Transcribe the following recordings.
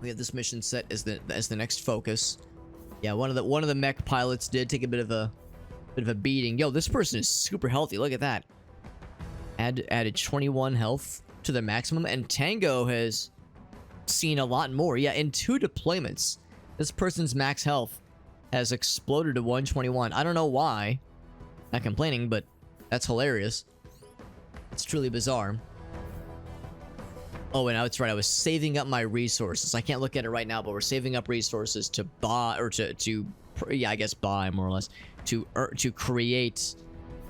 We have this mission set as the next focus. Yeah, one of the mech pilots did take a bit of a beating. Yo, this person is super healthy. Look at that. Added 21 health to the maximum, and Tango has seen a lot more. Yeah, in 2 deployments, this person's max health has exploded to 121. I don't know why. Not complaining, but that's hilarious. It's truly bizarre. Oh, and that's right. I was saving up my resources. I can't look at it right now, but we're saving up resources to buy, or yeah, I guess buy more or less, to create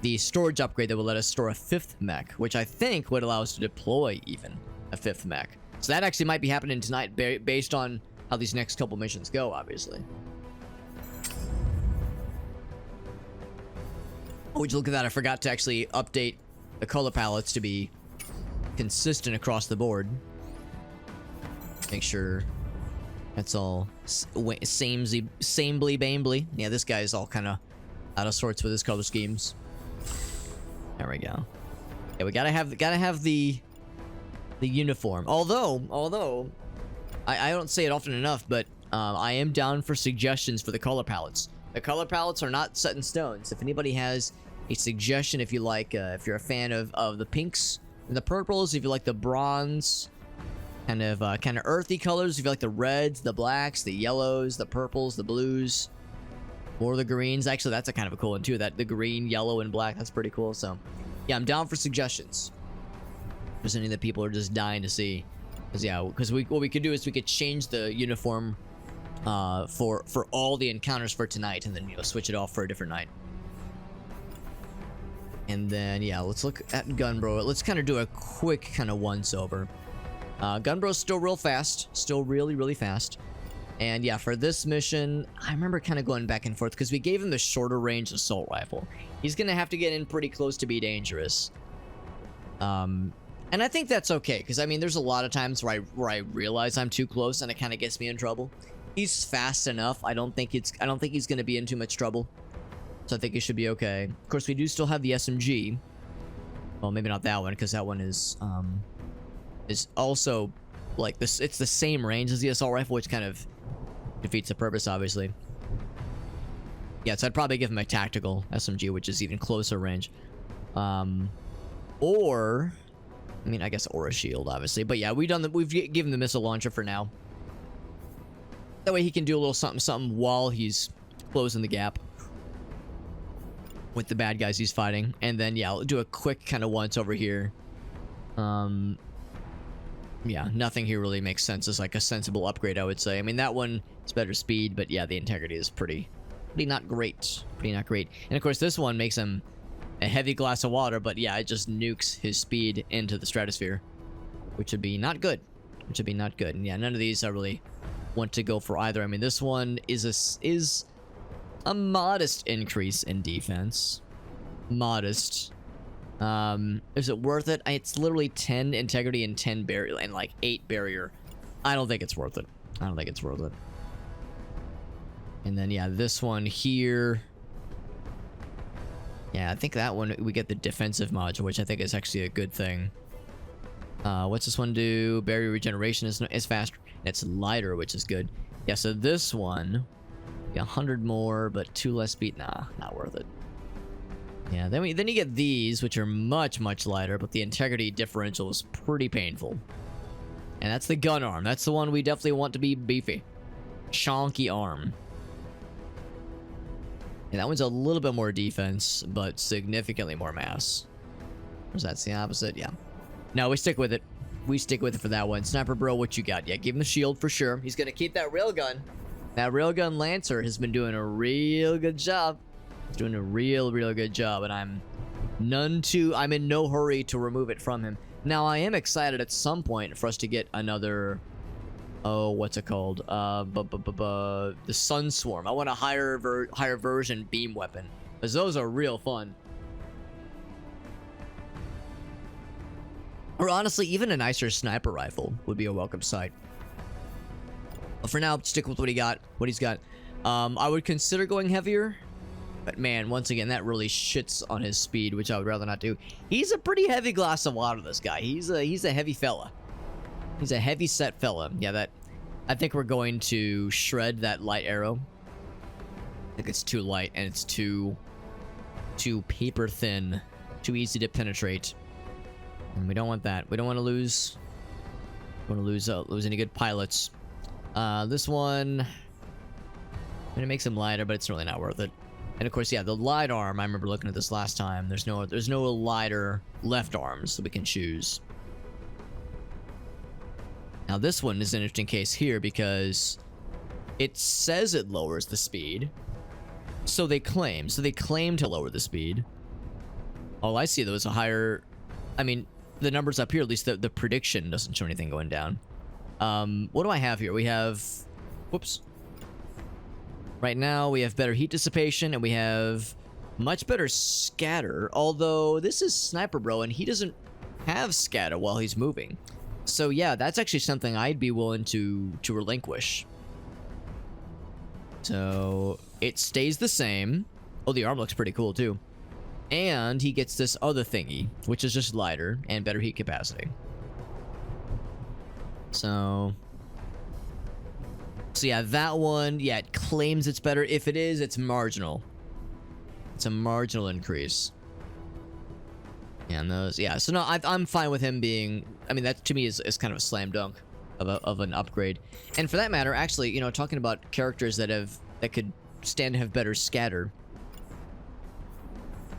the storage upgrade that will let us store a 5th mech, which I think would allow us to deploy even a 5th mech. So that actually might be happening tonight, based on how these next couple missions go, obviously. Oh, would you look at that? I forgot to actually update the color palettes to be consistent across the board. Make sure that's all samely bambly. Yeah, this guy is all kind of out of sorts with his color schemes. There we go. Yeah, we gotta have the uniform. Although I don't say it often enough, but I am down for suggestions for the color palettes. The color palettes are not set in stone. So if anybody has a suggestion, if you like, if you're a fan of the pinks and the purples, if you like the bronze, kind of earthy colors, if you like the reds, the blacks, the yellows, the purples, the blues, or the greens. Actually, that's a kind of a cool one too. That the green, yellow, and black. That's pretty cool. So, yeah, I'm down for suggestions. If there's anything that people are just dying to see, because what we could do is we could change the uniform for all the encounters for tonight, and then switch it off for a different night. And then yeah, let's look at Gunbro. Let's kind of do a quick kind of once over. Gunbro's still real fast, still really fast. And yeah, for this mission, I remember kind of going back and forth because we gave him the shorter range assault rifle. He's gonna have to get in pretty close to be dangerous. And I think that's okay, because I mean, there's a lot of times where I realize I'm too close and it kind of gets me in trouble. He's fast enough. I don't think he's gonna be in too much trouble. So I think he should be okay. Of course, we do still have the SMG. Well, maybe not that one, because that one is also like this. It's the same range as the assault rifle, which kind of defeats the purpose, obviously. Yeah, so I'd probably give him a tactical SMG, which is even closer range. Or, I mean, I guess or a shield, obviously. But yeah, we've given the missile launcher for now. That way he can do a little something while he's closing the gap with the bad guys he's fighting. And then yeah, I'll do a quick kind of once over here. Yeah, nothing here really makes sense as like a sensible upgrade, I would say. I mean, that one is better speed, but yeah, the integrity is pretty not great. Pretty not great. And of course, this one makes him a heavy glass of water, but yeah, it just nukes his speed into the stratosphere, which would be not good. And yeah, none of these I really want to go for either. I mean, this one is a modest increase in defense. Modest. Is it worth it? It's literally 10 integrity and 10 barrier and like 8 barrier. I don't think it's worth it. And then yeah, this one here. Yeah, I think that one we get the defensive module, which I think is actually a good thing. What's this one do? Barrier regeneration is faster. It's lighter, which is good. Yeah, so this one, 100 more, but 2 less speed. Nah, not worth it. Yeah, then you get these, which are much lighter, but the integrity differential is pretty painful. And that's the gun arm. That's the one we definitely want to be beefy. Chonky arm. And that one's a little bit more defense, but significantly more mass. Or that's the opposite? Yeah. No, we stick with it. We stick with it for that one. Sniper Bro, what you got? Yeah, give him the shield for sure. He's gonna keep that railgun. That railgun Lancer has been doing a real good job. He's doing a real good job, and I'm in no hurry to remove it from him. Now, I am excited at some point for us to get another, oh, what's it called? The Sun Swarm. I want a higher version beam weapon, because those are real fun. Or honestly, even a nicer sniper rifle would be a welcome sight. But for now, stick with what he's got. I would consider going heavier, but man, once again, that really shits on his speed, which I would rather not do. He's a pretty heavy glass of water, this guy. He's a heavy fella. He's a heavy set fella. Yeah, I think we're going to shred that light arrow. I think it's too light and it's too paper thin, too easy to penetrate. And we don't want that. We don't want to lose. Lose any good pilots. This one, I'm gonna make some lighter, but it's really not worth it. And of course, yeah, the light arm. I remember looking at this last time. There's no lighter left arms that we can choose. Now this one is an interesting case here because it says it lowers the speed. So they claim to lower the speed. All I see though is a higher, I mean, the numbers up here, at least the prediction doesn't show anything going down. What do I have here? We have, whoops. Right now we have better heat dissipation and we have much better scatter. Although this is Sniper Bro and he doesn't have scatter while he's moving. So yeah, that's actually something I'd be willing to relinquish. So it stays the same. Oh, the arm looks pretty cool too. And he gets this other thingy, which is just lighter and better heat capacity. So yeah, that one, yeah, it claims it's better. If it is, it's marginal. It's a marginal increase. Yeah, and those, yeah. So no, I'm fine with him being. I mean, that to me is kind of a slam dunk of an upgrade. And for that matter, actually, you know, talking about characters that could stand to have better scatter.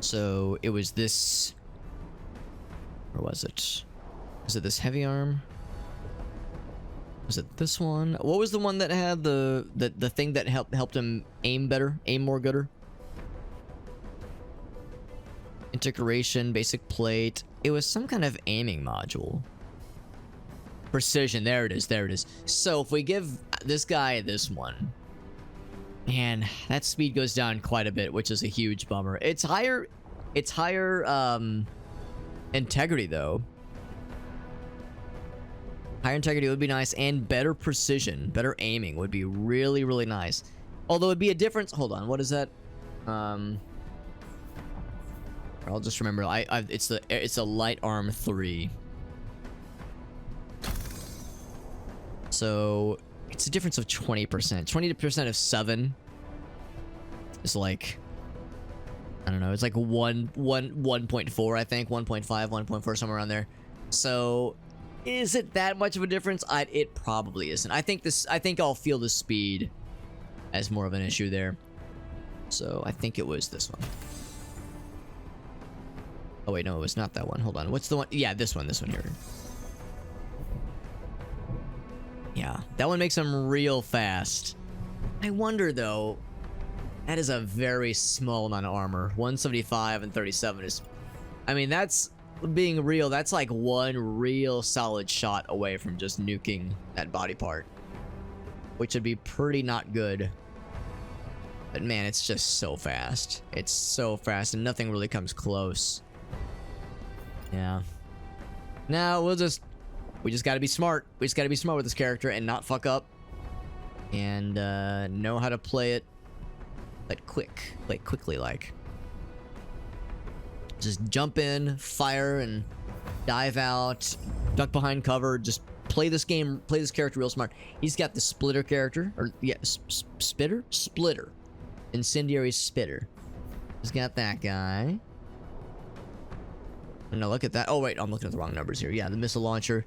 So it was this. Or was it? Was it this heavy arm? Was it this one? What was the one that had the thing that helped him aim better, aim more gooder? Integration, basic plate. It was some kind of aiming module. Precision. There it is. There it is. So if we give this guy this one, man, that speed goes down quite a bit, which is a huge bummer. It's higher. It's higher integrity though. Higher integrity would be nice, and better precision, better aiming would be really, really nice. Although it'd be a difference. Hold on, what is that? I'll just remember. It's a light arm 3. So it's a difference of 20%. 20% of 7 is like, I don't know. It's like 1.4, I think, 1.5, 1.4, somewhere around there. So. Is it that much of a difference? It probably isn't. I think I'll feel the speed as more of an issue there. So I think it was this one. Oh wait, no, it was not that one. Hold on. What's the one? Yeah, this one here. Yeah, that one makes them real fast. I wonder though, that is a very small amount of armor. 175 and 37 is, I mean, that's, being real, that's like one real solid shot away from just nuking that body part, which would be pretty not good. But man, it's just so fast. It's so fast and nothing really comes close. Yeah. Now we just gotta be smart. We just gotta be smart with this character and not fuck up, and know how to play it quickly like. Just jump in, fire, and dive out, duck behind cover. Just play this game, play this character real smart. He's got the splitter character, or yeah, splitter, incendiary spitter. He's got that guy. No, look at that. Oh wait, I'm looking at the wrong numbers here. Yeah, the missile launcher.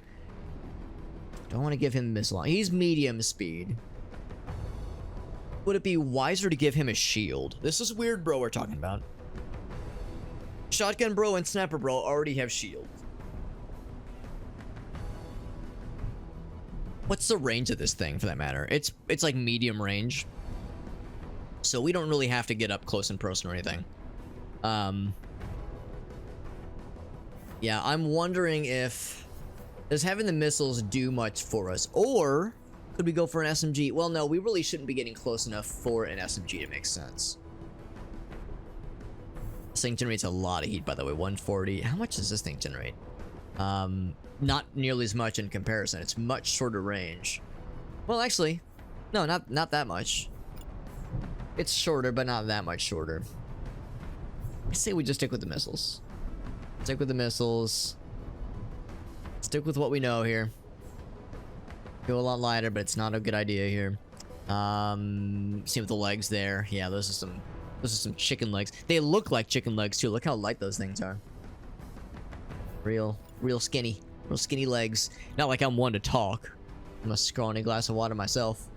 Don't want to give him missile launcher. He's medium speed. Would it be wiser to give him a shield? This is weird, bro. We're talking about. Shotgun Bro and Sniper Bro already have shield. What's the range of this thing, for that matter? It's like medium range, so we don't really have to get up close and personal or anything. Yeah, I'm wondering if does having the missiles do much for us, or could we go for an SMG? Well, no, we really shouldn't be getting close enough for an SMG to make sense. This thing generates a lot of heat, by the way. 140. How much does this thing generate? Not nearly as much in comparison. It's much shorter range. Well, actually, no, not that much. It's shorter, but not that much shorter. I say we just stick with the missiles. Stick with the missiles. Stick with what we know here. Go a lot lighter, but it's not a good idea here. Same with the legs there. Yeah, those are some chicken legs. They look like chicken legs too. Look how light those things are. Real skinny. Real skinny legs. Not like I'm one to talk. I'm a scrawny glass of water myself.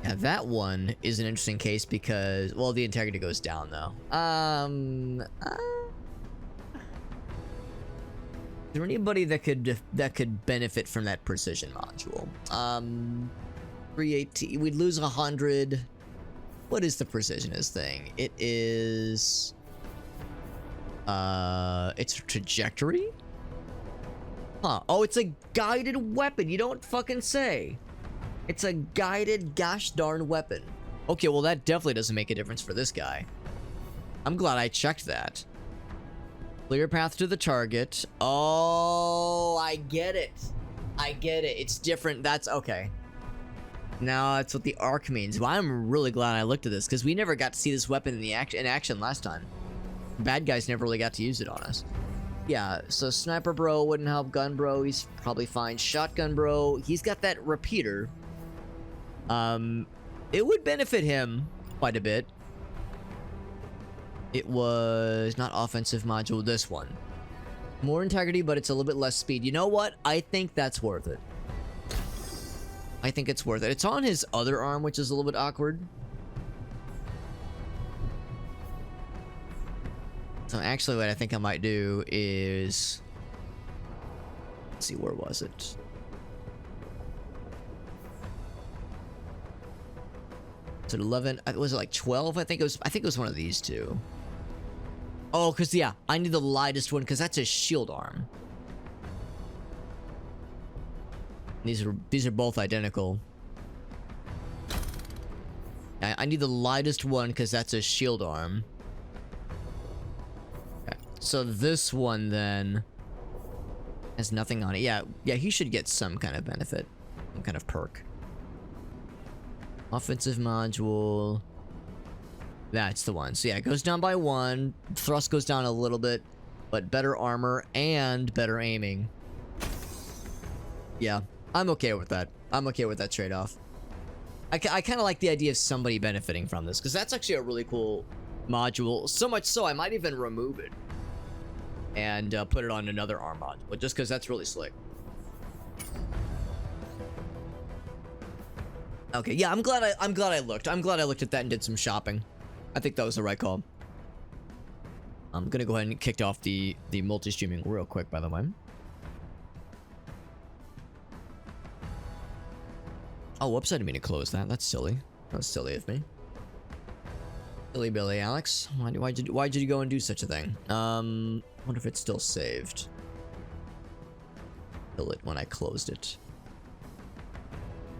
Yeah, that one is an interesting case because, well, the integrity goes down though. Is there anybody that could benefit from that precision module? 380. We'd lose 100. What is the precisionist thing? It is. It's a trajectory. Huh? Oh, it's a guided weapon. You don't fucking say. It's a guided gosh darn weapon. Okay, well that definitely doesn't make a difference for this guy. I'm glad I checked that. Clear path to the target. Oh, I get it. I get it. It's different. That's okay. Now that's what the arc means. Well, I'm really glad I looked at this because we never got to see this weapon in action last time. Bad guys never really got to use it on us. Yeah, so Sniper Bro wouldn't help. Gun Bro, he's probably fine. Shotgun Bro, he's got that repeater. It would benefit him quite a bit. It was not offensive module, this one. More integrity, but it's a little bit less speed. You know what? I think that's worth it. I think it's worth it. It's on his other arm, which is a little bit awkward. So actually what I think I might do is... Let's see, where was it? Was it 11? Was it like 12? I think it was one of these two. Oh, because yeah, I need the lightest one because that's a shield arm. These are both identical. I need the lightest one because that's a shield arm. Okay. So this one then has nothing on it. Yeah, he should get some kind of benefit, some kind of perk. Offensive module. That's the one. So yeah, it goes down by 1. Thrust goes down a little bit, but better armor and better aiming. Yeah, I'm okay with that. I'm okay with that trade-off. I kind of like the idea of somebody benefiting from this, because that's actually a really cool module. So much so, I might even remove it and put it on another arm module, just because that's really slick. Okay, yeah, I'm glad I looked. I'm glad I looked at that and did some shopping. I think that was the right call. I'm gonna go ahead and kick off the multi-streaming real quick, by the way. Oh, whoops, I didn't mean to close that. That's silly. That's silly of me. Silly Billy, Alex. Why'd you go and do such a thing? Wonder if it's still saved. Kill it when I closed it.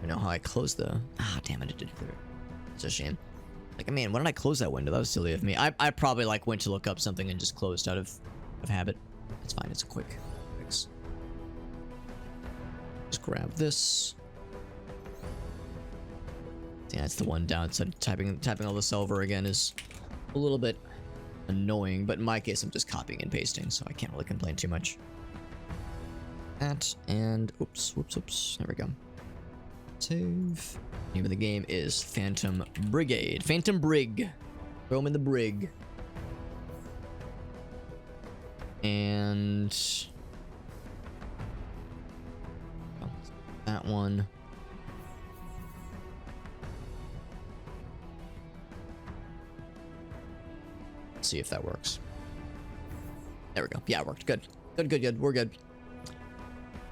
I know how I closed the... Ah, damn it, it did clear it. It's a shame. Like, man, why did I close that window? That was silly of me. I probably, like, went to look up something and just closed out of habit. It's fine, it's a quick fix. Just grab this. Yeah, that's the one downside. Typing all this over again is a little bit annoying, but in my case, I'm just copying and pasting, so I can't really complain too much. That, and... Oops. There we go. Save. Name of the game is Phantom Brigade. Phantom Brig. Throw him in the brig. And... Oh, that one. Let's see if that works. There we go. Yeah, it worked. Good. Good. We're good.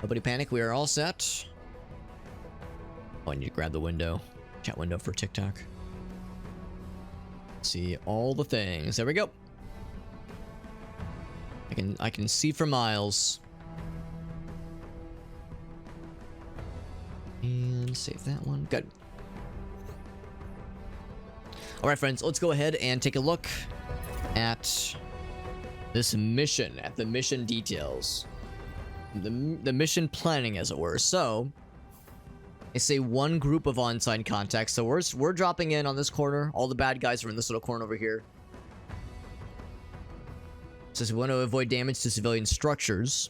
Nobody panic. We are all set. Oh, I need to grab the window. Chat window for TikTok. See all the things. There we go. I can see for miles. And save that one. Good. All right, friends. Let's go ahead and take a look at this mission, at the mission details, the mission planning, as it were. So it's a one group of on-site contacts. So we're dropping in on this corner. All the bad guys are in this little corner over here. says we want to avoid damage to civilian structures.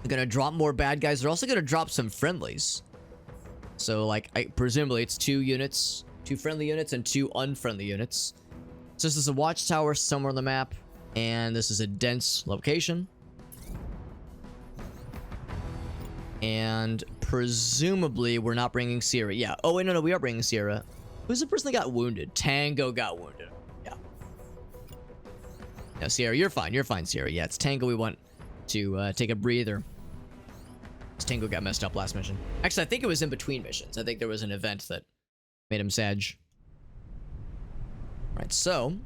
They're gonna drop more bad guys. They're also gonna drop some friendlies. So, like, presumably it's 2 units, 2 friendly units and 2 unfriendly units. So this is a watchtower somewhere on the map, and this is a dense location. And presumably we're not bringing Sierra. Yeah. Oh wait, no, we are bringing Sierra. Who's the person that got wounded? Tango got wounded. Yeah. No, Sierra, you're fine. You're fine, Sierra. Yeah, it's Tango we want to take a breather. Tango got messed up last mission. Actually, I think it was in between missions. I think there was an event that made him sag. Right, so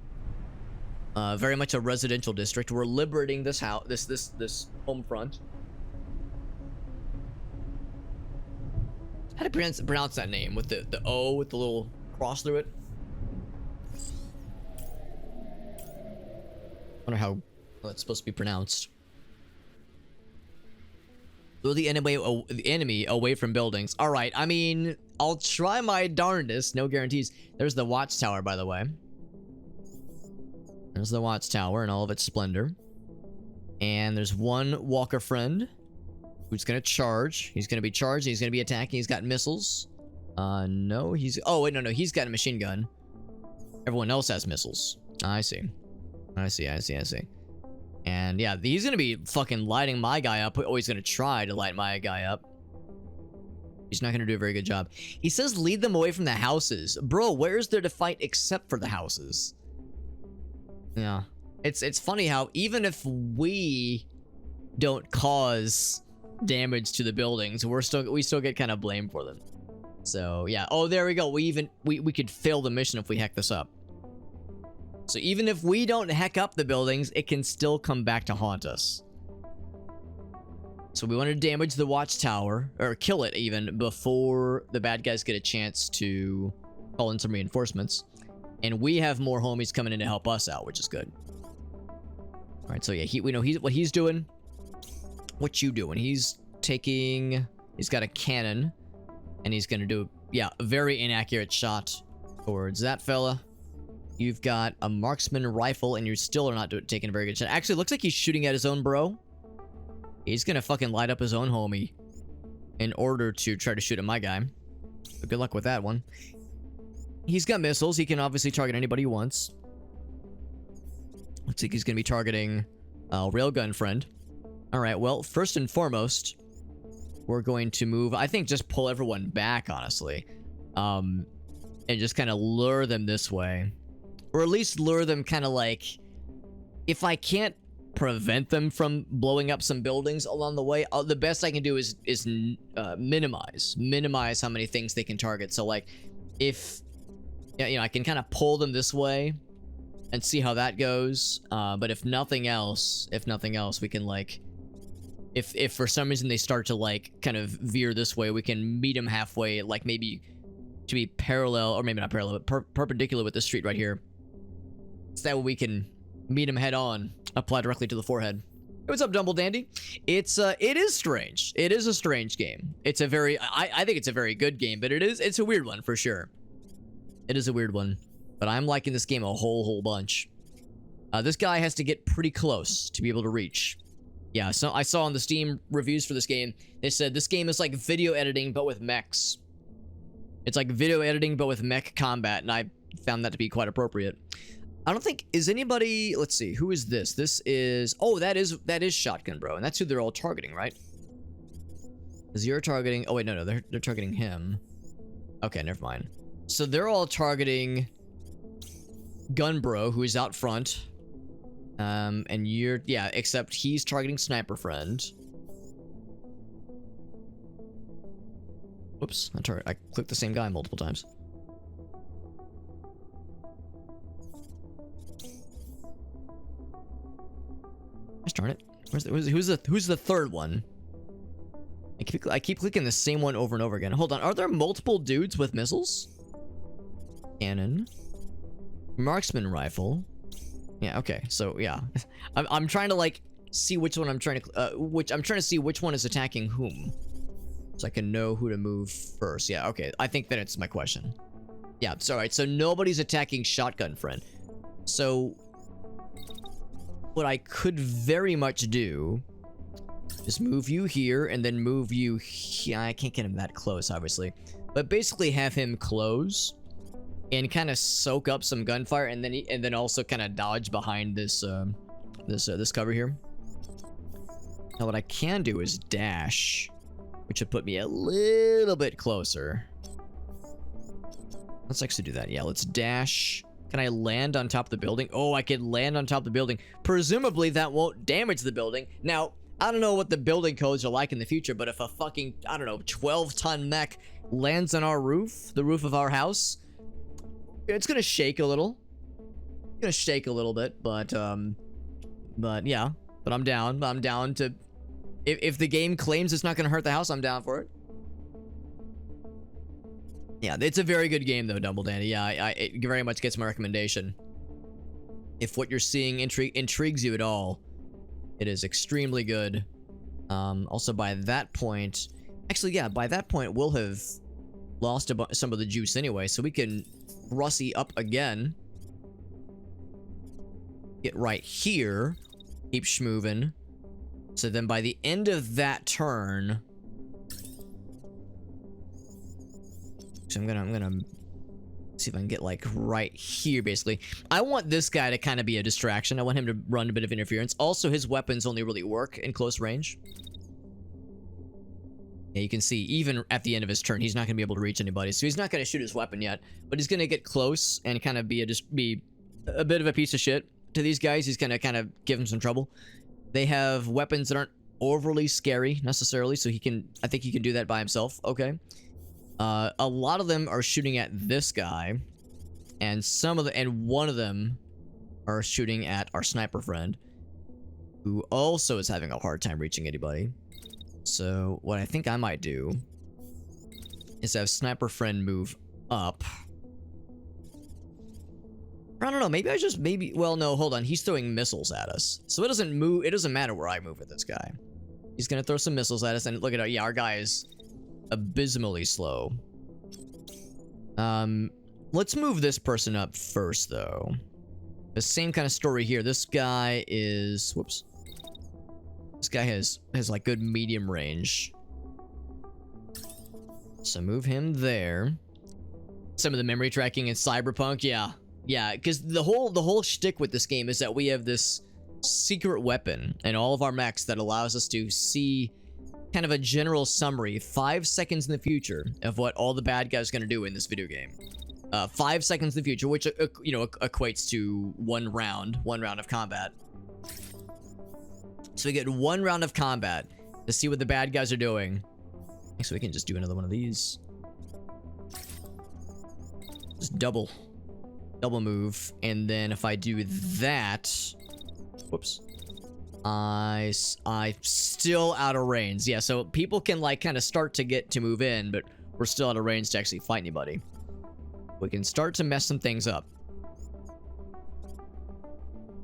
very much a residential district. We're liberating this house, this home front. How do you pronounce that name with the O with the little cross through it? I wonder how that's supposed to be pronounced. Lure the enemy away from buildings. All right, I mean, I'll try my darndest. No guarantees. There's the watchtower, by the way. There's the watchtower in all of its splendor. And there's one walker friend who's gonna charge. He's gonna be charged. He's gonna be attacking. He's got missiles. No, he's... Oh, wait, no. He's got a machine gun. Everyone else has missiles. I see. I see. And yeah, he's gonna be fucking lighting my guy up. Oh, he's gonna try to light my guy up. He's not gonna do a very good job. He says lead them away from the houses. Bro, where is there to fight except for the houses? Yeah. It's funny how even if we don't cause damage to the buildings, we still get kind of blamed for them. So yeah. Oh, there we go. We could fail the mission if we hack this up. So even if we don't heck up the buildings, it can still come back to haunt us. So we want to damage the watchtower, or kill it even, before the bad guys get a chance to call in some reinforcements. And we have more homies coming in to help us out, which is good. Alright, so yeah, we know what he's doing. What you doing? He's got a cannon, and he's gonna do, yeah, a very inaccurate shot towards that fella. You've got a marksman rifle, and you still are not taking a very good shot. Actually, it looks like he's shooting at his own bro. He's gonna fucking light up his own homie in order to try to shoot at my guy. So good luck with that one. He's got missiles. He can obviously target anybody he wants. Looks like he's gonna be targeting railgun friend. Alright, well, first and foremost, we're going to move... I think just pull everyone back, honestly. And just kind of lure them this way. Or at least lure them kind of like... If I can't prevent them from blowing up some buildings along the way, the best I can do is minimize how many things they can target. So like, if... you know, I can kind of pull them this way and see how that goes. But if nothing else, we can like... If for some reason they start to like kind of veer this way, we can meet them halfway, like maybe to be parallel, or maybe not parallel, but perpendicular with the street right here. So that way we can meet them head on, apply directly to the forehead. Hey, what's up, Dumble Dandy? It is strange. It is a strange game. It's a very, I think it's a very good game, but it's a weird one for sure. It is a weird one, but I'm liking this game a whole bunch. This guy has to get pretty close to be able to reach. Yeah, so I saw on the Steam reviews for this game, they said this game is like video editing, but with mechs. It's like video editing, but with mech combat, and I found that to be quite appropriate. I don't think... Is anybody... Let's see. Who is this? This is... Oh, that is Shotgun Bro, and that's who they're all targeting, right? Because you're targeting... Oh, wait, no. They're targeting him. Okay, never mind. So they're all targeting Gun Bro, who is out front. And you're... Yeah, except he's targeting Sniper Friend. Whoops. I clicked the same guy multiple times. Gosh darn it. Who's the third one? I keep clicking the same one over and over again. Hold on. Are there multiple dudes with missiles? Cannon. Marksman rifle. Yeah, okay. So, yeah. I'm trying to, like, see which one I'm trying to see which one is attacking whom. So I can know who to move first. Yeah, okay. I think that it's my question. Yeah, it's alright. So nobody's attacking Shotgun Friend. So... what I could very much do is move you here and then move you here. I can't get him that close, obviously. But basically have him close and kind of soak up some gunfire, and then also kind of dodge behind this this cover here. Now what I can do is dash, which would put me a little bit closer. Let's actually do that. Yeah, let's dash. Can I land on top of the building? Oh, I can land on top of the building. Presumably that won't damage the building. Now, I don't know what the building codes are like in the future, but if a fucking, I don't know, 12-ton mech lands on our roof, the roof of our house, it's gonna shake a little. It's gonna shake a little bit, but yeah. But I'm down. I'm down to... If the game claims it's not gonna hurt the house, I'm down for it. Yeah, it's a very good game though, Dumble Dandy. Yeah, it very much gets my recommendation. If what you're seeing intrigues you at all, it is extremely good. Also by that point... Actually, yeah, by that point, we'll have lost some of the juice anyway, so we can Russy up again. Get right here. Keep schmoving. So then by the end of that turn... So I'm gonna see if I can get like right here, basically. I want this guy to kind of be a distraction. I want him to run a bit of interference. Also, his weapons only really work in close range. Yeah, you can see even at the end of his turn, he's not gonna be able to reach anybody. So he's not gonna shoot his weapon yet, but he's gonna get close and kind of be a bit of a piece of shit to these guys. He's gonna kind of give him some trouble. They have weapons that aren't overly scary necessarily, so I think he can do that by himself. Okay. A lot of them are shooting at this guy, and one of them are shooting at our sniper friend, who also is having a hard time reaching anybody. So what I think I might do is have sniper friend move up. I don't know, well, no, hold on, he's throwing missiles at us. So it doesn't matter where I move with this guy. He's gonna throw some missiles at us, and look at our guy is abysmally slow. Let's move this person up first, though. The same kind of story here. This guy is... Whoops. This guy has like good medium range. So move him there. Some of the memory tracking in Cyberpunk, yeah. Yeah, because the whole shtick with this game is that we have this secret weapon in all of our mechs that allows us to see kind of a general summary 5 seconds in the future of what all the bad guys are going to do in this video game. 5 seconds in the future, which equates to one round of combat. So we get 1 round of combat to see what the bad guys are doing. So we can just do another one of these. Just double move, and then if I do that, whoops, I'm still out of range. Yeah, so people can like kind of start to move in, but we're still out of range to actually fight anybody. We can start to mess some things up.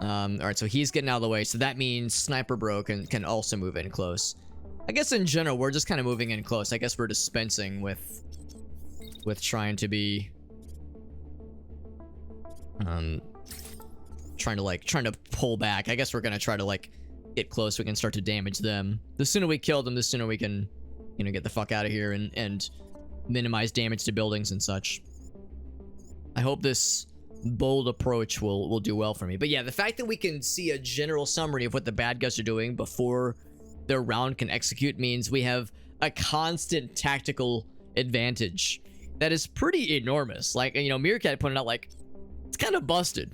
Alright, so he's getting out of the way, so that means Sniper Bro can also move in close. I guess in general, we're just kind of moving in close. I guess we're dispensing with trying to be... trying to pull back. I guess we're gonna try to like get close so we can start to damage them. The sooner we kill them, the sooner we can, get the fuck out of here and minimize damage to buildings and such. I hope this bold approach will do well for me. But yeah, the fact that we can see a general summary of what the bad guys are doing before their round can execute means we have a constant tactical advantage that is pretty enormous. Like, Meerkat pointed out, like, it's kind of busted.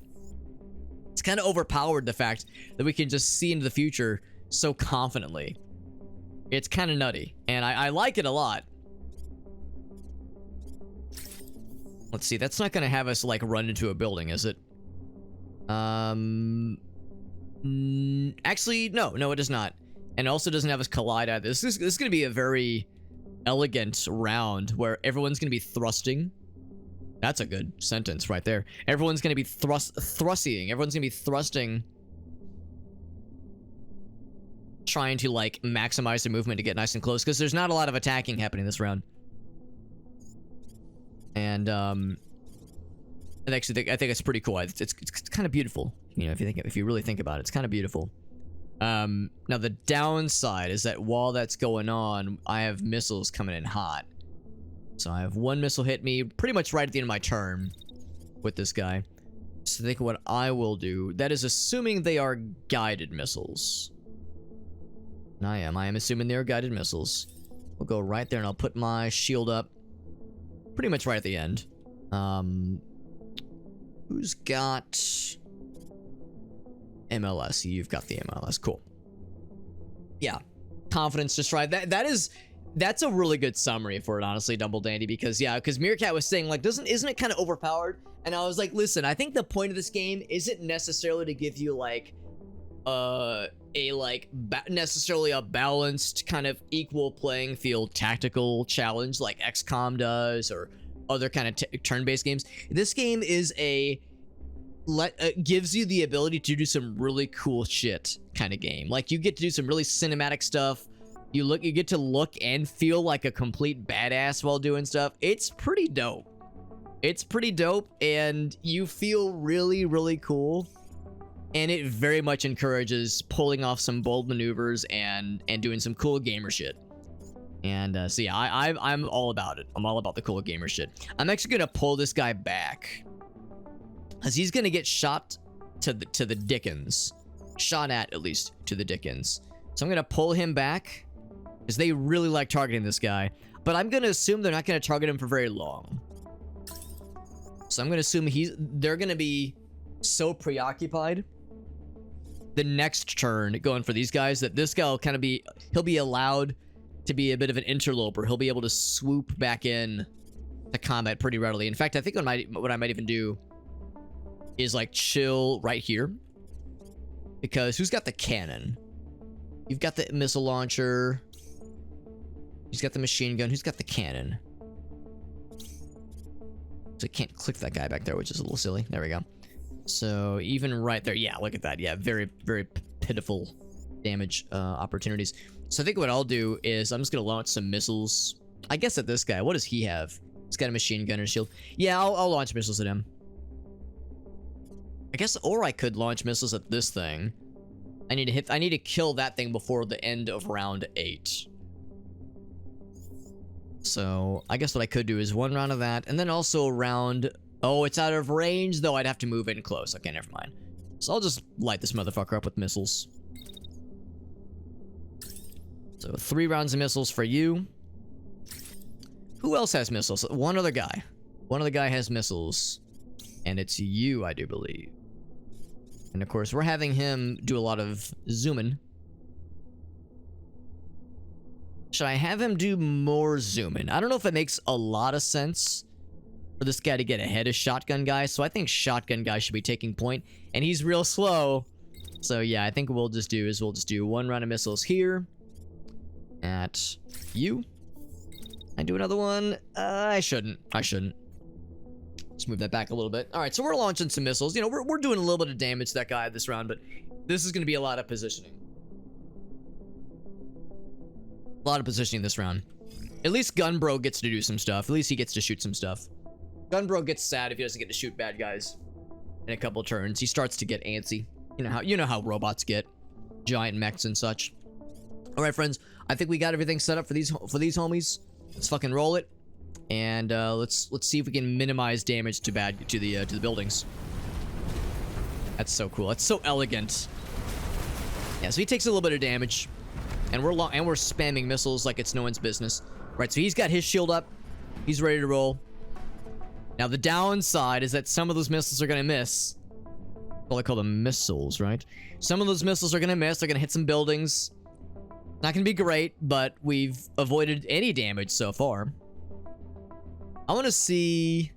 It's kind of overpowered, the fact that we can just see into the future so confidently. It's kind of nutty, and I like it a lot. Let's see, that's not gonna have us like run into a building, is it? Actually, no, it does not. And it also doesn't have us collide either. This is gonna be a very elegant round where everyone's gonna be thrusting. That's a good sentence right there. Everyone's gonna be thrusting. Everyone's gonna be thrusting, trying to like maximize their movement to get nice and close, because there's not a lot of attacking happening this round. And And actually, I think it's pretty cool. It's kind of beautiful. You know, if you really think about it, it's kind of beautiful. Now the downside is that while that's going on, I have missiles coming in hot. So I have one missile hit me pretty much right at the end of my turn with this guy. So think what I will do. That is assuming they are guided missiles. And I am assuming they are guided missiles. We'll go right there and I'll put my shield up pretty much right at the end. Who's got MLS? You've got the MLS. Cool. Yeah. Confidence to try. That's a really good summary for it, honestly, Dumble Dandy, because Meerkat was saying, like, isn't it kind of overpowered? And I was like, listen, I think the point of this game isn't necessarily to give you like necessarily a balanced kind of equal playing field tactical challenge like XCOM does or other kind of turn-based games. This game is gives you the ability to do some really cool shit kind of game. Like, you get to do some really cinematic stuff. You get to look and feel like a complete badass while doing stuff. It's pretty dope. It's pretty dope, and you feel really, really cool. And it very much encourages pulling off some bold maneuvers and doing some cool gamer shit. And so yeah, I'm all about it. I'm all about the cool gamer shit. I'm actually gonna pull this guy back, cause he's gonna get shot to the Dickens, shot at least to the Dickens. So I'm gonna pull him back, cause they really like targeting this guy. But I'm gonna assume they're not gonna target him for very long. So I'm gonna assume they're gonna be so preoccupied the next turn going for these guys that this guy will kind of he'll be allowed to be a bit of an interloper. He'll be able to swoop back in to combat pretty readily. In fact, I think what I might even do is like chill right here, because who's got the cannon? You've got the missile launcher. He's got the machine gun. Who's got the cannon? So I can't click that guy back there, which is a little silly. There we go. So even right there, yeah, look at that. Yeah, very, very pitiful damage opportunities. So I think what I'll do is I'm just gonna launch some missiles. I guess at this guy, what does he have? He's got a machine gun and a shield. Yeah, I'll launch missiles at him. I guess, or I could launch missiles at this thing. I need to kill that thing before the end of round 8. So I guess what I could do is one round of that, and then also a round. Oh, it's out of range, though. I'd have to move in close. Okay, never mind. So I'll just light this motherfucker up with missiles. So 3 rounds of missiles for you. Who else has missiles? One other guy. One other guy has missiles. And it's you, I do believe. And of course, we're having him do a lot of zooming. Should I have him do more zooming? I don't know if it makes a lot of sense for this guy to get ahead of shotgun guy. So I think shotgun guy should be taking point. And he's real slow. So yeah, I think what we'll just do one round of missiles here. At you. And do another one. I shouldn't. Let's move that back a little bit. All right, so we're launching some missiles. You know, we're doing a little bit of damage to that guy this round, but this is going to be a lot of positioning. A lot of positioning this round. At least Gunbro gets to do some stuff. At least he gets to shoot some stuff. Gunbro gets sad if he doesn't get to shoot bad guys in a couple turns. He starts to get antsy. You know how robots get. Giant mechs and such. All right, friends. I think we got everything set up for these homies. Let's fucking roll it, and let's see if we can minimize damage to the buildings. That's so cool. That's so elegant. Yeah, so he takes a little bit of damage, and we're spamming missiles like it's no one's business. Right, so he's got his shield up. He's ready to roll. Now the downside is that some of those missiles are gonna miss. Well, they call them missiles, right? Some of those missiles are gonna miss. They're gonna hit some buildings. Not gonna be great, but we've avoided any damage so far. I want to see.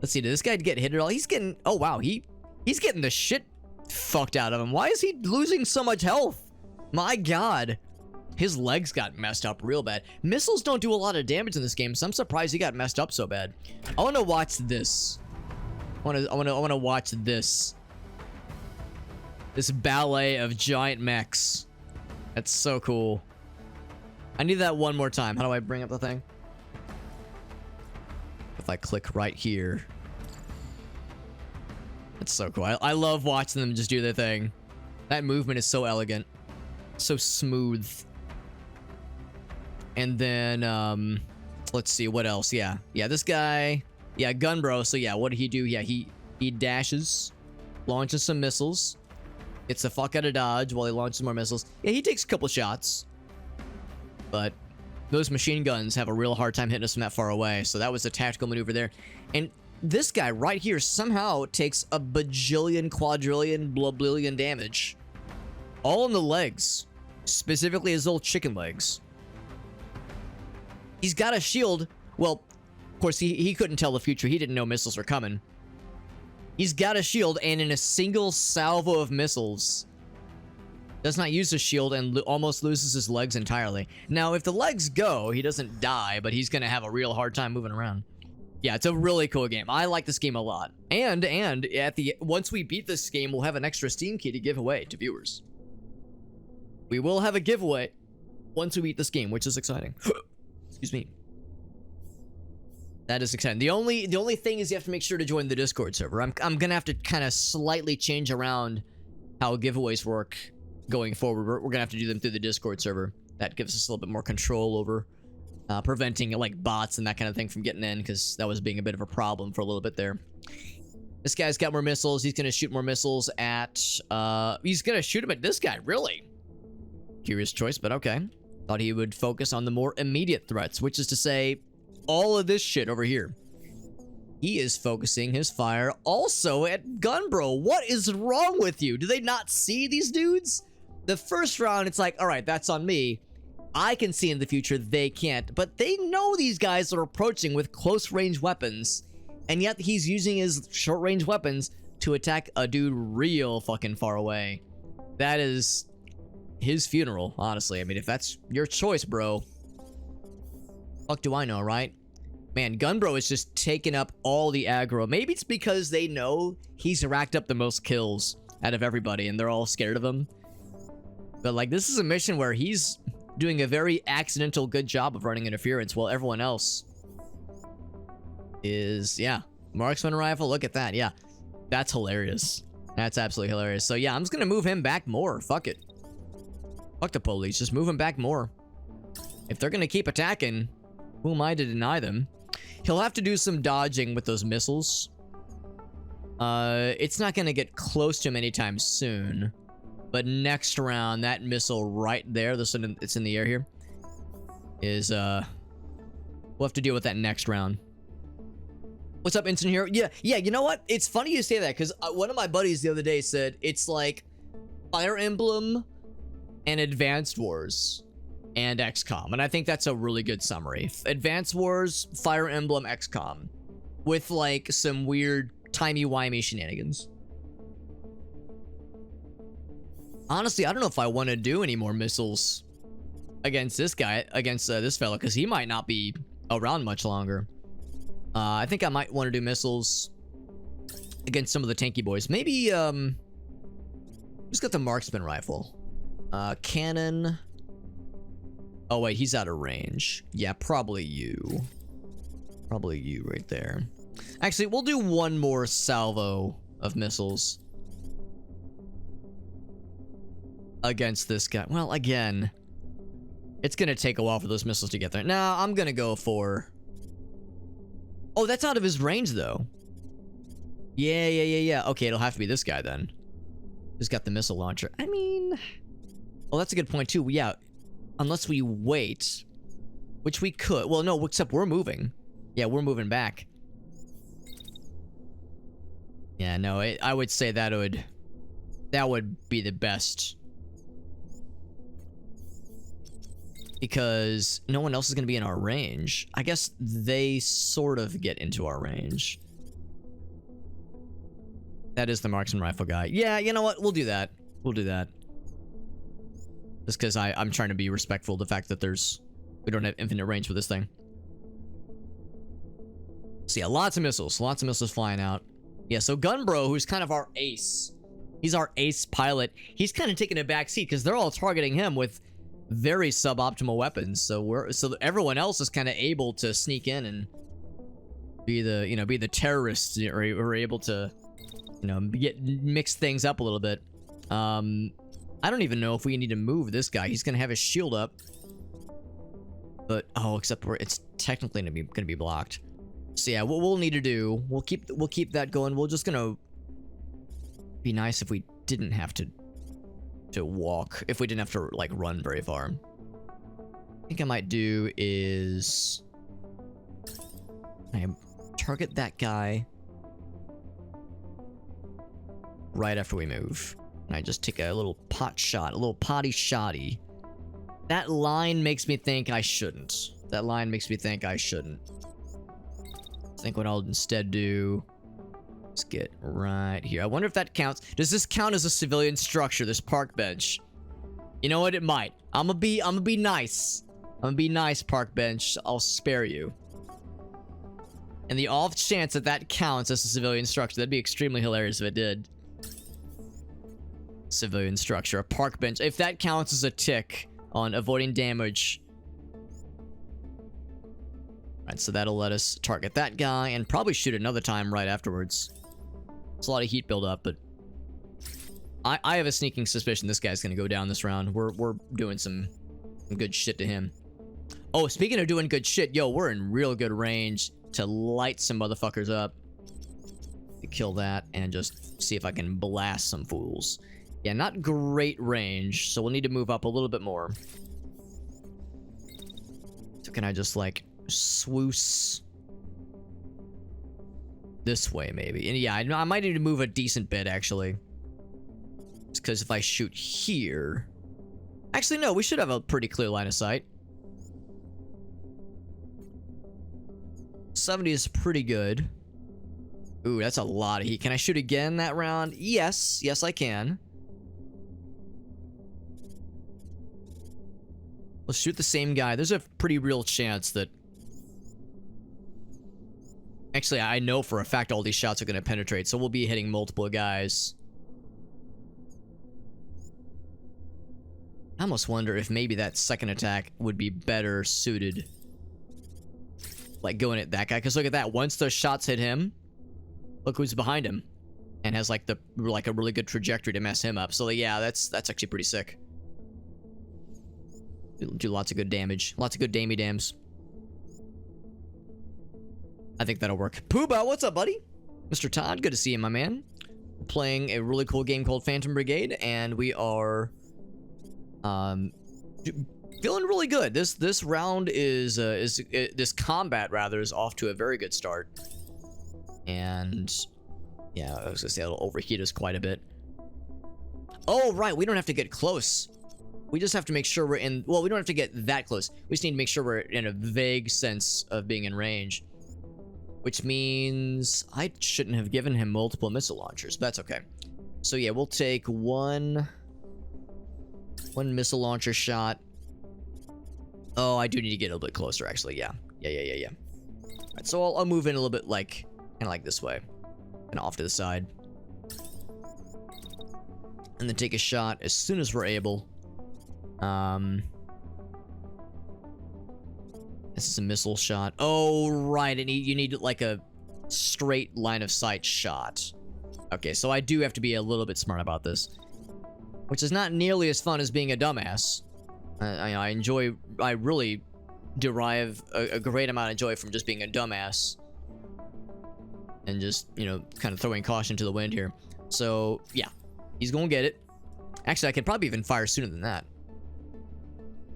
Let's see. Did this guy get hit at all? He's getting. Oh wow, he's getting the shit fucked out of him. Why is he losing so much health? My God, his legs got messed up real bad. Missiles don't do a lot of damage in this game, so I'm surprised he got messed up so bad. I want to watch this. I want to watch this. This ballet of giant mechs. That's so cool. I need that one more time. How do I bring up the thing? If I click right here. It's so cool. I love watching them just do their thing. That movement is so elegant. So smooth. And then, let's see, what else? Yeah, this guy... Yeah, Gun Bro. So yeah, what did he do? Yeah, he dashes, launches some missiles, gets the fuck out of dodge while he launches more missiles. Yeah, he takes a couple shots. But those machine guns have a real hard time hitting us from that far away. So that was a tactical maneuver there. And this guy right here somehow takes a bajillion, quadrillion, blubbillion damage. All in the legs. Specifically his old chicken legs. He's got a shield. Well, of course, he couldn't tell the future. He didn't know missiles were coming. He's got a shield, and in a single salvo of missiles, does not use a shield and almost loses his legs entirely. Now, if the legs go, he doesn't die, but he's going to have a real hard time moving around. Yeah, it's a really cool game. I like this game a lot. And at the once we beat this game, we'll have an extra Steam key to give away to viewers. We will have a giveaway once we beat this game, which is exciting. Excuse me. That is exciting. The only thing is you have to make sure to join the Discord server. I'm gonna have to kind of slightly change around how giveaways work going forward. We're gonna have to do them through the Discord server. That gives us a little bit more control over preventing like bots and that kind of thing from getting in, because that was being a bit of a problem for a little bit there. This guy's got more missiles. He's gonna shoot more missiles at. He's gonna shoot him at this guy. Really? Curious choice, but okay. Thought he would focus on the more immediate threats, which is to say, all of this shit over here. He is focusing his fire also at Gun Bro. What is wrong with you? Do they not see these dudes? The first round, it's like, all right, that's on me. I can see in the future, they can't. But they know these guys are approaching with close-range weapons, and yet he's using his short-range weapons to attack a dude real fucking far away. That is his funeral, honestly. I mean, if that's your choice, bro. Fuck do I know, right? Man, Gunbro is just taking up all the aggro. Maybe it's because they know he's racked up the most kills out of everybody, and they're all scared of him. But, like, this is a mission where he's doing a very accidental good job of running interference, while everyone else is, yeah. Marksman rifle, look at that, yeah. That's hilarious. That's absolutely hilarious. So, yeah, I'm just gonna move him back more. Fuck it. Fuck the police, just move him back more. If they're gonna keep attacking, who am I to deny them? He'll have to do some dodging with those missiles. It's not gonna get close to him anytime soon. But next round, that missile right there, it's in the air here, is, we'll have to deal with that next round. What's up, Instant Hero? Yeah, you know what? It's funny you say that, because one of my buddies the other day said it's like Fire Emblem and Advanced Wars and XCOM, and I think that's a really good summary. Advanced Wars, Fire Emblem, XCOM, with like some weird timey-wimey shenanigans. Honestly, I don't know if I want to do any more missiles against this guy, against this fella, because he might not be around much longer. I think I might want to do missiles against some of the tanky boys. Maybe, just got the marksman rifle. Cannon. Oh, wait, he's out of range. Yeah, probably you. Probably you right there. Actually, we'll do one more salvo of missiles against this guy. Well, again, it's gonna take a while for those missiles to get there. Nah, I'm gonna go for... Oh, that's out of his range, though. Yeah. Okay, it'll have to be this guy, then. Who's got the missile launcher. I mean... Oh, that's a good point, too. Yeah, unless we wait, which we could. Well, no, except we're moving. Yeah, we're moving back. Yeah, no, I would say that would be the best. Because no one else is going to be in our range. I guess they sort of get into our range. That is the marksman rifle guy. Yeah, you know what? We'll do that. We'll do that. Just because I'm trying to be respectful of the fact that we don't have infinite range with this thing. So yeah, lots of missiles flying out. Yeah, so Gunbro, who's kind of our ace. He's our ace pilot. He's kind of taking a back seat because they're all targeting him with very suboptimal weapons. So everyone else is kind of able to sneak in and be the terrorists, or able to, you know, mix things up a little bit. I don't even know if we need to move this guy. He's gonna have his shield up. But oh, except it's technically gonna be blocked. So yeah, what we'll need to do, we'll keep that going. We're just gonna be nice if we didn't have to walk, if we didn't have to like run very far. I think I might do is I target that guy right after we move. And I just take a little pot shot, a little potty shotty. That line makes me think I shouldn't. That line makes me think I shouldn't. I think what I'll instead do is get right here. I wonder if that counts. Does this count as a civilian structure, this park bench? You know what? It might. I'm gonna be nice. I'm gonna be nice, park bench. I'll spare you. And the off chance that that counts as a civilian structure, that'd be extremely hilarious if it did. Civilian structure, a park bench. If that counts as a tick on avoiding damage. Alright, so that'll let us target that guy and probably shoot another time right afterwards. It's a lot of heat buildup, but I have a sneaking suspicion this guy's gonna go down this round. We're doing some good shit to him. Oh, speaking of doing good shit, yo, we're in real good range to light some motherfuckers up. Kill that and just see if I can blast some fools. Yeah, not great range, so we'll need to move up a little bit more. So can I just like swoosh this way maybe? And yeah, I might need to move a decent bit actually. It's because if I shoot here, actually no, we should have a pretty clear line of sight. 70 is pretty good. Ooh, that's a lot of heat. Can I shoot again that round? Yes, yes I can. Let's shoot the same guy. There's a pretty real chance that... Actually, I know for a fact all these shots are going to penetrate, so we'll be hitting multiple guys. I almost wonder if maybe that second attack would be better suited. Like going at that guy, because look at that. Once those shots hit him, look who's behind him. And has like a really good trajectory to mess him up. So yeah, that's actually pretty sick. Do lots of good damage. Lots of good dammy dams. I think that'll work. Pooba, what's up, buddy? Mr. Todd, good to see you, my man. We're playing a really cool game called Phantom Brigade, and we are feeling really good. This round is this combat rather is off to a very good start. And yeah, I was gonna say it'll overheat us quite a bit. Oh right, we don't have to get close. We just have to make sure we're in... Well, we don't have to get that close. We just need to make sure we're in a vague sense of being in range. Which means I shouldn't have given him multiple missile launchers, but that's okay. So yeah, we'll take one missile launcher shot. Oh, I do need to get a little bit closer, actually. Yeah. Alright, so I'll move in a little bit like... kind of like this way. And off to the side. And then take a shot as soon as we're able. This is a missile shot. Oh, right. You need like a straight line of sight shot. Okay, so I do have to be a little bit smart about this. Which is not nearly as fun as being a dumbass. I really derive a great amount of joy from just being a dumbass. And just, you know, kind of throwing caution to the wind here. So, yeah. He's gonna get it. Actually, I could probably even fire sooner than that.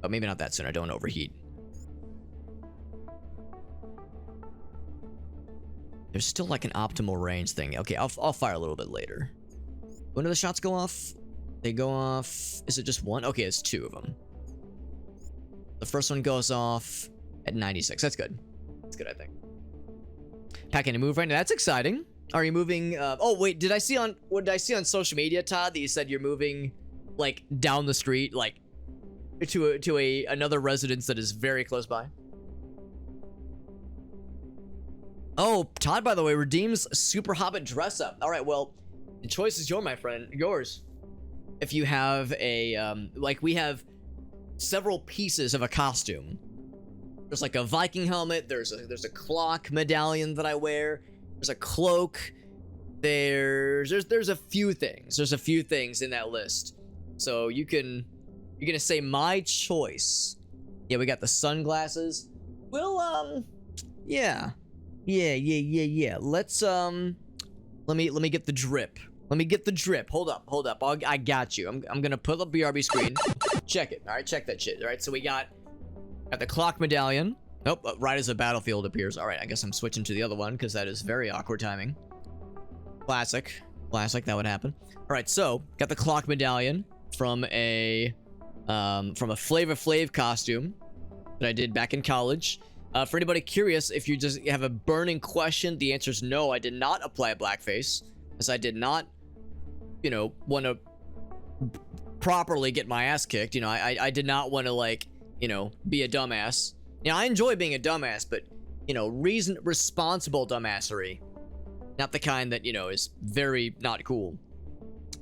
But maybe not that soon. I don't overheat. There's still like an optimal range thing. Okay, I'll fire a little bit later. When do the shots go off? They go off... Is it just one? Okay, it's two of them. The first one goes off at 96. That's good. That's good, I think. Packing to move right now. That's exciting. Are you moving... oh, wait. What did I see on social media, Todd, that you said you're moving, like, down the street, like, to another residence that is very close by? Oh, Todd, by the way, redeems Super Hobbit dress up. All right, well, the choice is yours, my friend. Yours. If you have a, like, we have several pieces of a costume. There's like a Viking helmet. There's a clock medallion that I wear. There's a cloak. there's a few things. There's a few things in that list. So you're gonna say my choice. Yeah, we got the sunglasses. Well, yeah. Let's let me get the drip. Let me get the drip. Hold up. I got you. I'm gonna put up BRB screen. Check it. All right, check that shit. All right, so we got the clock medallion. Nope, right as the battlefield appears. All right, I guess I'm switching to the other one because that is very awkward timing. Classic, that would happen. All right, so got the clock medallion from a Flavor Flav costume that I did back in college. For anybody curious, if you just have a burning question, the answer is no. I did not apply blackface, as I did not, want to properly get my ass kicked. I did not want to be a dumbass. I enjoy being a dumbass, but responsible dumbassery, not the kind that is very not cool.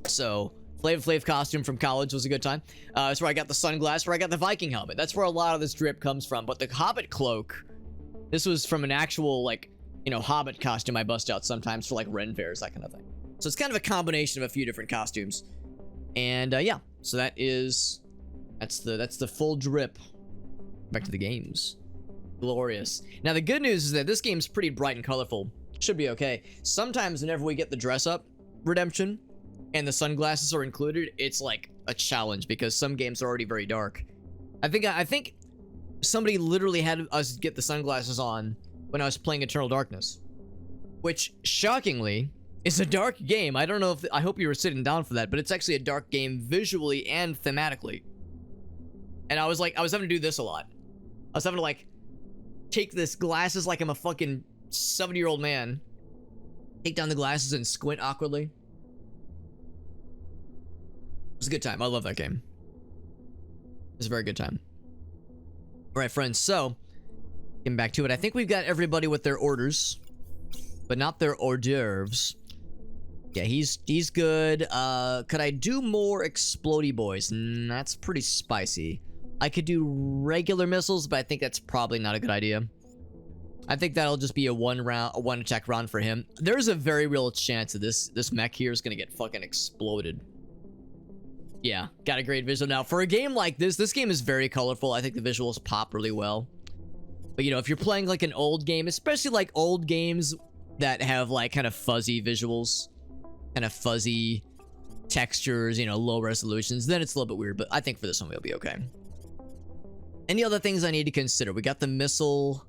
So Flavor Flav costume from college was a good time. That's where I got the sunglass, where I got the Viking helmet. That's where a lot of this drip comes from. But the Hobbit cloak, this was from an actual Hobbit costume I bust out sometimes for Ren fairs, that kind of thing. So it's kind of a combination of a few different costumes. And yeah, so that's the full drip. Back to the games. Glorious. Now the good news is that this game's pretty bright and colorful. Should be okay. Sometimes whenever we get the dress up redemption and the sunglasses are included, it's like a challenge because some games are already very dark. I think somebody literally had us get the sunglasses on when I was playing Eternal Darkness, which shockingly is a dark game. I don't know I hope you were sitting down for that, but it's actually a dark game visually and thematically. And I was having to do this a lot. I was having to take this glasses like I'm a fucking 70-year-old man. Take down the glasses and squint awkwardly. It was a good time. I love that game. It was a very good time. All right, friends. So, getting back to it. I think we've got everybody with their orders, but not their hors d'oeuvres. Yeah, he's good. Could I do more explodey boys? That's pretty spicy. I could do regular missiles, but I think that's probably not a good idea. I think that'll just be a one attack round for him. There's a very real chance that this mech here is gonna get fucking exploded. Yeah, got a great visual. Now, for a game like this game is very colorful. I think the visuals pop really well. But if you're playing an old game, especially old games that have kind of fuzzy visuals, kind of fuzzy textures, low resolutions, then it's a little bit weird. But I think for this one we'll be okay. Any other things I need to consider? We got the missile.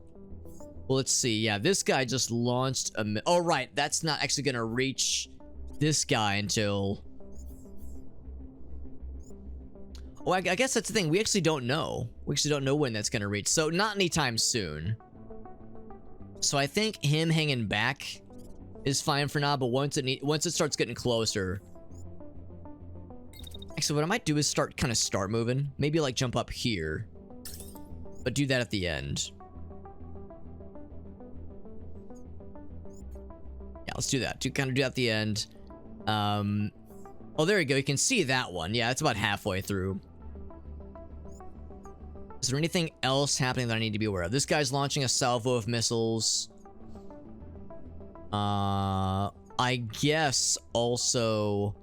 Well, let's see. Yeah, this guy just launched a... Oh, right. That's not actually going to reach this guy until... Oh, I guess that's the thing. We actually don't know. We actually don't know when that's going to reach. So, not anytime soon. So, I think him hanging back is fine for now. But once it starts getting closer... Actually, what I might do is start moving. Maybe, jump up here. But do that at the end. Yeah, let's do that. Do that at the end. Oh, there you go. You can see that one. Yeah, it's about halfway through. Is there anything else happening that I need to be aware of? This guy's launching a salvo of missiles. I guess also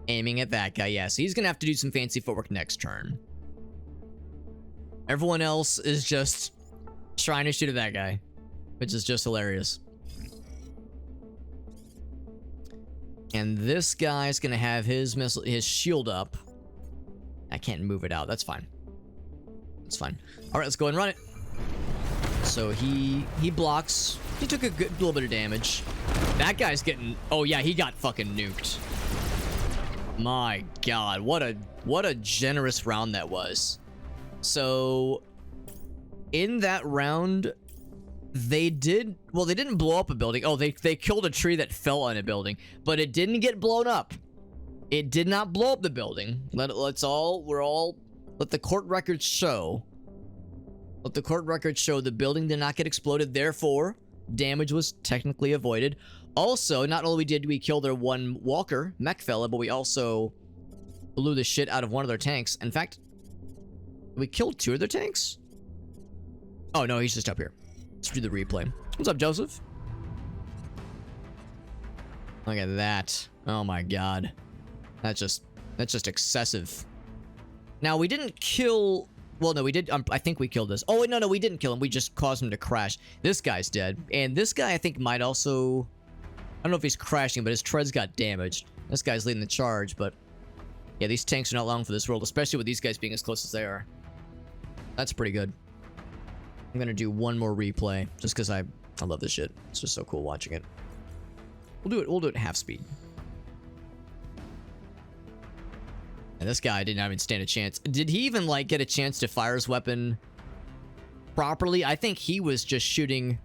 aiming at that guy. Yeah, so he's gonna have to do some fancy footwork next turn. Everyone else is just trying to shoot at that guy, which is just hilarious. And this guy's gonna have his shield up. I can't move it out. That's fine. That's fine. All right, let's go and run it. So he blocks. He took a good little bit of damage. That guy's getting... Oh yeah, he got fucking nuked. My God, what a generous round that was. So, in that round, they didn't blow up a building. Oh, they killed a tree that fell on a building, but it didn't get blown up. It did not blow up the building. Let the court records show. Let the court records show the building did not get exploded. Therefore, damage was technically avoided. Also, not only did we kill their one walker, mech fella, but we also blew the shit out of one of their tanks. In fact, we killed two of their tanks? Oh, no, he's just up here. Let's do the replay. What's up, Joseph? Look at that. Oh my god. That's just excessive. Now, we didn't kill... Well, no, we did. I think we killed this. Oh, wait, no, we didn't kill him. We just caused him to crash. This guy's dead. And this guy, I think, might also... I don't know if he's crashing, but his treads got damaged. This guy's leading the charge, but... Yeah, these tanks are not long for this world, especially with these guys being as close as they are. That's pretty good. I'm gonna do one more replay, just because I love this shit. It's just so cool watching it. We'll do it half speed. And this guy did not even stand a chance. Did he even, like, get a chance to fire his weapon properly? I think he was just shooting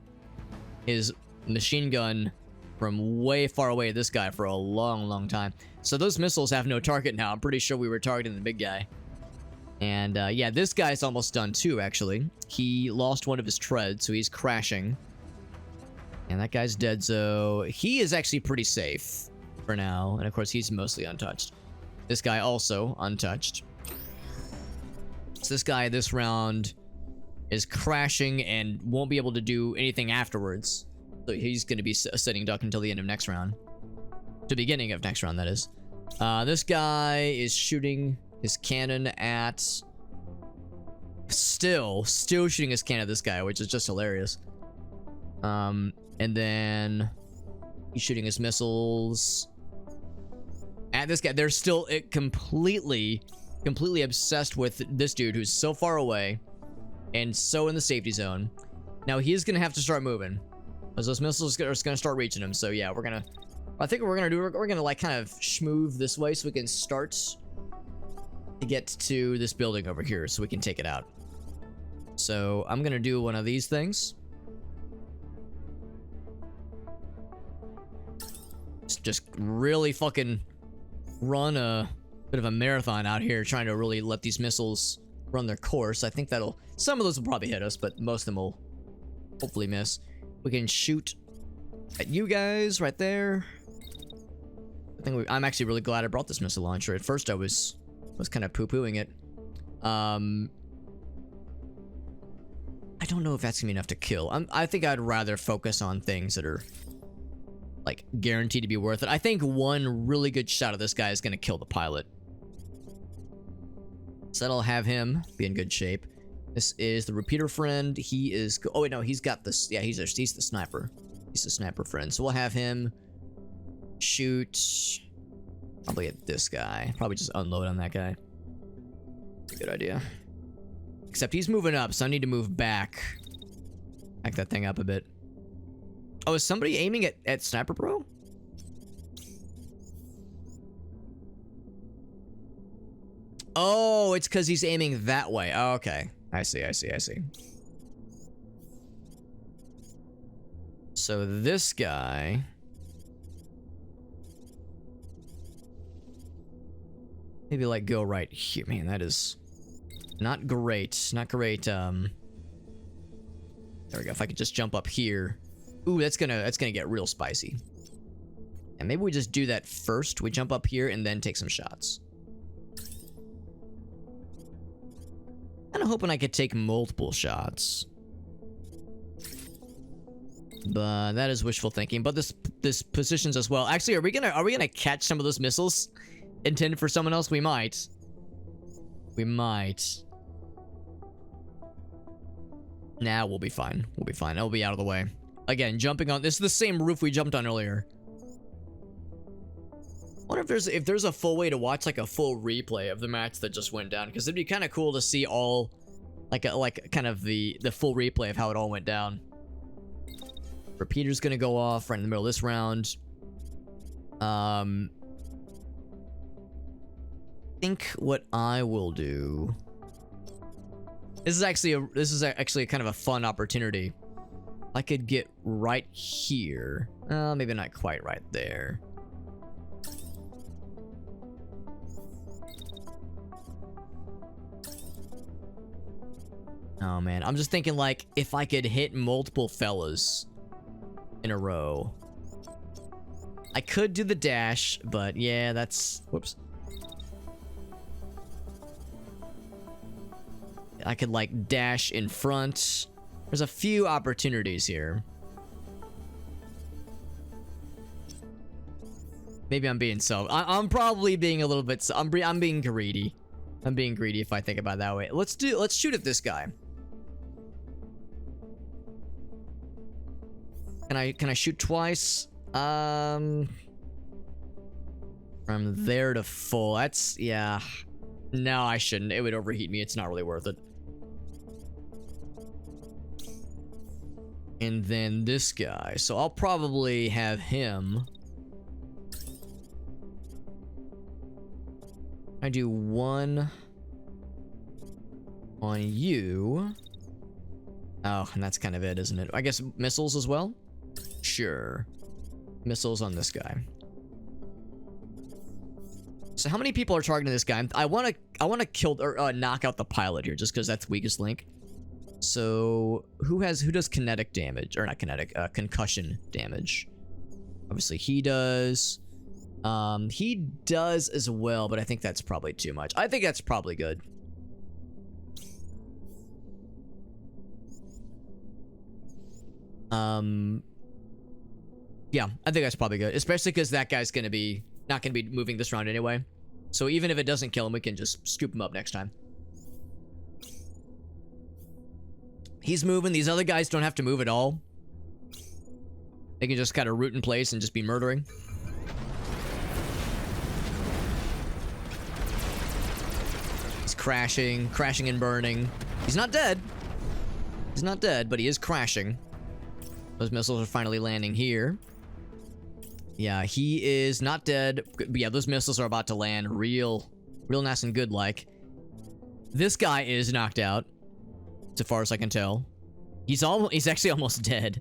his machine gun from way far away at this guy for a long, long time. So those missiles have no target now. I'm pretty sure we were targeting the big guy. And, yeah, this guy's almost done, too, actually. He lost one of his treads, so he's crashing. And that guy's dead, so he is actually pretty safe for now. And, of course, he's mostly untouched. This guy also untouched. So this guy this round is crashing and won't be able to do anything afterwards. So he's going to be a sitting duck until the end of next round. The beginning of next round, that is. This guy is shooting his cannon at... Still shooting his cannon at this guy, which is just hilarious. And then he's shooting his missiles at this guy. They're still completely obsessed with this dude who's so far away and so in the safety zone. Now he's gonna have to start moving, as those missiles are gonna start reaching him. So yeah, I think what we're gonna like kind of schmoove this way so we can start to get to this building over here so we can take it out. So I'm gonna do one of these things. Just really fucking run a bit of a marathon out here, trying to really let these missiles run their course. I think some of those will probably hit us, but most of them will hopefully miss. We can shoot at you guys right there. I'm actually really glad I brought this missile launcher. At first I was kind of poo-pooing it. I don't know if that's gonna be enough to kill. I think I'd rather focus on things that are like guaranteed to be worth it. I think one really good shot of this guy is gonna kill the pilot. So that'll have him be in good shape. This is the repeater friend. He is... Oh, wait, no, he's got this... Yeah, he's the sniper. He's the sniper friend. So we'll have him shoot... Probably at this guy. Probably just unload on that guy. Good idea. Except he's moving up, so I need to move back. Back that thing up a bit. Oh, is somebody aiming at Sniper Bro? Oh, it's because he's aiming that way. Oh, okay. I see. So this guy... Maybe, like, go right here. Man, that is... Not great. Not great, There we go. If I could just jump up here. Ooh, that's gonna get real spicy. And maybe we just do that first. We jump up here and then take some shots. Kinda hoping I could take multiple shots. But that is wishful thinking. But this positions us well. Actually, are we gonna catch some of those missiles intended for someone else? We might. We might. Nah, we'll be fine. We'll be fine. I'll be out of the way. Again, jumping on... This is the same roof we jumped on earlier. I wonder if there's a full way to watch, like, a full replay of the match that just went down. Because it'd be kind of cool to see all... Like kind of the full replay of how it all went down. Repeater's gonna go off right in the middle of this round. I think what I will do... This is actually kind of a fun opportunity. I could get right here. Maybe not quite right there. Oh man, I'm just thinking like if I could hit multiple fellas in a row. I could do the dash, but yeah, that's... Whoops. I could like dash in front. There's a few opportunities here. Maybe I'm being I'm probably being a little bit. I'm being greedy. I'm being greedy if I think about it that way. Let's shoot at this guy. Can I shoot twice? From there to full. That's, yeah. No, I shouldn't. It would overheat me. It's not really worth it. And then this guy. So I'll probably have him. I do one on you. Oh, and that's kind of it, isn't it? I guess missiles as well? Sure. Missiles on this guy. So how many people are targeting this guy? I want to kill or knock out the pilot here, just because that's weakest link. So who does kinetic damage, or not kinetic, concussion damage? Obviously he does. He does as well, but I think that's probably too much. I think that's probably good. Yeah, I think that's probably good, especially because that guy's not gonna be moving this round anyway. So even if it doesn't kill him, we can just scoop him up next time. He's moving. These other guys don't have to move at all. They can just kind of root in place and just be murdering. He's crashing and burning. He's not dead. He's not dead, but he is crashing. Those missiles are finally landing here. Yeah, he is not dead. But yeah, those missiles are about to land real nice and good like. This guy is knocked out, so far as I can tell. He's actually almost dead.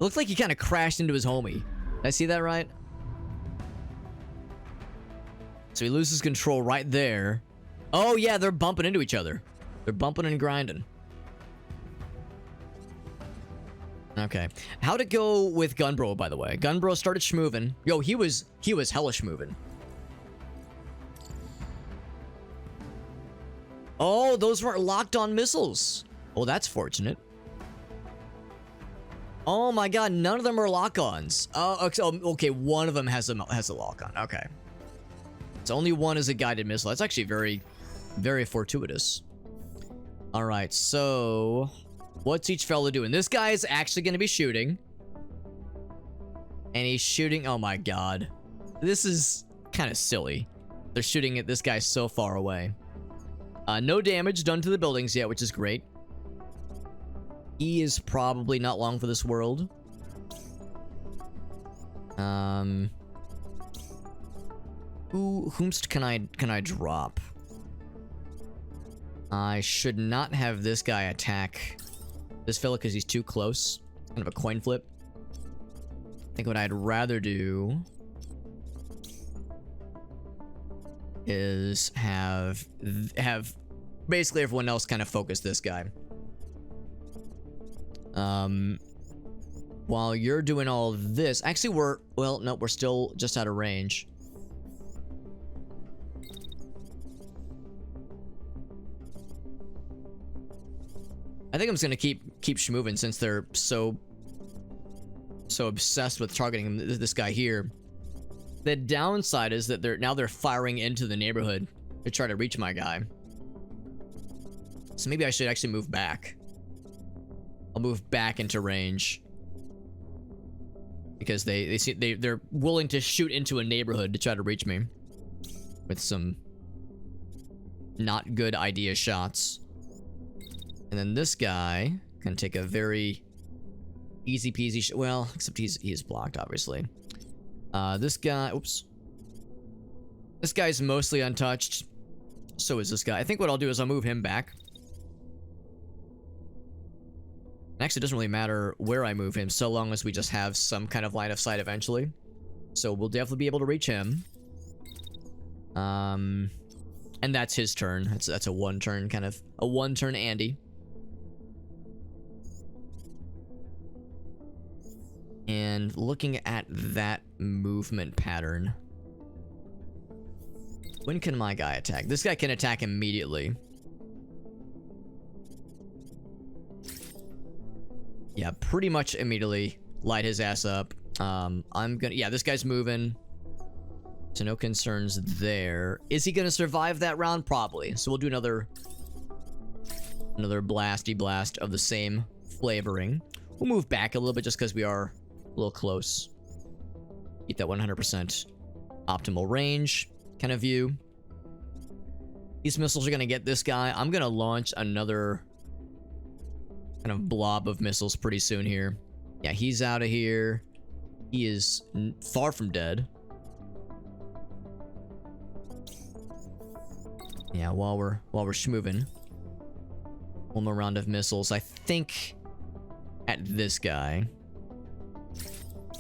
Looks like he kind of crashed into his homie. Did I see that right? So he loses control right there. Oh yeah, they're bumping into each other. They're bumping and grinding. Okay. How'd it go with Gunbro, by the way? Gunbro started schmoving. Yo, he was hella schmoving. Oh, those weren't locked on missiles. Oh, that's fortunate. Oh my god, none of them are lock-ons. Oh, okay, one of them has a lock-on. Okay. So only one is a guided missile. That's actually very, very fortuitous. Alright, so what's each fellow doing? This guy is actually going to be shooting. And he's shooting. Oh my god. This is kind of silly. They're shooting at this guy so far away. No damage done to the buildings yet, which is great. He is probably not long for this world. Whomst can I drop? I should not have this guy attack this fella because he's too close. Kind of a coin flip. I think what I'd rather do is have basically everyone else kind of focus this guy. While you're doing all this, actually we're still just out of range. I think I'm just gonna keep schmoving since they're so obsessed with targeting this guy here. The downside is that they're firing into the neighborhood to try to reach my guy. So maybe I should actually move back. I'll move back into range because they're willing to shoot into a neighborhood to try to reach me with some not good idea shots. And then this guy can take a very easy peasy well, except he's blocked, obviously. This guy, oops. This guy's mostly untouched. So is this guy. I think what I'll do is I'll move him back. Actually, it doesn't really matter where I move him, so long as we just have some kind of line of sight eventually. So we'll definitely be able to reach him. And that's his turn. That's a one-turn kind of a one-turn Andy. And looking at that movement pattern, when can my guy attack? This guy can attack immediately. Yeah, pretty much immediately light his ass up. Yeah, this guy's moving. So no concerns there. Is he gonna survive that round? Probably. So we'll do another blasty blast of the same flavoring. We'll move back a little bit just because we are a little close. Keep that 100% optimal range kind of view. These missiles are gonna get this guy. I'm gonna launch another kind of blob of missiles pretty soon here. Yeah, he's out of here. He is far from dead. Yeah, while we're schmoovin'. One more round of missiles. I think at this guy.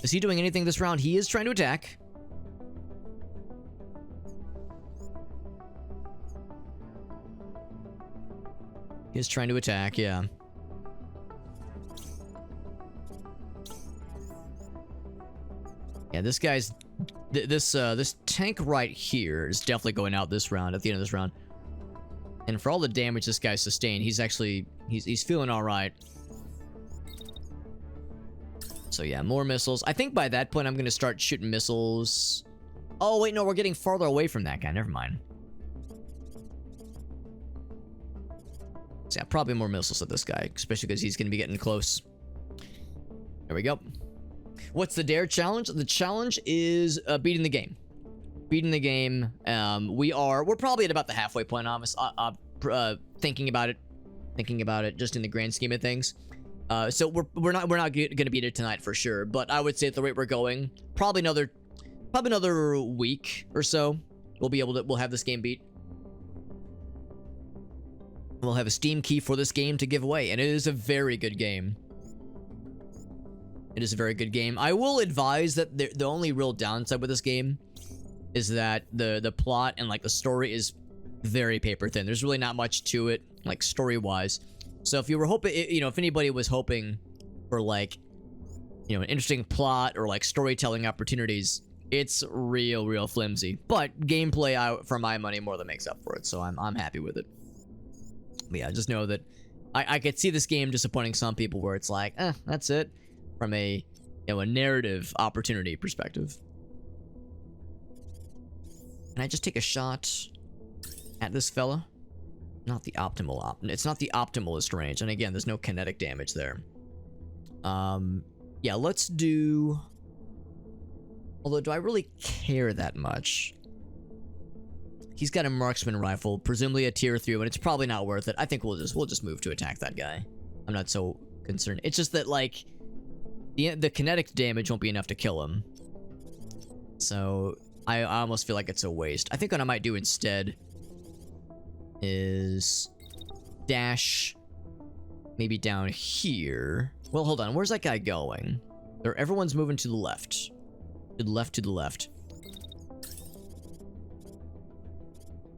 Is he doing anything this round? He is trying to attack. He is trying to attack, yeah. Yeah, this guy's this tank right here is definitely going out this round, at the end of this round. And for all the damage this guy sustained, he's actually he's feeling all right. So yeah, more missiles. I think by that point I'm gonna start shooting missiles. Oh wait, no, we're getting farther away from that guy. Never mind. So yeah, probably more missiles at this guy, especially because he's gonna be getting close. There we go. What's the dare challenge? The challenge is beating the game. Beating the game. We're probably at about the halfway point, thinking about it just in the grand scheme of things. So we're not gonna beat it tonight for sure, but I would say at the rate we're going, probably another week or so, we'll have this game beat. We'll have a Steam key for this game to give away, and it is a very good game. It is a very good game. I will advise that the only real downside with this game is that the plot and like the story is very paper thin. There's really not much to it, like story-wise. So if you were hoping, if anybody was hoping for like, an interesting plot or like storytelling opportunities, it's real flimsy. But gameplay, for my money, more than makes up for it. So I'm happy with it. But yeah, just know that I could see this game disappointing some people where it's like, that's it, from a a narrative opportunity perspective. Can I just take a shot at this fella? Not the optimal it's not the optimalist range, and again, there's no kinetic damage there. Yeah, let's do. Although, do I really care that much? He's got a marksman rifle, presumably a tier 3, and it's probably not worth it. I think we'll just move to attack that guy. I'm not so concerned. It's just that like the kinetic damage won't be enough to kill him. So I almost feel like it's a waste. I think what I might do instead is dash maybe down here. Well, hold on. Where's that guy going? Everyone's moving to the left. To the left.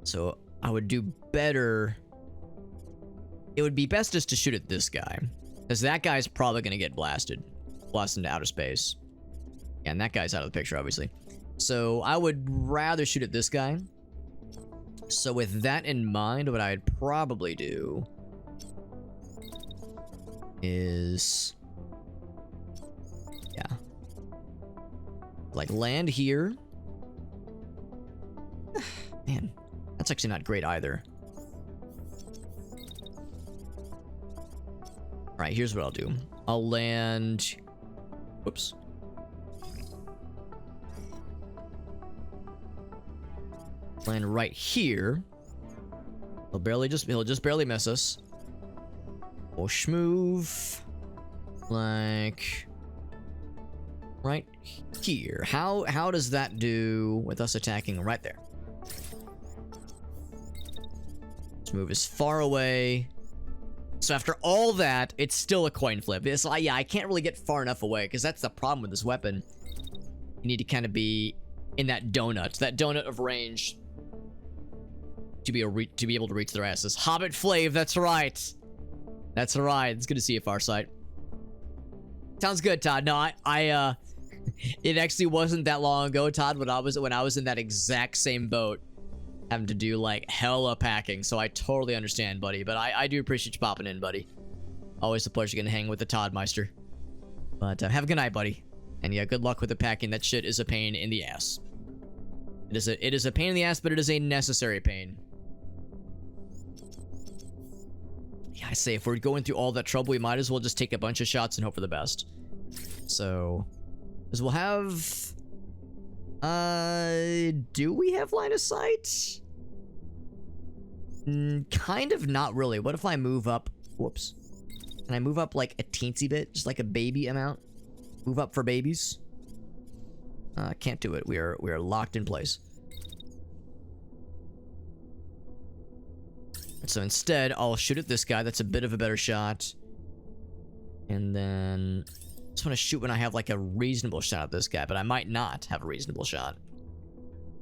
So I would do better. It would be best just to shoot at this guy, because that guy's probably going to get blasted into outer space. And that guy's out of the picture, obviously. So I would rather shoot at this guy. So with that in mind, what I'd probably do is, yeah, like land here. Man, that's actually not great either. All right, here's what I'll do. I'll land. Whoops. Land right here. He'll just barely miss us. We'll schmoove like right here. How does that do with us attacking right there? Let's move as far away. So after all that, it's still a coin flip. It's like, yeah, I can't really get far enough away, because that's the problem with this weapon. You need to kind of be in that donut of range to be able to reach their asses. Hobbit Flav, that's right. That's right. It's good to see you, Farsight. Sounds good, Todd. No, I it actually wasn't that long ago, Todd, when I was in that exact same boat, having to do like hella packing. So I totally understand, buddy. But I do appreciate you popping in, buddy. Always a pleasure getting to hang with the Todd Meister. But have a good night, buddy. And yeah, good luck with the packing. That shit is a pain in the ass. It is a pain in the ass, but it is a necessary pain. Yeah, I say if we're going through all that trouble, we might as well just take a bunch of shots and hope for the best. So, because we'll have... do we have line of sight? Kind of not really. What if I move up? Whoops. Can I move up like a teensy bit? Just like a baby amount? Move up for babies? Can't do it. We are locked in place. So instead, I'll shoot at this guy. That's a bit of a better shot. And then... I just want to shoot when I have like a reasonable shot at this guy, but I might not have a reasonable shot.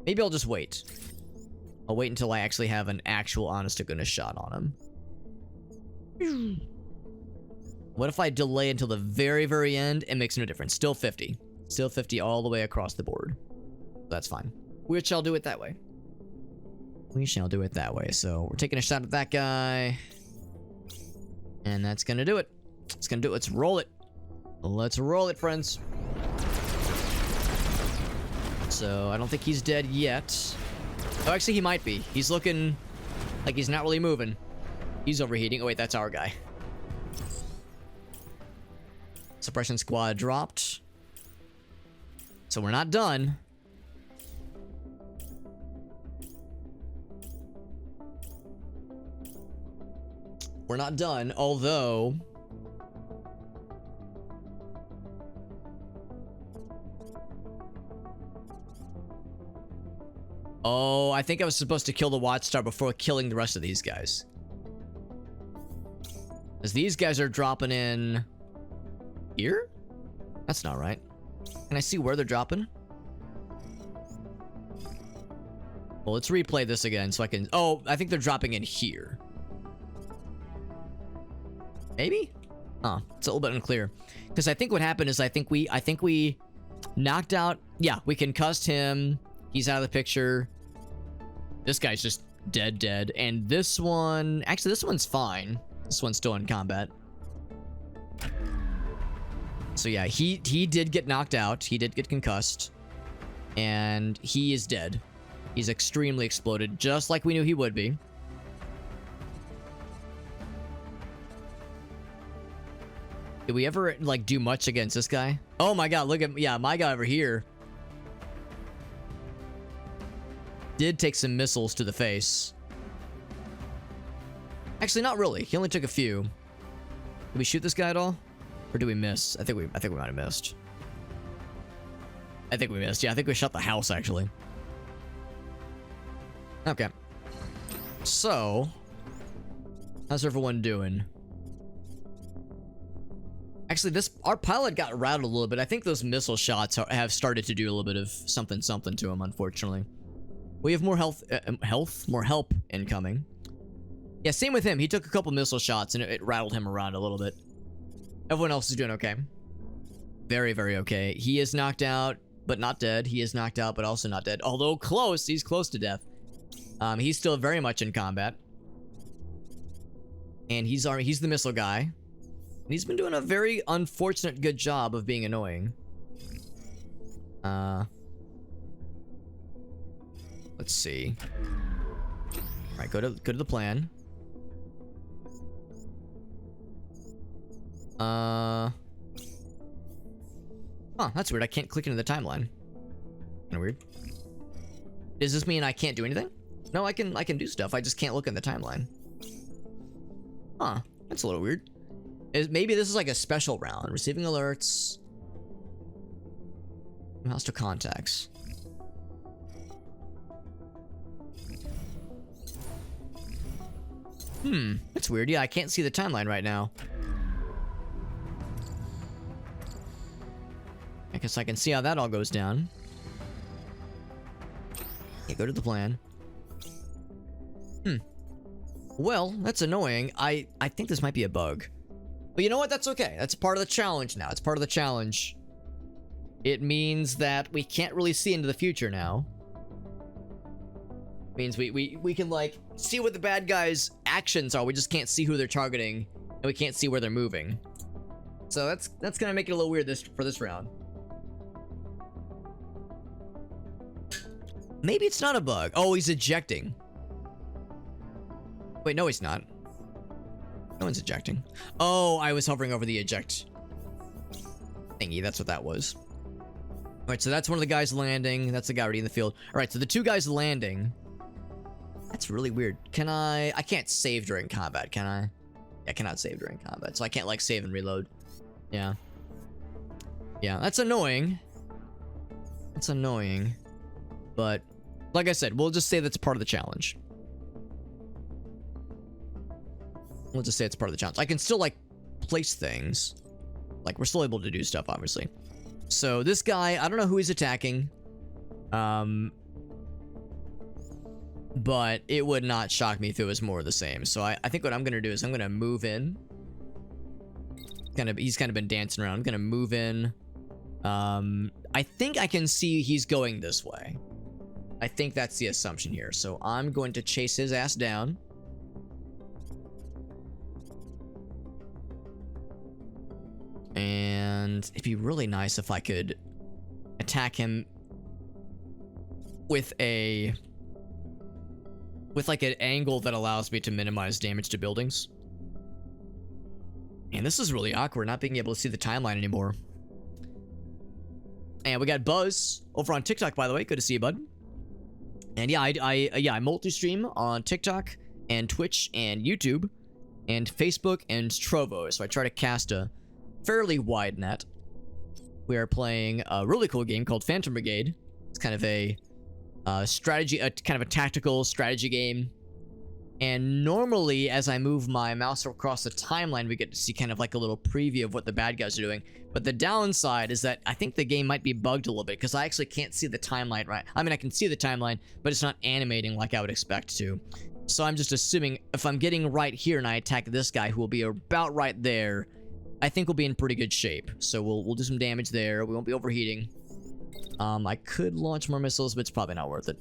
Maybe I'll just wait. I'll wait until I actually have an actual honest-to-goodness shot on him. What if I delay until the very, very end? It makes no difference. Still 50. Still 50 all the way across the board. That's fine. We shall do it that way. We shall do it that way. So we're taking a shot at that guy. And that's gonna do it. It's gonna do it. Let's roll it. Let's roll it, friends. So I don't think he's dead yet. Oh, actually he might be. He's looking like he's not really moving. He's overheating. Oh wait, that's our guy. Suppression squad dropped. So we're not done. We're not done, although... Oh, I think I was supposed to kill the Watchtower before killing the rest of these guys. Because these guys are dropping in... here? That's not right. Can I see where they're dropping? Well, let's replay this again so I can... Oh, I think they're dropping in here. Maybe? Huh. It's a little bit unclear. Because I think what happened is I think we knocked out... Yeah, we concussed him. He's out of the picture. This guy's just dead. And this one... Actually, this one's fine. This one's still in combat. So yeah, he did get knocked out. He did get concussed. And he is dead. He's extremely exploded, just like we knew he would be. Did we ever, like, do much against this guy? Oh my god, look at... Yeah, my guy over here did take some missiles to the face. Actually, not really. He only took a few. Did we shoot this guy at all? Or did we miss? I think we might have missed. I think we missed. Yeah, I think we shot the house, actually. Okay. So, how's everyone doing? Actually, our pilot got rattled a little bit. I think those missile shots have started to do a little bit of something to him, unfortunately. We have more more help incoming. Yeah, same with him. He took a couple missile shots and it rattled him around a little bit. Everyone else is doing okay. Very, very okay. He is knocked out, but not dead. He is knocked out, but also not dead. Although close, he's close to death. He's still very much in combat. And he's the missile guy. And he's been doing a very unfortunate good job of being annoying. Let's see. Alright, go to the plan. Huh, that's weird. I can't click into the timeline. Kinda weird. Does this mean I can't do anything? No, I can do stuff. I just can't look in the timeline. Huh, that's a little weird. Maybe this is like a special round. Receiving alerts. Hostile contacts. That's weird. Yeah, I can't see the timeline right now. I guess I can see how that all goes down. Okay, go to the plan. Well, that's annoying. I think this might be a bug. But you know what? That's okay. That's part of the challenge now. It's part of the challenge. It means that we can't really see into the future now. It means we can, like, see what the bad guys' actions are. We just can't see who they're targeting. And we can't see where they're moving. So that's gonna make it a little weird for this round. Maybe it's not a bug. Oh, he's ejecting. Wait, no, he's not. No one's ejecting. Oh, I was hovering over the eject thingy. That's what that was. Alright, so that's one of the guys landing. That's the guy already in the field. Alright, so the two guys landing. That's really weird. Can I can't save during combat, can I? Yeah, I cannot save during combat. So I can't, like, save and reload. Yeah. Yeah, that's annoying. That's annoying. But, like I said, we'll just say that's part of the challenge. We'll just say it's part of the challenge. I can still, like, place things. Like, we're still able to do stuff, obviously. So, this guy, I don't know who he's attacking. But it would not shock me if it was more of the same. So, I think what I'm going to do is I'm going to move in. He's kind of been dancing around. I'm going to move in. I think I can see he's going this way. I think that's the assumption here. So, I'm going to chase his ass down. And it'd be really nice if I could attack him with like an angle that allows me to minimize damage to buildings. And this is really awkward, not being able to see the timeline anymore. And we got Buzz over on TikTok, by the way. Good to see you, bud. And yeah, I multi-stream on TikTok and Twitch and YouTube and Facebook and Trovo. So I try to cast a fairly wide net. We are playing a really cool game called Phantom Brigade. It's kind of a strategy, kind of a tactical strategy game. And normally, as I move my mouse across the timeline, we get to see kind of like a little preview of what the bad guys are doing. But the downside is that I think the game might be bugged a little bit because I actually can't see the timeline right. I mean, I can see the timeline, but it's not animating like I would expect to. So I'm just assuming if I'm getting right here and I attack this guy who will be about right there, I think we'll be in pretty good shape. So we'll do some damage there. We won't be overheating. I could launch more missiles, but it's probably not worth it.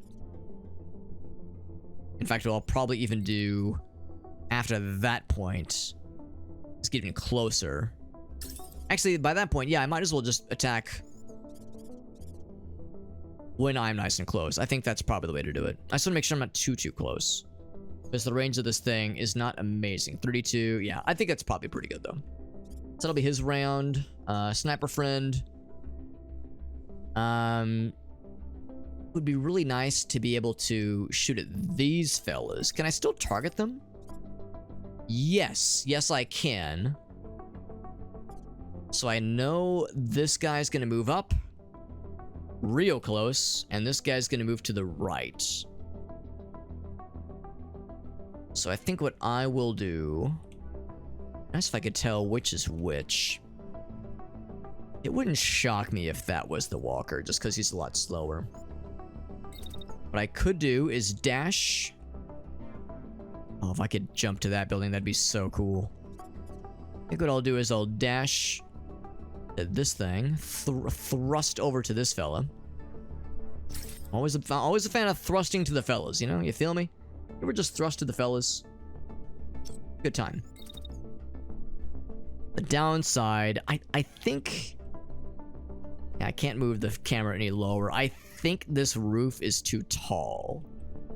In fact, what I'll probably even do after that point is get even closer. Actually, by that point, yeah, I might as well just attack when I'm nice and close. I think that's probably the way to do it. I just want to make sure I'm not too close, because the range of this thing is not amazing. 32, yeah, I think that's probably pretty good, though. So that'll be his round. Sniper friend. Would be really nice to be able to shoot at these fellas. Can I still target them? Yes. Yes, I can. So I know this guy's gonna move up real close, and this guy's gonna move to the right. So I think what I will do... Nice if I could tell which is which. It wouldn't shock me if that was the walker, just because he's a lot slower. What I could do is dash. Oh, if I could jump to that building, that'd be so cool. I think what I'll do is I'll dash at this thing, thrust over to this fella. Always a fan of thrusting to the fellas, you know? You feel me? You ever just thrust to the fellas? Good time. The downside, I think... Yeah, I can't move the camera any lower. I think this roof is too tall.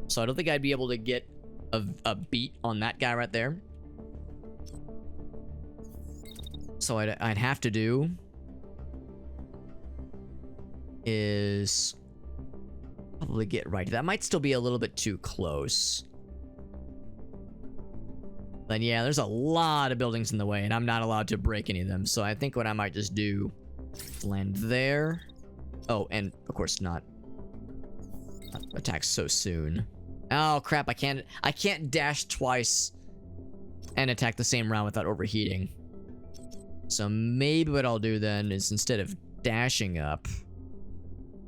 So I don't think I'd be able to get a beat on that guy right there. So I'd have to do is probably get right. That might still be a little bit too close. Then yeah, there's a lot of buildings in the way, and I'm not allowed to break any of them. So I think what I might just do, land there. Oh, and of course not attack so soon. Oh crap! I can't dash twice and attack the same round without overheating. So maybe what I'll do then is instead of dashing up,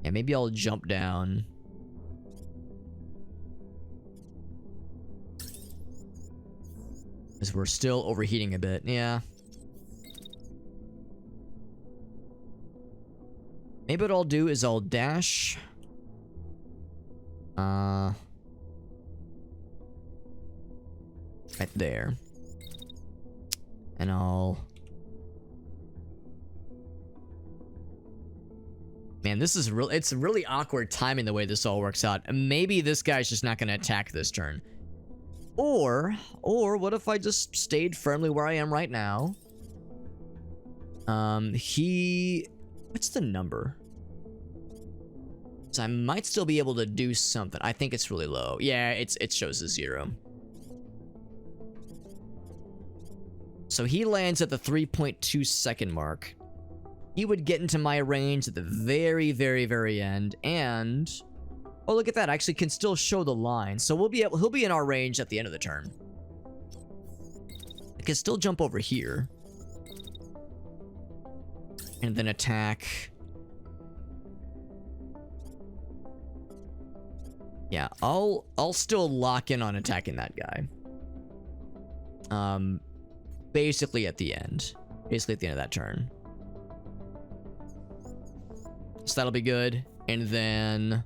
yeah, maybe I'll jump down. Because we're still overheating a bit, yeah. Maybe what I'll do is I'll dash. Right there. And I'll Man, this is real. It's really awkward timing the way this all works out. Maybe this guy's just not going to attack this turn. Or what if I just stayed firmly where I am right now? What's the number? So I might still be able to do something. I think it's really low. Yeah, it shows a 0. So he lands at the 3.2 second mark. He would get into my range at the very, very, very end, and oh, look at that! I actually can still show the line, so he'll be in our range at the end of the turn. I can still jump over here, and then attack. Yeah, I'll still lock in on attacking that guy. Basically at the end. Basically at the end of that turn. So that'll be good. And then...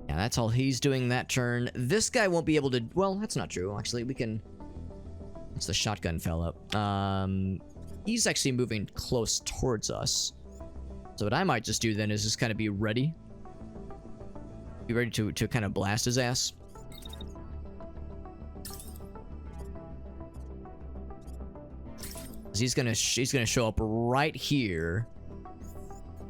yeah, that's all he's doing that turn. This guy won't be able to... well, that's not true. Actually, we can... it's the shotgun fella. He's actually moving close towards us. So what I might just do then is just kind of be ready. Be ready to kind of blast his ass. He's gonna show up right here.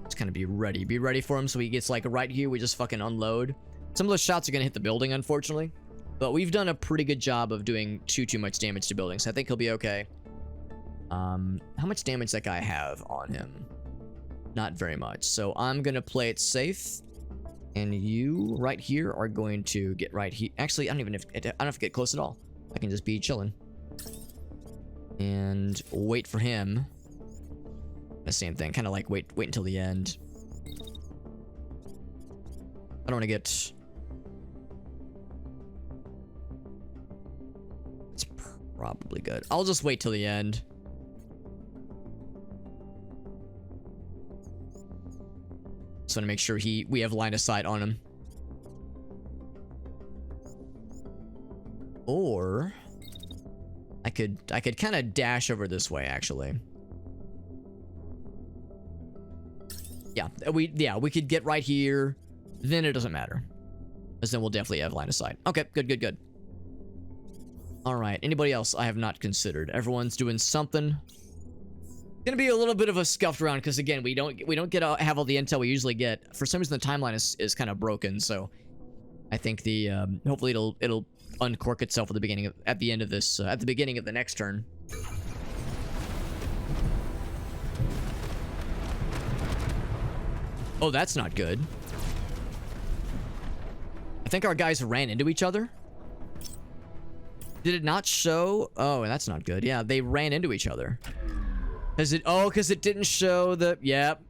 Just kind of be ready for him, so he gets like right here. We just fucking unload. Some of those shots are gonna hit the building, unfortunately, but we've done a pretty good job of doing too much damage to buildings. So I think he'll be okay. How much damage that guy have on him? Not very much. So I'm gonna play it safe, and you right here are going to get right here. Actually, I don't have to get close at all. I can just be chilling and wait for him. The same thing, kind of like wait until the end. I don't want to get... it's probably good. I'll just wait till the end. Just want to make sure we have line of sight on him. Or I could kind of dash over this way, actually. Yeah, we could get right here. Then it doesn't matter, because then we'll definitely have line of sight. Okay, good. All right, anybody else I have not considered? Everyone's doing something. Gonna be a little bit of a scuffed round, because again, we don't have all the intel we usually get. For some reason, the timeline is kind of broken, so I think the hopefully it'll uncork itself at the beginning at the beginning of the next turn. Oh, that's not good. I think our guys ran into each other. Did it not show? Oh, that's not good. Yeah, they ran into each other. Because it didn't show the... yep.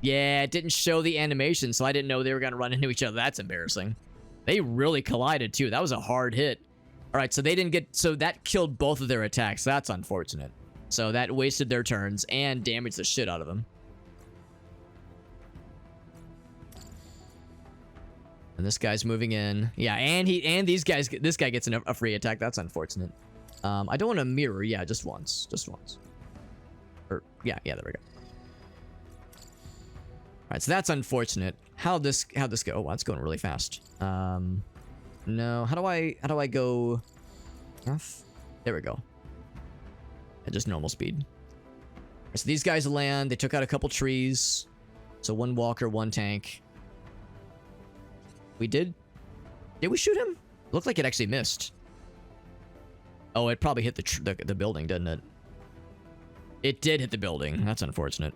Yeah, it didn't show the animation, so I didn't know they were going to run into each other. That's embarrassing. They really collided, too. That was a hard hit. All right, so they didn't get... so that killed both of their attacks. That's unfortunate. So that wasted their turns and damaged the shit out of them. And this guy's moving in. Yeah, and this guy gets a free attack. That's unfortunate. I don't want to mirror. Yeah, just once. Just once. Or, yeah, there we go. Alright, so that's unfortunate. How'd this go? Oh, wow, it's going really fast. No, how do I go F? There we go. At just normal speed. So these guys land, they took out a couple trees. So one walker, one tank. Did we shoot him? Looked like it actually missed. Oh, it probably hit the building, didn't it? It did hit the building. That's unfortunate.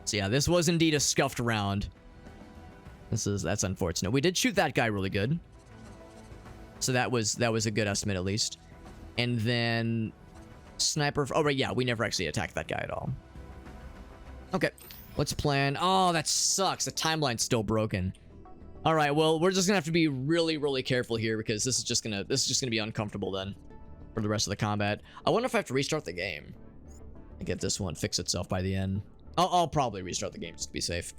So yeah, this was indeed a scuffed round. That's unfortunate. We did shoot that guy really good. So that was a good estimate at least. And then sniper. Oh right, yeah, we never actually attacked that guy at all. Okay, let's plan. Oh, that sucks. The timeline's still broken. All right, well, we're just gonna have to be really careful here, because this is just gonna be uncomfortable then for the rest of the combat. I wonder if I have to restart the game and get this one fix itself by the end. I'll probably restart the game just to be safe.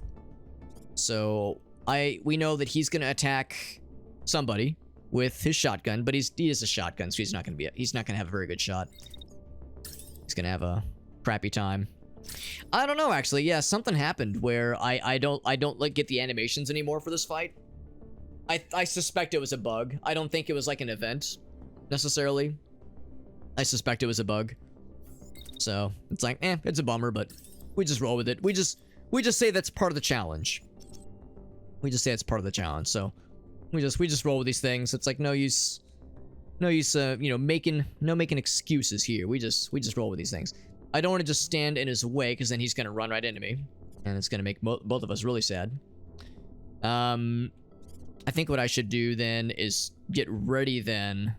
So we know that he's gonna attack somebody with his shotgun, but he is a shotgun, so he's not gonna have a very good shot. He's gonna have a crappy time. I don't know, actually. Yeah, something happened where I don't like get the animations anymore for this fight. I suspect it was a bug. I don't think it was like an event necessarily. I suspect it was a bug. So it's like, it's a bummer, but we just roll with it. We just say that's part of the challenge. We just say it's part of the challenge. So we just roll with these things. It's like no use, you know, making excuses here. We just roll with these things. I don't want to just stand in his way because then he's gonna run right into me, and it's gonna make both of us really sad. I think what I should do then is get ready then.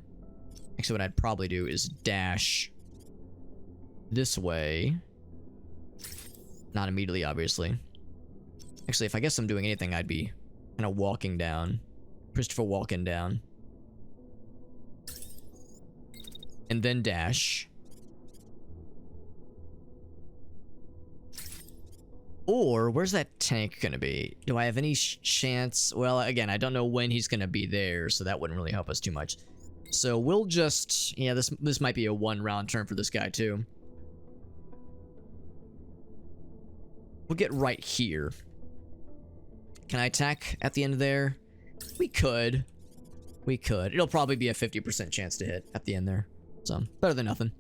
Actually, what I'd probably do is dash this way. Not immediately, obviously. Actually, if I guess I'm doing anything, I'd be kind of walking down. Christopher walking down. And then dash. Or, where's that tank gonna be? Do I have any chance? Well, again, I don't know when he's gonna be there, so that wouldn't really help us too much. So we'll just... Yeah, this might be a one-round turn for this guy, too. We'll get right here. Can I attack at the end there? We could. We could. It'll probably be a 50% chance to hit at the end there. So, better than nothing.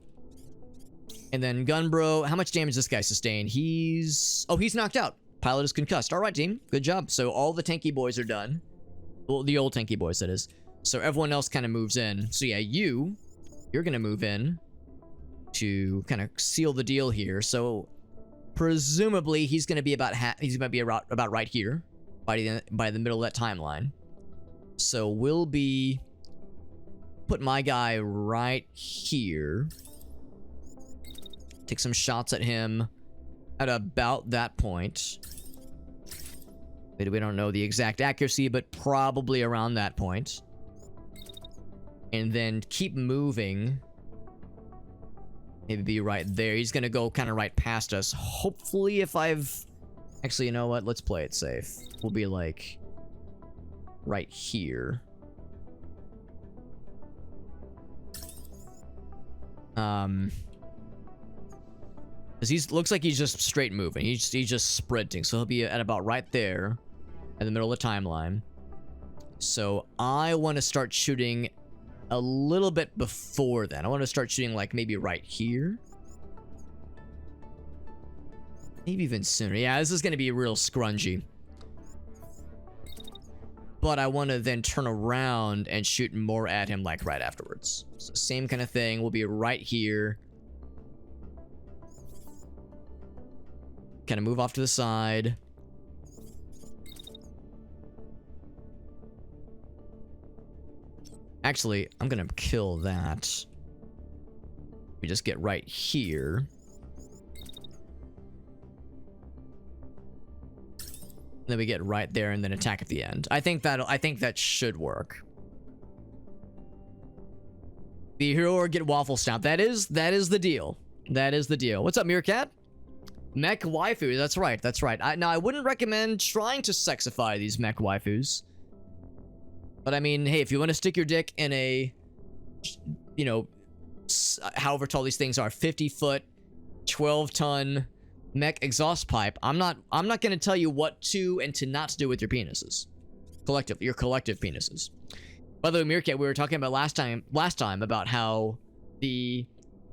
And then Gunbro, how much damage this guy sustained? He's knocked out. Pilot is concussed. All right, team. Good job. So all the tanky boys are done. Well, the old tanky boys, that is. So everyone else kind of moves in. So yeah, you're going to move in to kind of seal the deal here. So presumably he's going to be about right here by the middle of that timeline. So we'll be put my guy right here. Take some shots at him at about that point. We don't know the exact accuracy, but probably around that point. And then keep moving. Maybe be right there. He's gonna go kind of right past us. Hopefully, if I've... Actually, you know what? Let's play it safe. We'll be like... right here. Because looks like he's just straight moving. He's just sprinting. So he'll be at about right there in the middle of the timeline. So I want to start shooting a little bit before then. I want to start shooting like maybe right here. Maybe even sooner. Yeah, this is going to be real scrungy. But I want to then turn around and shoot more at him like right afterwards. So same kind of thing. We'll be right here. Kind of move off to the side. Actually, I'm gonna kill that. We just get right here. Then we get right there and then attack at the end. I think that should work. Be a hero or get waffle stomp. That is the deal. That is the deal. What's up, Meerkat? Mech waifu, that's right, that's right. Now, I wouldn't recommend trying to sexify these mech waifus. But I mean, hey, if you want to stick your dick in a, you know, however tall these things are, 50-foot, 12-ton mech exhaust pipe, I'm not going to tell you what to and to not to do with your penises. Your collective penises. By the way, Meerkat, we were talking about last time about how the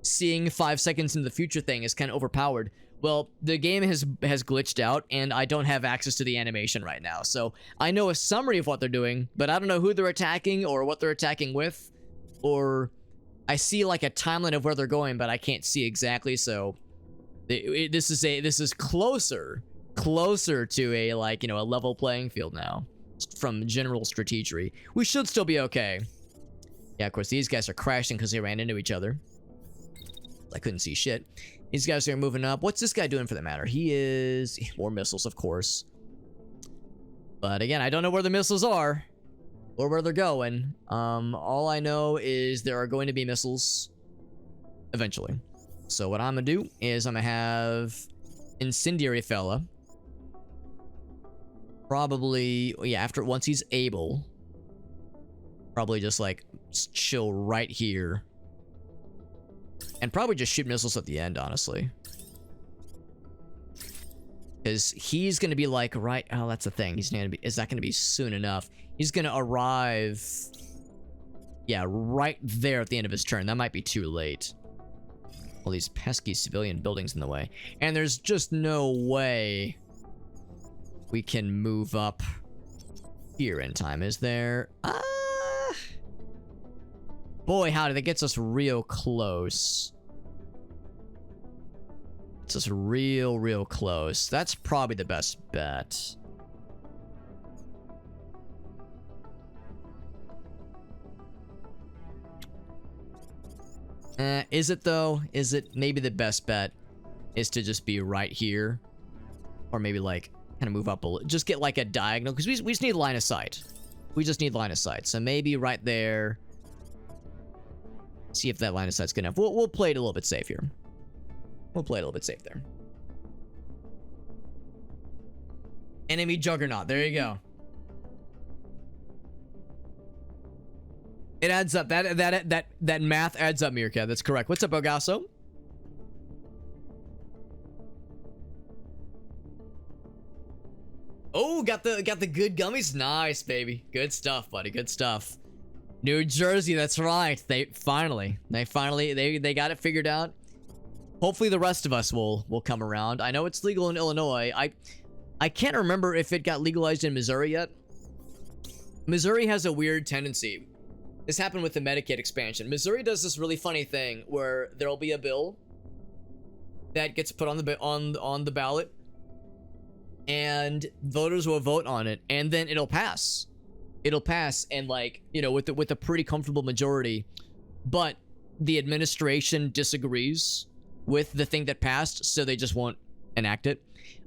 seeing 5 seconds in the future thing is kind of overpowered. Well, the game has glitched out, and I don't have access to the animation right now. So I know a summary of what they're doing, but I don't know who they're attacking or what they're attacking with. Or I see like a timeline of where they're going, but I can't see exactly. So this is closer to a, like, you know, a level playing field now from general strategery. We should still be okay. Yeah, of course, these guys are crashing because they ran into each other. I couldn't see shit. These guys are moving up. What's this guy doing for that matter? He is... more missiles, of course. But again, I don't know where the missiles are. Or where they're going. All I know is there are going to be missiles. Eventually. So what I'm gonna do is I'm gonna have... Incendiary fella. Probably... yeah, once he's able. Probably just like... chill right here. And probably just shoot missiles at the end, honestly. Because he's going to be like, right... Oh, that's the thing. He's going to be... Is that going to be soon enough? He's going to arrive... Yeah, right there at the end of his turn. That might be too late. All these pesky civilian buildings in the way. And there's just no way we can move up here in time, is there? Boy, howdy, that gets us real close. It's just real close. That's probably the best bet. Is it though? Is it maybe the best bet is to just be right here? Or maybe like kind of move up a little. Just get like a diagonal because we just need line of sight. We just need line of sight. So maybe right there. See if that line of sight's good enough. We'll play it a little bit safe here. We'll play it a little bit safe there. Enemy juggernaut. There you go. It adds up. That math adds up, Meerkat. That's correct. What's up, Ogasso? Oh, got the good gummies. Nice, baby. Good stuff, buddy. Good stuff. New Jersey. That's right. They finally got it figured out. Hopefully, the rest of us will come around. I know it's legal in Illinois. I can't remember if it got legalized in Missouri yet. Missouri has a weird tendency. This happened with the Medicaid expansion. Missouri does this really funny thing where there'll be a bill that gets put on the ballot, and voters will vote on it, and then it'll pass. It'll pass, and like, you know, with a pretty comfortable majority, but the administration disagrees with the thing that passed, so they just won't enact it.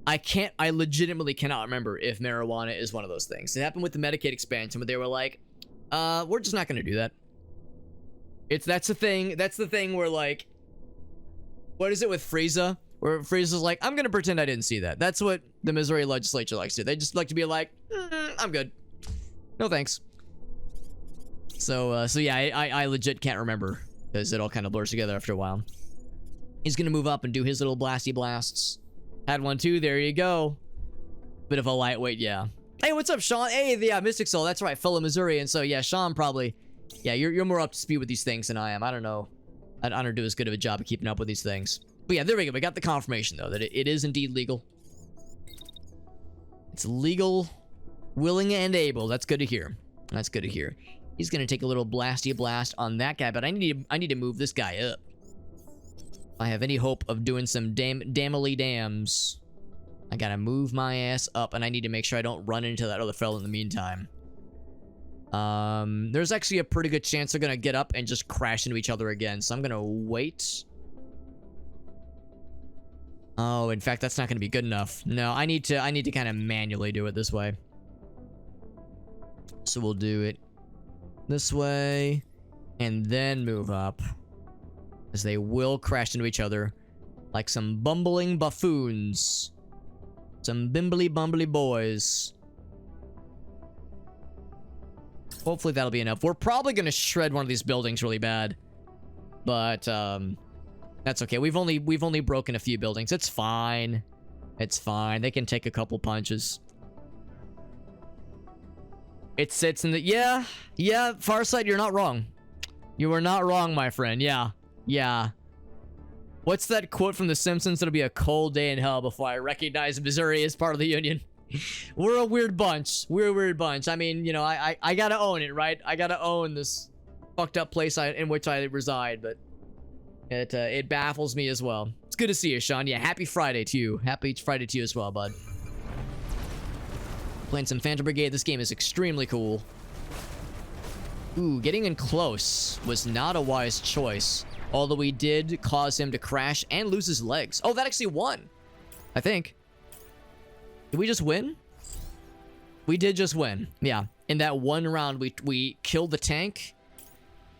I legitimately cannot remember if marijuana is one of those things. It happened with the Medicaid expansion, where they were like, we're just not gonna do that. That's the thing where, like, what is it with Frieza? Where Frieza's like, I'm gonna pretend I didn't see that. That's what the Missouri legislature likes to do. They just like to be like, I'm good. No thanks. So yeah, I legit can't remember, because it all kind of blurs together after a while. He's gonna move up and do his little blasty blasts. Had one too, there you go. Bit of a lightweight, yeah. Hey, what's up, Sean? Hey, the Mystic Soul, that's right, fellow Missourian. So yeah, Sean probably, yeah, you're more up to speed with these things than I am. I don't know. I don't do as good of a job of keeping up with these things. But yeah, there we go. We got the confirmation, though, that it is indeed legal. It's legal, willing, and able. That's good to hear. That's good to hear. He's gonna take a little blasty blast on that guy, but I need to move this guy up. If I have any hope of doing some damnily dams, I gotta move my ass up, and I need to make sure I don't run into that other fellow in the meantime. There's actually a pretty good chance they're gonna get up and just crash into each other again, so I'm gonna wait. Oh, in fact, that's not gonna be good enough. No, I need to kind of manually do it this way. So we'll do it this way, and then move up, as they will crash into each other like some bumbling buffoons. Some bimbly bumbly boys. Hopefully that'll be enough. We're probably gonna shred one of these buildings really bad, but that's okay. We've only broken a few buildings. It's fine. It's fine. They can take a couple punches. It sits in the... Yeah, Farsight, you're not wrong. You are not wrong, my friend. Yeah. What's that quote from The Simpsons? It'll be a cold day in hell before I recognize Missouri as part of the Union. We're a weird bunch. We're a weird bunch. I mean, you know, I gotta own it, right? I gotta own this fucked up place in which I reside, but it baffles me as well. It's good to see you, Sean. Yeah, happy Friday to you. Happy Friday to you as well, bud. Playing some Phantom Brigade. This game is extremely cool. Ooh, getting in close was not a wise choice. Although we did cause him to crash and lose his legs. Oh, that actually won. I think. Did we just win? We did just win. Yeah. In that one round, we killed the tank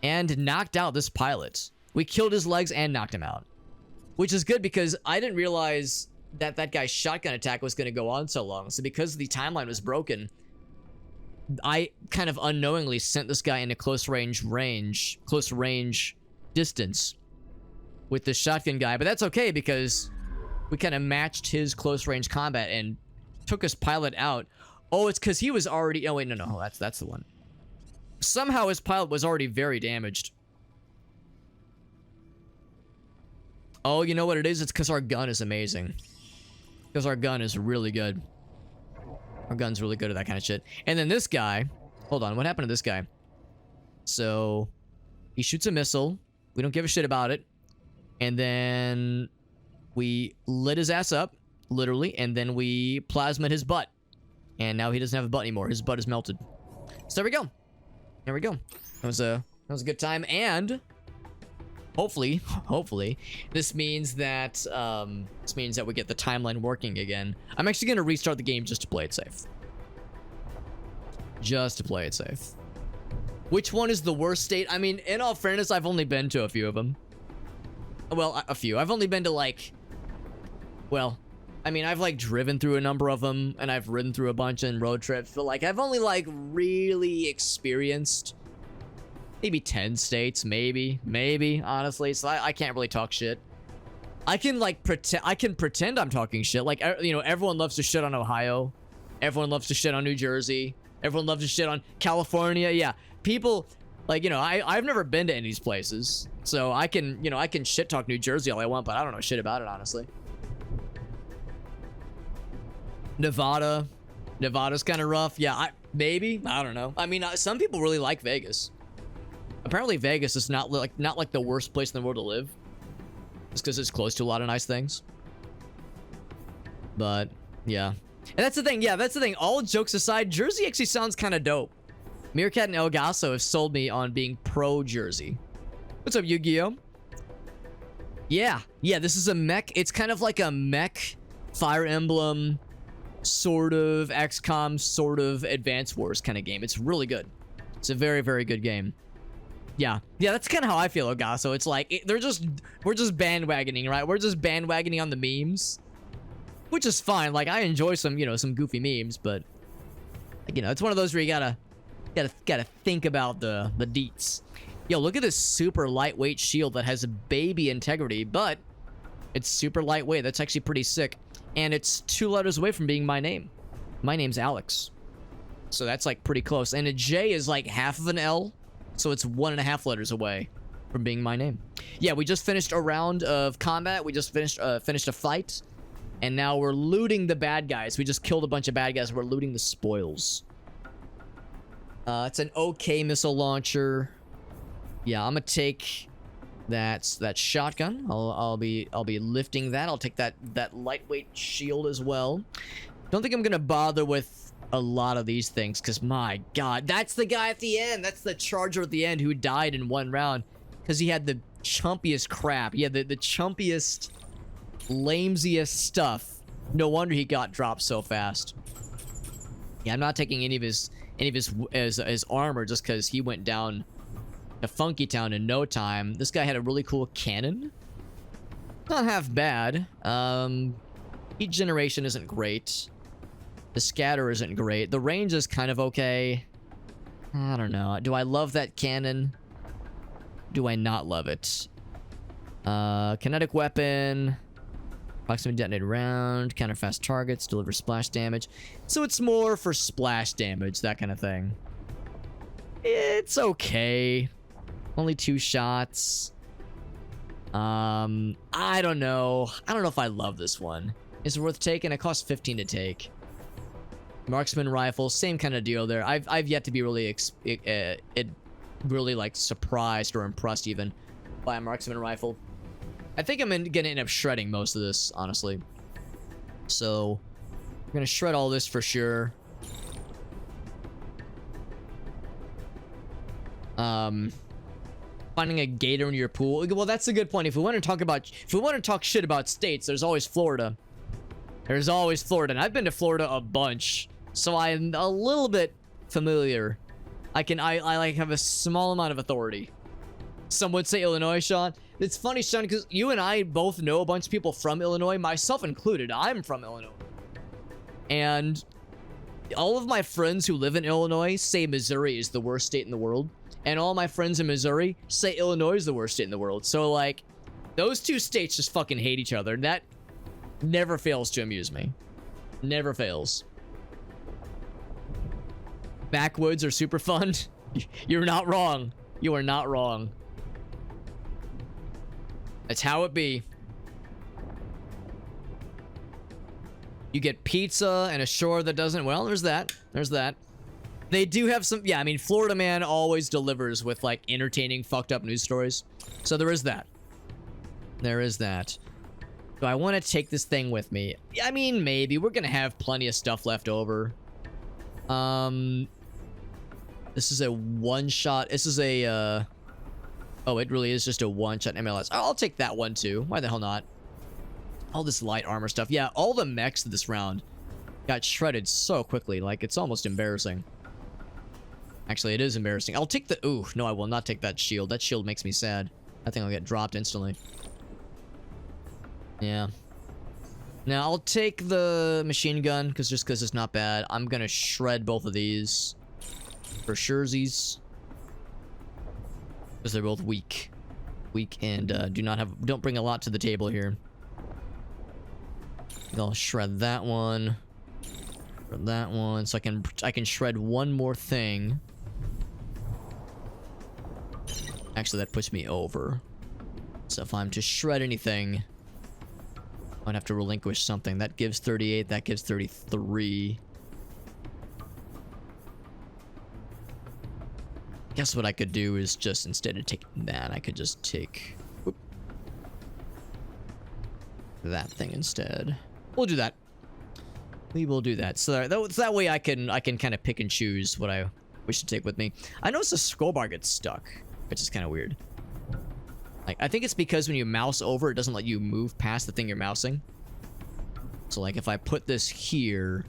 and knocked out this pilot. We killed his legs and knocked him out. Which is good because I didn't realize that guy's shotgun attack was going to go on so long. So because the timeline was broken, I kind of unknowingly sent this guy into close range distance with the shotgun guy. But that's okay because we kind of matched his close range combat and took his pilot out. Oh, it's because he was already... Oh, wait, no. That's the one. Somehow his pilot was already very damaged. Oh, you know what it is? It's because our gun is amazing. Because our gun is really good. Our gun's really good at that kind of shit. And then this guy... Hold on, what happened to this guy? So, he shoots a missile. We don't give a shit about it. And then we lit his ass up, literally, and then we plasmid his butt. And now he doesn't have a butt anymore. His butt is melted. So there we go. There we go. That was a good time. And hopefully, this means that we get the timeline working again. I'm actually gonna restart the game just to play it safe. Just to play it safe. Which one is the worst state? I mean, in all fairness, I've only been to a few of them. Well, a few. I've only been to, like... Well, I mean, I've, like, driven through a number of them, and I've ridden through a bunch in road trips, but, like, I've only, like, really experienced maybe 10 states, maybe, honestly, so I can't really talk shit. I can, like, pretend I'm talking shit. Like, you know, everyone loves to shit on Ohio. Everyone loves to shit on New Jersey. Everyone loves to shit on California. Yeah, people, like, you know, I've never been to any of these places. So I can, you know, I can shit talk New Jersey all I want, but I don't know shit about it, honestly. Nevada's kind of rough. Yeah, maybe. I don't know. I mean, some people really like Vegas. Apparently Vegas is not like the worst place in the world to live. Just because it's close to a lot of nice things. But, yeah. And that's the thing, yeah, that's the thing. All jokes aside, Jersey actually sounds kind of dope. Meerkat and El Gaso have sold me on being pro-Jersey. What's up, Yu-Gi-Oh? Yeah, this is a mech. It's kind of like a mech, Fire Emblem, sort of XCOM, sort of Advance Wars kind of game. It's really good. It's a very, very good game. Yeah, that's kind of how I feel, El Gaso. It's like, we're just bandwagoning, right? We're just bandwagoning on the memes. Which is fine. Like, I enjoy some, you know, some goofy memes, but, like, you know, it's one of those where you gotta think about the deets. Yo, look at this super lightweight shield that has a baby integrity, but it's super lightweight. That's actually pretty sick. And it's 2 letters away from being my name. My name's Alex. So that's, like, pretty close. And a J is, like, half of an L, so it's 1.5 letters away from being my name. Yeah, we just finished a round of combat. We just finished a fight. And now we're looting the bad guys. We just killed a bunch of bad guys. We're looting the spoils. It's an okay missile launcher. Yeah, I'm gonna take that shotgun. I'll be lifting that. I'll take that lightweight shield as well. Don't think I'm gonna bother with a lot of these things, because my god, that's the guy at the end. That's the charger at the end who died in 1 round because he had the chumpiest crap. He had the chumpiest, lamesiest stuff. No wonder he got dropped so fast. Yeah, I'm not taking any of his armor just because he went down to Funky Town in no time. This guy had a really cool cannon. Not half bad. Heat generation isn't great. The scatter isn't great. The range is kind of okay. I don't know. Do I love that cannon? Do I not love it? Kinetic weapon. Proximity detonated round, counter fast targets, deliver splash damage. So it's more for splash damage, that kind of thing. It's okay. Only 2 shots. I don't know. I don't know if I love this one. Is it worth taking? It costs 15 to take. Marksman rifle, same kind of deal there. I've yet to be really really like surprised or impressed even by a marksman rifle. I think I'm gonna end up shredding most of this, honestly. So, I'm gonna shred all this for sure. Finding a gator in your pool. Well, that's a good point. If we want to talk shit about states, there's always Florida. There's always Florida, and I've been to Florida a bunch, so I'm a little bit familiar. I like have a small amount of authority. Some would say Illinois, Sean. It's funny, Sean, because you and I both know a bunch of people from Illinois, myself included. I'm from Illinois. And all of my friends who live in Illinois say Missouri is the worst state in the world. And all my friends in Missouri say Illinois is the worst state in the world. So, like, those 2 states just fucking hate each other. Never fails to amuse me. Never fails. Backwoods are super fun. You're not wrong. You are not wrong. That's how it be. You get pizza and a shore that doesn't. Well, there's that. There's that. They do have some. Yeah, I mean, Florida Man always delivers with like entertaining, fucked up news stories. So there is that. There is that. Do I want to take this thing with me? I mean, maybe. We're gonna have plenty of stuff left over. This is a one-shot. This is a, oh, it really is just a one-shot MLS. I'll take that one, too. Why the hell not? All this light armor stuff. Yeah, all the mechs this round got shredded so quickly. Like, it's almost embarrassing. Actually, it is embarrassing. I'll take the... Ooh, no, I will not take that shield. That shield makes me sad. I think I'll get dropped instantly. Yeah. Now, I'll take the machine gun, because it's not bad. I'm gonna shred both of these. For surezies. Because they're both weak. Weak and don't bring a lot to the table here. I'll shred that one. Shred that one. So I can shred one more thing. Actually, that puts me over. So if I'm to shred anything, I'd have to relinquish something. That gives 38, that gives 33. Guess what I could do is just, instead of taking that, I could just take that thing instead. We'll do that. We will do that. So that way I can kind of pick and choose what I wish to take with me. I noticed the scroll bar gets stuck, which is kind of weird. Like, I think it's because when you mouse over, it doesn't let you move past the thing you're mousing. So like if I put this here,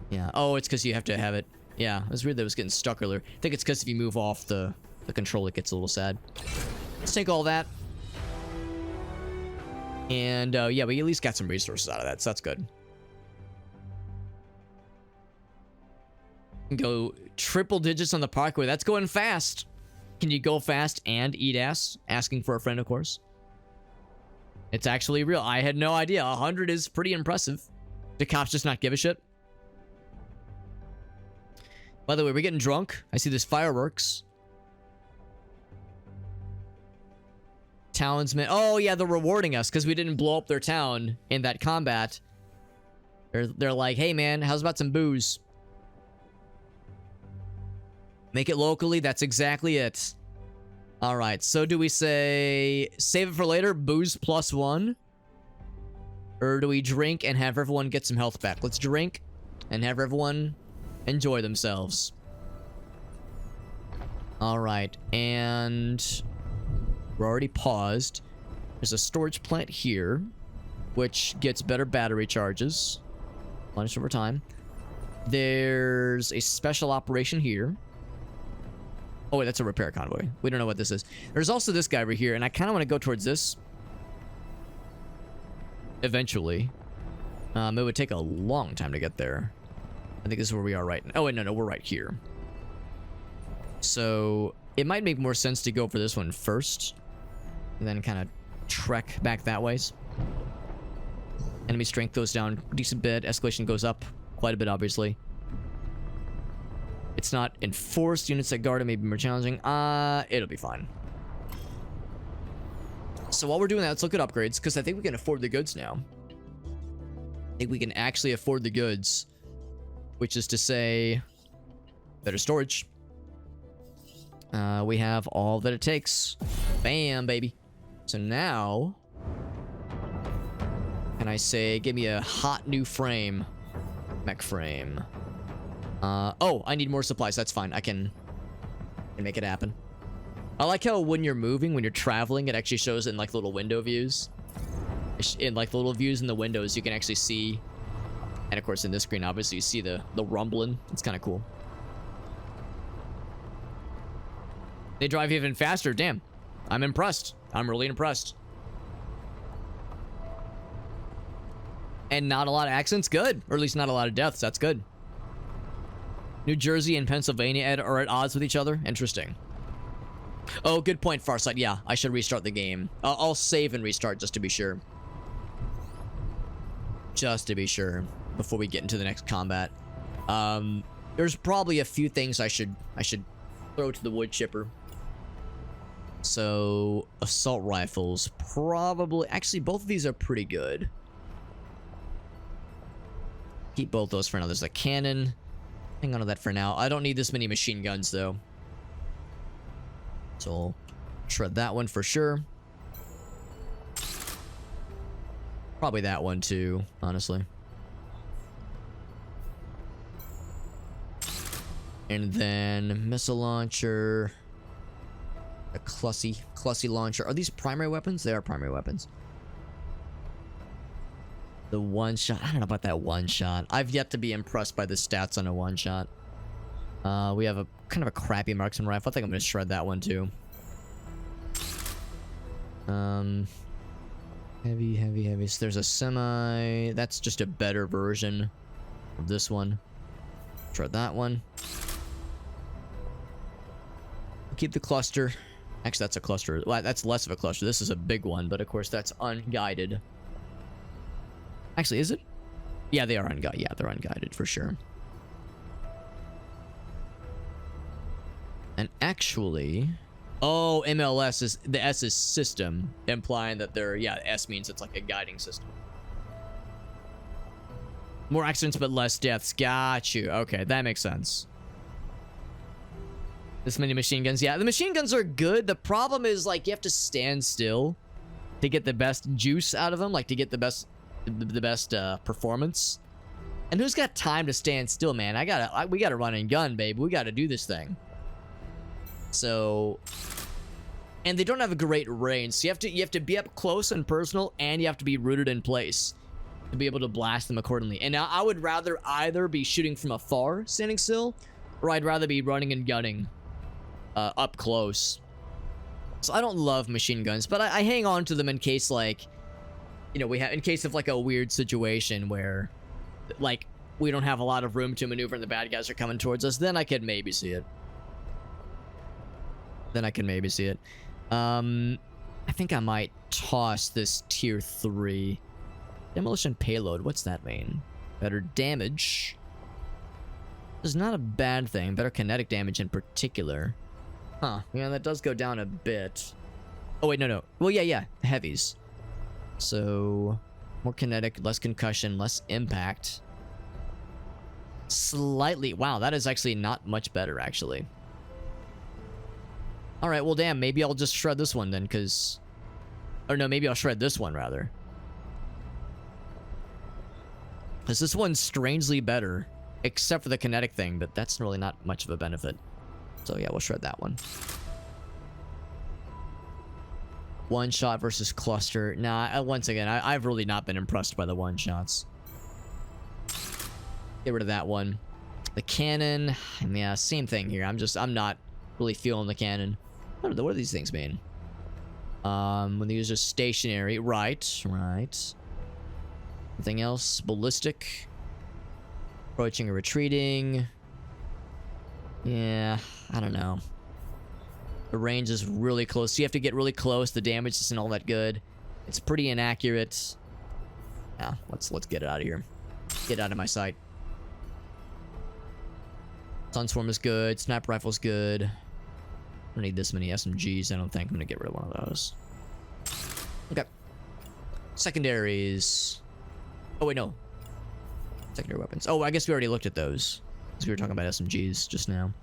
yeah. Oh, it's because you have to have it. Yeah, it was weird that it was getting stuck earlier. I think it's because if you move off the control, it gets a little sad. Let's take all that. And, yeah, we at least got some resources out of that, so that's good. Go triple digits on the parkway. That's going fast. Can you go fast and eat ass? Asking for a friend, of course. It's actually real. I had no idea. 100 is pretty impressive. Do cops just not give a shit? By the way, we're getting drunk. I see this fireworks. Townsmen. Oh, yeah, they're rewarding us because we didn't blow up their town in that combat. They're like, hey, man, how's about some booze? Make it locally. That's exactly it. All right, so do we say save it for later, booze +1? Or do we drink and have everyone get some health back? Let's drink and have everyone enjoy themselves. All right, and we're already paused. There's a storage plant here, which gets better battery charges. Replenish over time. There's a special operation here. Oh, wait, that's a repair convoy. We don't know what this is. There's also this guy over here, and I kind of want to go towards this. Eventually. It would take a long time to get there. I think this is where we are right now. Oh, wait, no, we're right here. So, it might make more sense to go for this one first. And then kind of trek back that ways. Enemy strength goes down a decent bit. Escalation goes up quite a bit, obviously. It's not enforced. Units that guard it may be more challenging. It'll be fine. So while we're doing that, let's look at upgrades, because I think we can afford the goods now. I think we can actually afford the goods. Which is to say, better storage. We have all that it takes. Bam, baby. So now, can I say, give me a hot new frame. Mech frame. Oh, I need more supplies. That's fine. I can make it happen. I like how when you're moving, when you're traveling, it actually shows in like little window views. In like the little views in the windows, you can actually see. And of course, in this screen, obviously, you see the rumbling. It's kind of cool. They drive even faster. Damn. I'm impressed. I'm really impressed. And not a lot of accidents. Good. Or at least not a lot of deaths. That's good. New Jersey and Pennsylvania are at odds with each other. Interesting. Oh, good point, Farsight. Yeah, I should restart the game. I'll save and restart just to be sure. just to be sure before we get into the next combat. There's probably a few things I should throw to the wood chipper. So assault rifles, probably. Actually, both of these are pretty good. Keep both those for now. There's a cannon. Hang on to that for now. I don't need this many machine guns though, so I'll shred that one for sure. Probably that one too, honestly. And then missile launcher, a Clussy launcher. Are these primary weapons? They are primary weapons. The one shot. I don't know about that one shot. I've yet to be impressed by the stats on a one shot. We have a kind of a crappy marksman rifle. I think I'm gonna shred that one too. Heavy. So there's a semi. That's just a better version of this one. Shred that one. Keep the cluster. Actually, that's a cluster. Well, that's less of a cluster. This is a big one, but of course that's unguided. Actually, is it? Yeah, they are unguided. Yeah, they're unguided for sure. And actually, oh, MLS is the S is system, implying that they're, yeah, S means it's like a guiding system. More accidents but less deaths. Got you. Okay, that makes sense. This many machine guns. Yeah, the machine guns are good. The problem is, like, you have to stand still to get the best juice out of them, like to get the best performance. And who's got time to stand still, man? We gotta run and gun, babe. We gotta do this thing. So, and they don't have a great range, so you have to be up close and personal, and you have to be rooted in place to be able to blast them accordingly. And now I would rather either be shooting from afar, standing still, or I'd rather be running and gunning up close. So I don't love machine guns, but I hang on to them in case, like, you know, in case of like a weird situation where, like, we don't have a lot of room to maneuver and the bad guys are coming towards us. Then I could maybe see it. I think I might toss this tier 3 demolition payload. What's that mean? Better damage. Is not a bad thing. Better kinetic damage in particular. Huh. Yeah, that does go down a bit. Oh, wait, no. Well, yeah. Heavies. So, more kinetic, less concussion, less impact. Slightly. Wow, that is actually not much better, actually. Alright, well, damn. Maybe I'll just shred this one then, because... Or no, maybe I'll shred this one, rather. Because this one's strangely better. Except for the kinetic thing, but that's really not much of a benefit. So yeah, we'll shred that one. One shot versus cluster. Nah, once again, I've really not been impressed by the one shots. Get rid of that one. The cannon. Yeah, same thing here. I'm not really feeling the cannon. I don't know, what do these things mean? When these are stationary. Right. Anything else? Ballistic. Approaching or retreating. Yeah, I don't know. The range is really close. So you have to get really close. The damage isn't all that good. It's pretty inaccurate. Yeah, let's get it out of here. Get out of my sight. Sunswarm is good. Sniper rifle's good. I don't need this many SMGs. I don't think. I'm gonna get rid of one of those. Okay. Secondaries. Oh wait, no. Secondary weapons. Oh, I guess we already looked at those. Because we were talking about SMGs just now.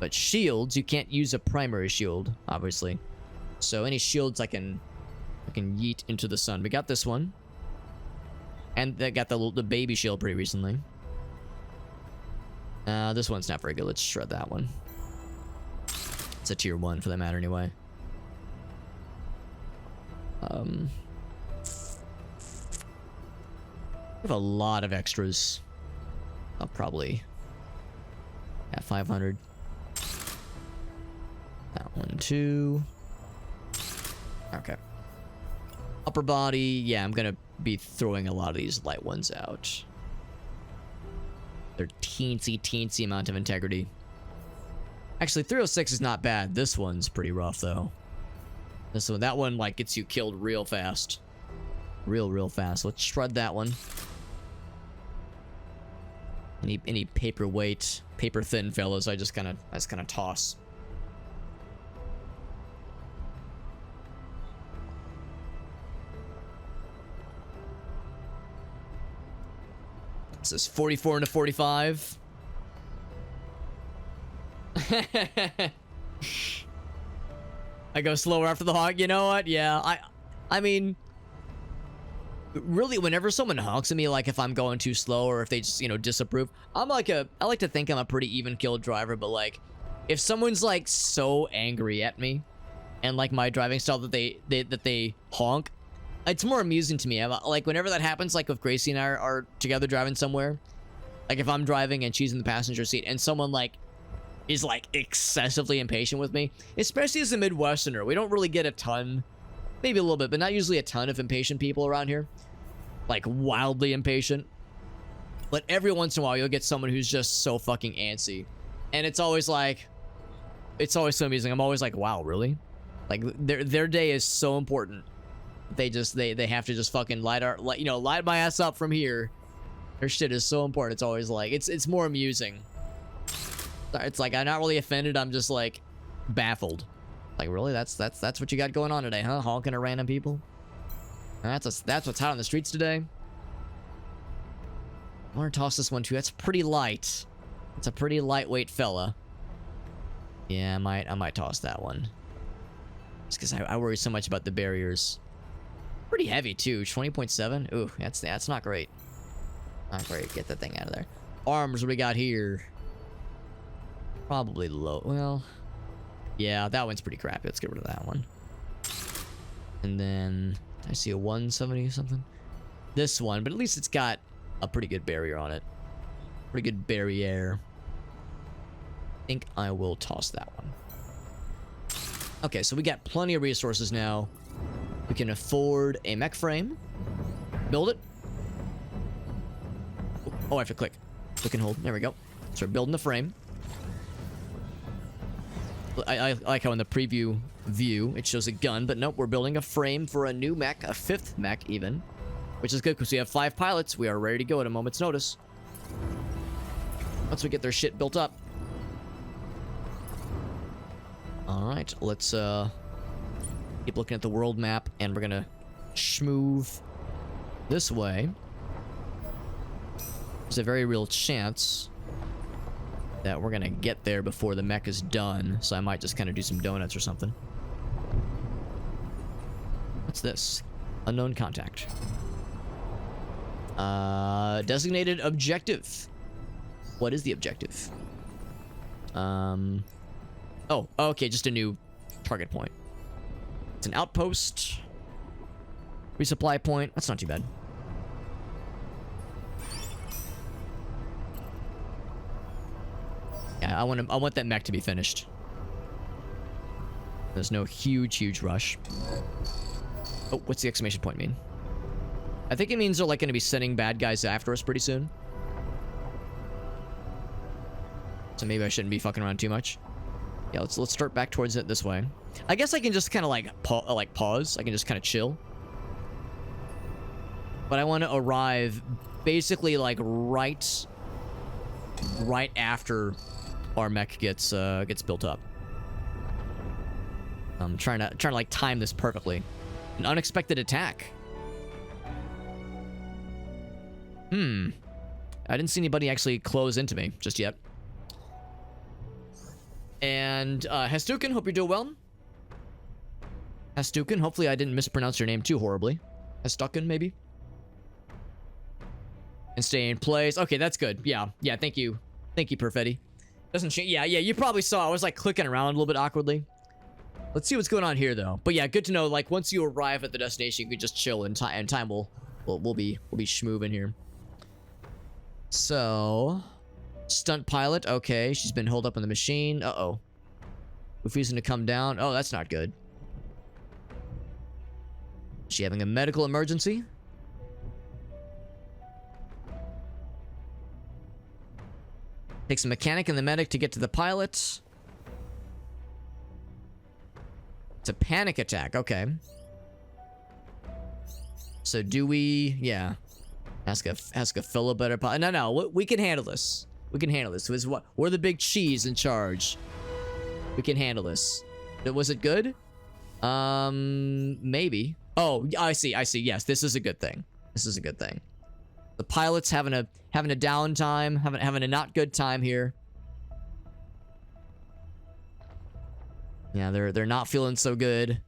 But shields, you can't use a primary shield, obviously. So any shields I can yeet into the sun. We got this one. And they got the baby shield pretty recently. This one's not very good. Let's shred that one. It's a tier 1 for that matter anyway. We have a lot of extras. I'll probably at 500. That one too. Okay. Upper body, yeah, I'm gonna be throwing a lot of these light ones out. They're teensy amount of integrity. Actually, 306 is not bad. This one's pretty rough though. That one like gets you killed real fast. real fast. Let's shred that one. Any paperweight, paper thin fellas, I just kind of toss. This is 44 into 45. I go slower after the honk. You know what? Yeah, I mean, really, whenever someone honks at me, like if I'm going too slow or if they just, you know, disapprove, I like to think I'm a pretty even keeled driver, but like if someone's like so angry at me and like my driving style that they honk, it's more amusing to me. Like whenever that happens, like if Gracie and I are together driving somewhere, like if I'm driving and she's in the passenger seat and someone like is like excessively impatient with me, especially as a Midwesterner, we don't really get a ton, maybe a little bit, but not usually a ton of impatient people around here. Like wildly impatient. But every once in a while you'll get someone who's just so fucking antsy. And it's always like, it's always so amusing. I'm always like, wow, really? Like their day is so important. They have to just fucking light my ass up from here. Their shit is so important. It's always like, it's more amusing. It's like, I'm not really offended. I'm just like baffled. Like, really? That's what you got going on today, huh? Honking at random people? That's what's hot on the streets today. I want to toss this one too. That's pretty light. It's a pretty lightweight fella. Yeah, I might toss that one. Just because I worry so much about the barriers. Pretty heavy too. 20.7. Ooh, that's not great. Not great. Get that thing out of there. Arms, what we got here? Probably low. Well, yeah, that one's pretty crappy. Let's get rid of that one. And then I see a 170 something. This one, but at least it's got a pretty good barrier on it. Pretty good barrier. I think I will toss that one. Okay, so we got plenty of resources now. We can afford a mech frame. Build it. Oh, I have to click. Click and hold. There we go. So we're building the frame. I like how in the preview view it shows a gun, but nope, we're building a frame for a new mech, a 5th mech even, which is good because we have 5 pilots. We are ready to go at a moment's notice. Once we get their shit built up. Alright, let's keep looking at the world map, and we're gonna schmoove this way. There's a very real chance that we're gonna get there before the mech is done, so I might just kind of do some donuts or something. What's this? Unknown contact. Designated objective. What is the objective? Oh, okay, just a new target point. It's an outpost. Resupply point. That's not too bad. Yeah, I want that mech to be finished. There's no huge rush. Oh, what's the exclamation point mean? I think it means they're like going to be sending bad guys after us pretty soon. So maybe I shouldn't be fucking around too much. Yeah, let's start back towards it this way. I guess I can just kind of like pause. I can just kind of chill. But I want to arrive basically like right after our mech gets built up. I'm trying to like time this perfectly. An unexpected attack. I didn't see anybody actually close into me just yet. And Hestukin, hope you're doing well. Hestukin, hopefully I didn't mispronounce your name too horribly. Hestukin, maybe. And stay in place. Okay, that's good. Yeah, thank you. Thank you, Perfetti. Doesn't change. Yeah, you probably saw I was like clicking around a little bit awkwardly. Let's see what's going on here though. But yeah, good to know, like once you arrive at the destination, you can just chill and time will be schmooving here. So, stunt pilot, okay, she's been holed up in the machine. Uh-oh. Refusing to come down. Oh, that's not good. Is she having a medical emergency? Takes a mechanic and the medic to get to the pilot. It's a panic attack, okay. So do we? Yeah. Ask a fill a better pot. No. We can handle this. We can handle this. We're the big cheese in charge. We can handle this. Was it good? Maybe. Oh, I see. Yes, this is a good thing. This is a good thing. The pilot's having a downtime, having a not good time here. Yeah, they're not feeling so good.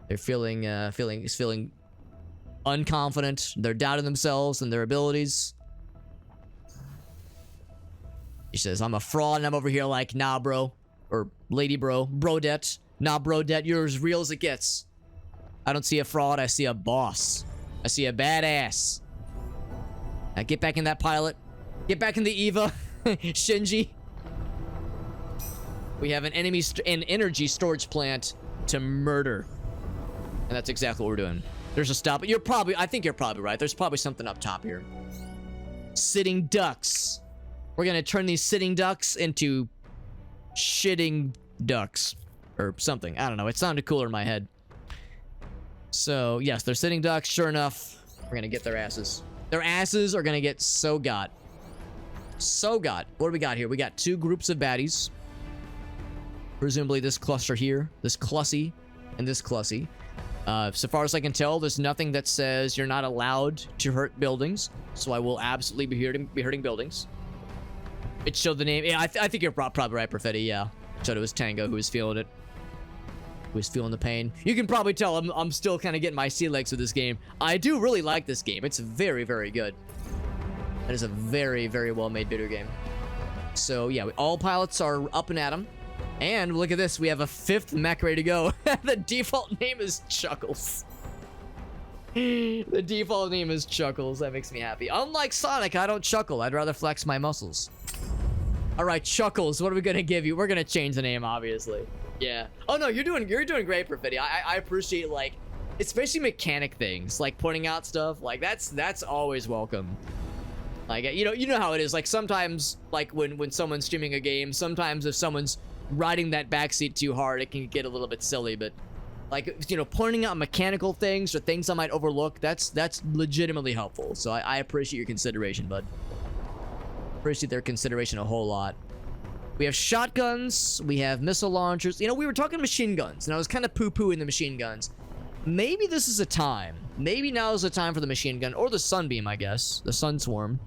They're feeling unconfident. They're doubting themselves and their abilities. He says, I'm a fraud, and I'm over here like, nah, bro. Or lady bro. Brodette. Nah, brodette, you're as real as it gets. I don't see a fraud, I see a boss. I see a badass. Now get back in that pilot. Get back in the Eva. Shinji. We have an energy storage plant to murder. And that's exactly what we're doing. There's a stop. I think you're probably right. There's probably something up top here. Sitting ducks. We're gonna turn these sitting ducks into shitting ducks. Or something. I don't know. It sounded cooler in my head. So, yes, they're sitting ducks. Sure enough, we're gonna get their asses. Their asses are gonna get so got. So got. What do we got here? We got 2 groups of baddies. Presumably this cluster here. This Clussy and this Clussy. So far as I can tell, there's nothing that says you're not allowed to hurt buildings. So I will absolutely be hurting buildings. It showed the name. Yeah, I think you're probably right, Perfetti. Yeah. It showed it was Tango who was feeling it. Who was feeling the pain. You can probably tell I'm still kind of getting my sea legs with this game. I do really like this game. It's very, very good. That is a very, very well-made video game. So, yeah, all pilots are up and at 'em. And look at this. We have a 5th mech ready to go. The default name is Chuckles. The default name is Chuckles. That makes me happy. Unlike Sonic, I don't chuckle. I'd rather flex my muscles. All right, Chuckles. What are we going to give you? We're going to change the name, obviously. Yeah. Oh, no, you're doing great, Perfetti. I appreciate, like, especially mechanic things, like pointing out stuff. Like, that's always welcome. Like, you know how it is. Like, sometimes, like, when someone's streaming a game, sometimes if someone's riding that backseat too hard, it can get a little bit silly, but like, pointing out mechanical things or things I might overlook, that's legitimately helpful. So I appreciate your consideration, bud. Appreciate their consideration a whole lot. We have shotguns, we have missile launchers. We were talking machine guns, and I was kind of poo-pooing the machine guns. Maybe this is a time. Maybe now is the time for the machine gun, or the sunbeam, I guess. The sun swarm.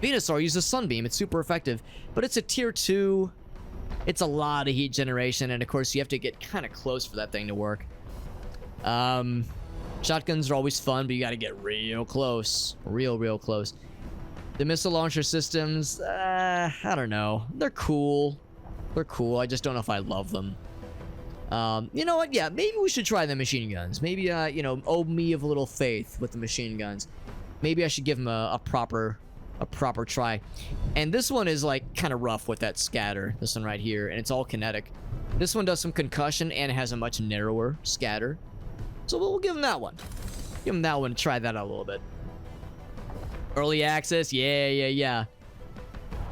Venusaur uses sunbeam. It's super effective, but it's a tier 2. It's a lot of heat generation, and of course you have to get kind of close for that thing to work. Shotguns are always fun, but you got to get real close. Real close. The missile launcher systems, I don't know. They're cool. They're cool. I just don't know if I love them. You know what? Yeah, maybe we should try the machine guns. Maybe, owe me of a little faith with the machine guns. Maybe I should give them a proper try. And this one is like kind of rough with that scatter, this one right here, and it's all kinetic. This one does some concussion and has a much narrower scatter, so we'll give him that one. Give him that one. Try that out a little bit. Early access, yeah.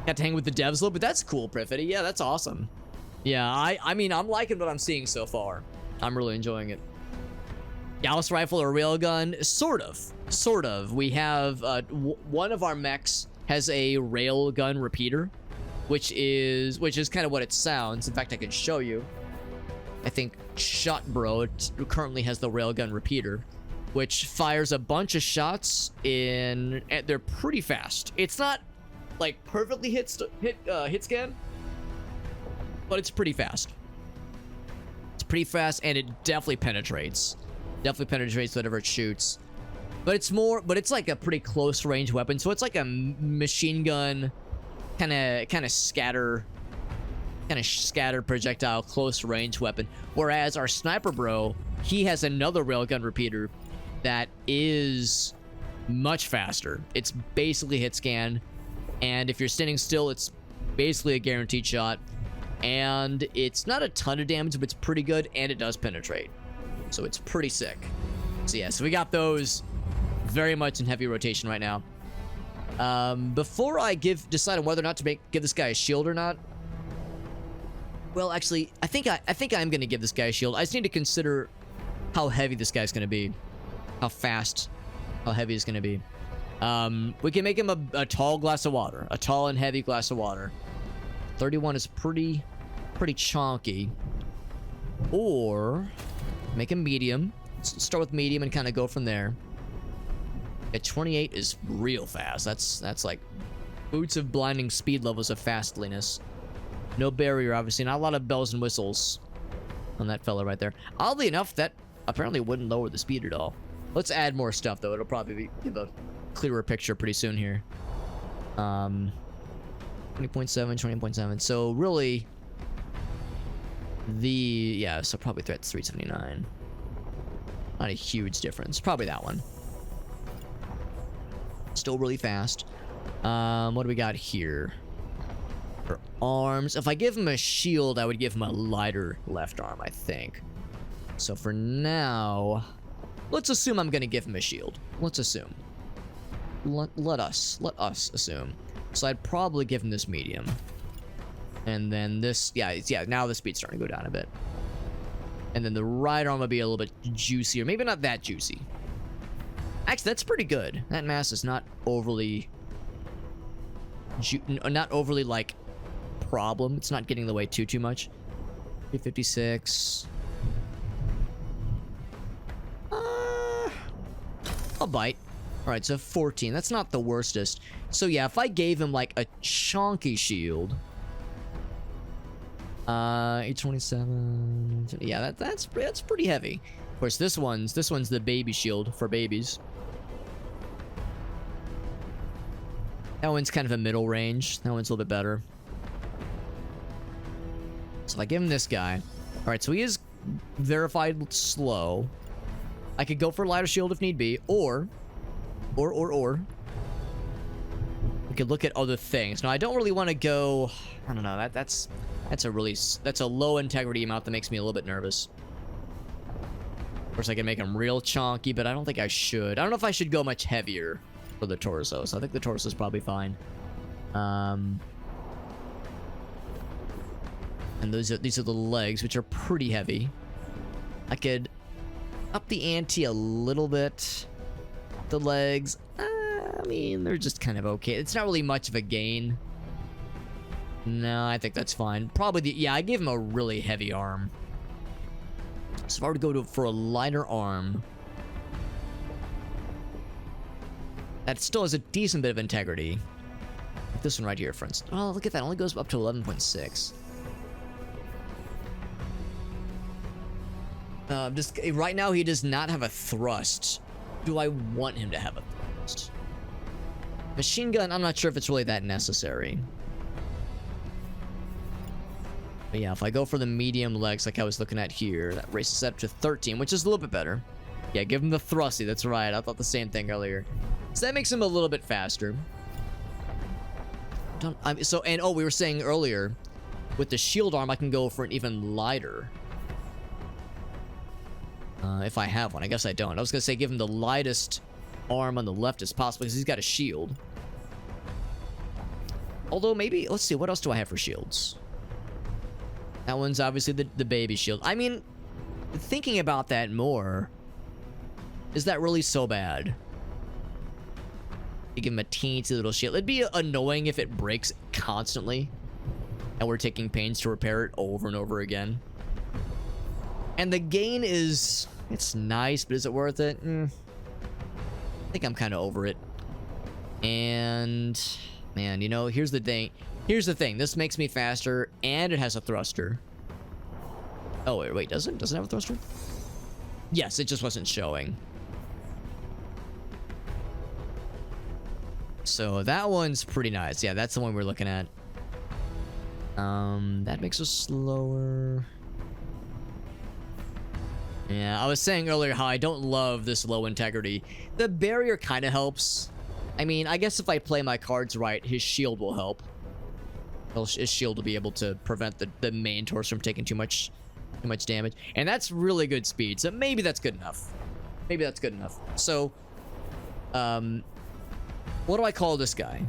Got to hang with the devs a little bit. That's cool, Perfetti. Yeah, that's awesome. Yeah, I mean, I'm liking what I'm seeing so far. I'm really enjoying it. Gauss rifle or railgun? Sort of. We have one of our mechs has a railgun repeater, which is kind of what it sounds. In fact, I can show you. I think Shot Bro currently has the railgun repeater, which fires a bunch of shots and they're pretty fast. It's not like perfectly hit scan, but it's pretty fast. It's pretty fast, and it definitely penetrates. Definitely penetrates whatever it shoots. But it's like a pretty close range weapon. So it's like a machine gun kind of scatter projectile close range weapon. Whereas our sniper bro, he has another railgun repeater that is much faster. It's basically hit scan, and if you're standing still, it's basically a guaranteed shot. And it's not a ton of damage, but it's pretty good, and it does penetrate. So it's pretty sick. So yeah, so we got those very much in heavy rotation right now. Before I decide on whether or not to give this guy a shield or not. Well, actually, I think I'm gonna give this guy a shield. I just need to consider how heavy this guy's gonna be. how fast, how heavy it's gonna be. We can make him a tall glass of water, a tall and heavy glass of water. 31 is pretty chonky. Or make him medium. Let's start with medium and kind of go from there. At 28 is real fast. That's like boots of blinding speed levels of fastliness. No barrier, obviously. Not a lot of bells and whistles on that fella right there. Oddly enough, that apparently wouldn't lower the speed at all. Let's add more stuff, though. It'll probably give a clearer picture pretty soon here. 20.7, 20.7. So really, so probably that's 379. Not a huge difference. Probably that one. Still really fast. What do we got here? For arms. If I give him a shield, I would give him a lighter left arm, I think. So for now, let's assume I'm gonna give him a shield. Let's assume. Let us assume. So I'd probably give him this medium. And then this, yeah, now the speed's starting to go down a bit. And then the right arm would be a little bit juicier. Maybe not that juicy. Actually, that's pretty good. That mass is not overly... not overly, like, problem. It's not getting in the way too much. 356. I'll bite. Alright, so 14. That's not the worstest. So yeah, if I gave him, like, a chonky shield... 827. Yeah, that's pretty heavy. Of course, this one's the baby shield for babies. That one's kind of a middle range. That one's a little bit better. So if I give him this guy. Alright, so he is verified slow. I could go for a lighter shield if need be, or we could look at other things. Now, I don't really want to go... I don't know, that's a low integrity amount that makes me a little bit nervous. Of course, I can make him real chonky, but I don't think I should. I don't know if I should go much heavier for the torso, so I think the torso is probably fine. And these are the legs, which are pretty heavy. I could up the ante a little bit. The legs, I mean, they're just kind of okay. It's not really much of a gain. No, I think that's fine. Probably I gave him a really heavy arm. So if I were to go for a lighter arm, that still has a decent bit of integrity. Like this one right here, for instance. Oh, look at that. It only goes up to 11.6. Just right now, he does not have a thrust. Do I want him to have a thrust? Machine gun, I'm not sure if it's really that necessary. But yeah, if I go for the medium legs like I was looking at here, that raises that up to 13, which is a little bit better. Yeah, give him the thrusty. That's right. I thought the same thing earlier. So that makes him a little bit faster. We were saying earlier, with the shield arm, I can go for an even lighter. If I have one. I guess I don't. I was going to say give him the lightest arm on the left as possible because he's got a shield. Although maybe, let's see, what else do I have for shields? That one's obviously the baby shield. I mean, thinking about that more, is that really so bad? You give him a teensy little shield. It'd be annoying if it breaks constantly, and we're taking pains to repair it over and over again. And the gain is, it's nice, but is it worth it? I think I'm kind of over it. And, man, you know, here's the thing. This makes me faster, and it has a thruster. Oh, wait, does it? Does it have a thruster? Yes, it just wasn't showing. So that one's pretty nice. Yeah, that's the one we're looking at. That makes us slower. Yeah, I was saying earlier how I don't love this low integrity. The barrier kind of helps. I mean, I guess if I play my cards right, his shield will help. His shield will be able to prevent the main torso from taking too much damage. And that's really good speed, so maybe that's good enough. So, what do I call this guy?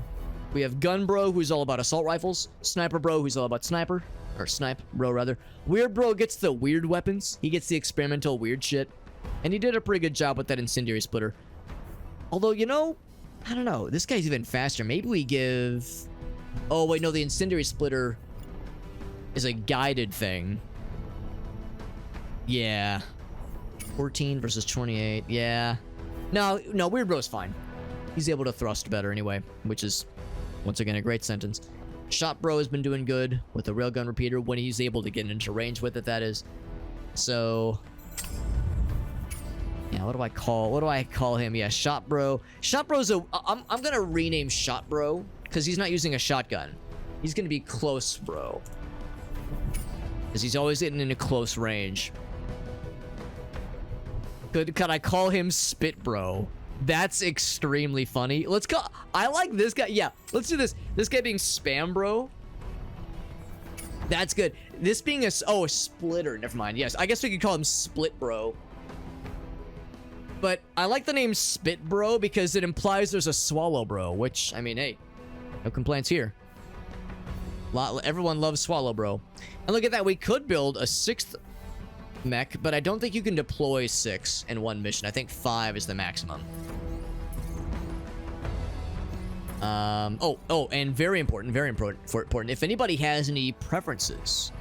We have Gun Bro, who's all about assault rifles. Sniper Bro, who's all about snipe bro rather. Weird Bro gets the weird weapons. He gets the experimental weird shit. And he did a pretty good job with that incendiary splitter. Although, you know, I don't know. This guy's even faster. Maybe we give... Oh, wait, no. The incendiary splitter is a guided thing. Yeah. 14 versus 28. Yeah. No, Weird Bro's fine. He's able to thrust better anyway, which is, once again, a great sentence. Shot Bro has been doing good with the railgun repeater when he's able to get into range with it, that is. So... Yeah, what do I call him? Yeah, Shot Bro. Shot Bro's a... I'm gonna rename Shot Bro, because he's not using a shotgun. He's gonna be Close Bro. Because he's always getting into close range. Could I call him Spit Bro? That's extremely funny. Let's go. I like this guy. Yeah, let's do this. This guy being Spam Bro. That's good. This being a Splitter. Never mind. Yes, I guess we could call him Split Bro. But I like the name Spit Bro because it implies there's a Swallow Bro, which, I mean, hey, no complaints here. Everyone loves Swallow Bro. And look at that. We could build a 6th mech, but I don't think you can deploy 6 in one mission. I think 5 is the maximum. And very important. If anybody has any preferences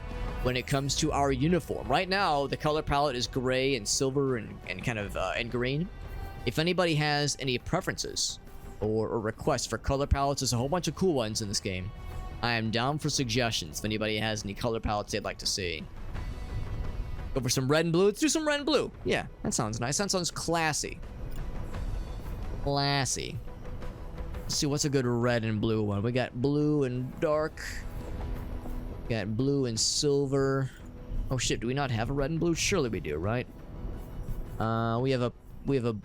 when it comes to our uniform, right now the color palette is gray and silver and kind of and green. If anybody has any preferences or requests for color palettes, there's a whole bunch of cool ones in this game. I am down for suggestions if anybody has any color palettes they'd like to see. Go for some red and blue. Let's do some red and blue. Yeah, that sounds nice. That sounds classy. Classy. Let's see, what's a good red and blue one? We got blue and dark. We got blue and silver. Oh shit, do we not have a red and blue? Surely we do, right? We have a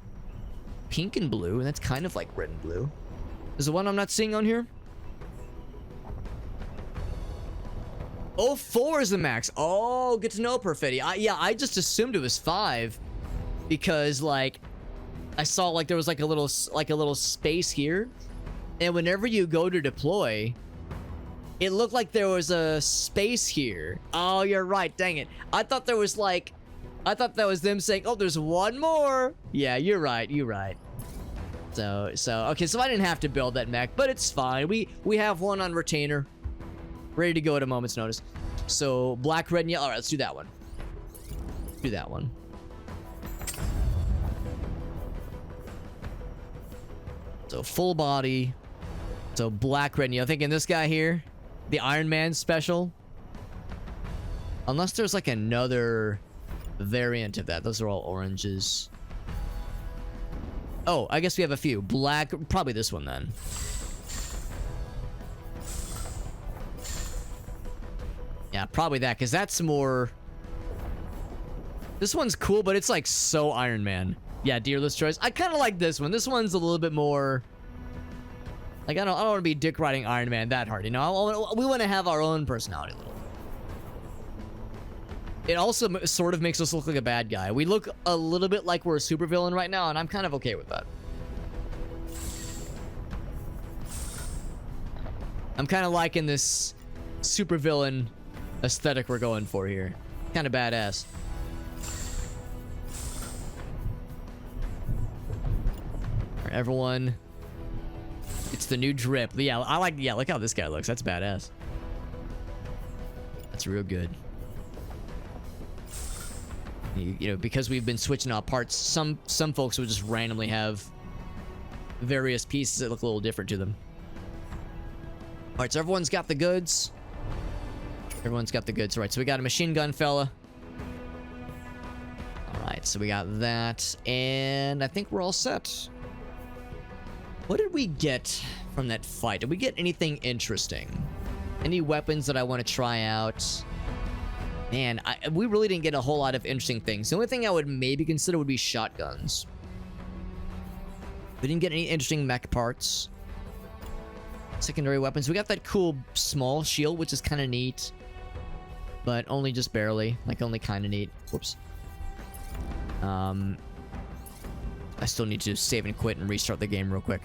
pink and blue, and that's kind of like red and blue. Is the one I'm not seeing on here? Oh, 4 is the max. Oh, good to know, Perfetti. I just assumed it was 5 because, like, I saw like there was like a little space here, and whenever you go to deploy, it looked like there was a space here. Oh, you're right. Dang it. I thought that was them saying, "Oh, there's one more." Yeah, you're right. So okay. So I didn't have to build that mech, but it's fine. We have one on retainer, ready to go at a moment's notice. So black, red, and yellow. All right, let's do that one. Do that one. So full body. So black, red, and yellow. Thinking this guy here, the Iron Man special. Unless there's like another variant of that. Those are all oranges. Oh, I guess we have a few. Black, probably this one then. Yeah, probably that, because that's more... This one's cool, but it's like so Iron Man. Yeah, dearless choice. I kind of like this one. This one's a little bit more... Like, I don't want to be dick riding Iron Man that hard, you know? We want to have our own personality a little. It also sort of makes us look like a bad guy. We look a little bit like we're a supervillain right now, and I'm kind of okay with that. I'm kind of liking this supervillain aesthetic we're going for here. Kind of badass. All right, everyone. It's the new drip. Yeah, look how this guy looks. That's badass. That's real good. You know, because we've been switching out parts, some folks would just randomly have various pieces that look a little different to them. All right, so everyone's got the goods. Everyone's got the goods. All right, so we got a machine gun fella. All right, so we got that, and I think we're all set. What did we get from that fight? Did we get anything interesting? Any weapons that I want to try out? Man, we really didn't get a whole lot of interesting things. The only thing I would maybe consider would be shotguns. We didn't get any interesting mech parts. Secondary weapons. We got that cool small shield, which is kind of neat. But only just barely. Like, only kind of neat. Whoops. I still need to save and quit and restart the game real quick.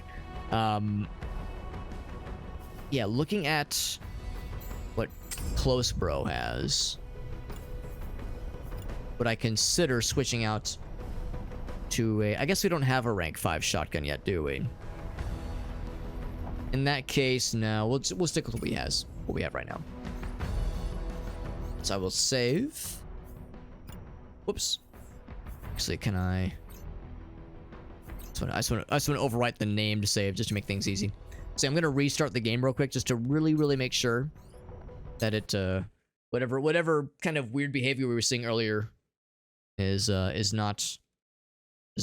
Yeah, looking at what Close Bro has, would I consider switching out to a... I guess we don't have a rank 5 shotgun yet, do we? In that case, no. We'll stick with what we have right now. So I will save. Whoops. Actually, can I... I just want to overwrite the name to save, just to make things easy. So I'm going to restart the game real quick, just to really make sure that it... whatever kind of weird behavior we were seeing earlier is not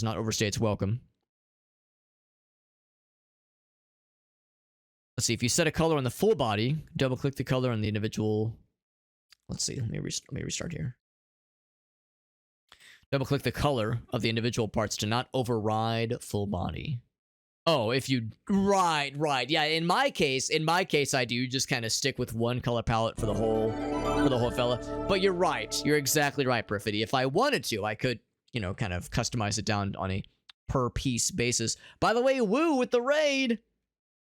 overstay its welcome. Let's see, if you set a color on the full body, double click the color on the individual. Let's see, let me restart here. Double click the color of the individual parts to not override full body. Oh, if you... Right. Yeah, in my case, I do just kind of stick with one color palette for the whole fella. But you're right. You're exactly right, Perfidy. If I wanted to, I could, you know, kind of customize it down on a per piece basis. By the way, Woo with the raid.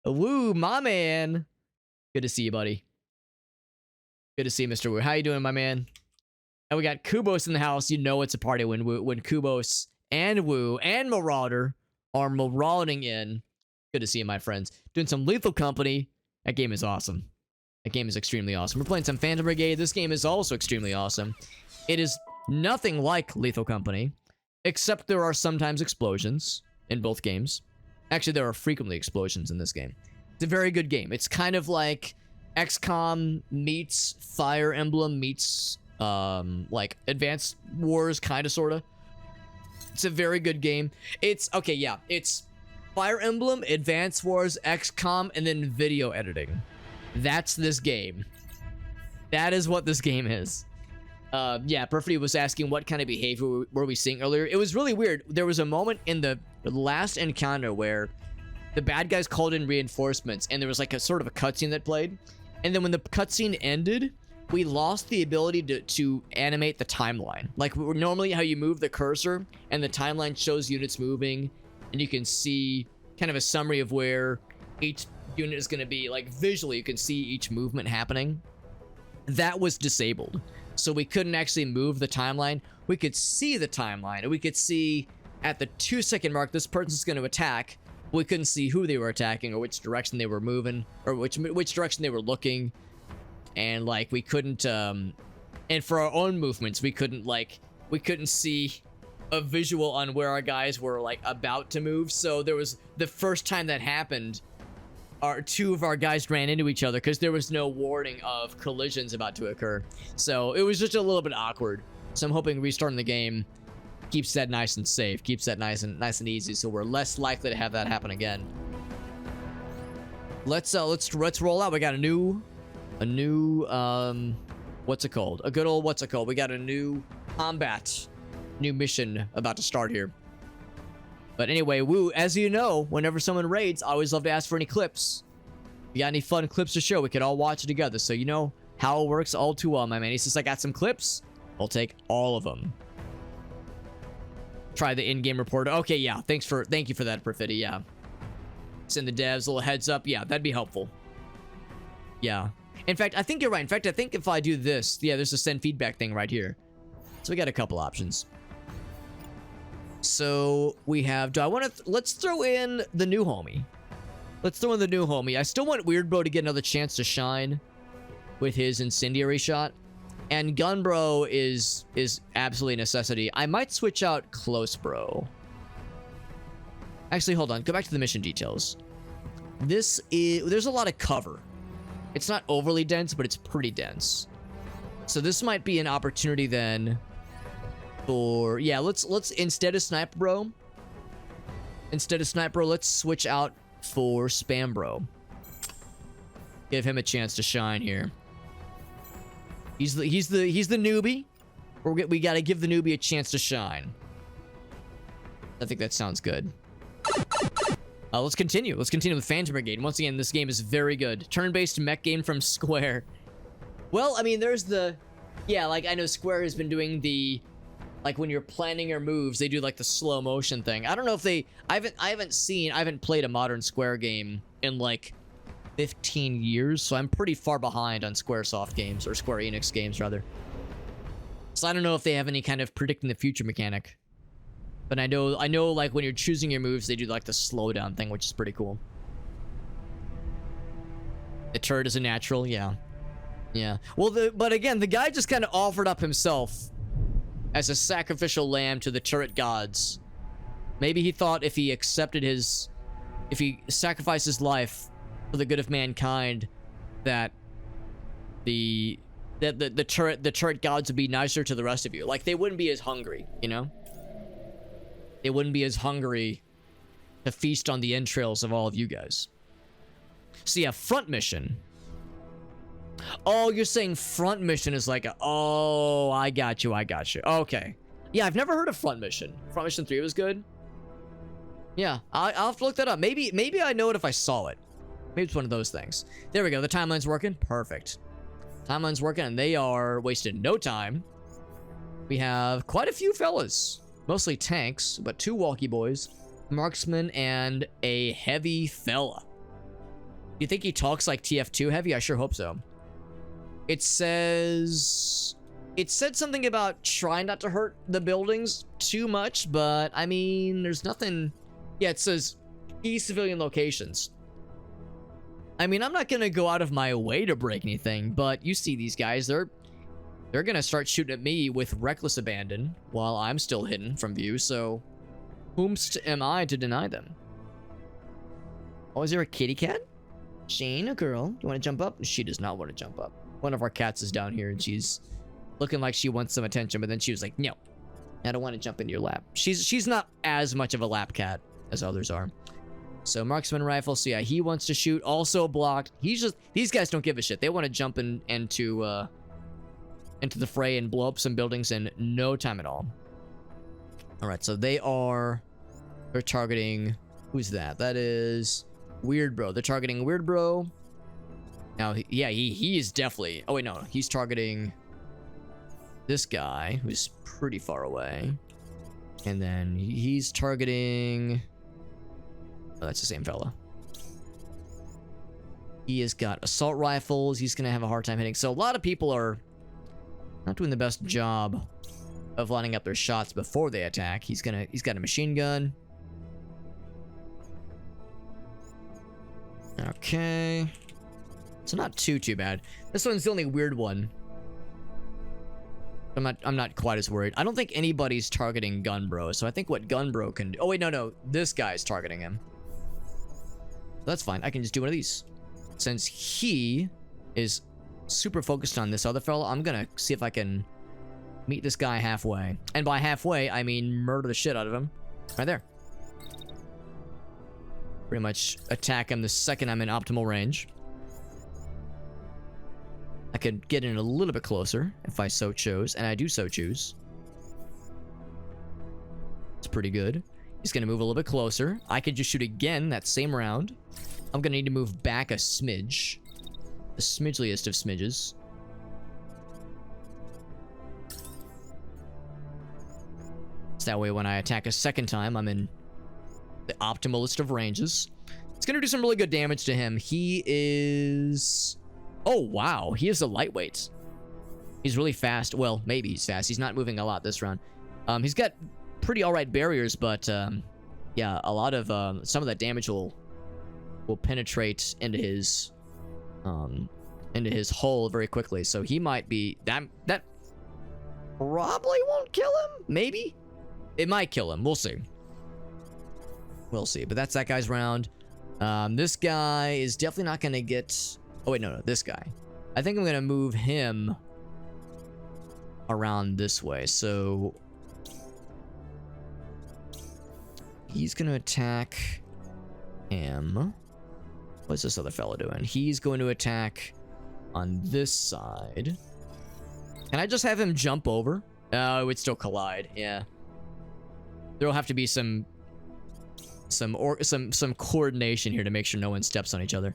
Woo, my man. Good to see you, buddy. Good to see you, Mr. Woo. How you doing, my man? And we got Kubos in the house. You know it's a party when Kubos and Woo and Marauder are marauding in. Good to see you, my friends. Doing some Lethal Company. That game is awesome. That game is extremely awesome. We're playing some Phantom Brigade. This game is also extremely awesome. It is nothing like Lethal Company, except there are sometimes explosions in both games. Actually, there are frequently explosions in this game. It's a very good game. It's kind of like XCOM meets Fire Emblem meets like Advanced Wars, kind of, sort of. It's a very good game. It's, okay, yeah. It's Fire Emblem, Advanced Wars, XCOM, and then video editing. That's this game. That is what this game is. Yeah, Perfidy was asking what kind of behavior were we seeing earlier. It was really weird. There was a moment in the last encounter where the bad guys called in reinforcements, and there was like a sort of a cutscene that played. And then when the cutscene ended, we lost the ability to animate the timeline. Like normally how you move the cursor and the timeline shows units moving, and you can see kind of a summary of where each unit is going to be. Like visually, you can see each movement happening. That was disabled. So we couldn't actually move the timeline. We could see the timeline, and we could see at the 2-second mark, this person's going to attack. We couldn't see who they were attacking or which direction they were moving or which direction they were looking. And like we couldn't and for our own movements, we couldn't see a visual on where our guys were like about to move. So there was the first time that happened, two of our guys ran into each other because there was no warning of collisions about to occur. So it was just a little bit awkward. So I'm hoping restarting the game keeps that nice and safe, keeps that nice and easy, so we're less likely to have that happen again. Let's roll out. We got a new what's it called? A good old what's it called? We got a new combat, new mission about to start here. But anyway, Woo, as you know, whenever someone raids, I always love to ask for any clips. If you got any fun clips to show, we could all watch it together. So you know how it works all too well, my man. He says, I got some clips. I'll take all of them. Try the in-game reporter. Okay, yeah. Thank you for that, Perfidy. Yeah. Send the devs a little heads up. Yeah, that'd be helpful. Yeah. In fact, I think you're right. In fact, I think if I do this, yeah, there's a send feedback thing right here. So we got a couple options. So we have, let's throw in the new homie. Let's throw in the new homie. I still want Weird Bro to get another chance to shine with his incendiary shot. And Gun Bro is absolutely a necessity. I might switch out Close Bro. Actually, hold on. Go back to the mission details. There's a lot of cover. It's not overly dense, but it's pretty dense. So this might be an opportunity then for, yeah, let's instead of Sniper Bro, let's switch out for Spam Bro. Give him a chance to shine here. He's the newbie. We got to give the newbie a chance to shine. I think that sounds good. Let's continue. Let's continue with Phantom Brigade. Once again, this game is very good. Turn-based mech game from Square. Well, I mean, there's the... Yeah, like, I know Square has been doing the... Like, when you're planning your moves, they do, like, the slow motion thing. I don't know if they... I haven't played a modern Square game in, like, 15 years, so I'm pretty far behind on Squaresoft games, or Square Enix games, rather. So I don't know if they have any kind of predicting the future mechanic. But I know like when you're choosing your moves, they do like the slowdown thing, which is pretty cool. The turret is a natural, yeah. Yeah. Well, but again, the guy just kind of offered up himself as a sacrificial lamb to the turret gods. Maybe he thought if he sacrificed his life for the good of mankind, that the turret gods would be nicer to the rest of you. Like, they wouldn't be as hungry, you know? They wouldn't be as hungry to feast on the entrails of all of you guys. So yeah, front mission. Oh, you're saying front mission is like oh, I got you. Okay. Yeah, I've never heard of front mission. Front mission 3 was good. Yeah, I'll have to look that up. Maybe I know it if I saw it. Maybe it's one of those things. There we go. The timeline's working. Perfect. Timeline's working, and they are wasting no time. We have quite a few fellas. Mostly tanks, but 2 walkie boys, marksman, and a heavy fella. You think he talks like TF2 heavy? I sure hope so. It said something about trying not to hurt the buildings too much, but I mean, there's nothing. Yeah, it says key civilian locations. I mean, I'm not gonna go out of my way to break anything, but you see these guys, they're gonna start shooting at me with reckless abandon while I'm still hidden from view, so whomst am I to deny them? Oh, is there a kitty cat? Shane, a girl, you want to jump up? She does not want to jump up. One of our cats is down here, and she's looking like she wants some attention, but then she was like, no, I don't want to jump into your lap. She's not as much of a lap cat as others are. So marksman rifle, so yeah, he wants to shoot, also blocked. These guys don't give a shit. They want to jump into the fray and blow up some buildings in no time at all. All right, so they're targeting, who's that? That is Weird Bro. They're targeting Weird Bro. Now, yeah, he is definitely, oh wait, no, he's targeting this guy who's pretty far away. And then he's targeting, oh, that's the same fella. He has got assault rifles. He's gonna have a hard time hitting. So a lot of people are not doing the best job of lining up their shots before they attack. He's got a machine gun. Okay. So not too bad. This one's the only weird one. I'm not quite as worried. I don't think anybody's targeting Gunbro, so I think what Gunbro can do. Oh wait, no, this guy's targeting him. That's fine. I can just do one of these. Since he is super focused on this other fellow, I'm gonna see if I can meet this guy halfway. And by halfway, I mean murder the shit out of him. Right there. Pretty much attack him the second I'm in optimal range. I could get in a little bit closer if I so chose, and I do so choose. It's pretty good. He's gonna move a little bit closer. I could just shoot again that same round. I'm gonna need to move back a smidge. The smidgeliest of smidges. So that way when I attack a second time, I'm in the optimalist of ranges. It's gonna do some really good damage to him. He is... oh, wow. He is a lightweight. He's really fast. Well, maybe he's fast. He's not moving a lot this round. He's got pretty alright barriers, but yeah, a lot of some of that damage will penetrate into his hull very quickly. So he might be that probably won't kill him. Maybe it might kill him. We'll see. We'll see. But that's that guy's round. This guy is definitely not gonna get. Oh wait, no, this guy. I think I'm gonna move him around this way. So he's gonna attack him. What's this other fella doing? He's going to attack on this side. Can I just have him jump over? Oh, it would still collide. Yeah. There'll have to be some coordination here to make sure no one steps on each other.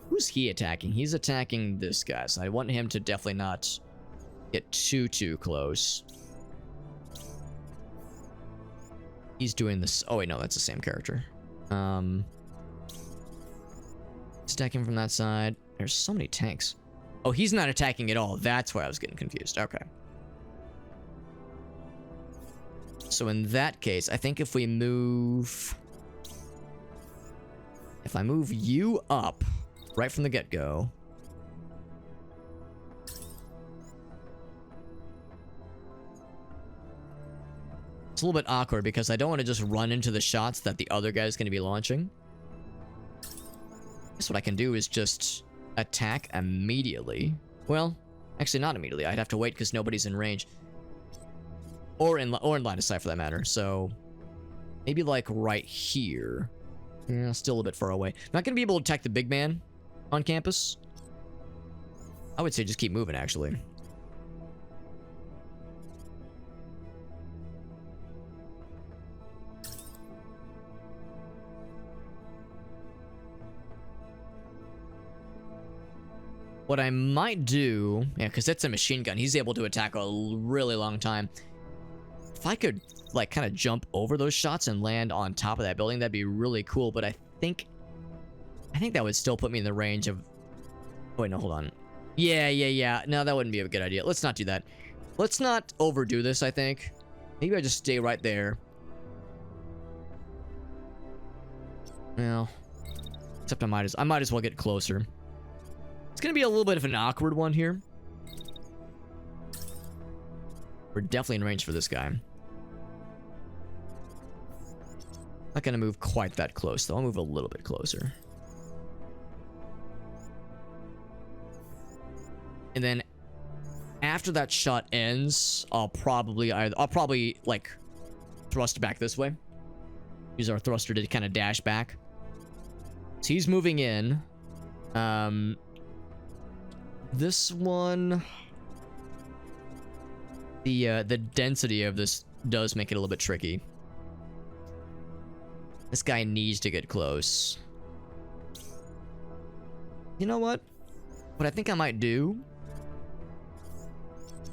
Who's he attacking? He's attacking this guy, so I want him to definitely not get too close. He's doing this. Oh wait, no, that's the same character. He's attacking from that side. There's so many tanks. Oh, he's not attacking at all. That's why I was getting confused. Okay. So in that case, I think if we move... If I move you up right from the get-go... It's a little bit awkward because I don't want to just run into the shots that the other guy's going to be launching. I guess what I can do is just attack immediately. Well, actually not immediately. I'd have to wait because nobody's in range. Or in line of sight for that matter. So maybe like right here. Yeah, still a bit far away. Not going to be able to attack the big man on campus. I would say just keep moving actually. What I might do, yeah, because that's a machine gun. He's able to attack a really long time. If I could, like, kind of jump over those shots and land on top of that building, that'd be really cool. But I think that would still put me in the range of... Oh, wait, no, hold on. Yeah. No, that wouldn't be a good idea. Let's not do that. Let's not overdo this, I think. Maybe I just stay right there. Well, except I might as well get closer. It's gonna be a little bit of an awkward one here. We're definitely in range for this guy. Not gonna move quite that close, though. I'll move a little bit closer. And then after that shot ends, I'll probably like thrust back this way. Use our thruster to kind of dash back. So he's moving in. This one, the density of this does make it a little bit tricky. This guy needs to get close. You know what? What I think I might do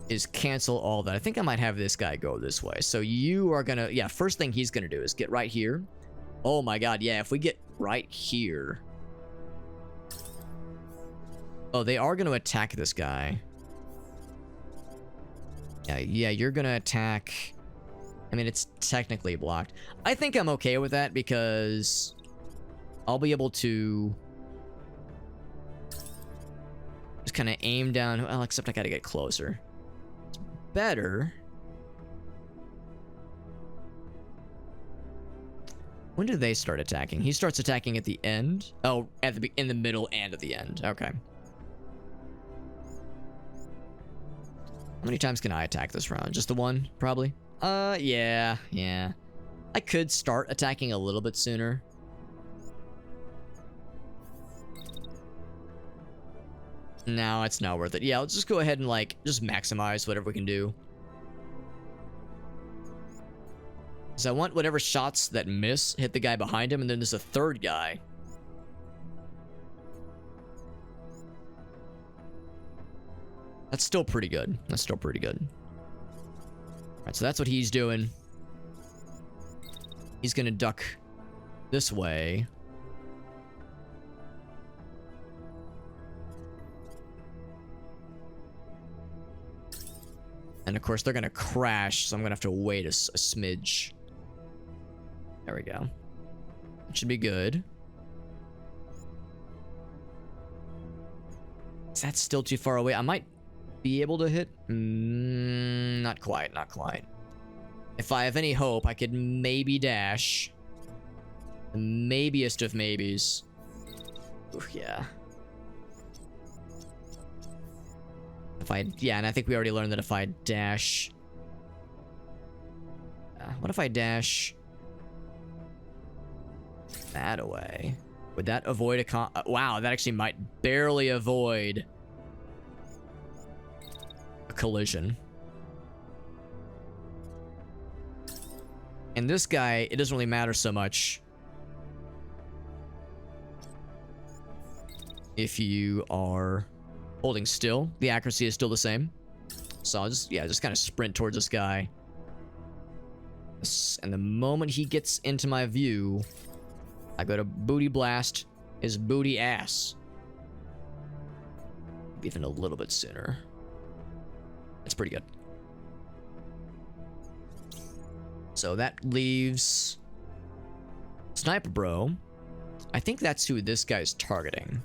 is cancel all that. I think I might have this guy go this way. So you are gonna, yeah, first thing he's gonna do is get right here. Oh my god, yeah, if we get right here. Oh, they are gonna attack this guy. Yeah, you're gonna attack. I mean, it's technically blocked. I think I'm okay with that because I'll be able to just kind of aim down. Well, except I gotta get closer. It's better. When do they start attacking? He starts attacking at the end. Oh, in the middle and at the end. Okay. How many times can I attack this round? Just the one, probably? Yeah. I could start attacking a little bit sooner. No, it's not worth it. Yeah, let's just go ahead and, like, just maximize whatever we can do. Because I want whatever shots that miss hit the guy behind him, and then there's a third guy. That's still pretty good. Alright, so that's what he's doing. He's gonna duck this way. And of course, they're gonna crash, so I'm gonna have to wait a smidge. There we go. It should be good. Is that still too far away? I might be able to hit? Not quite. If I have any hope, I could maybe dash. The maybeest of maybes. Ooh, yeah. Yeah, and I think we already learned that if I dash... what if I dash that away? Would that avoid a wow, that actually might barely avoid a collision. And this guy, it doesn't really matter so much if you are holding still. The accuracy is still the same. So I'll just kind of sprint towards this guy. And the moment he gets into my view, I go to booty blast his booty ass. Even a little bit sooner. It's pretty good. So that leaves Sniper Bro. I think that's who this guy's targeting.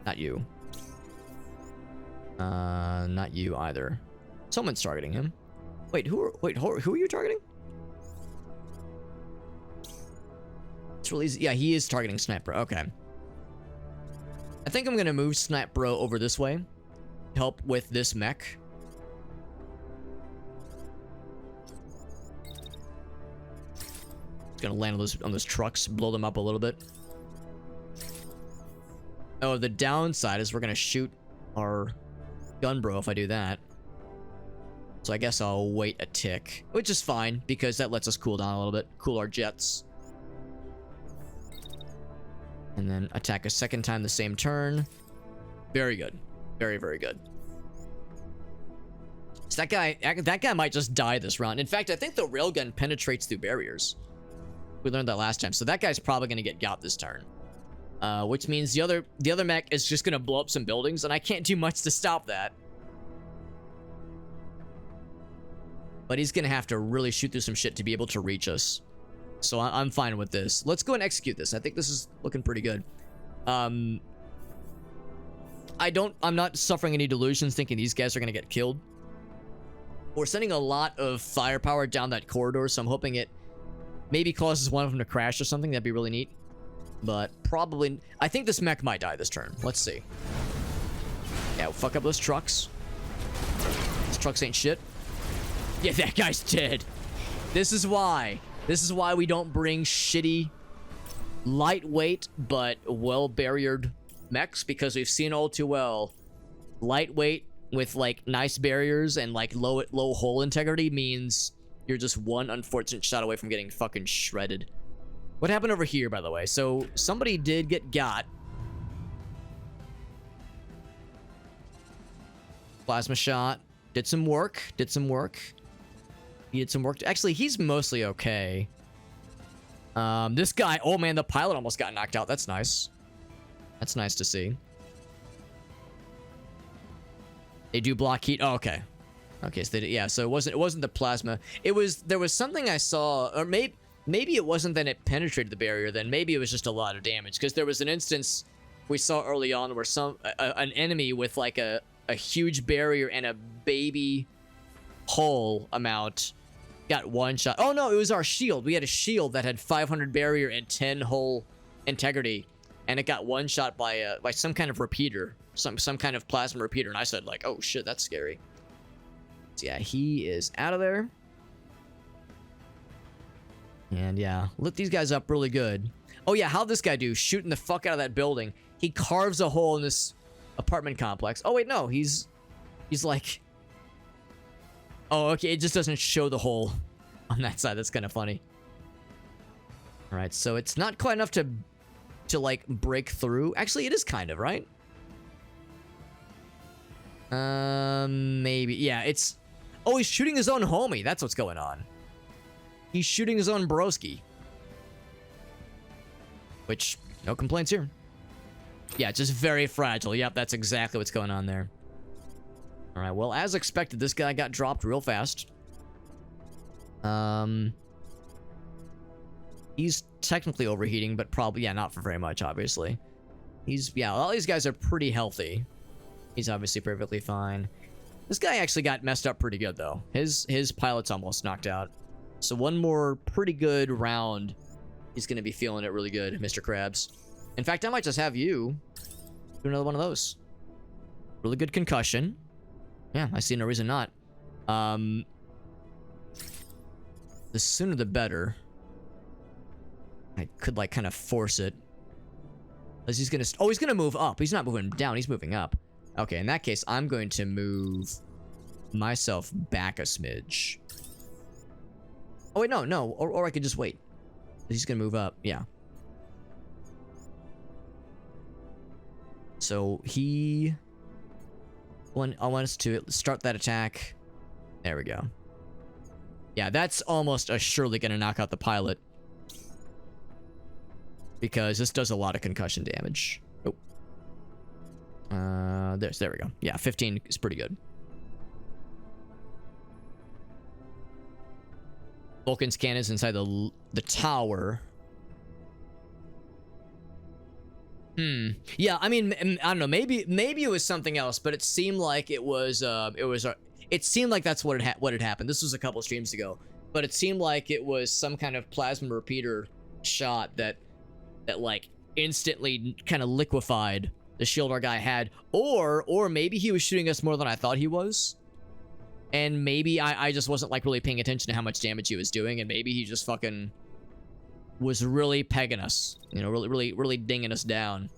Not you. Not you either. Someone's targeting him. Wait, who are you targeting? It's really easy. Yeah, he is targeting Sniper. Okay. I think I'm gonna move Sniper Bro over this way. Help with this mech. Gonna land on those trucks, blow them up a little bit. Oh, the downside is we're gonna shoot our gun bro if I do that. So I guess I'll wait a tick, which is fine because that lets us cool down a little bit, cool our jets. And then attack a second time the same turn. Very good. Very, very good. So that guy might just die this round. In fact, I think the railgun penetrates through barriers. We learned that last time. So that guy's probably going to get got this turn. Which means the other mech is just going to blow up some buildings, and I can't do much to stop that. But he's going to have to really shoot through some shit to be able to reach us. So I'm fine with this. Let's go and execute this. I think this is looking pretty good. I'm not suffering any delusions thinking these guys are going to get killed. We're sending a lot of firepower down that corridor, so I'm hoping it maybe causes one of them to crash or something. That'd be really neat. But probably... I think this mech might die this turn. Let's see. Yeah, we'll fuck up those trucks. These trucks ain't shit. Yeah, that guy's dead. This is why. This is why we don't bring shitty, lightweight, but well-barriered mechs. Because we've seen all too well. Lightweight with, like, nice barriers and, like, low hull integrity means... you're just one unfortunate shot away from getting fucking shredded. What happened over here, by the way? So, somebody did get got. Plasma shot. Did some work. He did some work. Actually, he's mostly okay. This guy... oh, man, the pilot almost got knocked out. That's nice. That's nice to see. They do block heat. Oh, okay. Okay, so yeah, so it wasn't the plasma. There was something I saw, or maybe it wasn't that it penetrated the barrier, then maybe it was just a lot of damage, because there was an instance we saw early on where an enemy with like a huge barrier and a baby hull amount got one shot. Oh no, it was our shield. We had a shield that had 500 barrier and 10 hull integrity, and it got one shot by some kind of repeater, some kind of plasma repeater, and I said like, oh shit, that's scary. Yeah, he is out of there. And yeah, lit these guys up really good. Oh yeah, how'd this guy do? Shooting the fuck out of that building. He carves a hole in this apartment complex. Oh wait, no, he's like... oh, okay, it just doesn't show the hole on that side. That's kind of funny. Alright, so it's not quite enough to like break through. Actually, it is kind of, right? Maybe. Yeah, it's... oh, he's shooting his own homie. That's what's going on. He's shooting his own broski. Which, no complaints here. Yeah, it's just very fragile. Yep, that's exactly what's going on there. Alright, well, as expected, this guy got dropped real fast. He's technically overheating, but probably, yeah, not for very much, obviously. Yeah, all these guys are pretty healthy. He's obviously perfectly fine. This guy actually got messed up pretty good, though. His pilot's almost knocked out. So one more pretty good round, he's going to be feeling it really good, Mr. Krabs. In fact, I might just have you do another one of those. Really good concussion. Yeah, I see no reason not. The sooner the better. I could, like, kind of force it. As he's going to... oh, he's going to move up. He's not moving down. He's moving up. Okay, in that case, I'm going to move myself back a smidge. Oh, wait, no. Or I could just wait. He's going to move up. Yeah. So, I want us to start that attack. There we go. Yeah, that's almost surely going to knock out the pilot. Because this does a lot of concussion damage. Oh. There we go. Yeah, 15 is pretty good. Vulcan's cannons inside the tower. Yeah, I mean, I don't know. Maybe it was something else, but it seemed like it seemed like that's what had happened. This was a couple streams ago, but it seemed like it was some kind of plasma repeater shot that like instantly kind of liquefied the shield our guy had, or maybe he was shooting us more than I thought he was, and maybe I just wasn't like really paying attention to how much damage he was doing, and maybe he just fucking was really pegging us, you know, really dinging us down.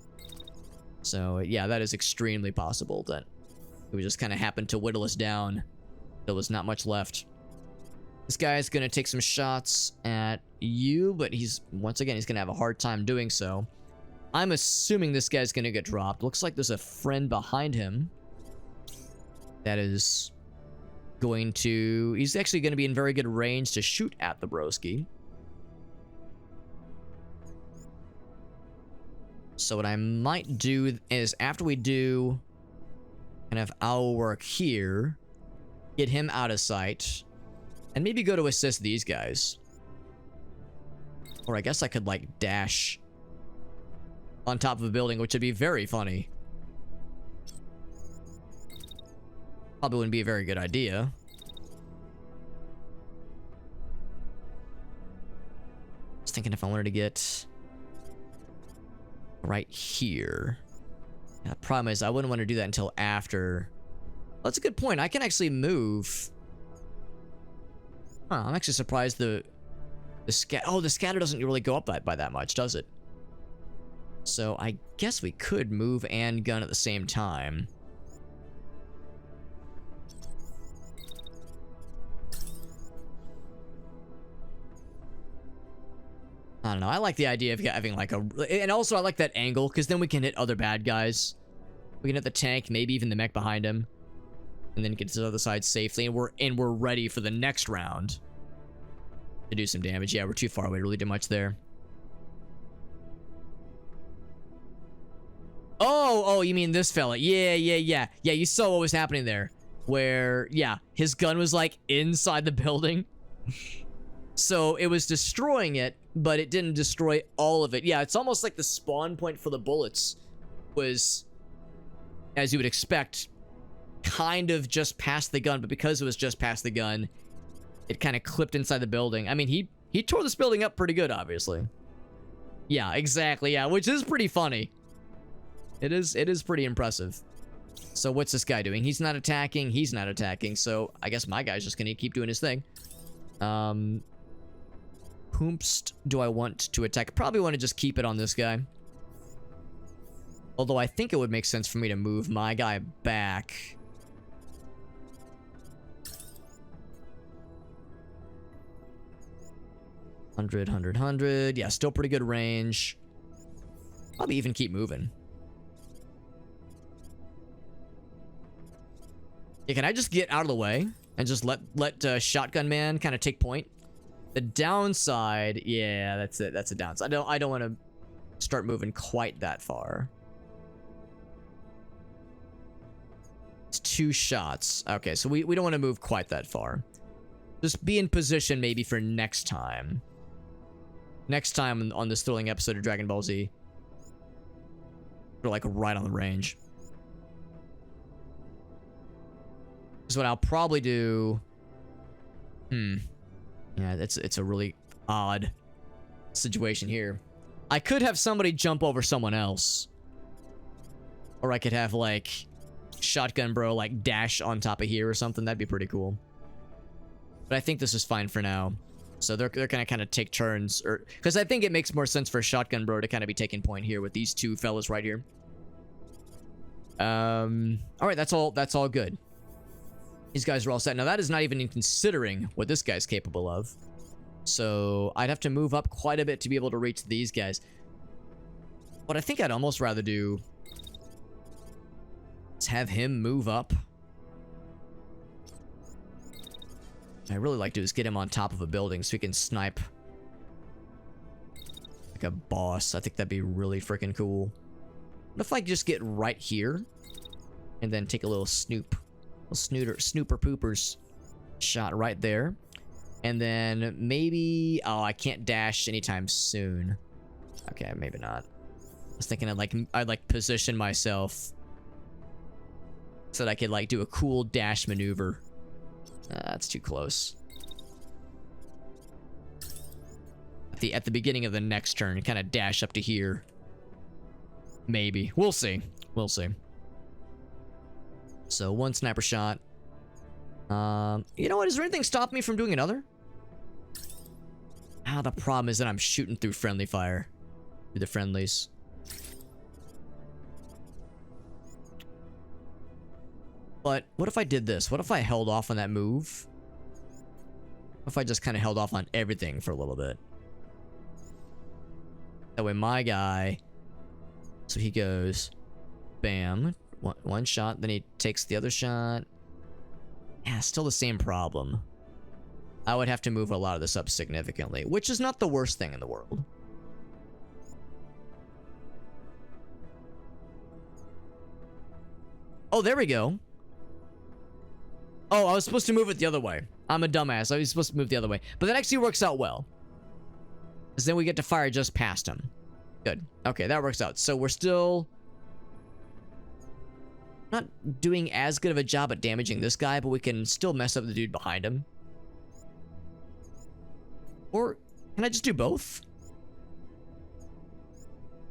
So yeah, that is extremely possible that it just kind of happened to whittle us down. There was not much left. This guy's gonna take some shots at you, but once again he's gonna have a hard time doing so. I'm assuming this guy's gonna get dropped. Looks like there's a friend behind him that is going to... He's actually gonna be in very good range to shoot at the broski. So what I might do is, after we do kind of our work here, get him out of sight, and maybe go to assist these guys. Or I guess I could like dash on top of a building, which would be very funny. Probably wouldn't be a very good idea. I was thinking if I wanted to get right here. Yeah, the problem is I wouldn't want to do that until after. Well, that's a good point. I can actually move. Huh, I'm actually surprised the scatter doesn't really go up by that much, does it? So I guess we could move and gun at the same time. I don't know. I like the idea of having like a... And also I like that angle, because then we can hit other bad guys. We can hit the tank, maybe even the mech behind him. And then get to the other side safely. And we're ready for the next round to do some damage. Yeah, we're too far away to really do much there. Oh, you mean this fella. Yeah, you saw what was happening there. Where, yeah, his gun was like inside the building. So it was destroying it, but it didn't destroy all of it. Yeah, it's almost like the spawn point for the bullets was, as you would expect, kind of just past the gun, but because it was just past the gun, it kind of clipped inside the building. I mean, he tore this building up pretty good, obviously. Yeah, exactly, yeah, which is pretty funny. It is pretty impressive. So what's this guy doing? He's not attacking, so I guess my guy's just gonna keep doing his thing. Whomst do I want to attack? Probably want to just keep it on this guy. Although I think it would make sense for me to move my guy back. $100. Yeah, still pretty good range. Probably even keep moving. Yeah, can I just get out of the way and just let Shotgun Man kind of take point? The downside, yeah, that's it. That's a downside. I don't want to start moving quite that far. It's 2 shots. Okay, so we don't want to move quite that far. Just be in position maybe for next time. Next time on this thrilling episode of Dragon Ball Z. We're like right on the range. So what I'll probably do... Yeah, it's a really odd situation here. I could have somebody jump over someone else. Or I could have, like, Shotgun Bro, like, dash on top of here or something. That'd be pretty cool. But I think this is fine for now. So they're gonna kind of take turns. Because I think it makes more sense for Shotgun Bro to kind of be taking point here with these 2 fellas right here. Alright, that's all good. These guys are all set. Now, that is not even considering what this guy's capable of. So, I'd have to move up quite a bit to be able to reach these guys. What I think I'd almost rather do is have him move up. What I really like to do is get him on top of a building so he can snipe like a boss. I think that'd be really freaking cool. What if I just get right here and then take a little snooper poopers shot right there. And then maybe... Oh, I can't dash anytime soon. Okay, maybe not. I was thinking I'd like position myself so that I could like do a cool dash maneuver. That's too close. At the beginning of the next turn, kind of dash up to here. Maybe. We'll see. We'll see. So one sniper shot. You know what? Is there anything stopping me from doing another? The problem is that I'm shooting through friendly fire. Through the friendlies. But what if I did this? What if I held off on that move? What if I just kind of held off on everything for a little bit? That way my guy... So he goes... Bam. One shot, then he takes the other shot. Yeah, still the same problem. I would have to move a lot of this up significantly, which is not the worst thing in the world. Oh, there we go. Oh, I was supposed to move it the other way. I'm a dumbass. I was supposed to move the other way. But that actually works out well. Because then we get to fire just past him. Good. Okay, that works out. So we're still... not doing as good of a job at damaging this guy, but we can still mess up the dude behind him. Or can I just do both?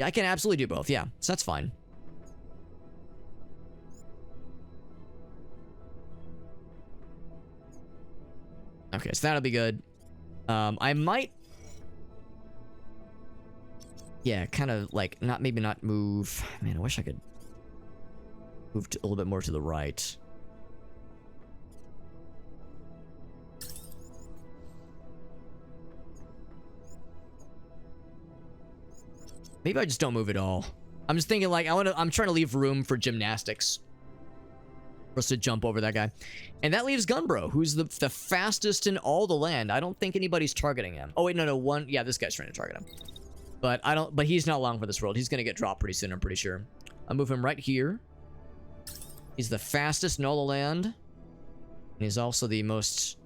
Yeah, I can absolutely do both. Yeah, so that's fine. Okay, so that'll be good. I might... Yeah, kind of like, maybe not move... Man, I wish I could move a little bit more to the right. Maybe I just don't move at all. I'm just thinking like, I'm trying to leave room for gymnastics. For us to jump over that guy. And that leaves Gunbro, who's the fastest in all the land. I don't think anybody's targeting him. Oh wait, no, yeah, this guy's trying to target him. But he's not long for this world. He's gonna get dropped pretty soon, I'm pretty sure. I'll move him right here. He's the fastest in all the land. And he's also the most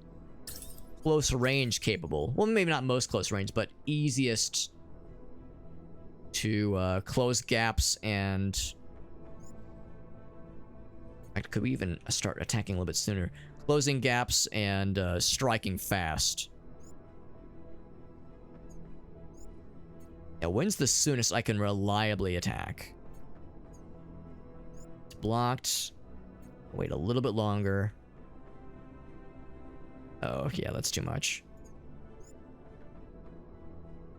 close range capable. Well, maybe not most close range, but easiest to close gaps and... Could we even start attacking a little bit sooner? Closing gaps and striking fast. Yeah, when's the soonest I can reliably attack? It's blocked. Wait a little bit longer. Oh, yeah, that's too much.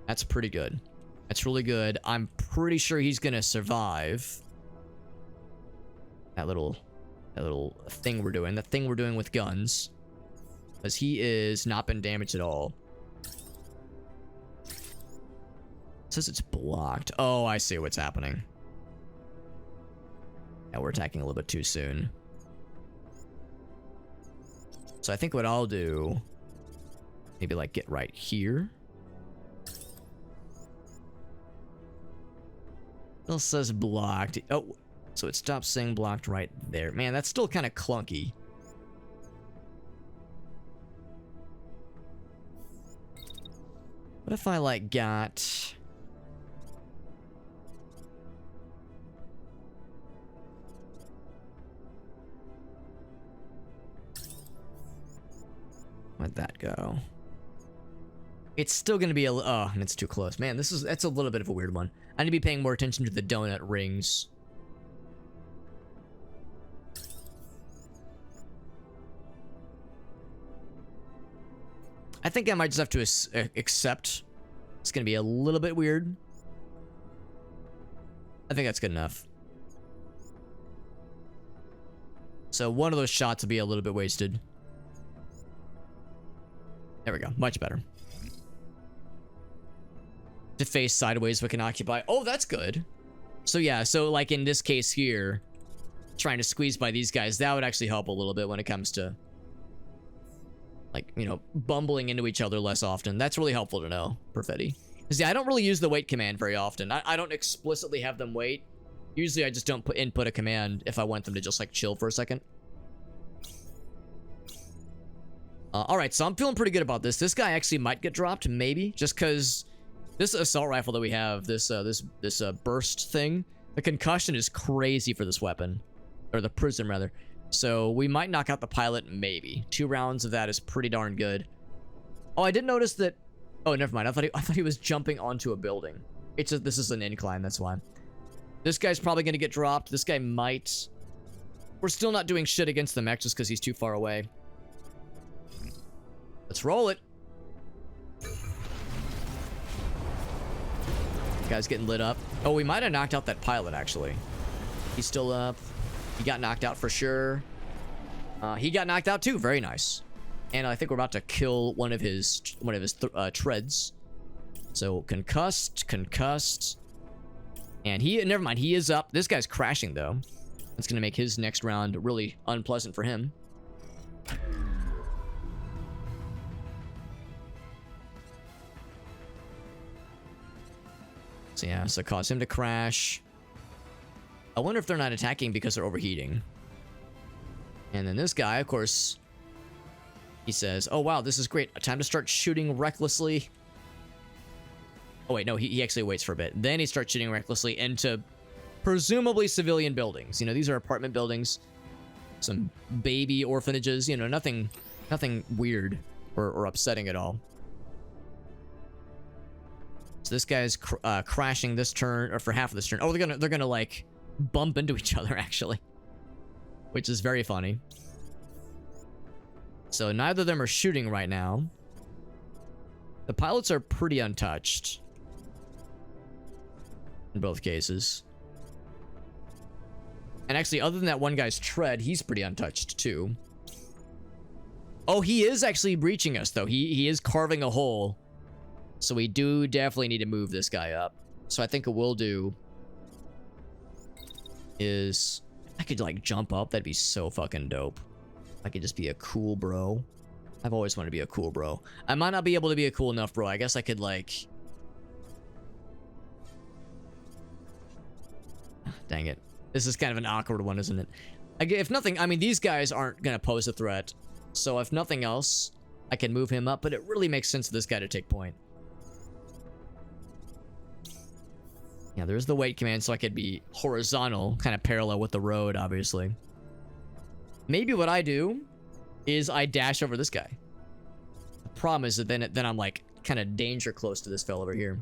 That's pretty good. That's really good. I'm pretty sure he's gonna survive. That little thing we're doing. That thing we're doing with guns. Because he is not been damaged at all. It says it's blocked. Oh, I see what's happening. Yeah, we're attacking a little bit too soon. So I think what I'll do... Maybe like get right here. Still says blocked. Oh, so it stops saying blocked right there. Man, that's still kind of clunky. What if I like got... Where'd that go? It's still gonna be a... Oh, and it's too close. Man, that's a little bit of a weird one. I need to be paying more attention to the donut rings. I think I might just have to accept. It's gonna be a little bit weird. I think that's good enough. So one of those shots will be a little bit wasted. There we go. Much better. To face sideways, we can occupy. Oh, that's good. So yeah, so like in this case here, trying to squeeze by these guys, that would actually help a little bit when it comes to, like, you know, bumbling into each other less often. That's really helpful to know, Perfetti. Because yeah, I don't really use the wait command very often. I don't explicitly have them wait. Usually I just don't input a command if I want them to just like chill for a second. All right, so I'm feeling pretty good about this. This guy actually might get dropped, maybe, just because this assault rifle that we have, this burst thing, the concussion is crazy for this weapon, or the prism rather. So we might knock out the pilot, maybe. 2 rounds of that is pretty darn good. Oh, I did notice that. Oh, never mind. I thought he was jumping onto a building. This is an incline, that's why. This guy's probably gonna get dropped. This guy might. We're still not doing shit against the mech just because he's too far away. Let's roll it. Guy's getting lit up. Oh, we might have knocked out that pilot, actually. He's still up. He got knocked out for sure. He got knocked out too. Very nice. And I think we're about to kill one of his treads. So concussed. And never mind, he is up. This guy's crashing though. That's gonna make his next round really unpleasant for him. So yeah, so cause him to crash. I wonder if they're not attacking because they're overheating. And then this guy, of course, he says, oh wow, this is great. Time to start shooting recklessly. Oh wait, no, he actually waits for a bit. Then he starts shooting recklessly into presumably civilian buildings. You know, these are apartment buildings. Some baby orphanages, you know, nothing weird or upsetting at all. So this guy's crashing this turn, or for half of this turn. Oh, they're gonna like bump into each other actually, which is very funny. So neither of them are shooting right now. The pilots are pretty untouched in both cases. And actually, other than that one guy's tread, he's pretty untouched too. Oh, he is actually breaching us though. He is carving a hole. So we do definitely need to move this guy up. So I think what we'll do is, I could like jump up. That'd be so fucking dope. I could just be a cool bro. I've always wanted to be a cool bro. I might not be able to be a cool enough bro. I guess I could like... Dang it. This is kind of an awkward one, isn't it? If nothing, I mean, these guys aren't going to pose a threat. So if nothing else, I can move him up. But it really makes sense for this guy to take point. Yeah, there's the wait command, so I could be horizontal, kind of parallel with the road, obviously. Maybe what I do is I dash over this guy. The problem is that then I'm like kind of danger close to this fella over here.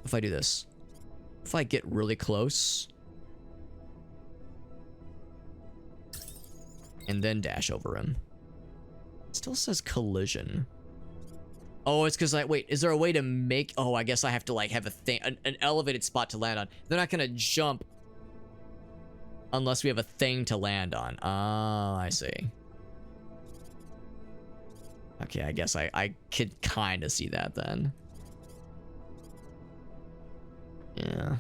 If I do this, if I get really close and then dash over him. It still says collision. Oh, it's because wait, is there a way to make... Oh, I guess I have to like have a thing, an elevated spot to land on. They're not gonna jump unless we have a thing to land on. Oh, I see. Okay, I guess I could kind of see that then. Yeah.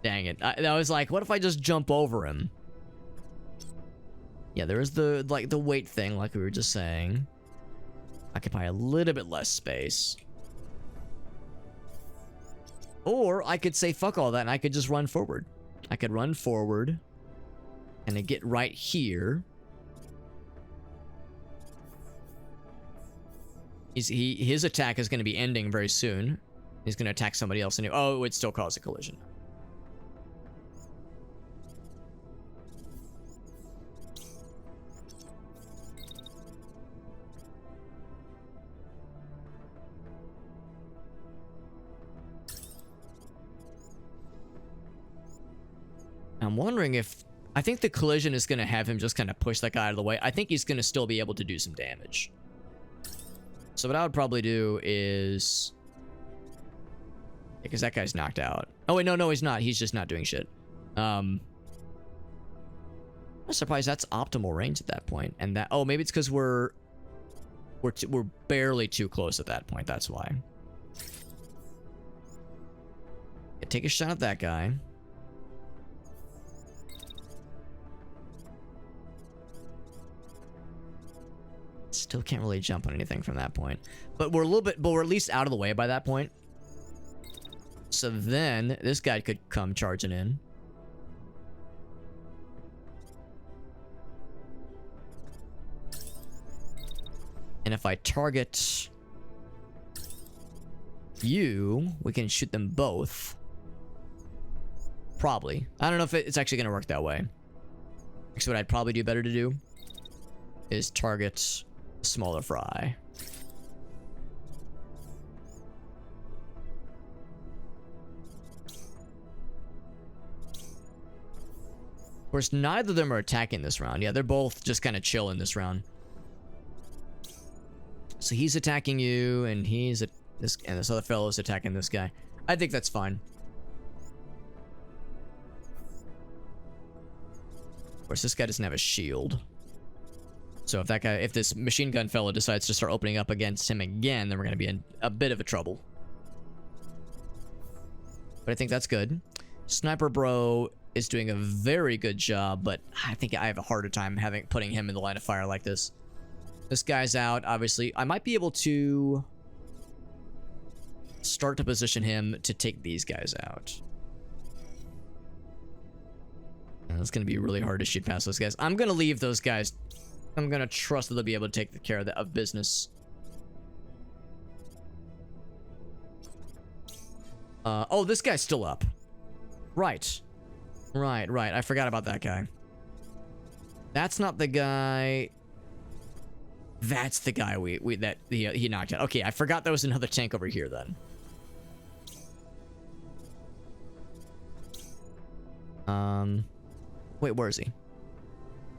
Dang it. I was like, what if I just jump over him? Yeah, there is the weight thing, like we were just saying. Occupy a little bit less space. Or I could say fuck all that and I could just run forward. I could run forward and then get right here. His attack is going to be ending very soon. He's going to attack somebody else. And oh, it would still cause a collision. I'm wondering if... I think the collision is going to have him just kind of push that guy out of the way. I think he's going to still be able to do some damage. So what I would probably do is... Because that guy's knocked out. Oh, wait, no, he's not. He's just not doing shit. I'm surprised that's optimal range at that point. And that... Oh, maybe it's because we're barely too close at that point. That's why. Yeah, take a shot at that guy. Still can't really jump on anything from that point. But we're at least out of the way by that point. So then this guy could come charging in. And if I target you, we can shoot them both. Probably. I don't know if it's actually going to work that way. Actually, what I'd probably do better to do is target smaller fry. Of course, neither of them are attacking this round. Yeah, they're both just kind of chilling this round. So he's attacking you, and this other fellow is attacking this guy. I think that's fine. Of course, this guy doesn't have a shield. So if this machine gun fellow decides to start opening up against him again, then we're going to be in a bit of a trouble. But I think that's good. Sniper Bro is doing a very good job, but I think I have a harder time putting him in the line of fire like this. This guy's out, obviously. I might be able to start to position him to take these guys out. And it's going to be really hard to shoot past those guys. I'm going to leave those guys. I'm going to trust that they'll be able to take care of business. Oh, this guy's still up. Right. Right. I forgot about that guy. That's not the guy. That's the guy he knocked out. Okay, I forgot there was another tank over here then. Wait, where is he?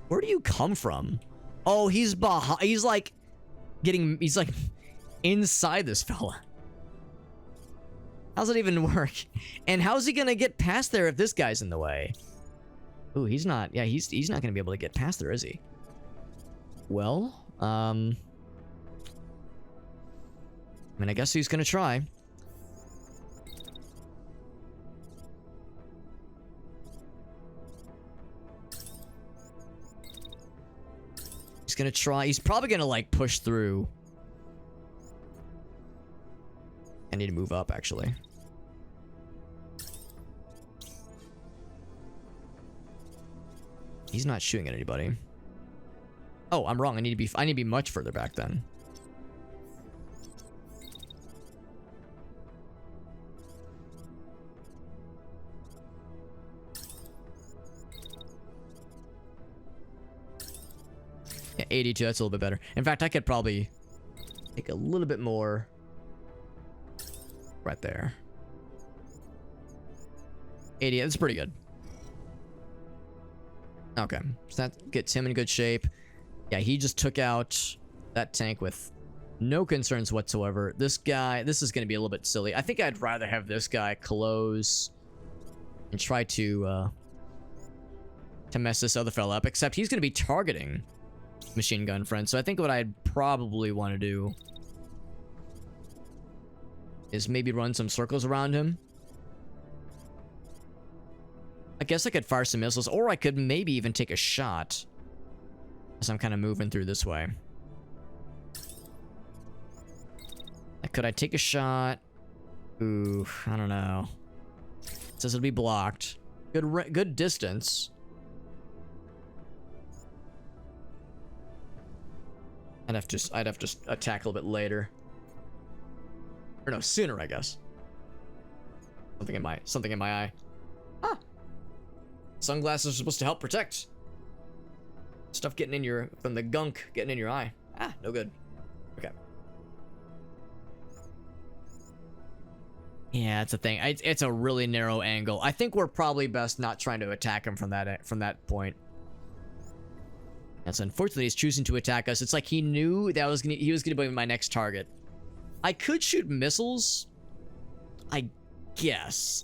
Where do you come from? Oh, he's behind. He's like inside this fella. How's that even work? And how's he gonna get past there if this guy's in the way? Ooh, he's not. Yeah, he's not gonna be able to get past there, is he? Well, I mean, I guess he's gonna try. He's gonna try. He's probably gonna like push through. I need to move up, actually. He's not shooting at anybody. Oh, I'm wrong. I need to be much further back then. Yeah, 82. That's a little bit better. In fact, I could probably take a little bit more right there. 80. That's pretty good. Okay, so that gets him in good shape. Yeah, he just took out that tank with no concerns whatsoever. This guy, this is going to be a little bit silly. I think I'd rather have this guy close and try to mess this other fella up, except he's going to be targeting machine gun friend. So I think what I'd probably want to do is maybe run some circles around him. I guess I could fire some missiles, or I could maybe even take a shot as I'm kind of moving through this way. Could I take a shot? Ooh, I don't know. It says it'll be blocked. Good distance. I'd have to attack a little bit later. Or no, sooner, I guess. Something in my eye. Ah. Sunglasses are supposed to help protect. Stuff getting in from the gunk getting in your eye. Ah, no good. Okay. Yeah, it's a thing. It's a really narrow angle. I think we're probably best not trying to attack him from that point. And so unfortunately, he's choosing to attack us. It's like he knew that he was gonna be my next target. I could shoot missiles. I guess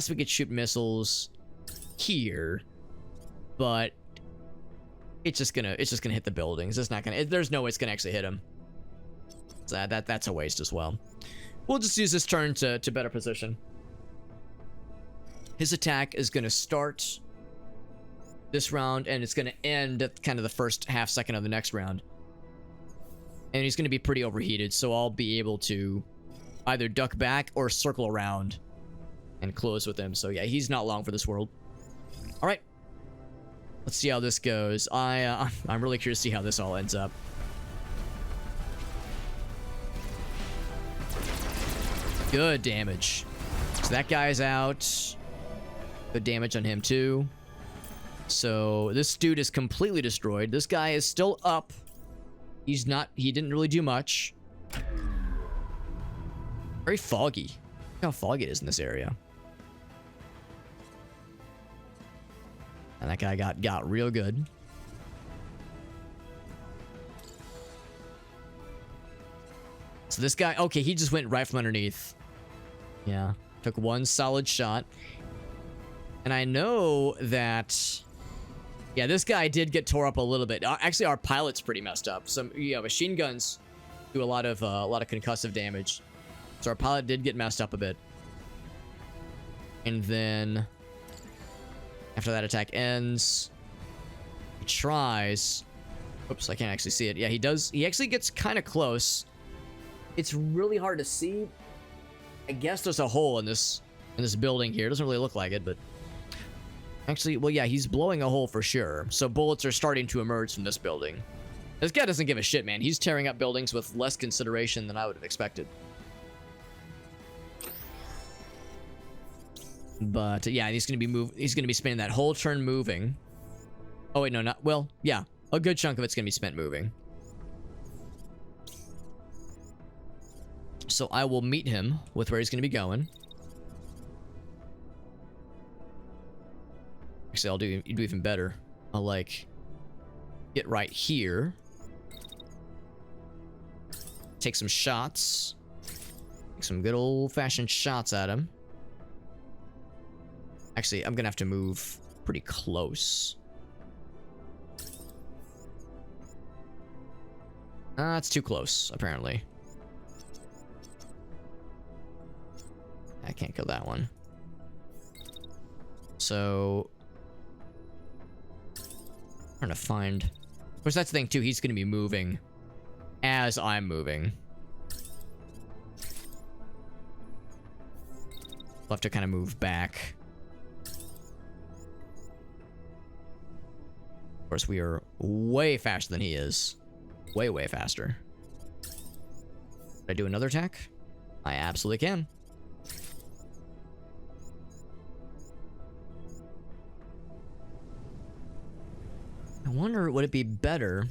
we could shoot missiles here, but it's just gonna hit the buildings. It's not gonna. There's no way it's gonna actually hit him. So that's a waste as well. We'll just use this turn to better position. His attack is gonna start this round, and it's gonna end at kind of the first half second of the next round. And he's gonna be pretty overheated, so I'll be able to either duck back or circle around and close with him. So yeah, he's not long for this world. All right, let's see how this goes. I'm really curious to see how this all ends up. Good damage. So that guy's out. Good damage on him too. So this dude is completely destroyed. This guy is still up. He didn't really do much. Very foggy. Look how foggy it is in this area. And that guy got real good. So this guy, okay, he just went right from underneath. Yeah, took one solid shot. And I know that, yeah, this guy did get tore up a little bit. Actually, our pilot's pretty messed up. Some, yeah, machine guns do a lot of concussive damage. So our pilot did get messed up a bit. And then after that attack ends, he tries. Oops, I can't actually see it. Yeah, he does. He actually gets kind of close. It's really hard to see. I guess there's a hole in this building here. It doesn't really look like it, but actually, well, yeah, he's blowing a hole for sure. So bullets are starting to emerge from this building. This guy doesn't give a shit, man. He's tearing up buildings with less consideration than I would have expected. But yeah, he's gonna be spending that whole turn moving. Oh wait, no, not well. Yeah, a good chunk of it's gonna be spent moving. So I will meet him with where he's gonna be going. Actually, I'll do even better. I'll like get right here. Take some shots. Take some good old-fashioned shots at him. Actually, I'm gonna have to move pretty close. It's too close, apparently. I can't kill that one. So, I'm trying to find. Of course, that's the thing too. He's gonna be moving as I'm moving. I'll have to kind of move back. Of course, we are way faster than he is. Way, way faster. Can I do another attack? I absolutely can. I wonder, would it be better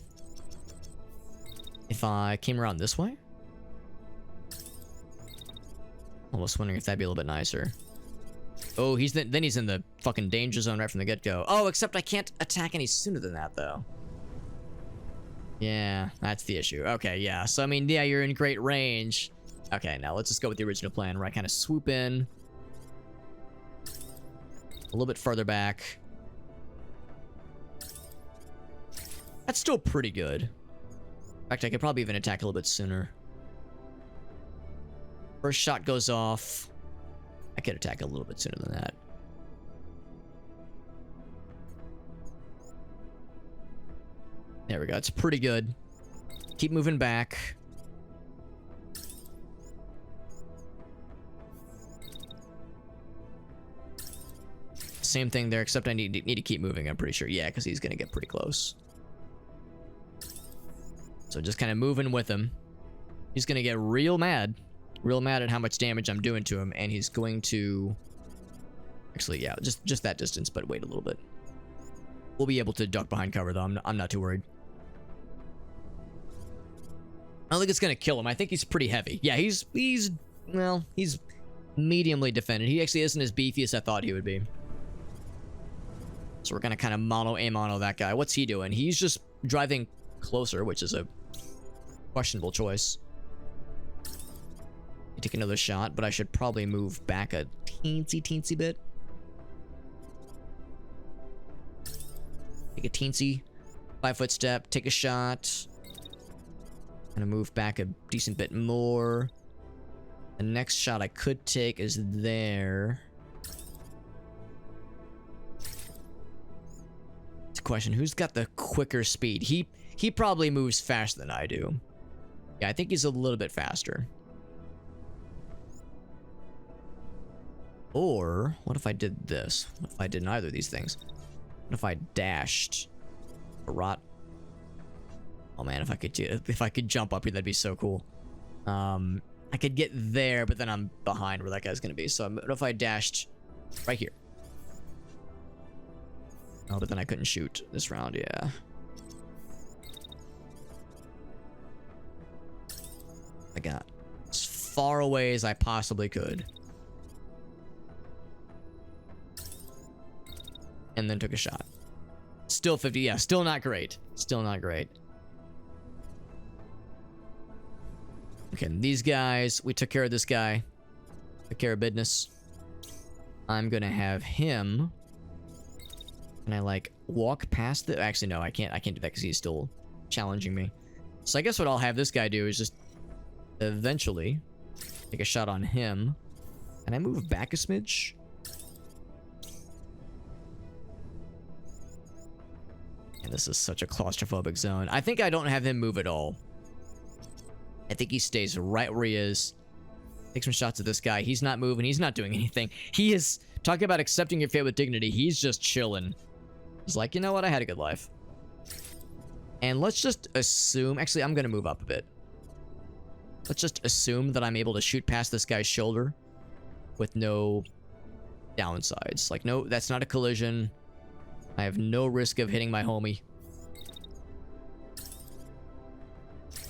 if I came around this way? Almost wondering if that'd be a little bit nicer. Oh, then he's in the fucking danger zone right from the get-go. Oh, except I can't attack any sooner than that, though. Yeah, that's the issue. Okay, yeah. So, I mean, yeah, you're in great range. Okay, now let's just go with the original plan, where I kind of swoop in. A little bit further back. That's still pretty good. In fact, I could probably even attack a little bit sooner. First shot goes off. I could attack a little bit sooner than that. There we go. It's pretty good. Keep moving back. Same thing there, except I need to keep moving, I'm pretty sure. Yeah, because he's going to get pretty close. So just kind of moving with him. He's going to get real mad. Real mad at how much damage I'm doing to him, and he's going to... Actually, yeah, just that distance, but wait a little bit. We'll be able to duck behind cover, though. I'm not too worried. I don't think it's going to kill him. I think he's pretty heavy. Yeah, he's mediumly defended. He actually isn't as beefy as I thought he would be. So we're going to kind of mono that guy. What's he doing? He's just driving closer, which is a questionable choice. Take another shot, but I should probably move back a teensy bit. Take a teensy 5-foot step, take a shot. Gonna move back a decent bit more. The next shot I could take is there. It's a question, who's got the quicker speed? He probably moves faster than I do. Yeah, I think he's a little bit faster. Or, what if I did this? What if I did neither of these things? What if I dashed? A rot? Oh man, if I could jump up here, that'd be so cool. I could get there, but then I'm behind where that guy's gonna be. So what if I dashed right here? Oh, but then I couldn't shoot this round, yeah. I got as far away as I possibly could. And then took a shot. Still 50, yeah, still not great. Still not great. Okay, these guys, we took care of this guy. Took care of business. I'm gonna have him. Can I, like, walk past the... Actually, no, I can't do that because he's still challenging me. So I guess what I'll have this guy do is just eventually take a shot on him. Can I move back a smidge? And this is such a claustrophobic zone. I think I don't have him move at all. I think he stays right where he is. Take some shots at this guy. He's not moving. He's not doing anything. He is... Talking about accepting your fate with dignity. He's just chilling. He's like, you know what? I had a good life. And let's just assume... Actually, I'm going to move up a bit. Let's just assume that I'm able to shoot past this guy's shoulder with no downsides. Like, no, that's not a collision. I have no risk of hitting my homie.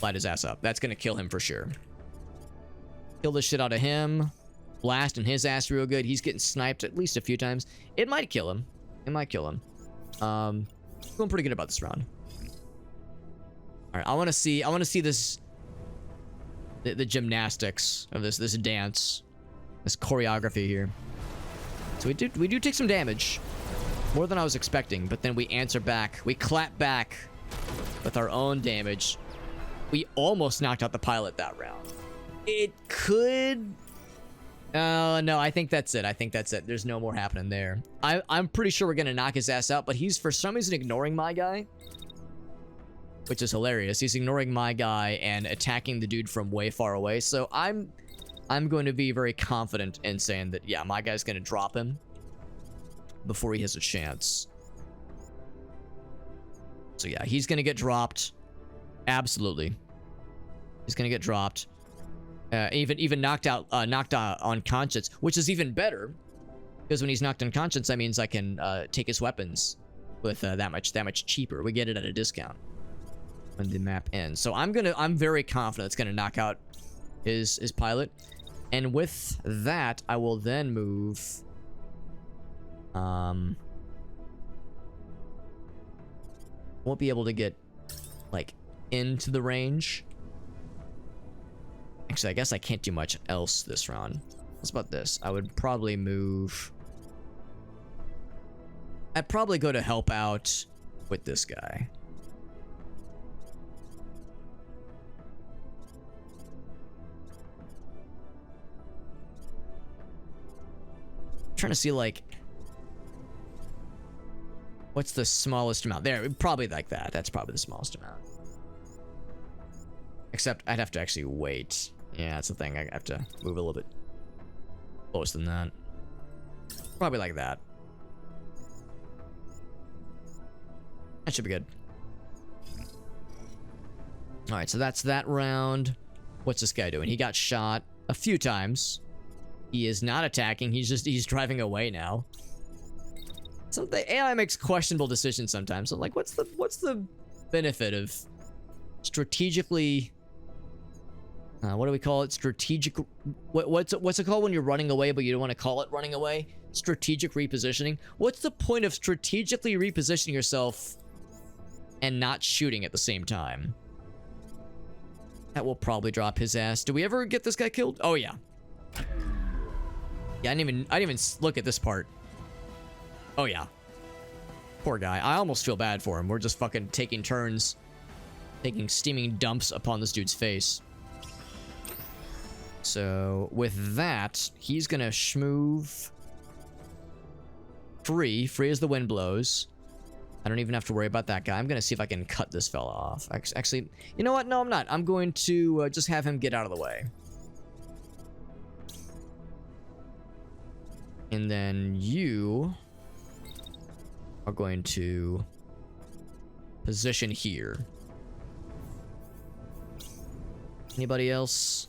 Light his ass up. That's going to kill him for sure. Kill the shit out of him. Blasting his ass real good. He's getting sniped at least a few times. It might kill him. It might kill him. Feeling pretty good about this round. All right, I want to see this, the gymnastics of this dance, this choreography here. So we do take some damage, more than I was expecting. But then we answer back. We clap back with our own damage. We almost knocked out the pilot that round. It could. No, I think that's it. I think that's it. There's no more happening there. I'm pretty sure we're gonna knock his ass out, but he's for some reason ignoring my guy, which is hilarious. He's ignoring my guy and attacking the dude from way far away. So I'm going to be very confident in saying that, yeah, my guy's gonna drop him before he has a chance. So yeah, he's gonna get dropped. Absolutely, he's gonna get dropped. Even knocked out unconscious, which is even better, because when he's knocked unconscious, that means I can take his weapons with that much cheaper. We get it at a discount when the map ends. So I'm very confident it's gonna knock out his pilot, and with that, I will then move. Won't be able to get like into the range. Actually, I guess I can't do much else this round. What's about this? I would probably move... I'd probably go to help out with this guy. I'm trying to see, like... What's the smallest amount? There, probably like that. That's probably the smallest amount. Except I'd have to actually wait. Yeah, that's the thing. I have to move a little bit closer than that. Probably like that. That should be good. Alright, so that's that round. What's this guy doing? He got shot a few times. He is not attacking. He's driving away now. So the AI makes questionable decisions sometimes. So like, what's the benefit of strategically... what do we call it? Strategic... What's it called when you're running away, but you don't want to call it running away? Strategic repositioning. What's the point of strategically repositioning yourself and not shooting at the same time? That will probably drop his ass. Do we ever get this guy killed? Oh, yeah. Yeah, I didn't even look at this part. Oh, yeah. Poor guy. I almost feel bad for him. We're just fucking taking turns, taking steaming dumps upon this dude's face. So, with that, he's gonna schmoove free as the wind blows. I don't even have to worry about that guy. I'm gonna see if I can cut this fella off. Actually, you know what? No, I'm not. I'm going to just have him get out of the way. And then you are going to position here. Anybody else?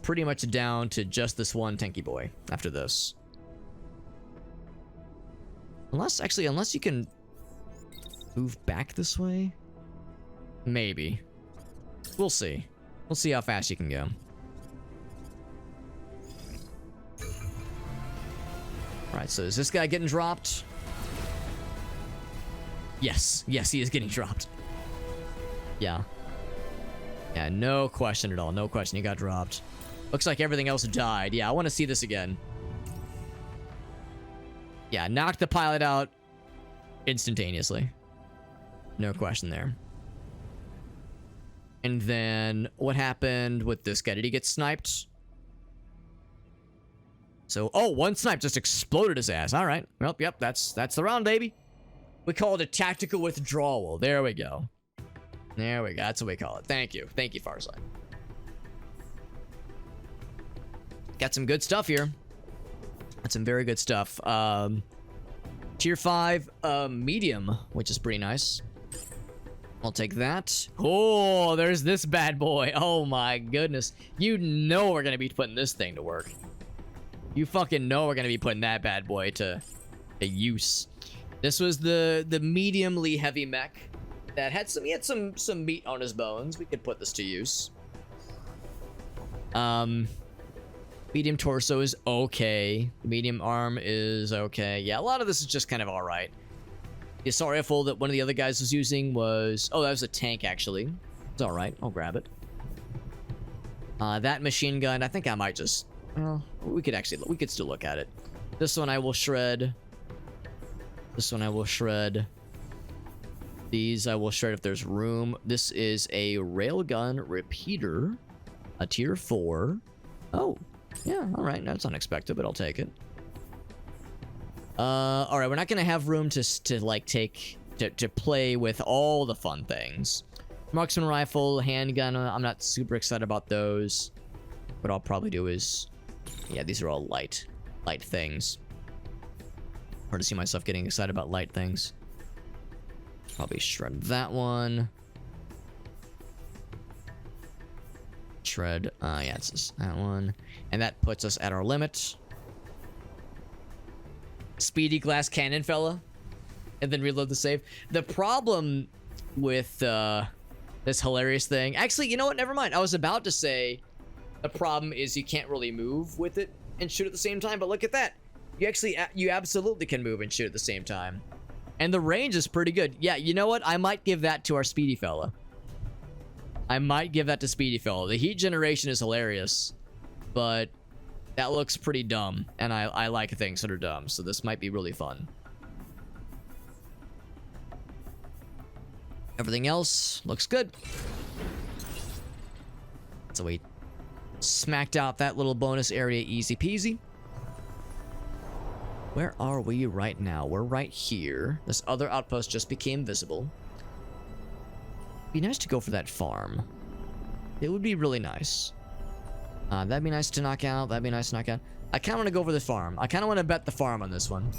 pretty much down to just this one tanky boy after this. Unless you can move back this way? Maybe. We'll see. We'll see how fast you can go. Alright, so is this guy getting dropped? Yes. Yes, he is getting dropped. Yeah. Yeah, no question at all. No question. He got dropped. Looks like everything else died. Yeah, I want to see this again. Yeah, knocked the pilot out instantaneously. No question there. And then what happened with this guy? Did he get sniped? So, oh, one snipe just exploded his ass. All right. Well, yep, that's the round, baby. We call it a tactical withdrawal. There we go. There we go. That's what we call it. Thank you. Thank you, Farside. Got some good stuff here. Got some very good stuff. Tier 5 medium, which is pretty nice. I'll take that. Oh, there's this bad boy. Oh my goodness. You know we're going to be putting this thing to work. You fucking know we're going to be putting that bad boy to use. This was the mediumly heavy mech that had some meat on his bones. We could put this to use. Medium torso is okay. Medium arm is okay. Yeah, a lot of this is just kind of all right. The assault rifle that one of the other guys was using was... Oh, that was a tank, actually. It's all right. I'll grab it. That machine gun, I think I might just... Well, we could still look at it. This one I will shred. This one I will shred. These I will shred if there's room. This is a railgun repeater. A tier 4. Oh, yeah, all right. That's unexpected, but I'll take it. All right, we're not gonna have room to play with all the fun things. Marksman rifle, handgun. I'm not super excited about those. What I'll probably do is, yeah, these are all light things. Hard to see myself getting excited about light things. Probably shred that one. Shred, yeah, it's just that one. And that puts us at our limit. Speedy glass cannon, fella. And then reload the save. The problem with this hilarious thing... Actually, you know what? Never mind. I was about to say the problem is you can't really move with it and shoot at the same time. But look at that. You absolutely can move and shoot at the same time. And the range is pretty good. Yeah, you know what? I might give that to our Speedy fella. I might give that to Speedy fella. The heat generation is hilarious. But... that looks pretty dumb, and I like things that are dumb, so this might be really fun. Everything else looks good. So we smacked out that little bonus area easy peasy. Where are we right now? We're right here. This other outpost just became visible. Be nice to go for that farm. It would be really nice. That'd be nice to knock out. That'd be nice to knock out. I kind of want to go for the farm. I kind of want to bet the farm on this one.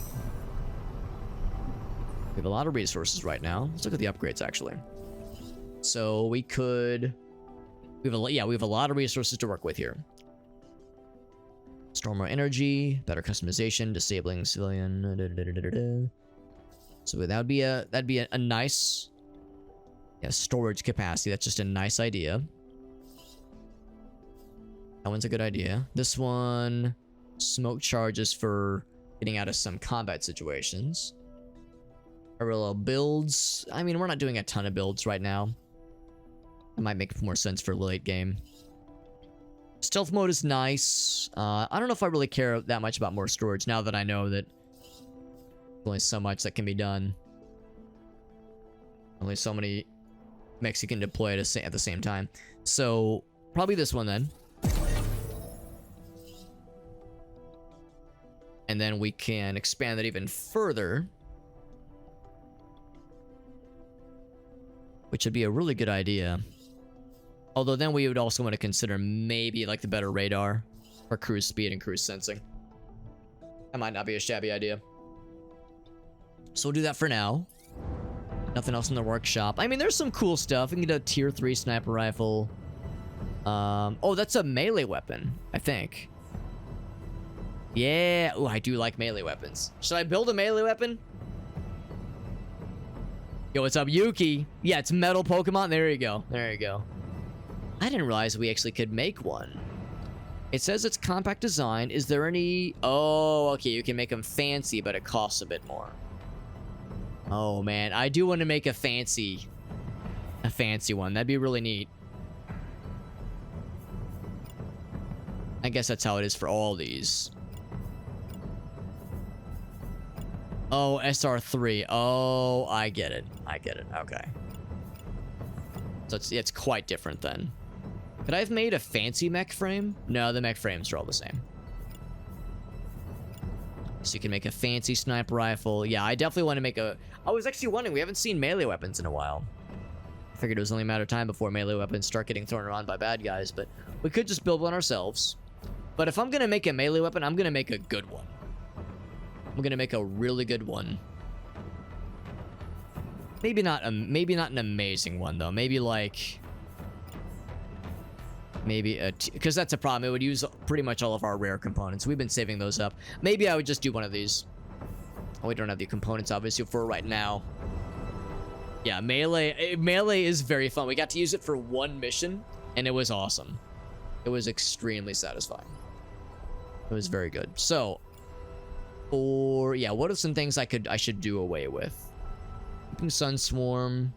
We have a lot of resources right now. Let's look at the upgrades, actually. So we could... we have a lot of resources to work with here. Store more energy, better customization, disabling civilian. So that'd be a nice... yeah, storage capacity. That's just a nice idea. That one's a good idea. This one, smoke charges for getting out of some combat situations. Parallel builds. I mean, we're not doing a ton of builds right now. It might make more sense for late game. Stealth mode is nice. I don't know if I really care that much about more storage now that I know that there's only so much that can be done. Only so many mechs you can deploy at the same time. So, probably this one then. And then we can expand that even further. Which would be a really good idea. Although then we would also want to consider maybe like the better radar. Or cruise speed and cruise sensing. That might not be a shabby idea. So we'll do that for now. Nothing else in the workshop. I mean, there's some cool stuff. We can get a tier 3 sniper rifle. Oh, that's a melee weapon, I think. Yeah. Oh, I do like melee weapons. Should I build a melee weapon? Yo, what's up, Yuki? Yeah, it's metal Pokemon. There you go. There you go. I didn't realize we actually could make one. It says it's compact design. Is there any... Oh, okay. You can make them fancy, but it costs a bit more. Oh, man. I do want to make a fancy one. That'd be really neat. I guess that's how it is for all these. Oh, SR3. Oh, I get it. I get it. Okay. So it's quite different then. Could I have made a fancy mech frame? No, the mech frames are all the same. So you can make a fancy sniper rifle. Yeah, I definitely want to make a... I was actually wondering, we haven't seen melee weapons in a while. I figured it was only a matter of time before melee weapons start getting thrown around by bad guys, but we could just build one ourselves. But if I'm going to make a melee weapon, I'm going to make a good one. I'm going to make a really good one. Maybe not an amazing one, though. Maybe like... Maybe a... Because that's a problem. It would use pretty much all of our rare components. We've been saving those up. Maybe I would just do one of these. Oh, we don't have the components, obviously, for right now. Yeah, melee is very fun. We got to use it for one mission, and it was awesome. It was extremely satisfying. It was very good. So, or yeah, what are some things I should do away with? Sun Swarm.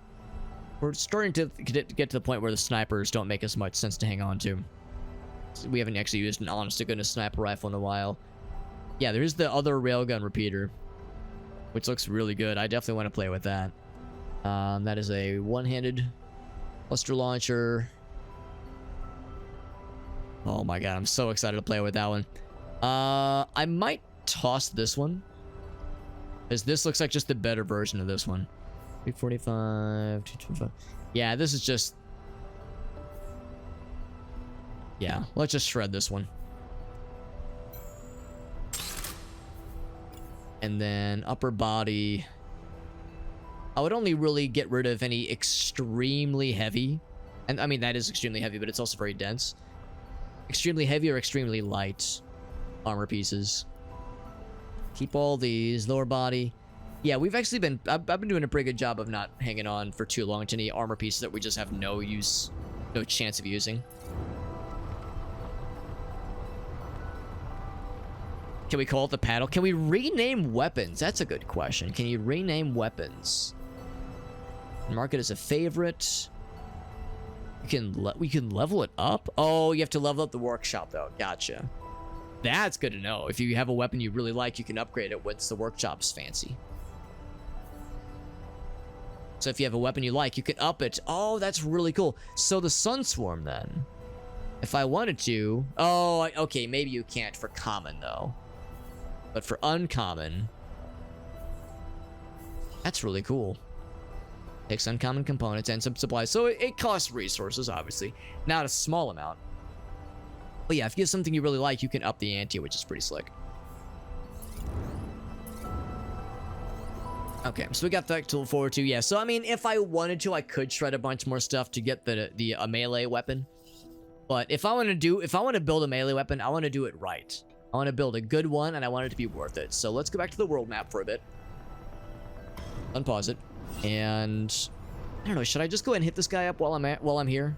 We're starting to get to the point where the snipers don't make as much sense to hang on to. We haven't actually used an honest-to-goodness sniper rifle in a while. Yeah, there's the other railgun repeater, which looks really good. I definitely want to play with that. That is a one-handed cluster launcher. Oh my god, I'm so excited to play with that one. I might toss this one, as this looks like just the better version of this one. 345, 225. Yeah, this is just... Yeah, let's just shred this one. And then upper body... I would only really get rid of any extremely heavy. And I mean, that is extremely heavy, but it's also very dense. Extremely heavy or extremely light armor pieces. Keep all these. Lower body. Yeah, we've actually been... I've been doing a pretty good job of not hanging on for too long to any armor pieces that we just have no use, no chance of using. Can we call it the paddle? Can we rename weapons? That's a good question. Can you rename weapons? Mark it as a favorite. We can level it up. Oh, you have to level up the workshop though. Gotcha. That's good to know. If you have a weapon you really like, you can upgrade it once the workshop's fancy. So if you have a weapon you like, you can up it. Oh, that's really cool. So the Sun Swarm then. If I wanted to... Oh, okay, maybe you can't for common though. But for uncommon... That's really cool. Takes uncommon components and some supplies. So it costs resources, obviously. Not a small amount. But yeah, if you have something you really like, you can up the ante, which is pretty slick. Okay, so we got that to look forward to. Yeah, so I mean, if I wanted to, I could shred a bunch more stuff to get the melee weapon. But if I want to build a melee weapon, I want to do it right. I want to build a good one, and I want it to be worth it. So let's go back to the world map for a bit. Unpause it. And I don't know, should I just go ahead and hit this guy up while I'm here?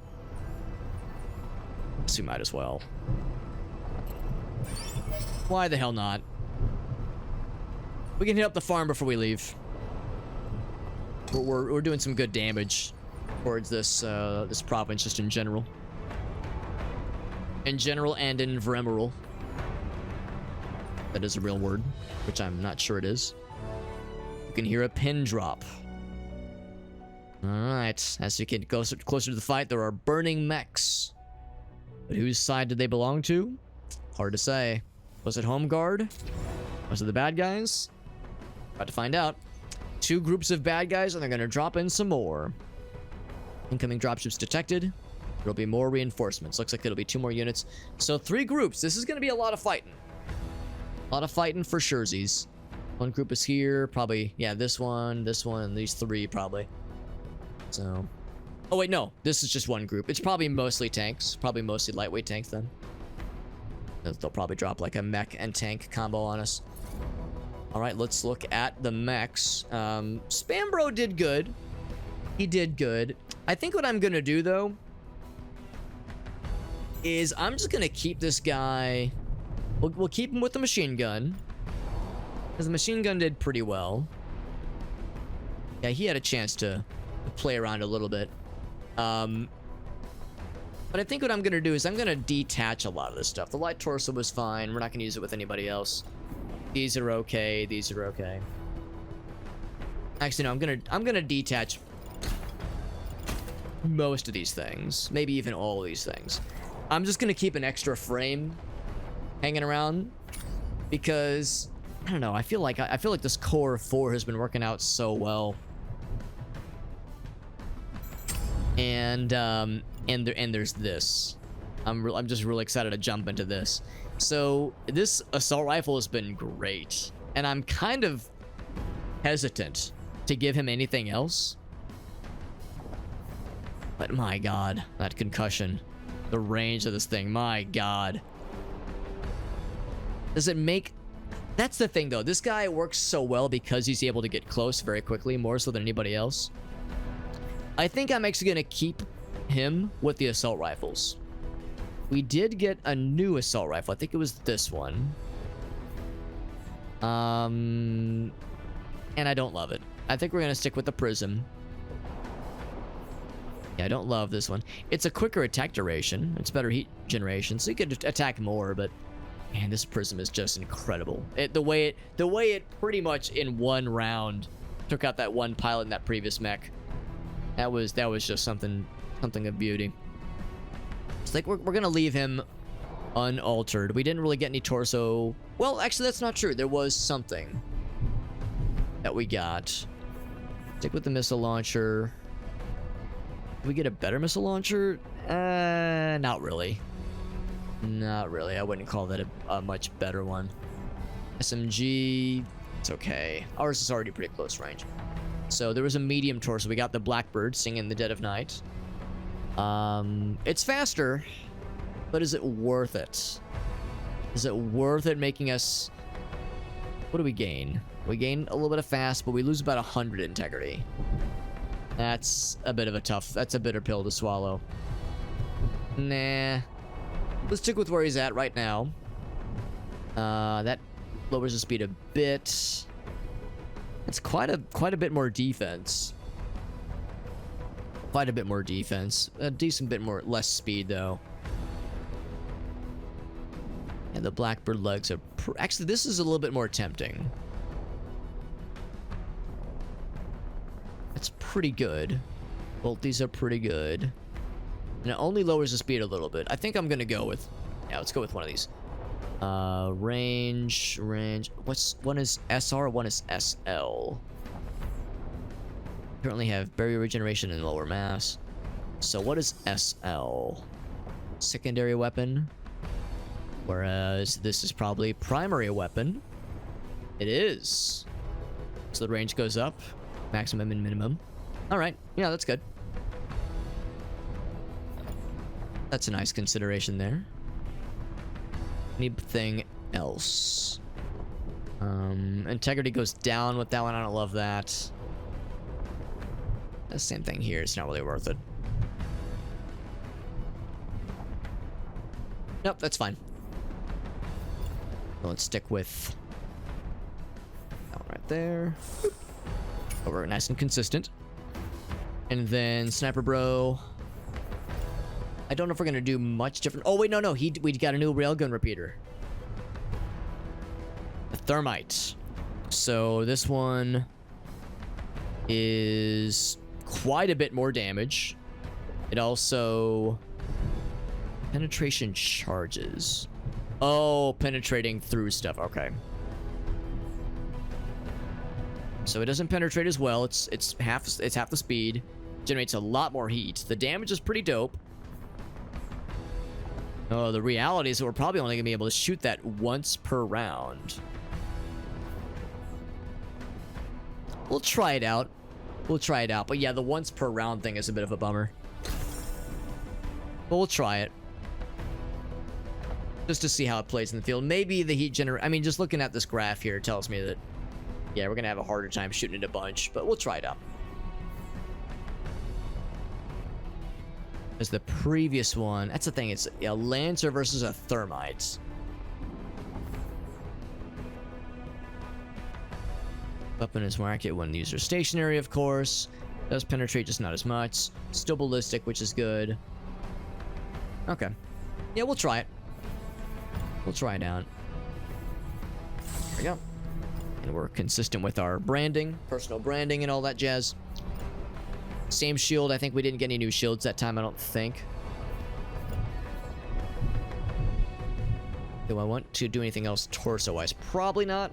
So we might as well. Why the hell not? We can hit up the farm before we leave. We're doing some good damage towards this this province just in general. In general and in Vremeral. That is a real word, which I'm not sure it is. You can hear a pin drop. Alright, as you get closer to the fight, there are burning mechs. But whose side did they belong to? Hard to say. Was it Home Guard? Was it the bad guys? About to find out. Two groups of bad guys, and they're gonna drop in some more. Incoming dropships detected. There'll be more reinforcements. Looks like it'll be 2 more units. So 3 groups. This is gonna be a lot of fighting. A lot of fighting for surezies. One group is here, probably, yeah, this one, and these 3 probably. So, Oh wait, no. This is just one group. It's probably mostly tanks. Probably mostly lightweight tanks then. They'll probably drop like a mech and tank combo on us. Alright, let's look at the mechs. Spambro did good. He did good. I think what I'm gonna do though is I'm just gonna keep this guy. We'll keep him with the machine gun. Because the machine gun did pretty well. Yeah, he had a chance to play around a little bit. But I think what I'm gonna do is I'm gonna detach a lot of this stuff. The light torso was fine. We're not gonna use it with anybody else. These are okay. These are okay. Actually, no. I'm gonna detach most of these things. Maybe even all of these things. I'm just gonna keep an extra frame hanging around because I don't know. I feel like this core 4 has been working out so well. And there's this. I'm just really excited to jump into this. So this assault rifle has been great, and I'm kind of hesitant to give him anything else. But my god, that concussion, the range of this thing, my god. Does it make... That's the thing though, this guy works so well because he's able to get close very quickly, more so than anybody else. I think I'm actually gonna keep him with the assault rifles. We did get a new assault rifle. I think it was this one. And I don't love it. I think we're gonna stick with the prism. Yeah, I don't love this one. It's a quicker attack duration. It's better heat generation, so you could attack more, but man, this prism is just incredible. The way it pretty much in one round took out that one pilot in that previous mech. That was just something of beauty. It's like we're gonna leave him unaltered. We didn't really get any torso. Well, actually, that's not true. There was something that we got. Stick with the missile launcher. Did we get a better missile launcher? Not really. Not really. I wouldn't call that a much better one. SMG, it's okay. Ours is already pretty close range. So there was a medium torso. We got the Blackbird singing in the dead of night. It's faster, but is it worth it? Is it worth it making us... What do we gain? We gain a little bit of fast, but we lose about 100 integrity. That's a bit of a tough... That's a bitter pill to swallow. Nah. Let's stick with where he's at right now. That lowers the speed a bit. It's quite a bit more defense. Quite a bit more defense. A decent bit more less speed though. And the Blackbird legs are actually, this is a little bit more tempting. That's pretty good. Both these are pretty good. And it only lowers the speed a little bit. I think I'm gonna go with... Yeah, let's go with one of these. Range. One is SR, one is SL. Currently have barrier regeneration and lower mass. So what is SL? Secondary weapon. Whereas this is probably primary weapon. It is. So the range goes up. Maximum and minimum. Alright, yeah, that's good. That's a nice consideration there. Anything else? Integrity goes down with that one. I don't love that. The same thing here. It's not really worth it. Nope, that's fine. Let's stick with that one right there. Oh, we're nice and consistent. And then Sniper Bro. I don't know if we're gonna do much different. Oh wait, no, we got a new railgun repeater. A thermite. So this one is quite a bit more damage. It also penetration charges. Oh, penetrating through stuff. Okay. So it doesn't penetrate as well. It's half the speed. Generates a lot more heat. The damage is pretty dope. Oh, the reality is that we're probably only gonna be able to shoot that once per round. We'll try it out. We'll try it out. But yeah, the once per round thing is a bit of a bummer. But we'll try it. Just to see how it plays in the field. Maybe the heat I mean, just looking at this graph here tells me that, yeah, we're going to have a harder time shooting it a bunch. But we'll try it out. As the previous one. That's the thing. It's a Lancer versus a Thermite. Weapon is more accurate when the user is stationary, of course. Does penetrate, just not as much. Still ballistic, which is good. Okay. Yeah, we'll try it. We'll try it out. There we go. And we're consistent with our branding, personal branding and all that jazz. Same shield. I think we didn't get any new shields that time, I don't think. Do I want to do anything else torso-wise? Probably not.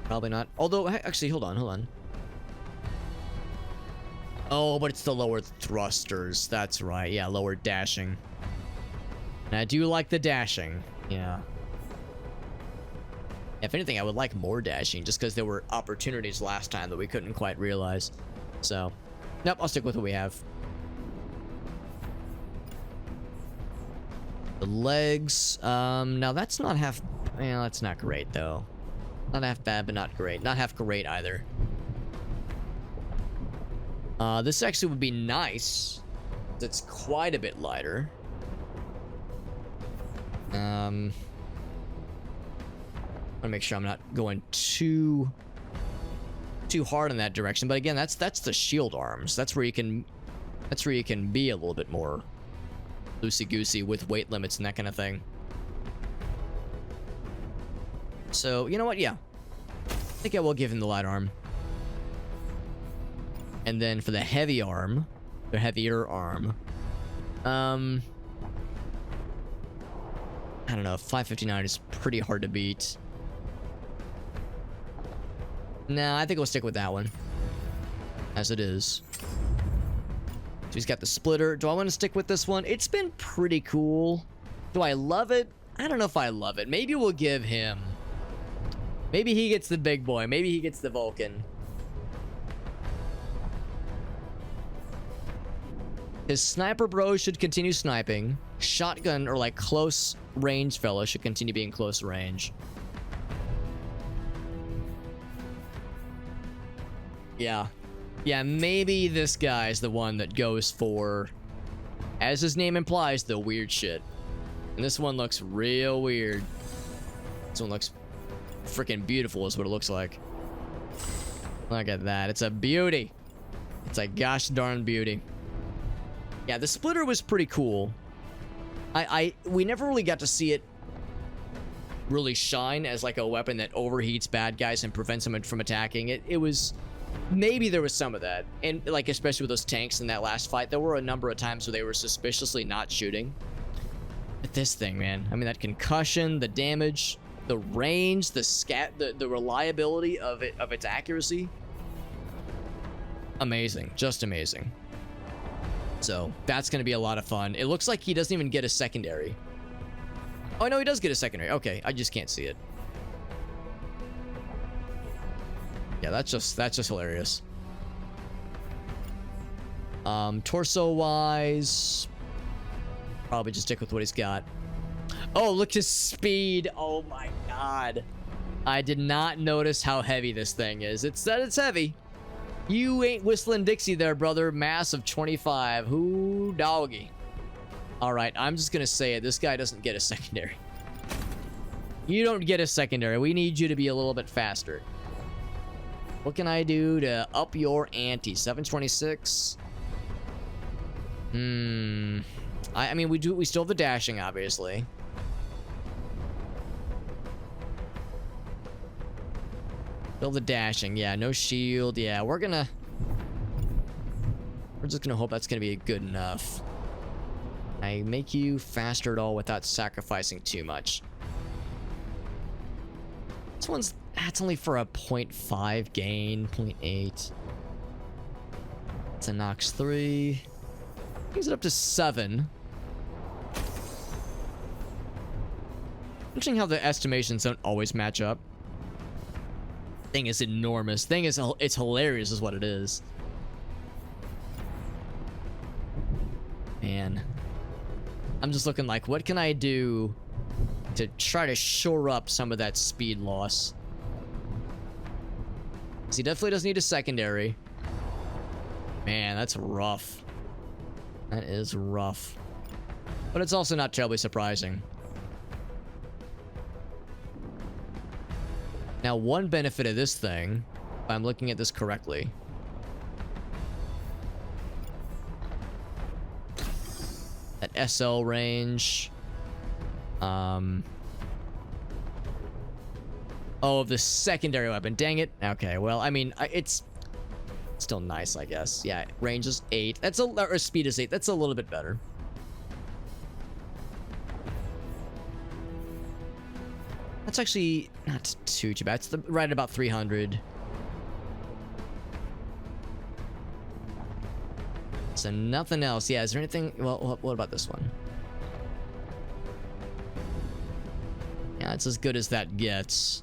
Probably not. Although, actually, hold on. Oh, but it's the lower thrusters. That's right. Yeah, lower dashing. And I do like the dashing. Yeah. If anything, I would like more dashing, just because there were opportunities last time that we couldn't quite realize. So, nope, I'll stick with what we have. The legs, now that's not half, well, that's not great though. Not half bad, but not great. Not half great either. This actually would be nice. It's quite a bit lighter. I want to make sure I'm not going too hard in that direction. But again, that's the shield arms. That's where you can be a little bit more loosey-goosey with weight limits and that kind of thing. So, you know what? Yeah. I think I will give him the light arm. And then for the heavy arm, the heavier arm, I don't know, 559 is pretty hard to beat. Nah, I think we'll stick with that one. As it is. So he's got the splitter. Do I want to stick with this one? It's been pretty cool. Do I love it? I don't know if I love it. Maybe we'll give him... Maybe he gets the big boy. Maybe he gets the Vulcan. His sniper bro should continue sniping. Shotgun or like close range fellow should continue being close range. Yeah. Yeah, maybe this guy's the one that goes for, as his name implies, the weird shit. And this one looks real weird. This one looks freaking beautiful is what it looks like. Look at that. It's a beauty. It's a gosh darn beauty. Yeah, the splitter was pretty cool. We never really got to see it really shine as like a weapon that overheats bad guys and prevents them from attacking. It was... Maybe there was some of that. And like, especially with those tanks in that last fight, there were a number of times where they were suspiciously not shooting. But this thing, man. I mean, that concussion, the damage, the range, the reliability of its accuracy. Amazing. Just amazing. So, that's going to be a lot of fun. It looks like he doesn't even get a secondary. Oh, no, he does get a secondary. Okay, I just can't see it. Yeah, that's just hilarious. Torso-wise, probably just stick with what he's got. Oh, look at his speed. Oh my god. I did not notice how heavy this thing is. It's heavy. You ain't whistling Dixie there, brother. Mass of 25. Who doggy. Alright, I'm just gonna say it. This guy doesn't get a secondary. You don't get a secondary. We need you to be a little bit faster. What can I do to up your ante? 726. I mean, we still have the dashing, obviously. Still the dashing, yeah. No shield, yeah. We're just gonna hope that's gonna be good enough. I make you faster at all without sacrificing too much. This one's... That's only for a 0.5 gain, 0.8. It's a Nox 3. Brings it up to 7. Interesting how the estimations don't always match up. Thing is enormous. Thing is, it's hilarious is what it is. Man. I'm just looking like, what can I do to try to shore up some of that speed loss? Because he definitely does need a secondary. Man, that's rough. That is rough. But it's also not terribly surprising. Now, one benefit of this thing, if I'm looking at this correctly, that SL range, oh, the secondary weapon. Dang it. Okay, well, I mean, it's still nice, I guess. Yeah, range is 8. That's or speed is 8. That's a little bit better. That's actually not too bad. It's right at about 300. So nothing else. Yeah, is there anything? Well, what about this one? Yeah, it's as good as that gets.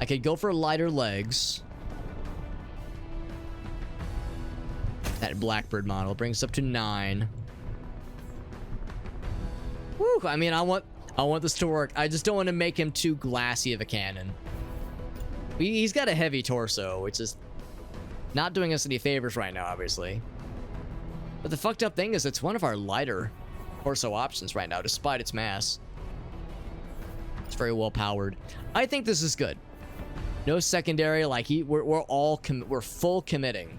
I could go for lighter legs. That Blackbird model brings up to 9. Woo! I mean, I want this to work. I just don't want to make him too glassy of a cannon. He's got a heavy torso, which is not doing us any favors right now, obviously. But the fucked up thing is it's one of our lighter torso options right now, despite its mass. It's very well powered. I think this is good. No secondary, like we're full committing.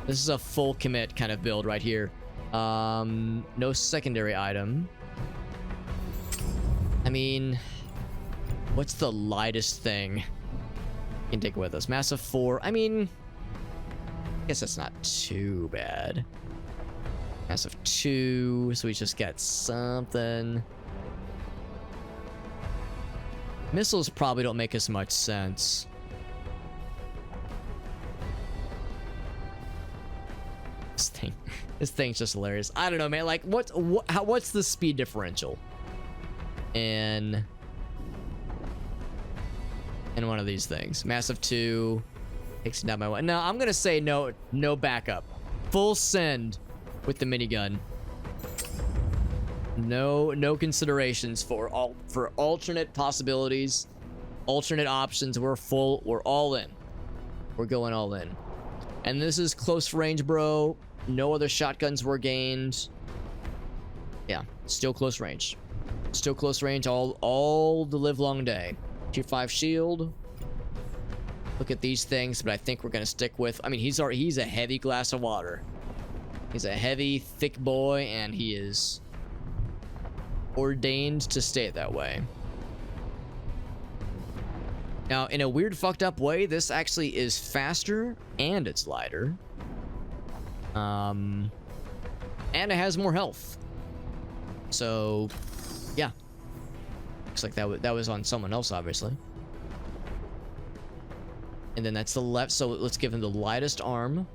This is a full commit kind of build right here. No secondary item. I mean, what's the lightest thing we can take with us? Massive 4. I mean, I guess that's not too bad. Massive 2, so we just got something. Missiles probably don't make as much sense. This thing's just hilarious. I don't know, man. Like, what's the speed differential in one of these things? Massive 2 takes down my one. No, I'm gonna say no backup. Full send with the minigun. No considerations for alternate possibilities, alternate options. We're all in. We're going all in. And this is close range, bro. No other shotguns were gained. Yeah, still close range. Still close range all the live long day. Tier 5 shield. Look at these things, but I think we're gonna stick with. I mean, he's a heavy glass of water. He's a heavy, thick boy, and he is ordained to stay that way. Now, in a weird, fucked up way, this actually is faster and it's lighter. And it has more health. So, yeah. Looks like that was on someone else, obviously. And then that's the left. So let's give him the lightest arm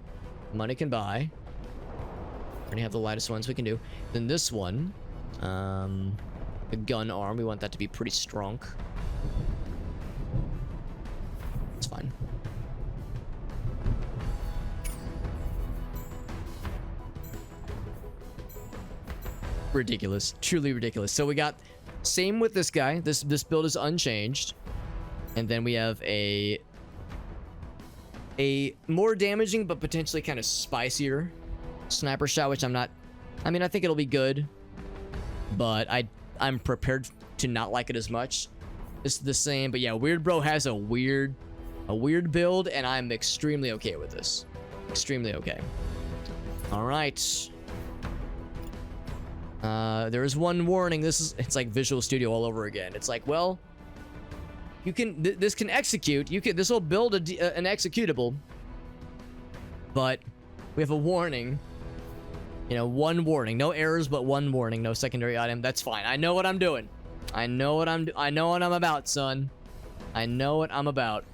money can buy. Already have the lightest ones we can do. Then this one, the gun arm. We want that to be pretty strong. It's fine. Ridiculous. Truly ridiculous. So we got same with this guy. This build is unchanged. And then we have a more damaging but potentially kind of spicier sniper shot, which I think it'll be good, but I'm prepared to not like it as much. This is the same, but yeah, Weird Bro has a weird build, and I'm extremely okay with this. Extremely okay. All right. There is one warning. It's like Visual Studio all over again. It's like, well, you can this can execute. This will build an executable, but we have a warning. You know, one warning. No errors, but one warning. No secondary item. That's fine. I know what I'm doing. I know what I'm about, son. I know what I'm about.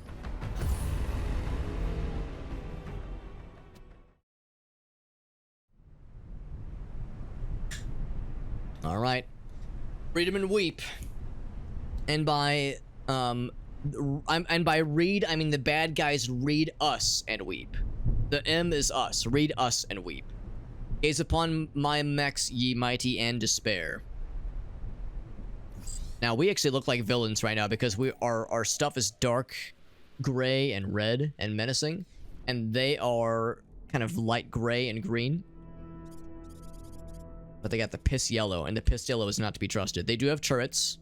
All right. Freedom and Weep. And by And by read, I mean the bad guys read us and weep. The M is us. Read us and weep. Gaze upon my mechs, ye mighty, and despair. Now, we actually look like villains right now because our stuff is dark gray and red and menacing, and they are kind of light gray and green. But they got the piss yellow, and the piss yellow is not to be trusted. They do have turrets.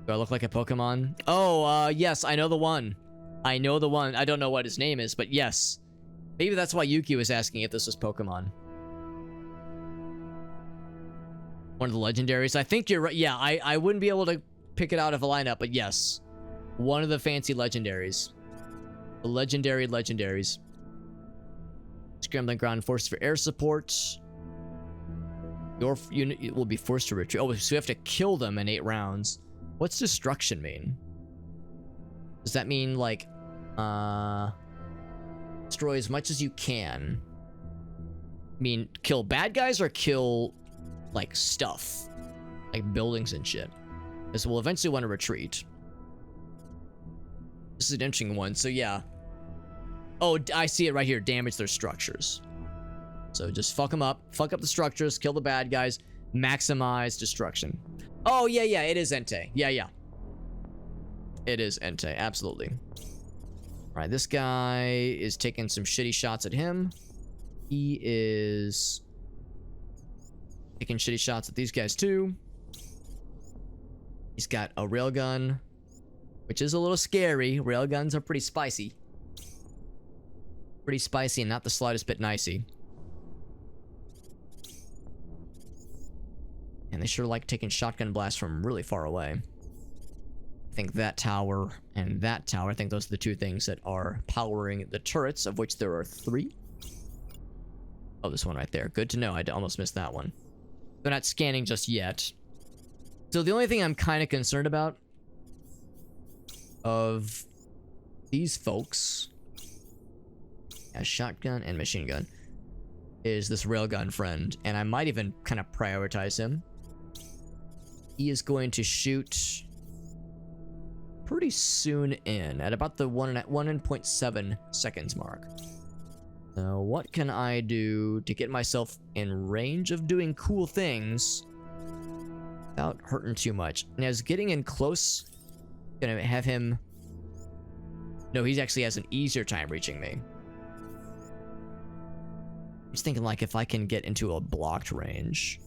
Do I look like a Pokemon? Oh, yes, I know the one. I know the one. I don't know what his name is, but yes. Maybe that's why Yuki was asking if this was Pokemon. One of the legendaries. I think you're right. Yeah, I wouldn't be able to pick it out of a lineup, but yes. One of the fancy legendaries. The legendary legendaries. Scrambling ground forces for air support. Your unit will be forced to retreat. Oh, so we have to kill them in 8 rounds. What's destruction mean? Does that mean, like, destroy as much as you can? Mean kill bad guys or kill, like, stuff? Like buildings and shit. Because we'll eventually want to retreat. This is an interesting one, so yeah. Oh, I see it right here. Damage their structures. So just fuck them up. Fuck up the structures. Kill the bad guys. Maximize destruction. Oh, yeah, yeah. It is Entei. Yeah, yeah. It is Entei. Absolutely. All right, this guy is taking some shitty shots at him. He is taking shitty shots at these guys, too. He's got a railgun, which is a little scary. Railguns are pretty spicy. Pretty spicy and not the slightest bit nicey. And they sure like taking shotgun blasts from really far away. I think that tower and that tower, I think those are the two things that are powering the turrets, of which there are 3. Oh, this one right there. Good to know. I almost missed that one. They're not scanning just yet. So the only thing I'm kind of concerned about of these folks, a shotgun and machine gun, is this railgun friend, and I might even kind of prioritize him. He is going to shoot pretty soon in, at about the 1.7 seconds mark. So what can I do to get myself in range of doing cool things without hurting too much? And as getting in close, gonna have him... No, he actually has an easier time reaching me. I'm just thinking, like, if I can get into a blocked range.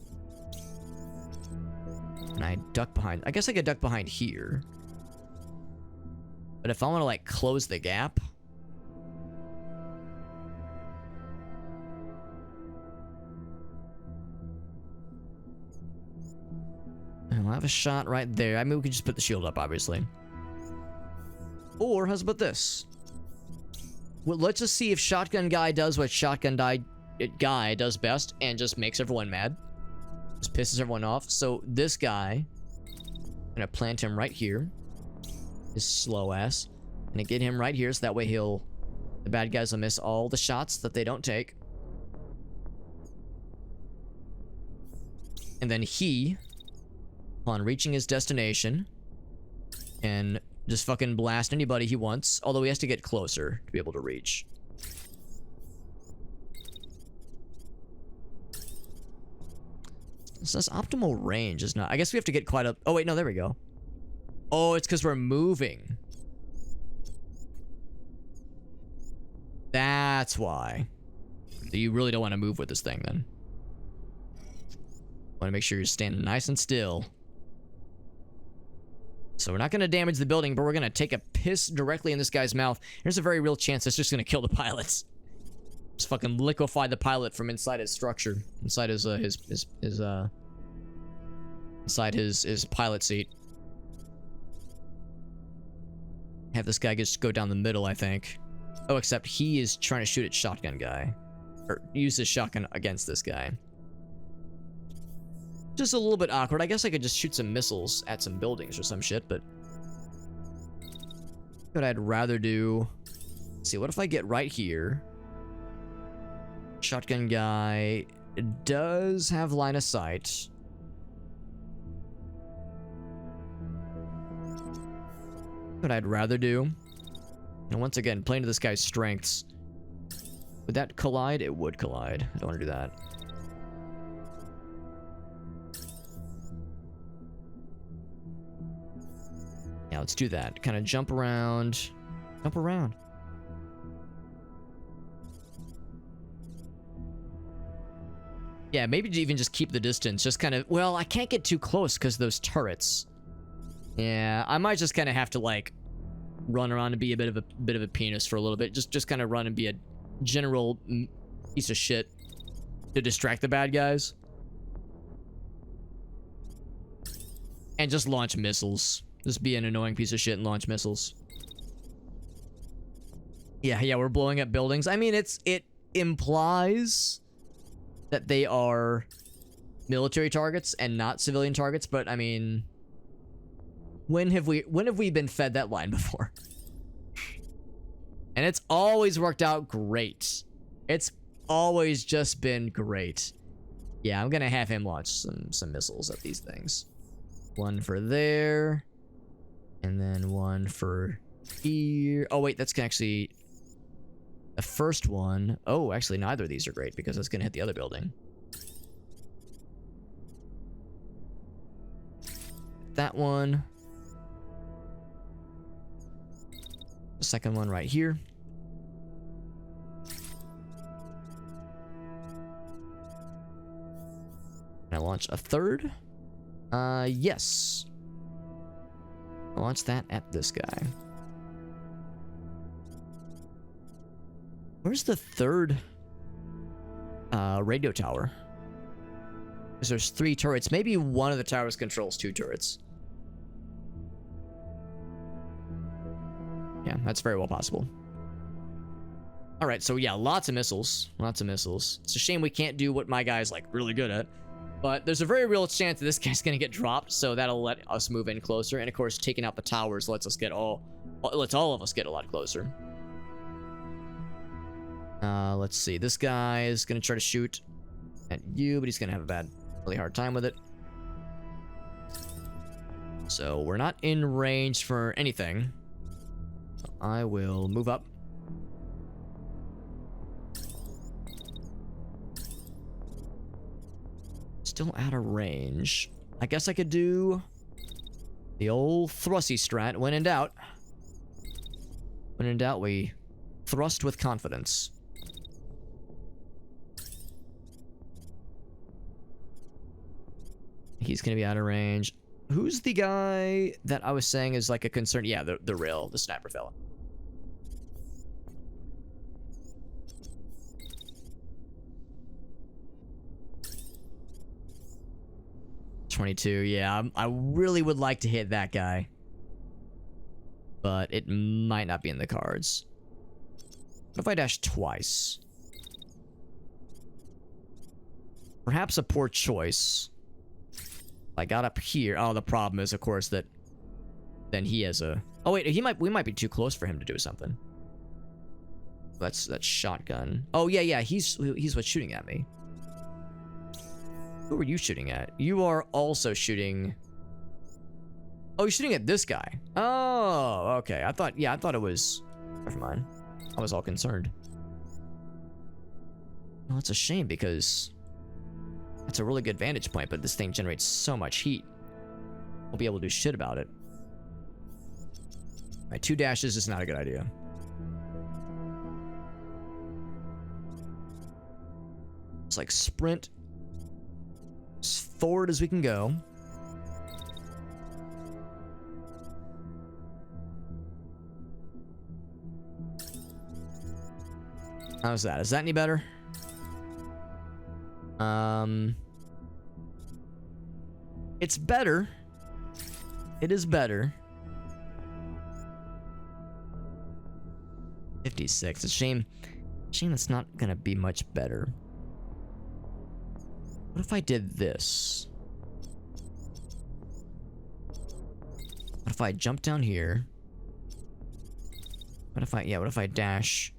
And I duck behind... I guess I could duck behind here. But if I want to, like, close the gap... I'll have a shot right there. I mean, we could just put the shield up, obviously. Or, how's about this? Well, let's just see if Shotgun Guy does what Shotgun Guy does best and just makes everyone mad. Just pisses everyone off. So, this guy, I'm gonna plant him right here. His slow ass. I'm gonna get him right here so that way the bad guys will miss all the shots that they don't take. And then he, upon reaching his destination, and just fucking blast anybody he wants, although he has to get closer to be able to reach. It says optimal range is not... I guess we have to get quite up... Oh, wait, no, there we go. Oh, it's because we're moving. That's why. So you really don't want to move with this thing, then. Want to make sure you're standing nice and still. So we're not going to damage the building, but we're going to take a piss directly in this guy's mouth. There's a very real chance it's just going to kill the pilots. Just fucking liquefy the pilot from inside his structure, inside his pilot seat. Have this guy just go down the middle, I think. Oh, except he is trying to shoot at Shotgun Guy, or use his shotgun against this guy. Just a little bit awkward. I guess I could just shoot some missiles at some buildings or some shit, but what I'd rather do... Let's see, what if I get right here? Shotgun Guy does have line of sight. What I'd rather do. And once again, playing to this guy's strengths. Would that collide? It would collide. I don't want to do that. Yeah, let's do that. Kind of jump around. Jump around. Yeah, maybe even just keep the distance. Just kind of... Well, I can't get too close because those turrets. Yeah, I might just kind of have to, like, run around and be a bit of a penis for a little bit. Just kind of run and be a general piece of shit to distract the bad guys. And just launch missiles. Just be an annoying piece of shit and launch missiles. Yeah, we're blowing up buildings. I mean, it implies that they are military targets and not civilian targets, but I mean, when have we been fed that line before? And it's always worked out great. It's always just been great. Yeah, I'm gonna have him launch some missiles at these things. One for there, and then one for here. Oh wait, that's actually the first one. Oh, actually, neither of these are great because that's gonna hit the other building. That one. The second one right here. Can I launch a third? Yes. I'll launch that at this guy. Where's the third radio tower? Because there's 3 turrets. Maybe one of the towers controls 2 turrets. Yeah, that's very well possible. Alright, so yeah, lots of missiles. Lots of missiles. It's a shame we can't do what my guy's, like, really good at. But there's a very real chance that this guy's gonna get dropped, so that'll let us move in closer. And of course, taking out the towers lets all of us get a lot closer. Let's see. This guy is gonna try to shoot at you, but he's gonna have a really hard time with it. So we're not in range for anything. So I will move up. Still out of range. I guess I could do the old thrusty strat. When in doubt. When in doubt, we thrust with confidence. He's gonna be out of range. Who's the guy that I was saying is like a concern? Yeah, the rail, the sniper fella. .22, yeah, I really would like to hit that guy. But it might not be in the cards. What if I dash twice? Perhaps a poor choice. I got up here. Oh, the problem is, of course, that then he has a... Oh, wait, we might be too close for him to do something. That's shotgun. Oh, yeah, he's what's shooting at me. Who are you shooting at? You are also shooting... Oh, you're shooting at this guy. Oh, okay. I thought it was... Never mind. I was all concerned. Well, it's a shame because... That's a really good vantage point, but this thing generates so much heat. Won't be able to do shit about it. Alright, 2 dashes is not a good idea. It's like sprint as forward as we can go. How's that? Is that any better? It's better. It is better. 56. It's a shame. Shame that's not gonna be much better. What if I did this? What if I jump down here? What if I dash?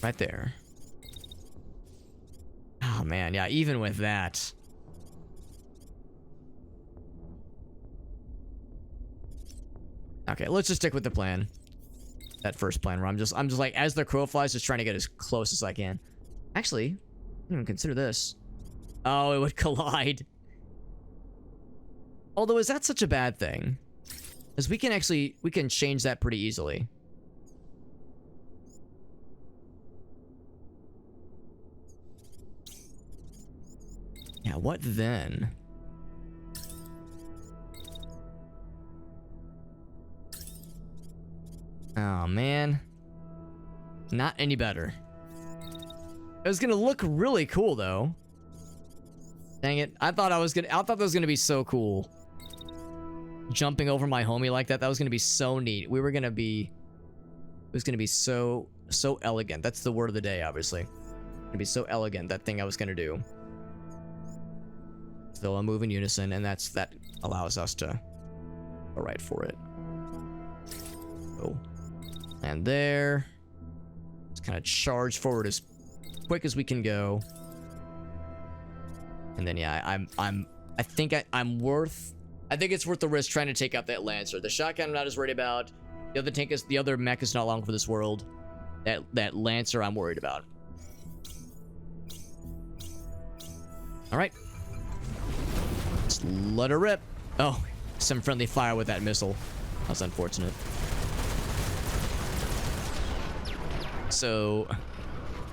Right there. Oh man, yeah, even with that. Okay, let's just stick with the plan. That first plan where I'm just like, as the crow flies, just trying to get as close as I can. Actually, I didn't even consider this. Oh, it would collide. Although, is that such a bad thing? Because we can change that pretty easily. Yeah, what then? Oh, man. Not any better. It was gonna look really cool, though. Dang it. I thought that was gonna be so cool. Jumping over my homie like that, that was gonna be so neat. It was gonna be so elegant. That's the word of the day, obviously. It'd be so elegant, that thing I was gonna do. Still a move in unison, and that allows us to go right for it. Oh. And there. Just kind of charge forward as quick as we can go. And then yeah, I think it's worth the risk trying to take out that Lancer. The shotgun I'm not as worried about. The other mech is not long for this world. That Lancer I'm worried about. Alright. Let's let her rip. Oh, some friendly fire with that missile. That's unfortunate. So,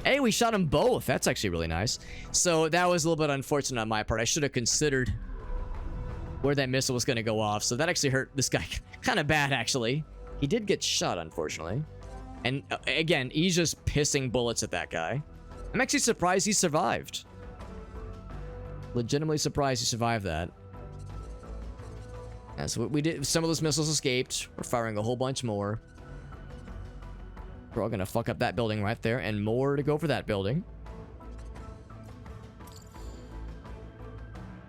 hey, we shot them both. That's actually really nice. So that was a little bit unfortunate on my part. I should have considered where that missile was going to go off. So that actually hurt this guy kind of bad, actually. He did get shot, unfortunately. And again, he's just pissing bullets at that guy. I'm actually surprised he survived. Legitimately surprised he survived that. And so what we did, some of those missiles escaped. We're firing a whole bunch more. We're all gonna fuck up that building right there, and more to go for that building.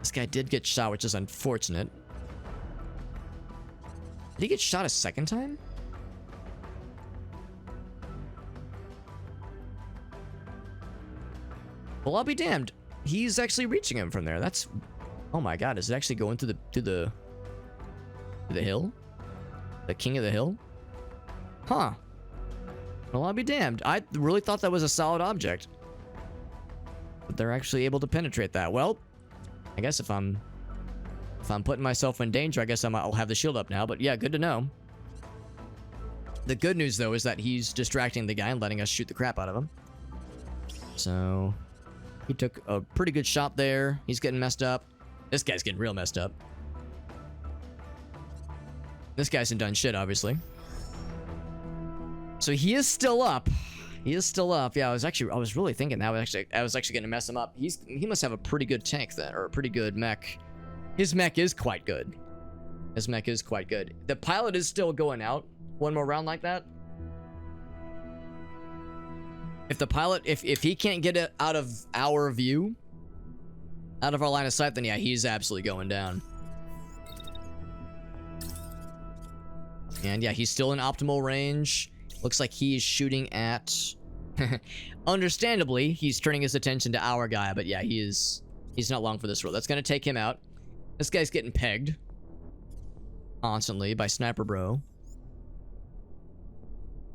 This guy did get shot, which is unfortunate. Did he get shot a second time? Well, I'll be damned. He's actually reaching him from there. That's... Oh my god, is it actually going to the hill? The king of the hill? Huh. Well, I'll be damned. I really thought that was a solid object. But they're actually able to penetrate that. Well, I guess if I'm putting myself in danger, I guess I'll have the shield up now. But yeah, good to know. The good news, though, is that he's distracting the guy and letting us shoot the crap out of him. So... he took a pretty good shot there. He's getting messed up. This guy's getting real messed up. This guy hasn't done shit, obviously. So he is still up. He is still up. Yeah, I was really thinking that I was actually gonna mess him up. He must have a pretty good tank then, or a pretty good mech. His mech is quite good. His mech is quite good. The pilot is still going out. One more round like that. If the pilot, if he can't get it out of our view, out of our line of sight, then yeah, he's absolutely going down. And yeah, he's still in optimal range. Looks like he's shooting at... Understandably, he's turning his attention to our guy, but yeah, he's not long for this world. That's gonna take him out. This guy's getting pegged constantly by Sniper Bro.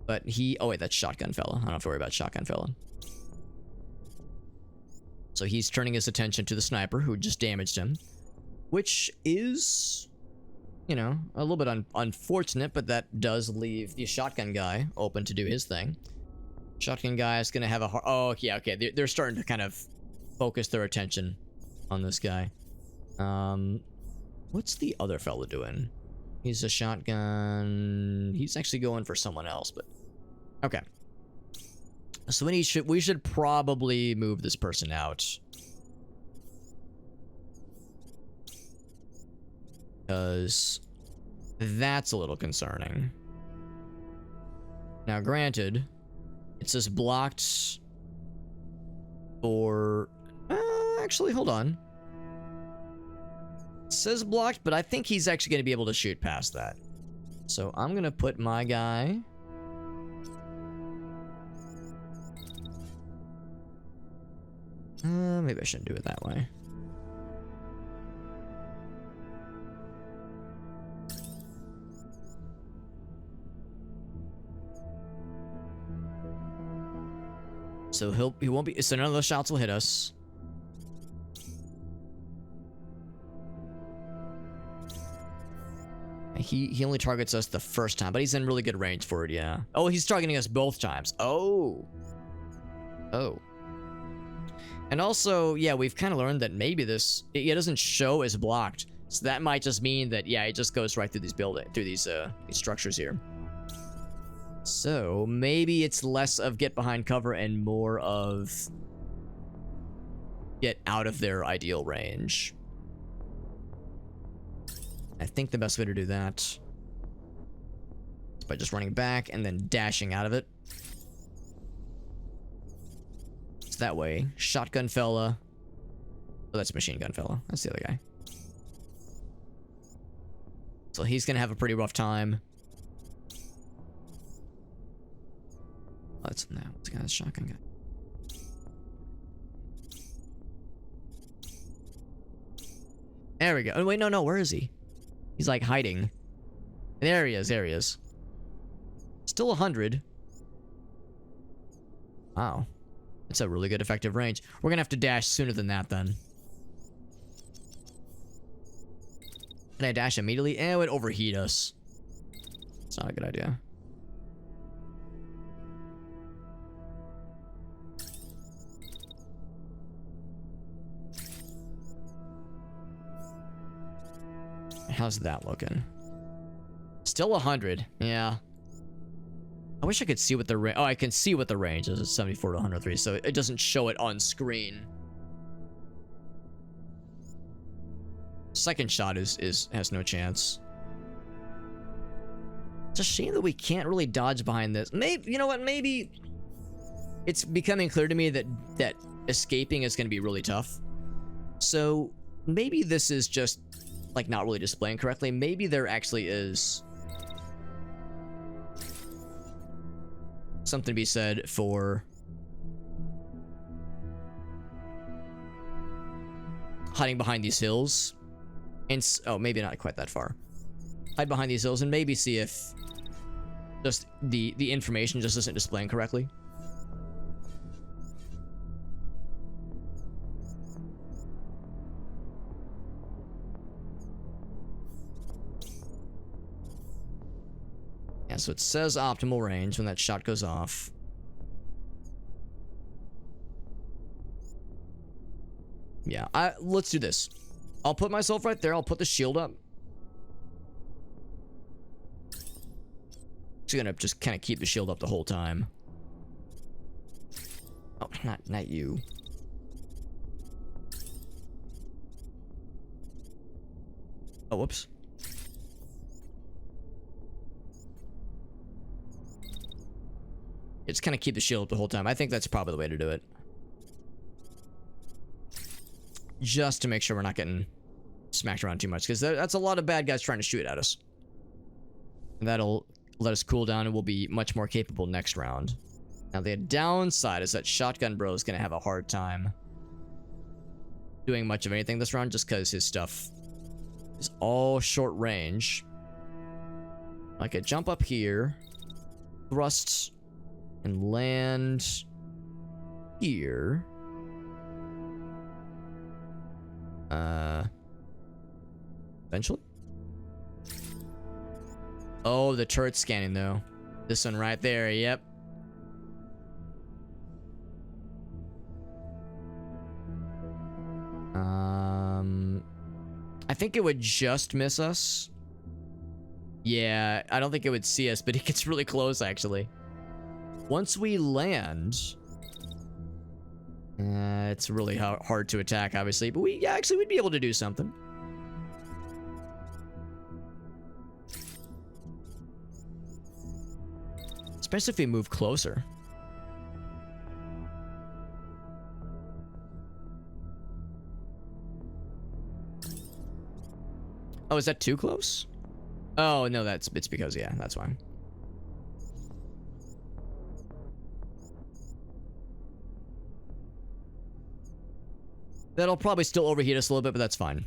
But he... oh wait, that's Shotgun Fella. I don't have to worry about Shotgun Fella. So he's turning his attention to the sniper who just damaged him. Which is... you know, a little bit unfortunate, but that does leave the shotgun guy open to do his thing. Shotgun guy is gonna have a hard... oh, yeah, okay. They're starting to kind of focus their attention on this guy. What's the other fella doing? He's a shotgun... he's actually going for someone else, but... okay. So we should probably move this person out. Because that's a little concerning. Now, granted, it says blocked for... actually, hold on. It says blocked, but I think he's actually going to be able to shoot past that. So I'm going to put my guy... maybe I shouldn't do it that way. So he won't be. So none of those shots will hit us. He only targets us the first time, but he's in really good range for it. Yeah. Oh, he's targeting us both times. Oh. Oh. And also, yeah, we've kind of learned that maybe it doesn't show as blocked. So that might just mean that, yeah, it just goes right through these structures here. So maybe it's less of get behind cover and more of get out of their ideal range. I think the best way to do that is by just running back and then dashing out of it. So that way, shotgun fella. Oh, that's machine gun fella. That's the other guy. So he's gonna have a pretty rough time. What's the guy? That's shotgun guy. There we go. Oh wait, no, where is he? He's like hiding. There he is. There he is. Still 100. Wow. It's a really good effective range. We're gonna have to dash sooner than that then. Can I dash immediately? Eh, it would overheat us. It's not a good idea. How's that looking? Still 100. Yeah. I wish I could see what the range... Oh, I can see what the range is. It's 74 to 103, so it doesn't show it on screen. Second shot has no chance. It's a shame that we can't really dodge behind this. Maybe, you know what? Maybe it's becoming clear to me that escaping is going to be really tough. So maybe this is just like not really displaying correctly. Maybe there actually is something to be said for hiding behind these hills. And oh, maybe not quite that far. Hide behind these hills and maybe see if just the information just isn't displaying correctly. Yeah, so it says optimal range when that shot goes off. Yeah, let's do this. I'll put myself right there. I'll put the shield up. Just gonna just kind of keep the shield up the whole time. Oh, not you. Oh, whoops. Just kind of keep the shield up the whole time. I think that's probably the way to do it. Just to make sure we're not getting smacked around too much, because that's a lot of bad guys trying to shoot at us. And that'll let us cool down and we'll be much more capable next round. Now the downside is that Shotgun Bro is going to have a hard time doing much of anything this round just because his stuff is all short range. I could jump up here, thrust, and land here. Eventually. Oh, the turret's scanning though. This one right there, yep. I think it would just miss us. Yeah, I don't think it would see us, but it gets really close actually. Once we land, it's really hard to attack, obviously, but we'd be able to do something. Especially if we move closer. Oh, is that too close? Oh, no, it's because, yeah, that's fine. That'll probably still overheat us a little bit, but that's fine.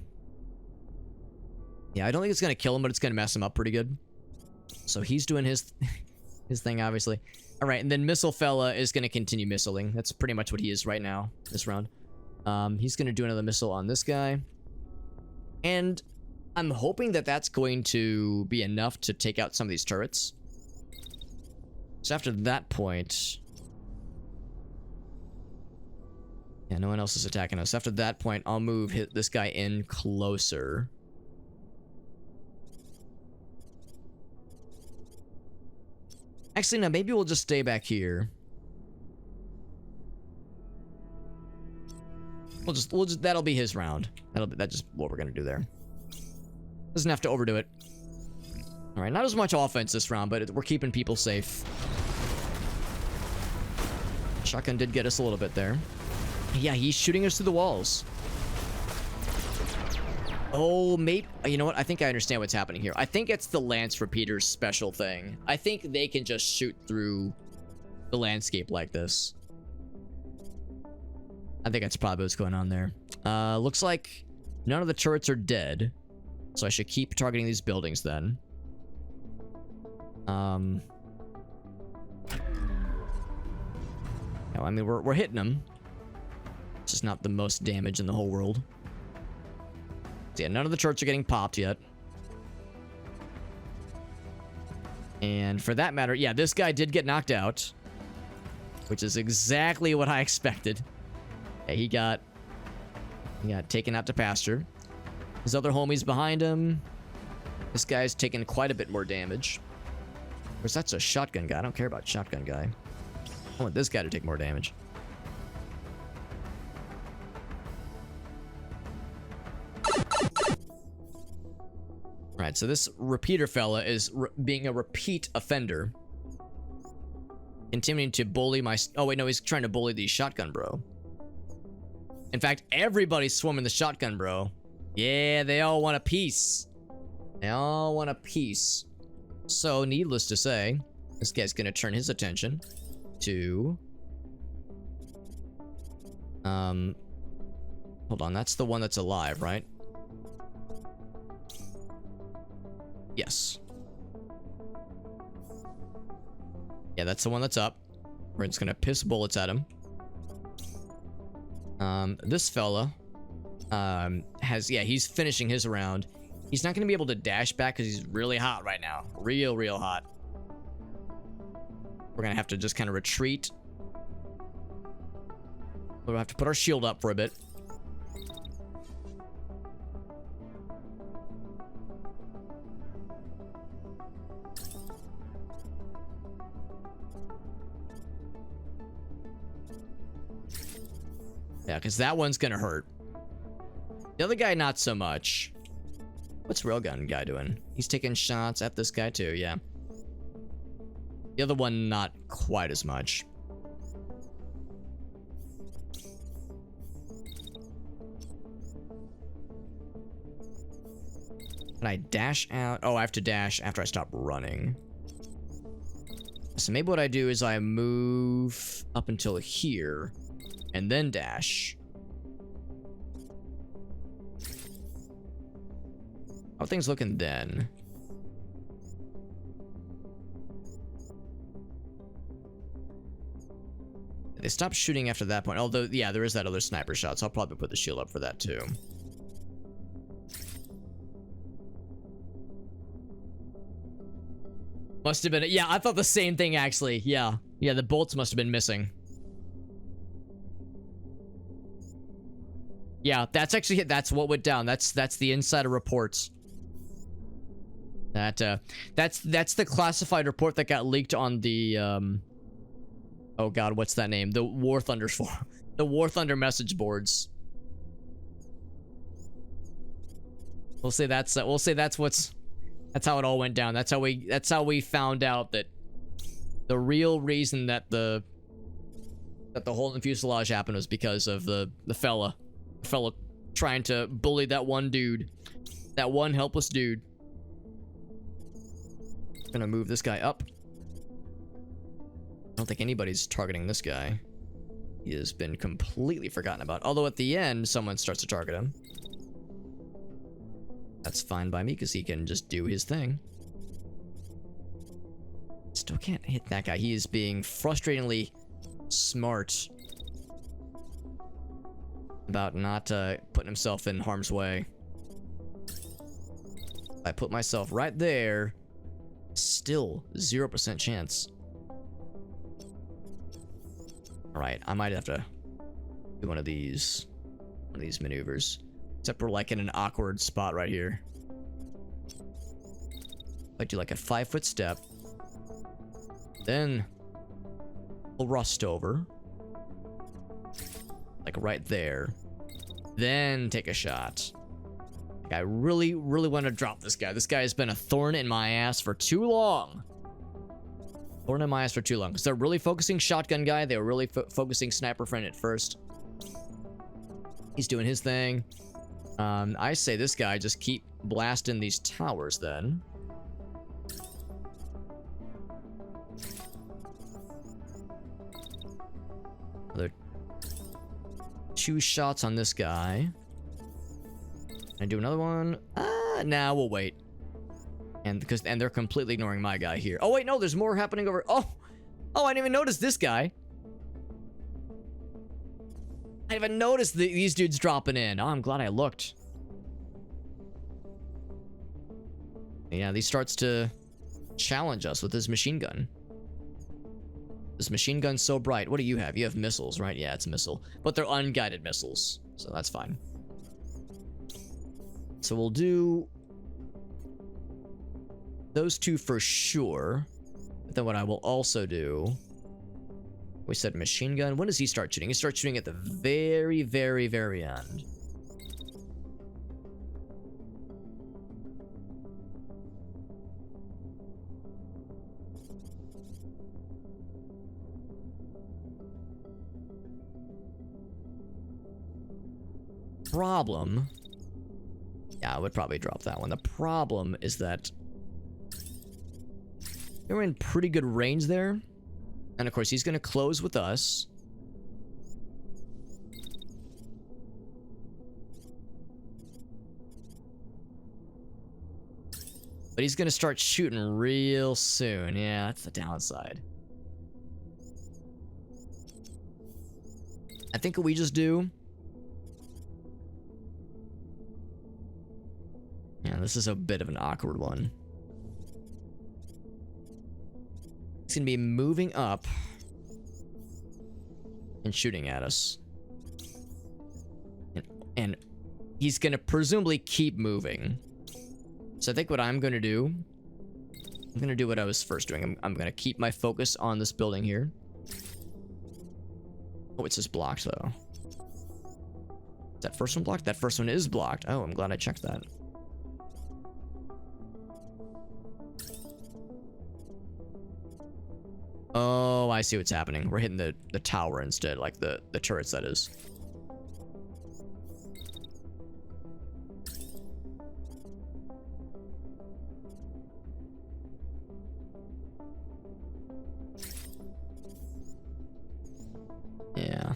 Yeah, I don't think it's going to kill him, but it's going to mess him up pretty good. So he's doing his thing, obviously. All right, and then Missile Fella is going to continue missiling. That's pretty much what he is right now this round. He's going to do another missile on this guy. And I'm hoping that that's going to be enough to take out some of these turrets. So after that point... Yeah, no one else is attacking us. After that point, I'll move this guy in closer. Actually, no, maybe we'll just stay back here. We'll just that'll be his round. That's just what we're gonna do there. Doesn't have to overdo it. All right, not as much offense this round, but we're keeping people safe. Shotgun did get us a little bit there. Yeah, he's shooting us through the walls. Oh, mate. You know what? I think I understand what's happening here. I think it's the Lance Repeater's special thing. I think they can just shoot through the landscape like this. I think that's probably what's going on there. Looks like none of the turrets are dead. So I should keep targeting these buildings then. No, I mean, we're hitting them. It's just not the most damage in the whole world. So yeah, none of the turrets are getting popped yet. And for that matter, yeah, this guy did get knocked out. Which is exactly what I expected. Yeah, he got taken out to pasture. His other homies behind him. This guy's taken quite a bit more damage. Of course, that's a shotgun guy. I don't care about shotgun guy. I want this guy to take more damage. Alright, so this repeater fella is being a repeat offender. Continuing to bully my... Oh, wait, no, he's trying to bully the shotgun bro. In fact, everybody's swarming the shotgun bro. Yeah, they all want a piece. They all want a piece. So, needless to say, this guy's gonna turn his attention to... Hold on, that's the one that's alive, right? Yes. Yeah, that's the one that's up. We're just gonna piss bullets at him. This fella, he's finishing his round. He's not gonna be able to dash back because he's really hot right now. Real hot. We're gonna have to just kind of retreat. We'll have to put our shield up for a bit. Yeah, because that one's gonna hurt. The other guy, not so much. What's Railgun guy doing? He's taking shots at this guy too, yeah. The other one, not quite as much. Can I dash out? Oh, I have to dash after I stop running. So maybe what I do is I move up until here. And then dash. How are things looking then? They stopped shooting after that point. Although, yeah, there is that other sniper shot, so I'll probably put the shield up for that too. Must have been... Yeah, I thought the same thing, actually. Yeah. Yeah, the bolts must have been missing. Yeah, that's actually it. That's what went down. That's the insider reports. That's the classified report that got leaked on the oh god, what's that name? The War Thunder forum. The War Thunder message boards. We'll say that's how it all went down. That's how we found out that the real reason that the hole in the fuselage happened was because of the fella trying to bully that one dude. That one helpless dude. Gonna move this guy up. I don't think anybody's targeting this guy. He has been completely forgotten about. Although at the end, someone starts to target him. That's fine by me, because he can just do his thing. It's So I can't hit that guy. He is being frustratingly smart about not putting himself in harm's way. I put myself right there. Still 0% chance. Alright, I might have to do one of these maneuvers. Except we're like in an awkward spot right here. I do like a 5-foot step. Then we'll rust over. Like right there. Then take a shot. Like I really, really want to drop this guy. This guy has been a thorn in my ass for too long. Thorn in my ass for too long. Because they're really focusing shotgun guy. They were really focusing sniper friend at first. He's doing his thing. I say this guy just keep blasting these towers then. Another 2 shots on this guy. I do another one. Nah, we'll wait. And they're completely ignoring my guy here. Oh wait, no, there's more happening over. Oh, I didn't even notice this guy. I didn't even notice these dudes dropping in. Oh, I'm glad I looked. Yeah, he starts to challenge us with his machine gun. This machine gun's so bright. What do you have? You have missiles, right? Yeah, it's a missile. But they're unguided missiles, so that's fine. So we'll do those 2 for sure. But then what I will also do... We said machine gun. When does he start shooting? He starts shooting at the very, very, very end. Problem. Yeah, I would probably drop that one. The problem is that we're in pretty good range there. And of course, he's going to close with us. But he's going to start shooting real soon. Yeah, that's the downside. I think what we just do... Yeah, this is a bit of an awkward one. He's gonna be moving up and shooting at us. And he's gonna presumably keep moving. So I think what I'm gonna do... I'm gonna do what I was first doing. I'm gonna keep my focus on this building here. Oh, it's just blocked though. Is that first one blocked? That first one is blocked. Oh, I'm glad I checked that. Oh, I see what's happening. We're hitting the tower instead, like the turrets, that is. Yeah.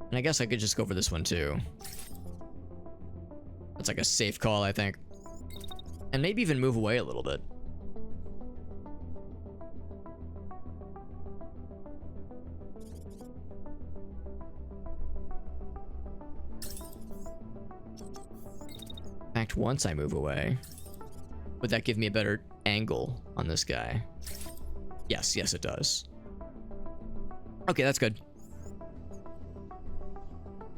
And I guess I could just go for this one too. That's like a safe call, I think. And maybe even move away a little bit. In fact, once I move away, would that give me a better angle on this guy? Yes, it does. Okay, that's good.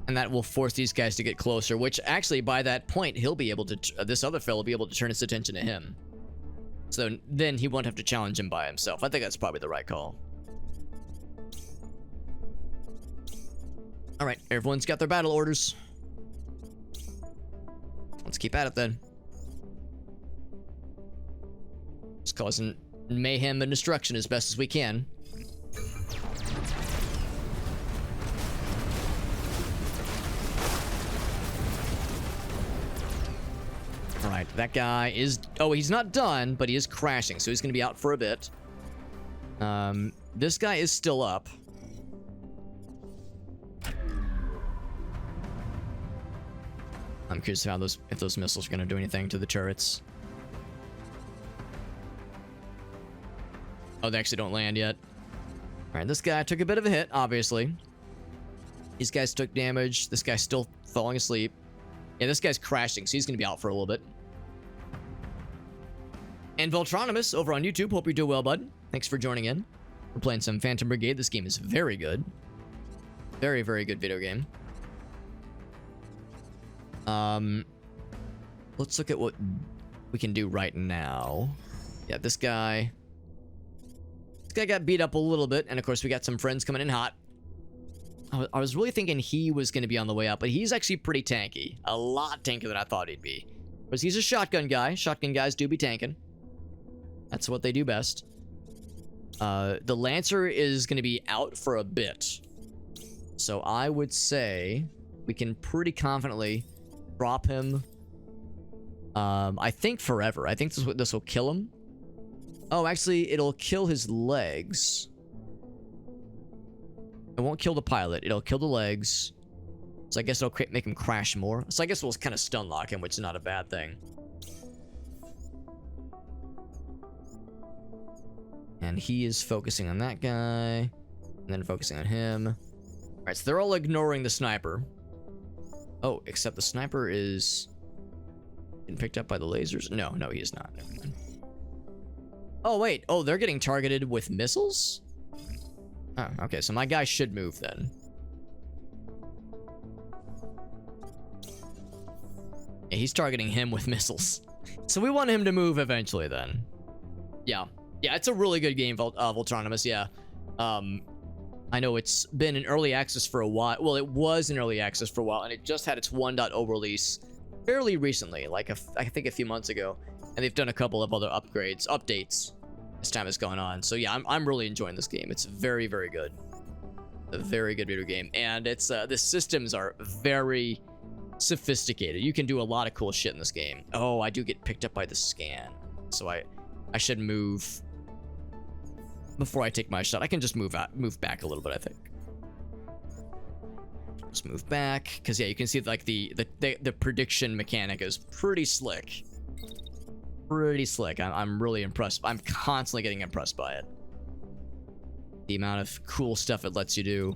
And that will force these guys to get closer, which actually by that point, he'll be able to, this other fellow will be able to turn his attention to him. So then he won't have to challenge him by himself. I think that's probably the right call. All right, everyone's got their battle orders. Let's keep at it then. Just causing mayhem and destruction as best as we can. Alright, that guy is... Oh, he's not done, but he is crashing, so he's going to be out for a bit. This guy is still up. I'm curious how if those missiles are going to do anything to the turrets. Oh, they actually don't land yet. All right, this guy took a bit of a hit, obviously. These guys took damage. This guy's still falling asleep. Yeah, this guy's crashing, so he's going to be out for a little bit. And Voltronimus over on YouTube. Hope you're doing well, bud. Thanks for joining in. We're playing some Phantom Brigade. This game is very good. Very, very good video game. Let's look at what we can do right now. Yeah, this guy got beat up a little bit, and of course we got some friends coming in hot. I was really thinking he was going to be on the way up, but he's actually pretty tanky. A lot tankier than I thought he'd be. Because he's a shotgun guy. Shotgun guys do be tanking. That's what they do best. The Lancer is going to be out for a bit. So I would say we can pretty confidently drop him. I think forever. I think this will kill him. Oh, actually, it'll kill his legs. It won't kill the pilot. It'll kill the legs. So I guess it'll make him crash more. So I guess we'll kind of stun lock him, which is not a bad thing. And he is focusing on that guy. And then focusing on him. Alright, so they're all ignoring the sniper. Oh, except the sniper is... getting picked up by the lasers? No, he is not. Never mind. Oh, wait. Oh, they're getting targeted with missiles? Oh, okay. So my guy should move then. Yeah, he's targeting him with missiles. So we want him to move eventually then. Yeah. Yeah, it's a really good game, Voltronimus, yeah. I know it's been in early access for a while. Well, it was in early access for a while, and it just had its 1.0 release fairly recently, like I think a few months ago. And they've done a couple of other updates as time has gone on. So yeah, I'm really enjoying this game. It's very, very good. A very good video game. And it's the systems are very sophisticated. You can do a lot of cool shit in this game. Oh, I do get picked up by the scan. So I should move before I take my shot. I can just move back a little bit, I think. Just move back, because yeah, you can see like the prediction mechanic is pretty slick. Pretty slick. I'm really impressed. I'm constantly getting impressed by it. The amount of cool stuff it lets you do.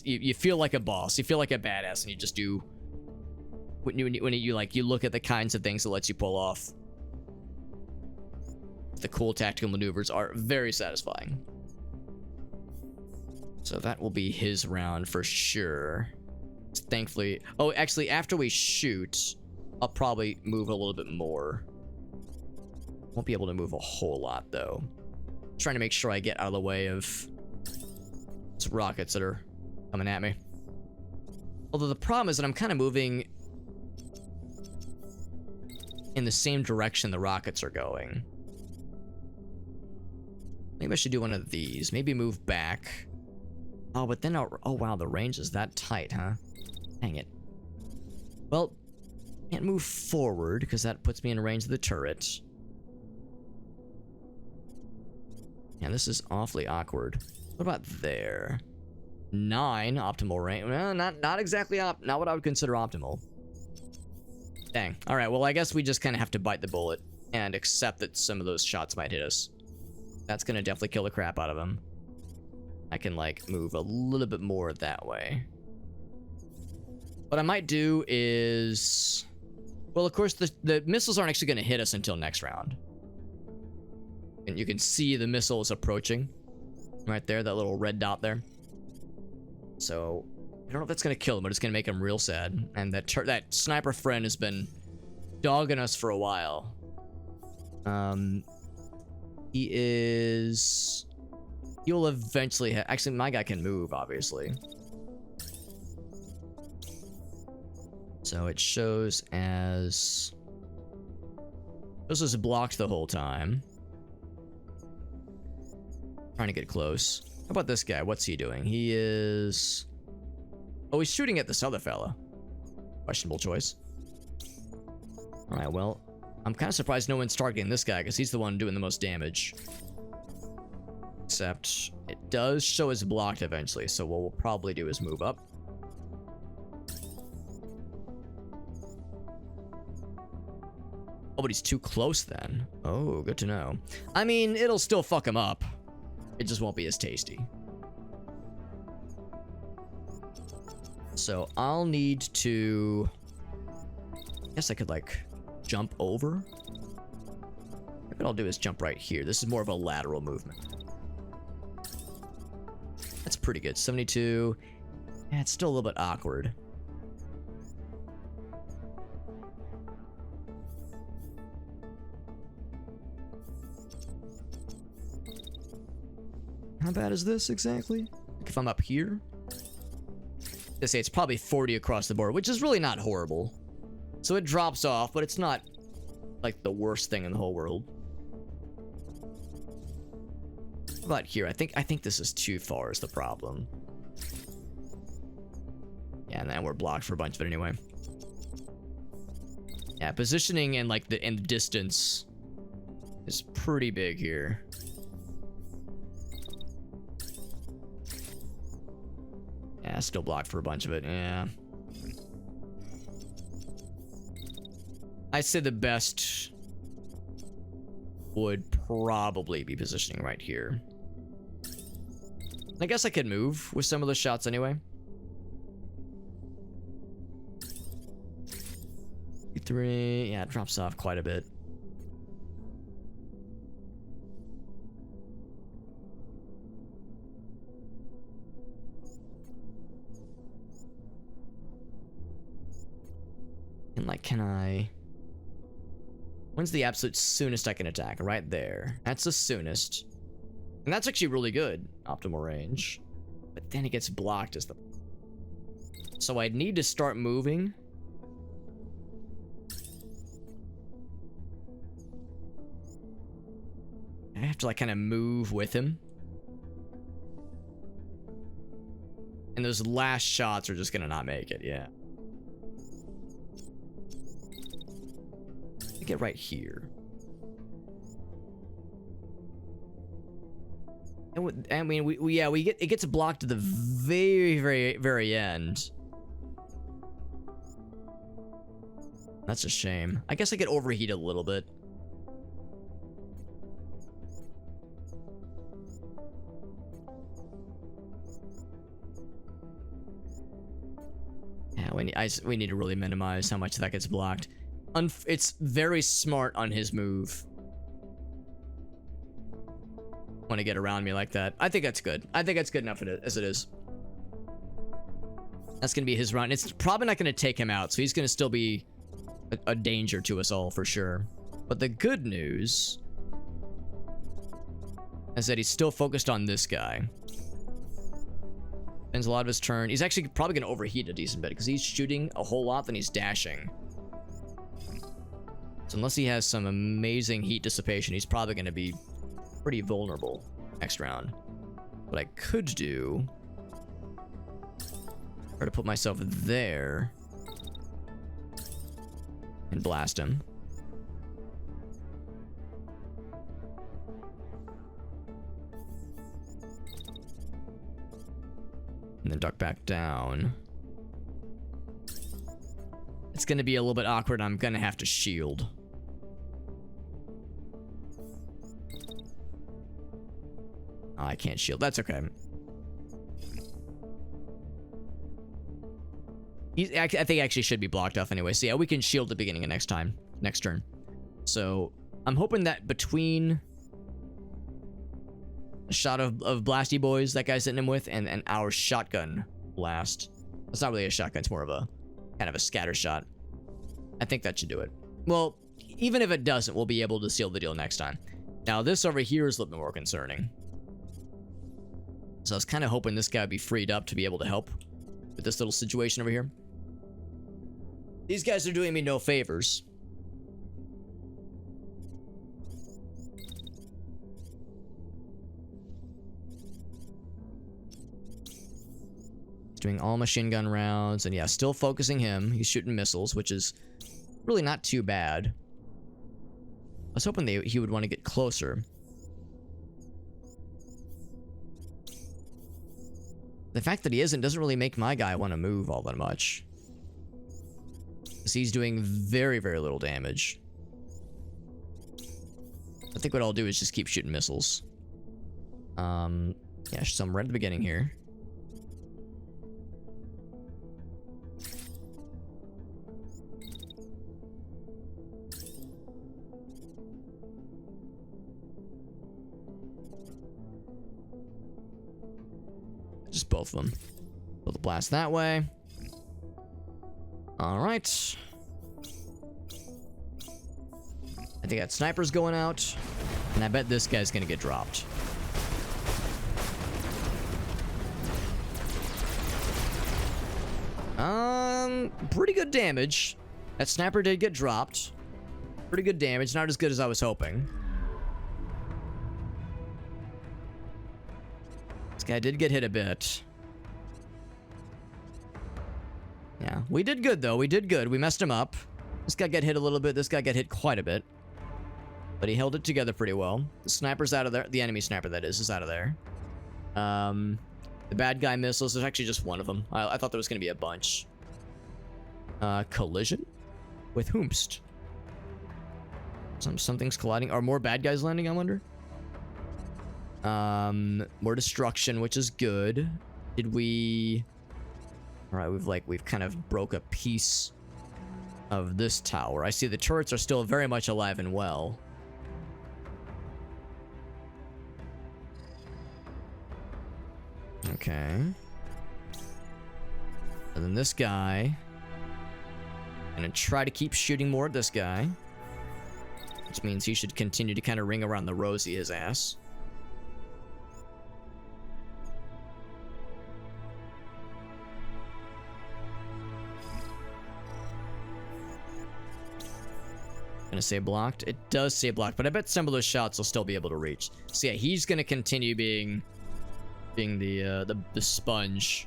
You feel like a boss. You feel like a badass, and you just do when you look at the kinds of things it lets you pull off. The cool tactical maneuvers are very satisfying. So that will be his round for sure. Thankfully. Oh, actually, after we shoot, I'll probably move a little bit more. Won't be able to move a whole lot, though. Trying to make sure I get out of the way of these rockets that are coming at me. Although the problem is that I'm kind of moving in the same direction the rockets are going. Maybe I should do one of these. Maybe move back. Oh, but then oh wow, the range is that tight, huh? Dang it. Well, can't move forward because that puts me in range of the turret. Yeah, this is awfully awkward. What about there? 9 optimal range. Well, not exactly not what I would consider optimal. Dang. All right. Well, I guess we just kind of have to bite the bullet and accept that some of those shots might hit us. That's gonna definitely kill the crap out of him. I can like move a little bit more that way. What I might do is, well, of course the missiles aren't actually gonna hit us until next round. And you can see the missiles approaching right there, that little red dot there. So I don't know if that's gonna kill him, but it's gonna make him real sad. And that sniper friend has been dogging us for a while. He'll eventually actually, my guy can move, obviously. So it shows as this is blocked the whole time. Trying to get close. How about this guy? What's he doing? He is... oh, he's shooting at this other fella. Questionable choice. Alright, well, I'm kind of surprised no one's targeting this guy, because he's the one doing the most damage. Except, it does show as blocked eventually, so what we'll probably do is move up. but he's too close then. Oh, good to know. I mean, it'll still fuck him up. It just won't be as tasty. So I'll need to... I guess I could, like, jump over. What I'll do is jump right here. This is more of a lateral movement. That's pretty good. 72. Yeah, it's still a little bit awkward. How bad is this exactly? Like if I'm up here? They say it's probably 40 across the board, which is really not horrible. So it drops off, but it's not like the worst thing in the whole world. How about here? I think this is too far is the problem. Yeah, and then we're blocked for a bunch of it anyway. Yeah, positioning and like the distance is pretty big here. Yeah, still blocked for a bunch of it. Yeah. I'd say the best would probably be positioning right here. I guess I could move with some of the shots anyway. 3, yeah, it drops off quite a bit. And like, can I... When's the absolute soonest I can attack? Right there. That's the soonest. And that's actually really good. Optimal range. But then it gets blocked as the... So I'd need to start moving. I have to like kind of move with him. And those last shots are just gonna not make it, yeah. Get right here. And I mean, it gets blocked at the very end. That's a shame. I guess I could overheat a little bit. Yeah, we need to really minimize how much that gets blocked. It's very smart on his move. Want to get around me like that. I think that's good. I think that's good enough as it is. That's going to be his run. It's probably not going to take him out, so he's going to still be a danger to us all for sure. But the good news is that he's still focused on this guy. Spends a lot of his turn. He's actually probably going to overheat a decent bit because he's shooting a whole lot, then he's dashing. So unless he has some amazing heat dissipation, he's probably going to be pretty vulnerable next round. What I could do, try to put myself there and blast him. And then duck back down. It's going to be a little bit awkward. I'm going to have to shield. Oh, I can't shield. That's okay. I think he actually should be blocked off anyway. So yeah, we can shield the beginning of next turn. So I'm hoping that between a shot of blasty boys that guy's hitting him with and our shotgun blast. It's not really a shotgun. It's more of a kind of a scatter shot. I think that should do it. Well, even if it doesn't, we'll be able to seal the deal next time. Now this over here is a little bit more concerning. So I was kind of hoping this guy would be freed up to be able to help with this little situation over here. These guys are doing me no favors. He's doing all machine gun rounds, and yeah, still focusing him. He's shooting missiles, which is really not too bad. I was hoping he would want to get closer. The fact that he isn't doesn't really make my guy want to move all that much. Because he's doing very, very little damage. think what I'll do is just keep shooting missiles. Yeah, some right at the beginning here. Just both of them. Build the blast that way. Alright. I think that sniper's going out. And I bet this guy's gonna get dropped. Pretty good damage. That sniper did get dropped. Pretty good damage. Not as good as I was hoping. This guy did get hit a bit. Yeah, we did good though. We did good. We messed him up. This guy got hit a little bit. This guy got hit quite a bit. But he held it together pretty well. The sniper's out of there. The enemy sniper, that is out of there. The bad guy missiles, there's actually just one of them. I thought there was going to be a bunch. Collision? With whomst? Something's colliding. Are more bad guys landing, I wonder? More destruction, which is good. Did we... Alright, we've kind of broke a piece of this tower. I see the turrets are still very much alive and well. Okay. And then this guy. I'm gonna try to keep shooting more at this guy. Which means he should continue to kind of ring around the rosy his ass. Gonna say blocked. It does say blocked, but I bet some of those shots will still be able to reach. So yeah, he's gonna continue being the sponge.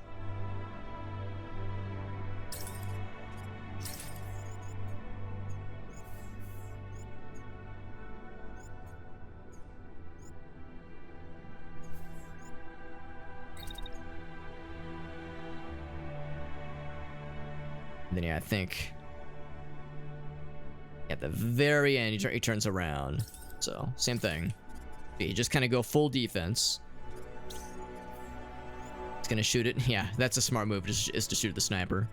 And then yeah, I think at the very end he turns around. So same thing. You just kind of go full defense. It's gonna shoot it. Yeah, that's a smart move, is to shoot the sniper.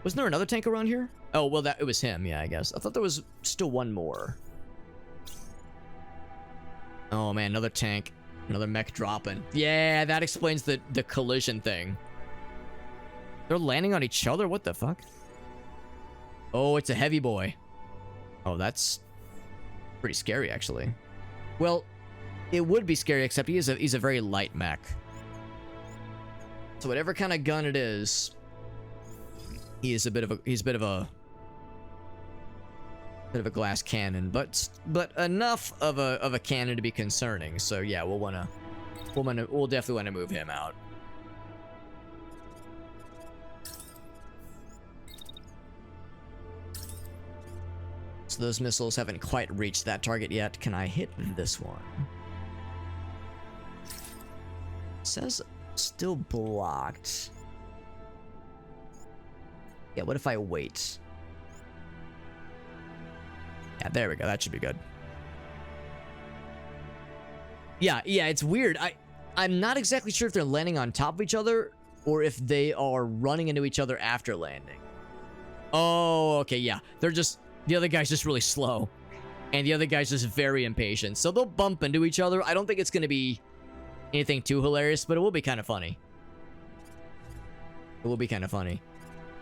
Wasn't there another tank around here? Oh, well, it was him. Yeah, I guess. I thought there was still one more. Oh, man, another tank. Another mech dropping. Yeah, that explains the collision thing. They're landing on each other? What the fuck? Oh, it's a heavy boy. Oh, that's pretty scary, actually. Well, it would be scary, except he's a very light mech. So whatever kind of gun it is, he's a bit of a glass cannon, but enough of a cannon to be concerning. So yeah, we'll definitely want to move him out. So those missiles haven't quite reached that target yet. Can I hit this one? It says still blocked. Yeah, what if I wait? Yeah, there we go. That should be good. Yeah, it's weird. I'm not exactly sure if they're landing on top of each other or if they are running into each other after landing. Oh, okay, yeah. The other guy's just really slow. And the other guy's just very impatient. So they'll bump into each other. I don't think it's going to be anything too hilarious, but it will be kind of funny. It will be kind of funny.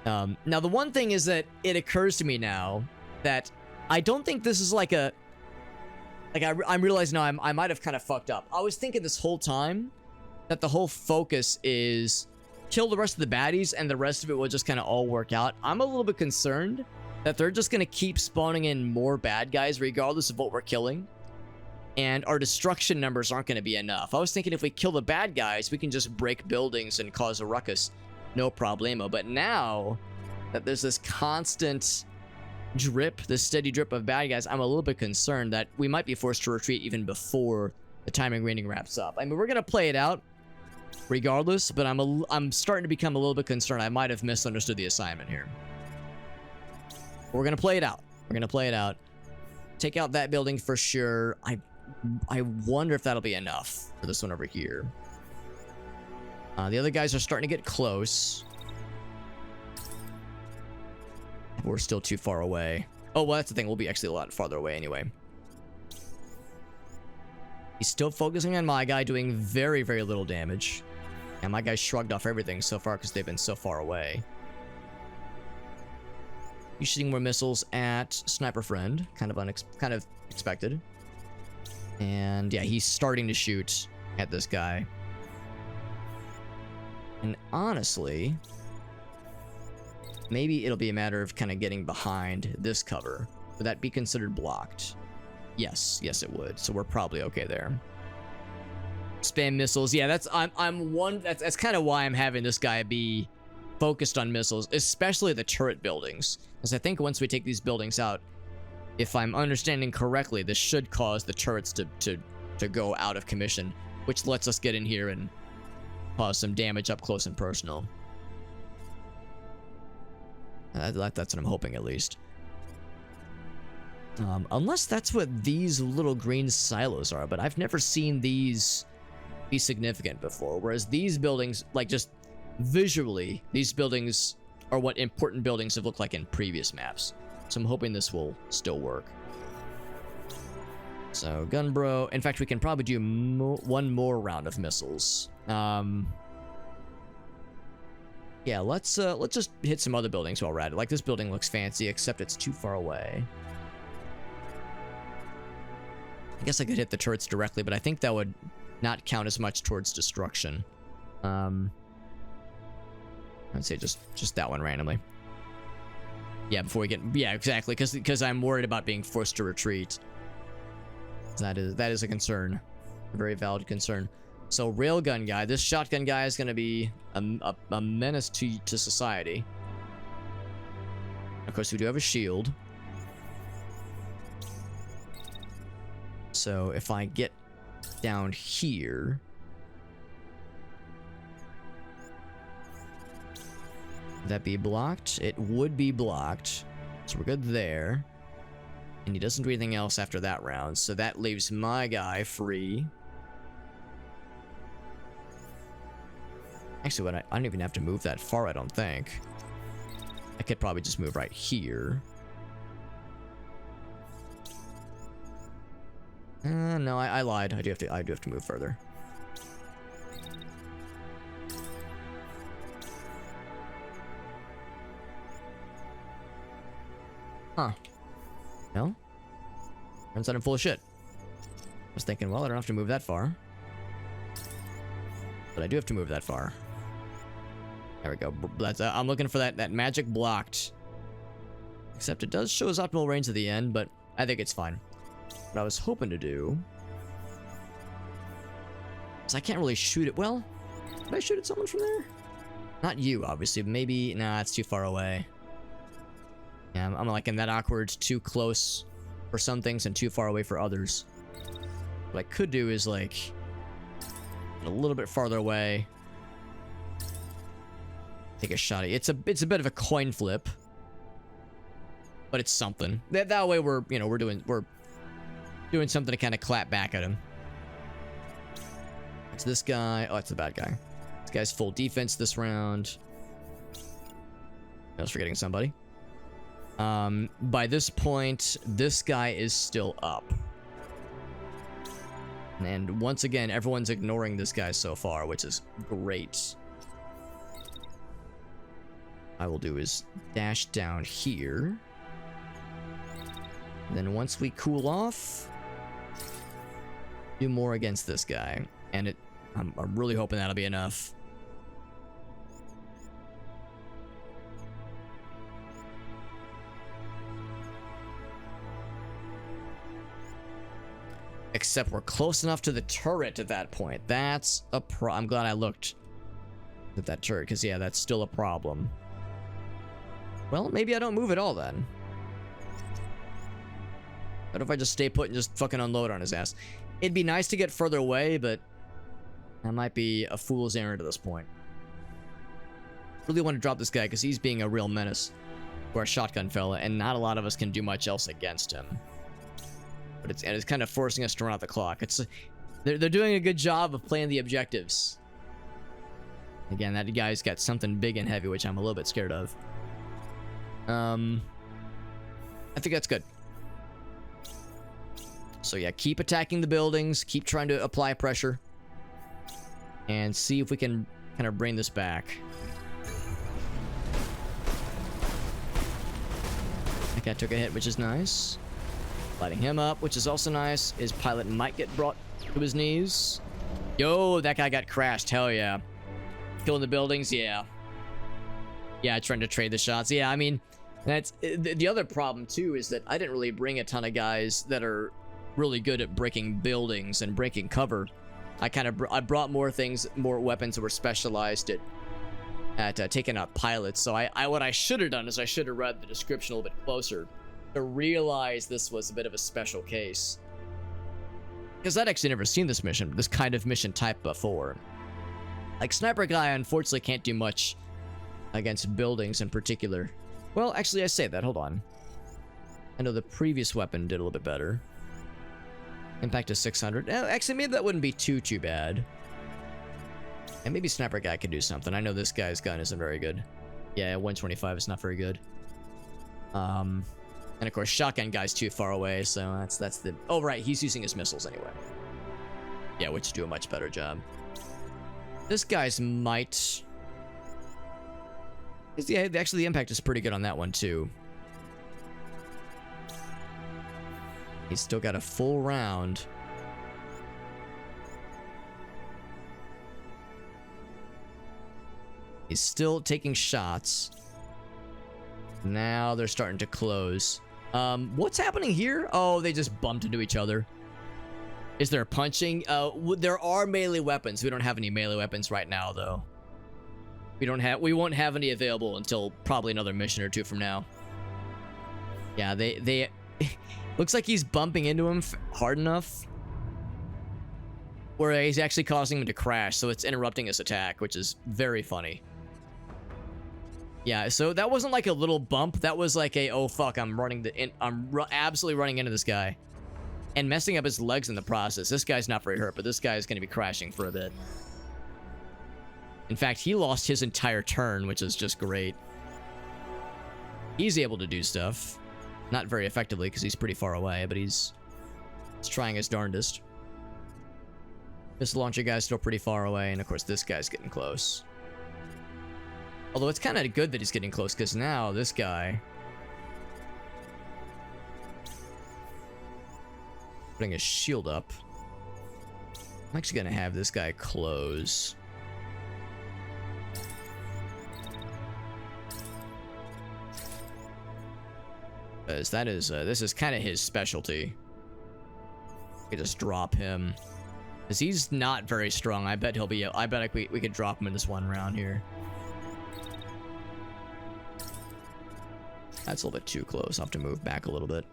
Now, the one thing is that it occurs to me now that I don't think this is like a... I'm realizing now I might have kind of fucked up. I was thinking this whole time that the whole focus is kill the rest of the baddies and the rest of it will just kind of all work out. I'm a little bit concerned that they're just going to keep spawning in more bad guys regardless of what we're killing. And our destruction numbers aren't going to be enough. I was thinking if we kill the bad guys, we can just break buildings and cause a ruckus. No problemo. But now that there's this constant drip, this steady drip of bad guys, I'm a little bit concerned that we might be forced to retreat even before the timing rating wraps up. I mean, we're going to play it out regardless, but I'm starting to become a little bit concerned. I might have misunderstood the assignment here. We're going to play it out. We're going to play it out. take out that building for sure. I wonder if that'll be enough for this one over here. The other guys are starting to get close. We're still too far away. Oh, well, that's the thing. We'll be actually a lot farther away anyway. He's still focusing on my guy, doing very, very little damage. And my guy shrugged off everything so far because they've been so far away. He's shooting more missiles at Sniper Friend. Kind of expected. And yeah, he's starting to shoot at this guy. And honestly, maybe it'll be a matter of kind of getting behind this cover. Would that be considered blocked? Yes, yes it would. So we're probably okay there. Spam missiles. Yeah, that's kind of why I'm having this guy be focused on missiles, especially the turret buildings. Because I think once we take these buildings out, if I'm understanding correctly, this should cause the turrets to go out of commission, which lets us get in here and cause some damage up close and personal. That's what I'm hoping, at least. Unless that's what these little green silos are, but I've never seen these be significant before. Whereas these buildings, like just visually, these buildings are what important buildings have looked like in previous maps. So I'm hoping this will still work. So Gunbro. In fact, we can probably do one more round of missiles. Yeah, let's just hit some other buildings while we're at it. Like, this building looks fancy, except it's too far away. I guess I could hit the turrets directly, but I think that would not count as much towards destruction. I'd say just that one randomly. Yeah, before we get... Yeah, exactly, because I'm worried about being forced to retreat. That is a concern. A very valid concern. So, railgun guy. This shotgun guy is going to be a menace to society. Of course, we do have a shield. So, if I get down here... Would that be blocked? It would be blocked. So we're good there. And he doesn't do anything else after that round. So that leaves my guy free. Actually, I don't even have to move that far, I don't think. I could probably just move right here. No, I lied. I do have to move further. Huh. No? Turns out I'm full of shit. I was thinking, well, I don't have to move that far. But I do have to move that far. There we go. That's, I'm looking for that magic blocked. Except it does show us optimal range at the end, but I think it's fine. What I was hoping to do... is I can't really shoot it. Well, did I shoot at someone from there? Not you, obviously. Maybe... Nah, it's too far away. Yeah, I'm like in that awkward, too close for some things and too far away for others. What I could do is like a little bit farther away. Take a shot at it. It's a bit of a coin flip, but it's something. That way we're doing something to kind of clap back at him. It's this guy. Oh, it's the bad guy. This guy's full defense this round. I was forgetting somebody. By this point, this guy is still up. And once again, everyone's ignoring this guy so far, which is great. I will do is dash down here. And then once we cool off, do more against this guy. And I'm really hoping that'll be enough. Except we're close enough to the turret at that point. That's a I'm glad I looked at that turret, because yeah, that's still a problem. Well, maybe I don't move at all then. What if I just stay put and just fucking unload on his ass? It'd be nice to get further away, but that might be a fool's errand at this point. Really want to drop this guy because he's being a real menace to our shotgun fella, and not a lot of us can do much else against him. But it's kind of forcing us to run out the clock. They're doing a good job of playing the objectives. Again, that guy's got something big and heavy, which I'm a little bit scared of. I think that's good. So yeah, keep attacking the buildings, keep trying to apply pressure, and see if we can kind of bring this back. That guy took a hit, which is nice. Lighting him up, which is also nice. His pilot might get brought to his knees. Yo, that guy got crashed. Hell yeah. Killing the buildings, yeah. Yeah, trying to trade the shots. Yeah, I mean, that's the other problem too, is that I didn't really bring a ton of guys that are really good at breaking buildings and breaking cover. I brought more weapons that were specialized at taking out pilots. So what I should have done is I should have read the description a little bit closer to realize this was a bit of a special case. Because I'd actually never seen this kind of mission type before. Like, Sniper Guy unfortunately can't do much against buildings in particular. Well, actually, I say that. Hold on. I know the previous weapon did a little bit better. Impact is 600. Actually, maybe that wouldn't be too bad. And maybe Sniper Guy could do something. I know this guy's gun isn't very good. Yeah, 125 is not very good. And of course, Shotgun Guy's too far away, so that's the... Oh, right, he's using his missiles anyway. Yeah, which do a much better job. This guy's might... Yeah, actually, the impact is pretty good on that one, too. He's still got a full round. He's still taking shots. Now they're starting to close. What's happening here? Oh, they just bumped into each other. Is there punching? There are melee weapons. We don't have any melee weapons right now, though. We won't have any available until probably another mission or two from now. Yeah, they looks like he's bumping into him hard enough where he's actually causing him to crash, so it's interrupting his attack, which is very funny. Yeah, so that wasn't like a little bump. That was like a, oh fuck, I'm absolutely running into this guy and messing up his legs in the process. This guy's not very hurt, but this guy is going to be crashing for a bit. In fact, he lost his entire turn, which is just great. He's able to do stuff. Not very effectively, because he's pretty far away, but he's trying his darndest. This launcher guy's still pretty far away, and of course this guy's getting close. Although it's kind of good that he's getting close, because now this guy... putting his shield up. I'm actually going to have this guy close. Because that is, this is kind of his specialty. We just drop him. Because he's not very strong. I bet he'll be... I bet like we could drop him in this one round here. That's a little bit too close. I'll have to move back a little bit.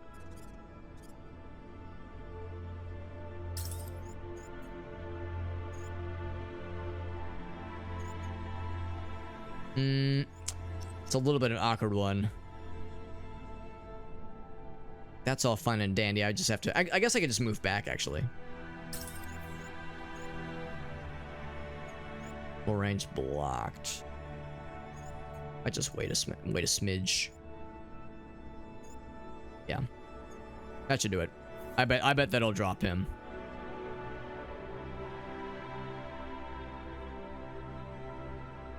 It's a little bit of an awkward one. That's all fun and dandy. I just have to... I guess I could just move back, actually. Full range blocked. I just wait a smidge. Yeah. That should do it. I bet that'll drop him.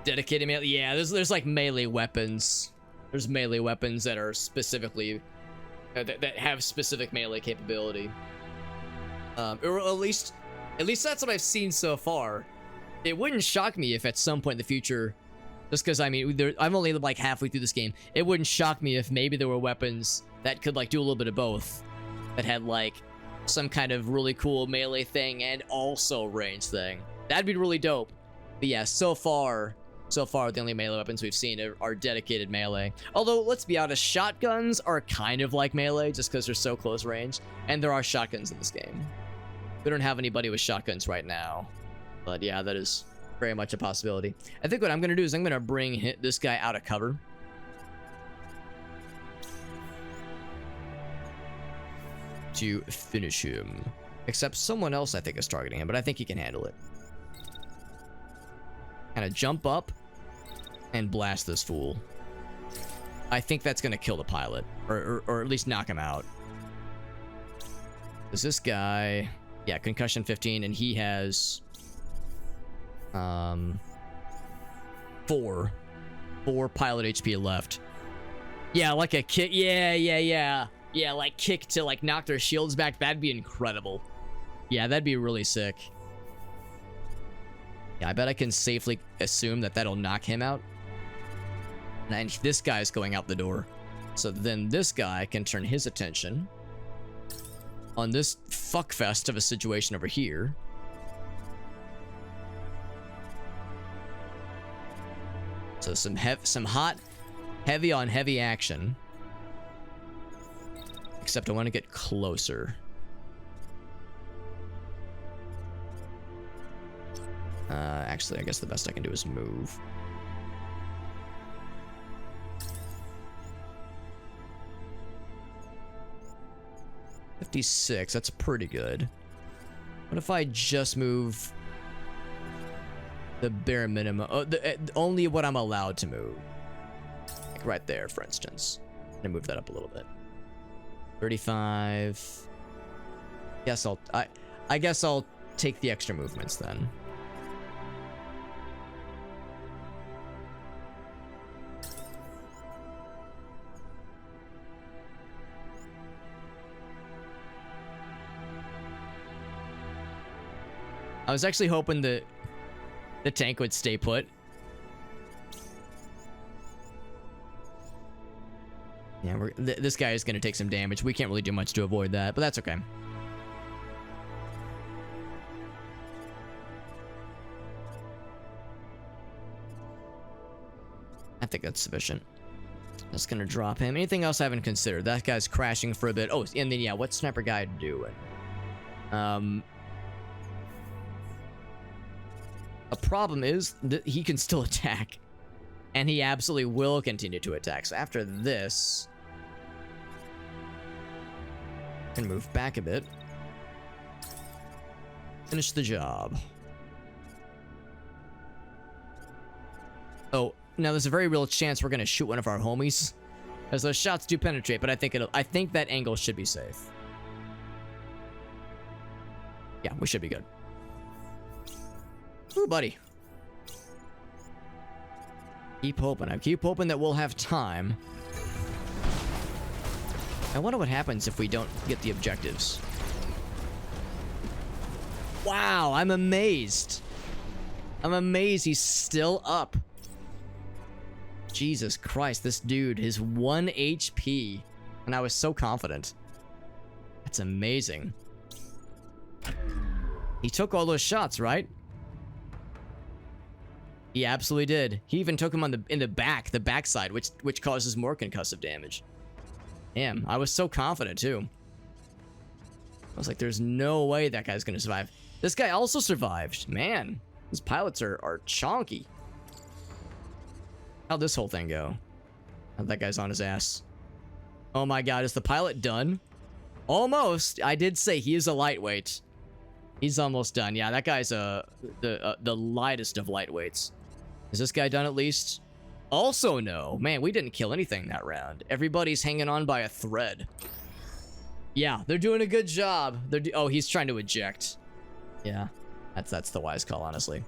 Dedicated melee. Yeah, there's like melee weapons. There's melee weapons that are specifically that have specific melee capability. Or at least that's what I've seen so far. It wouldn't shock me if at some point in the future, just because I mean I'm only like halfway through this game, it wouldn't shock me if maybe there were weapons that could like do a little bit of both, that had like some kind of really cool melee thing and also range thing. That'd be really dope. But yeah, so far the only melee weapons we've seen are dedicated melee. Although, let's be honest, shotguns are kind of like melee just because they're so close range, and there are shotguns in this game. We don't have anybody with shotguns right now, but yeah, that is very much a possibility. I think what I'm going to do is I'm going to bring this guy out of cover. to finish him. Except someone else I think is targeting him, but I think he can handle it. Kind of jump up and blast this fool. I think that's gonna kill the pilot, or at least knock him out. Is this guy? Yeah, concussion 15, and he has 4 pilot HP left. Yeah, like a kick. Yeah, like kick to like knock their shields back. That'd be incredible. Yeah, that'd be really sick. Yeah, I bet I can safely assume that that'll knock him out. And this guy's going out the door. So then this guy can turn his attention on this fuckfest of a situation over here. So some hot, heavy on heavy action. Except I want to get closer. Actually, I guess the best I can do is move. $56, that's pretty good. What if I just move the bare minimum? Only what I'm allowed to move. Like right there, for instance. I'm gonna move that up a little bit. 35. I guess I'll take the extra movements then. I was actually hoping the tank would stay put. Yeah, this guy is going to take some damage. We can't really do much to avoid that, but that's okay. I think that's sufficient. That's going to drop him. Anything else I haven't considered? That guy's crashing for a bit. Oh, and then, yeah, what's Sniper Guy doing? A problem is that he can still attack. And he absolutely will continue to attack. So after this, I can move back a bit. Finish the job. Oh, now there's a very real chance we're gonna shoot one of our homies, as those shots do penetrate. But I think that angle should be safe. Yeah, we should be good. Ooh, buddy. Keep hoping. I keep hoping that we'll have time. I wonder what happens if we don't get the objectives. Wow, I'm amazed. I'm amazed he's still up. Jesus Christ, this dude is 1 HP. And I was so confident. That's amazing. He took all those shots, right? He absolutely did. He even took him on the backside, which causes more concussive damage. Damn, I was so confident too. I was like, there's no way that guy's gonna survive. This guy also survived. Man, these pilots are chonky. How'd this whole thing go? That guy's on his ass. Oh my god, is the pilot done? Almost. I did say he is a lightweight. He's almost done. Yeah, that guy's the lightest of lightweights. Is this guy done at least? Also no. Man, we didn't kill anything that round. Everybody's hanging on by a thread. Yeah, they're doing a good job. Oh, he's trying to eject. Yeah, that's the wise call, honestly.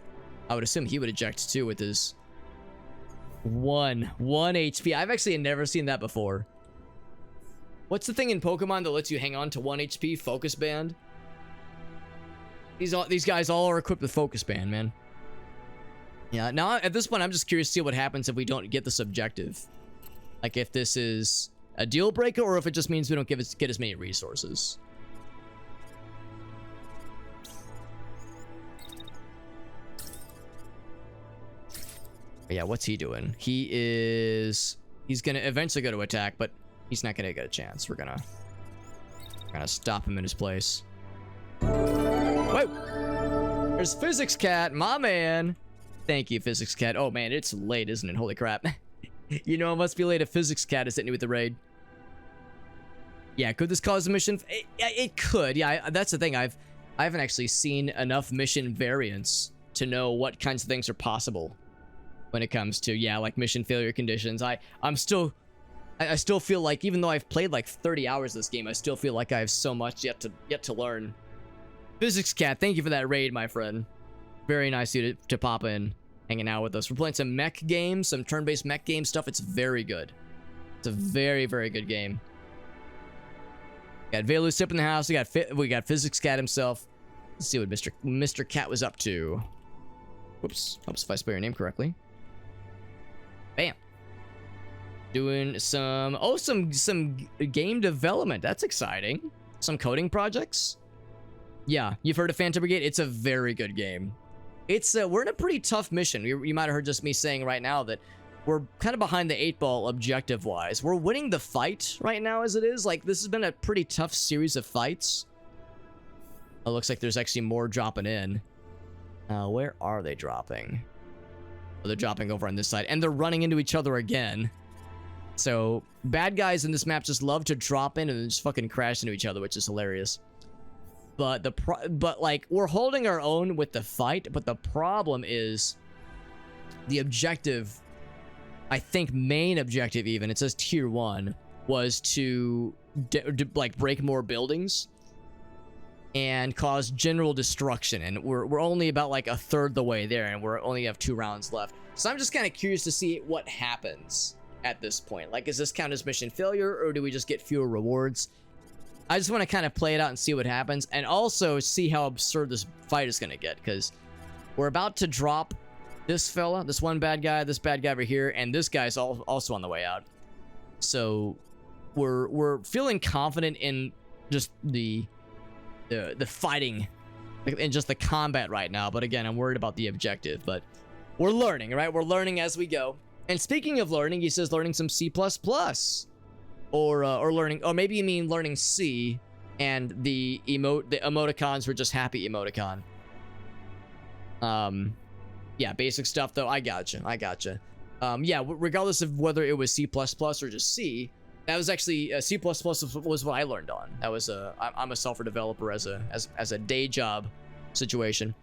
I would assume he would eject too with his 1 HP. I've actually never seen that before. What's the thing in Pokemon that lets you hang on to 1 HP? Focus Band? These guys all are equipped with Focus Band, man. Yeah, now at this point, I'm just curious to see what happens if we don't get this objective. Like if this is a deal breaker or if it just means we don't get as many resources. Yeah, what's he doing? He's gonna eventually go to attack, but he's not gonna get a chance. We're gonna stop him in his place. Whoa! There's Physics Cat, my man. Thank you, Physics Cat. Oh man, it's late, isn't it? Holy crap. You know it must be late if Physics Cat is hitting you with the raid. Yeah, could this cause a mission? It could. Yeah, that's the thing. I haven't actually seen enough mission variants to know what kinds of things are possible when it comes to, yeah, like mission failure conditions. I still feel like, even though I've played like 30 hours of this game, I still feel like I have so much yet to learn. Physics Cat, thank you for that raid, my friend. Very nice of you to pop in, hanging out with us. We're playing some mech games, some turn-based mech game stuff. It's very good. It's a very, very good game. Got Velu Sip in the house. We got Physics Cat himself. Let's see what Mr. Cat was up to. Whoops. Helps if I spell your name correctly. Bam. Doing some game development. That's exciting. Some coding projects. Yeah, you've heard of Phantom Brigade. It's a very good game. It's we're in a pretty tough mission. You might have heard just me saying right now that we're kind of behind the 8-ball objective-wise. We're winning the fight right now as it is. Like, this has been a pretty tough series of fights. It looks like there's actually more dropping in. Where are they dropping? Oh, they're dropping over on this side. And they're running into each other again. So, bad guys in this map just love to drop in and then just fucking crash into each other, which is hilarious. But like, we're holding our own with the fight, but the problem is the objective, I think main objective even, it says tier 1, was to like break more buildings and cause general destruction, and we're only about like a third the way there, and we only have 2 rounds left. So I'm just kind of curious to see what happens at this point. Like, is this count as mission failure, or do we just get fewer rewards? I just want to kind of play it out and see what happens, and also see how absurd this fight is going to get, because we're about to drop this fella, this one bad guy, this bad guy over here, and this guy's also on the way out. So we're feeling confident in just the fighting and just the combat right now. But again, I'm worried about the objective. But we're learning, right? We're learning as we go. And speaking of learning, he says learning some C++, or learning, or maybe you mean learning C, and the emoticons were just happy emoticon. Yeah, basic stuff though. I gotcha. Yeah, regardless of whether it was C++ or just C, that was actually C++ was what I learned on. That was I'm a software developer as a day job situation,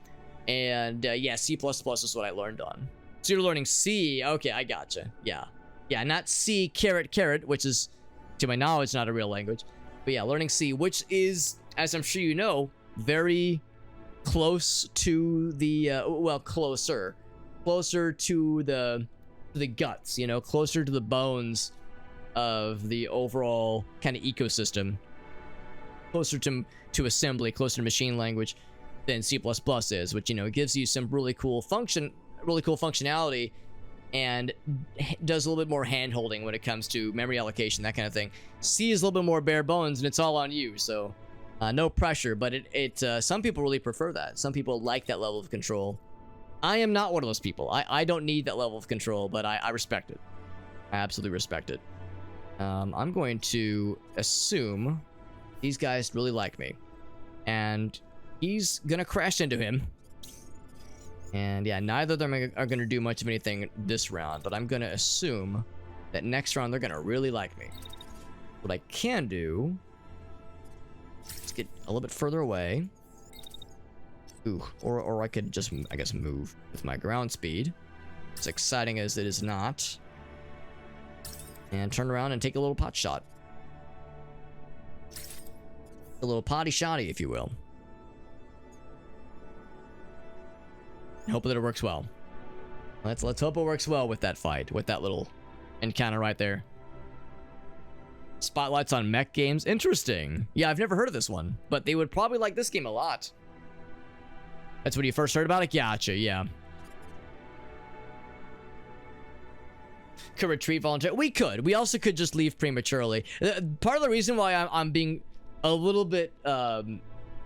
and yeah, C++ is what I learned on. So you're learning C. Okay, I gotcha. Yeah, not C caret, which is, to my knowledge, not a real language. But yeah, learning C, which is, as I'm sure you know, very close to the well, closer to the guts, you know, closer to the bones of the overall kind of ecosystem, closer to assembly, closer to machine language than C++ is, which, you know, gives you some really cool functionality, and does a little bit more hand holding when it comes to memory allocation, that kind of thing. C is a little bit more bare bones, and it's all on you, so no pressure. But some people really prefer that. Some people like that level of control. I am not one of those people. I don't need that level of control, but I respect it. I absolutely respect it. I'm going to assume these guys really like me, and he's gonna crash into him. And yeah, neither of them are gonna do much of anything this round, but I'm gonna assume that next round they're gonna really like me. What I can do, let's get a little bit further away. Ooh, or I could just, I guess, move with my ground speed, as exciting as it is not, and turn around and take a little pot shot. A little potty shotty, if you will. Hope that it works well. Let's hope it works well with that fight, with that little encounter right there. Spotlights on mech games. Interesting. Yeah, I've never heard of this one, but they would probably like this game a lot. That's when you first heard about it? Gotcha, yeah. Could retreat voluntarily. We could. We also could just leave prematurely. Part of the reason why I'm being a little bit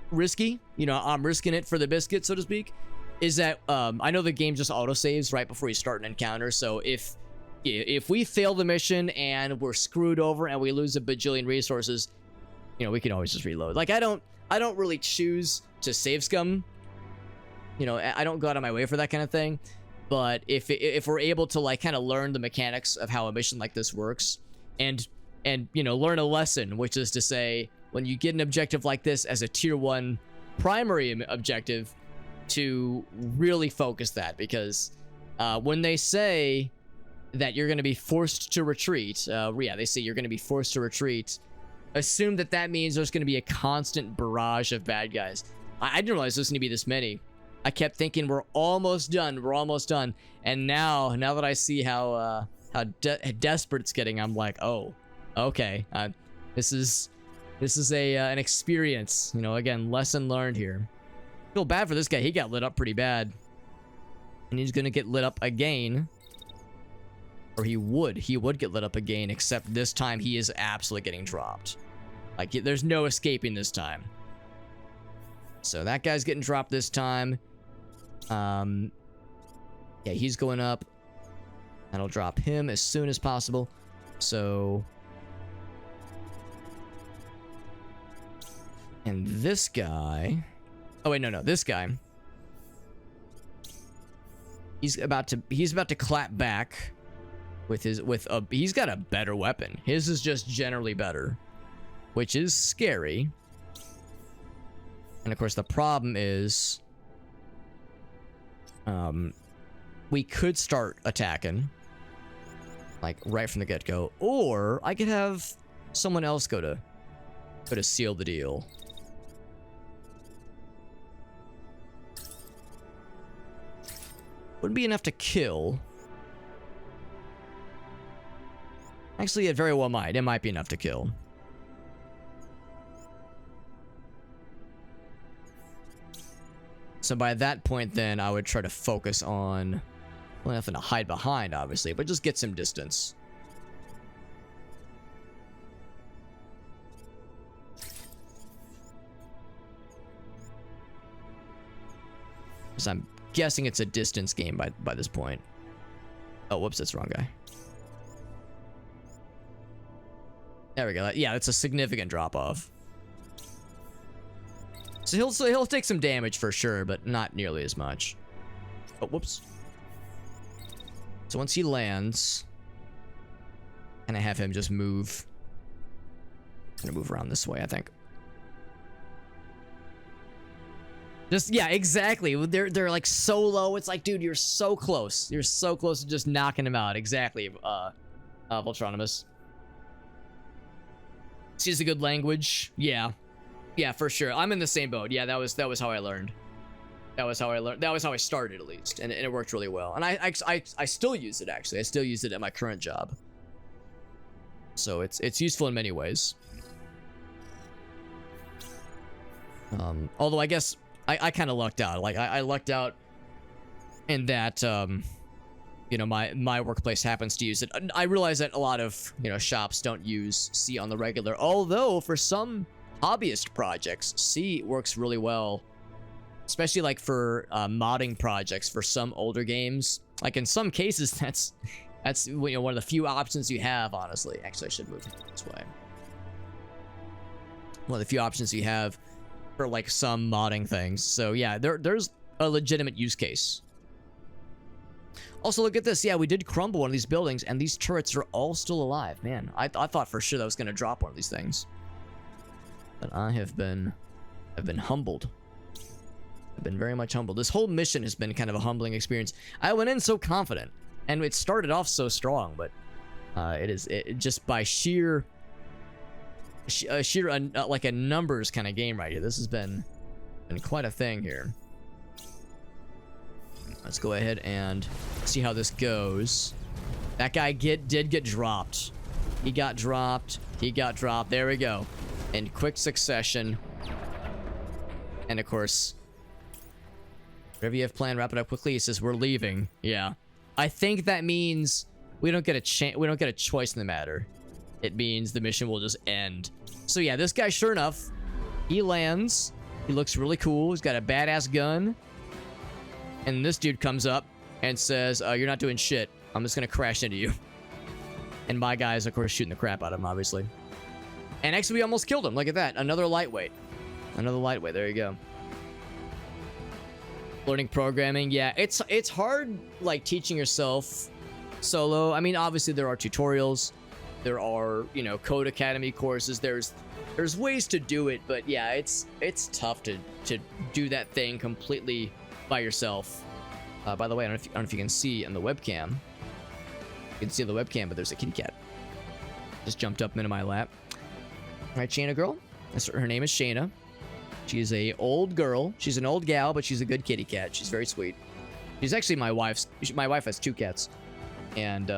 risky, you know, I'm risking it for the biscuit, so to speak, is that I know the game just autosaves right before you start an encounter. So if we fail the mission and we're screwed over and we lose a bajillion resources, you know, we can always just reload. Like, I don't really choose to save scum. You know, I don't go out of my way for that kind of thing. But if we're able to, like, kind of learn the mechanics of how a mission like this works, and and learn a lesson, which is to say, when you get an objective like this as a tier 1 primary objective, to really focus that, because when they say that you're going to be forced to retreat, they say you're going to be forced to retreat, assume that means there's going to be a constant barrage of bad guys. I didn't realize there's going to be this many. I kept thinking we're almost done, and now that I see how desperate it's getting, I'm like, oh, okay, this is an experience, again, lesson learned here. Feel bad for this guy. He got lit up pretty bad, and he's gonna get lit up again, or he would get lit up again, except this time he is absolutely getting dropped. Like, there's no escaping this time. So that guy's getting dropped this time. Yeah, he's going up. That'll drop him as soon as possible. So, and this guy, oh wait, no, this guy, he's about to clap back with he's got a better weapon. His is just generally better, which is scary. And of course the problem is, we could start attacking, like, right from the get-go, or I could have someone else go to seal the deal. Wouldn't be enough to kill. Actually, it very well might. It might be enough to kill. So by that point, then, I would try to focus on, well, nothing to hide behind, obviously, but just get some distance. Because I'm guessing it's a distance game by this point. Oh, whoops, that's the wrong guy. There we go. Yeah, that's a significant drop-off. So he'll take some damage for sure, but not nearly as much. Oh, whoops. So once he lands, and I have him just move. I'm gonna move around this way, I think. Just, yeah, exactly. They're like so low. It's like, dude, you're so close. You're so close to just knocking him out. Exactly. Voltronimus. Sees a good language. Yeah. Yeah, for sure. I'm in the same boat. Yeah, that was how I learned. That was how I started, at least, and it worked really well. And I still use it, actually. I still use it at my current job. So it's useful in many ways. Although I guess I kind of lucked out. Like, I lucked out in that my workplace happens to use it. I realize that a lot of shops don't use C on the regular, although for some hobbyist projects, C works really well, especially like for modding projects for some older games. Like, in some cases, that's one of the few options you have, honestly. Actually, I should move this way. One of the few options you have for like some modding things. So yeah, there's a legitimate use case. Also, look at this. Yeah, we did crumble one of these buildings, and these turrets are all still alive. Man, I thought for sure that was going to drop one of these things. But I've been humbled. I've been very much humbled. This whole mission has been kind of a humbling experience. I went in so confident, and it started off so strong, but it just by sheer like a numbers kind of game right here. This has been quite a thing here. Let's go ahead and see how this goes. That guy did get dropped. He got dropped. He got dropped. There we go. In quick succession. And of course, whatever you have planned, wrap it up quickly. He says we're leaving. Yeah. I think that means we don't get a choice in the matter. It means the mission will just end. So yeah, this guy, sure enough, he lands. He looks really cool. He's got a badass gun. And this dude comes up and says, you're not doing shit. I'm just gonna crash into you. And my guy is, of course, shooting the crap out of him, obviously. And actually, we almost killed him. Look at that. Another lightweight. Another lightweight. There you go. Learning programming. Yeah, it's hard, like, teaching yourself solo. I mean, obviously, there are tutorials. There are, you know, Code Academy courses. There's ways to do it, but yeah, it's tough to do that thing completely by yourself. By the way, I don't know if you can see on the webcam. You can see on the webcam, but there's a kitty cat. Just jumped up into my lap. All right, Shayna girl. Her name is Shayna. She's a old girl. She's an old gal, but she's a good kitty cat. She's very sweet. She's actually my wife's. My wife has 2 cats, and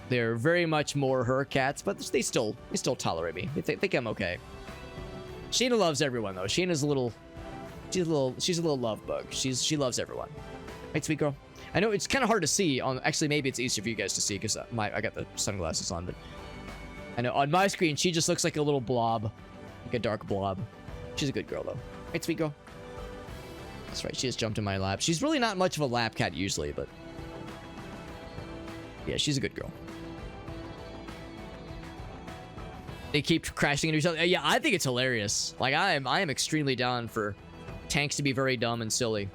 they're very much more her cats, but they still tolerate me. They think I'm okay. Shayna loves everyone though. Shayna's she's a little love bug. She loves everyone. Right, sweet girl. I know it's kind of hard to see on. Actually, maybe it's easier for you guys to see because I got the sunglasses on, but I know on my screen she just looks like a little blob, like a dark blob. She's a good girl though. Right, sweet girl. That's right. She just jumped in my lap. She's really not much of a lap cat usually, but yeah, she's a good girl. They keep crashing into each other. Yeah, I think it's hilarious. Like I am extremely down for tanks to be very dumb and silly.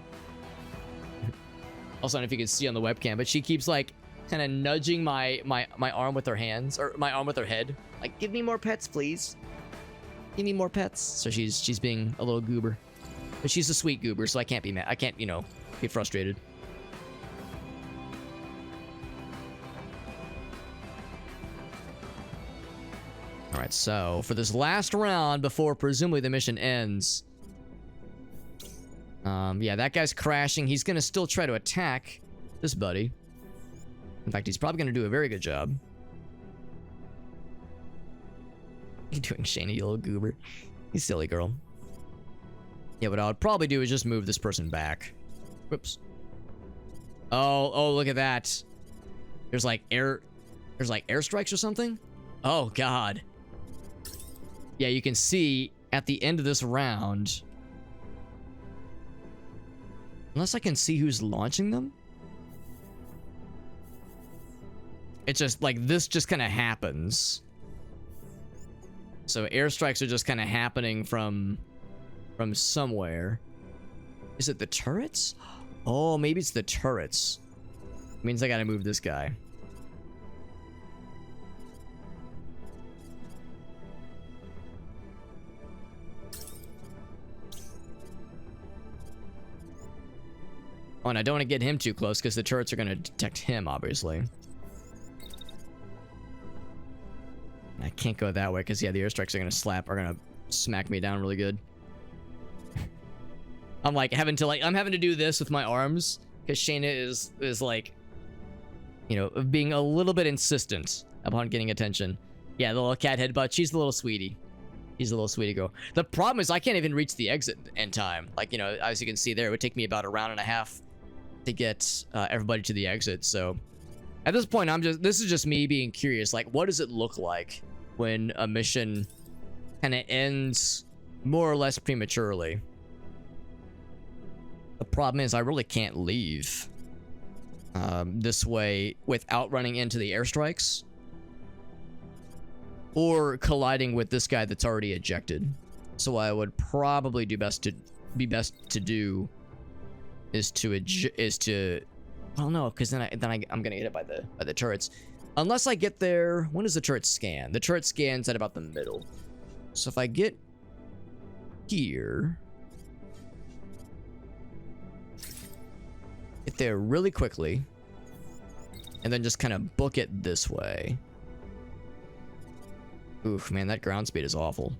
Also, I don't know if you can see on the webcam, but she keeps like kind of nudging my arm with her hands, or my arm with her head. Like, give me more pets, please. Give me more pets. So she's being a little goober, but she's a sweet goober, so I can't be mad. I can't, you know, get frustrated. All right, so for this last round before presumably the mission ends, yeah, that guy's crashing. He's gonna still try to attack this buddy. In fact, he's probably gonna do a very good job. You doing, Shayna, you little goober? You silly girl. Yeah, what I would probably do is just move this person back. Whoops. Oh, look at that. There's like airstrikes or something. Oh God. Yeah, you can see at the end of this round, unless I can see who's launching them, it's just like this just kind of happens. So airstrikes are just kind of happening from somewhere. Is it the turrets? Oh, maybe it's the turrets. Means I gotta move this guy. Oh, and I don't want to get him too close because the turrets are going to detect him, obviously. I can't go that way because, yeah, the airstrikes are going to smack me down really good. I'm having to do this with my arms because Shayna is like, you know, being a little bit insistent upon getting attention. Yeah, the little cat headbutt. She's a little sweetie. She's a little sweetie girl. The problem is I can't even reach the exit in time. Like, you know, as you can see there, it would take me about a round and a half to get everybody to the exit. So at this point, this is just me being curious. Like, what does it look like when a mission kind of ends more or less prematurely? The problem is I really can't leave this way without running into the airstrikes or colliding with this guy that's already ejected. So I would probably be best to do is to well, no, because then I'm gonna get hit by the turrets, unless I get there. When does the turret scan? The turret scans at about the middle. So if I get here, get there really quickly, and then just kind of book it this way. Oof, man, that ground speed is awful.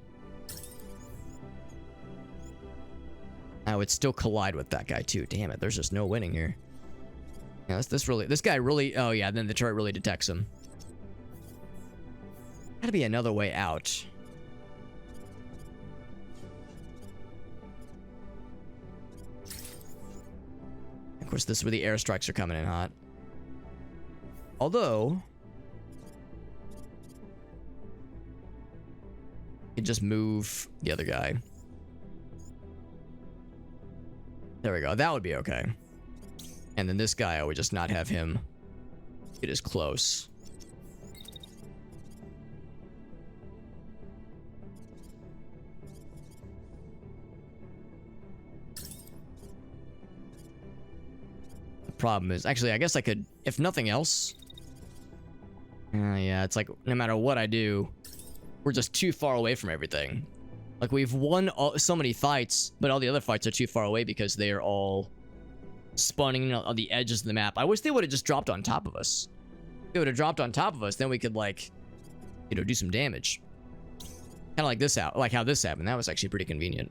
I would still collide with that guy too. Damn it, there's just no winning here. Yeah, this guy really. Oh yeah, then the turret really detects him. Gotta be another way out. Of course, this is where the airstrikes are coming in hot. Although, you can just move the other guy. There we go. That would be okay. And then this guy, I would just not have him get as close. The problem is, actually, I guess I could, if nothing else, Yeah, it's like no matter what I do, we're just too far away from everything. Like we've won so many fights, but all the other fights are too far away because they are all spawning on the edges of the map. I wish they would have just dropped on top of us. If they would have dropped on top of us, then we could like, you know, do some damage. Kind of like this out, like how this happened. That was actually pretty convenient.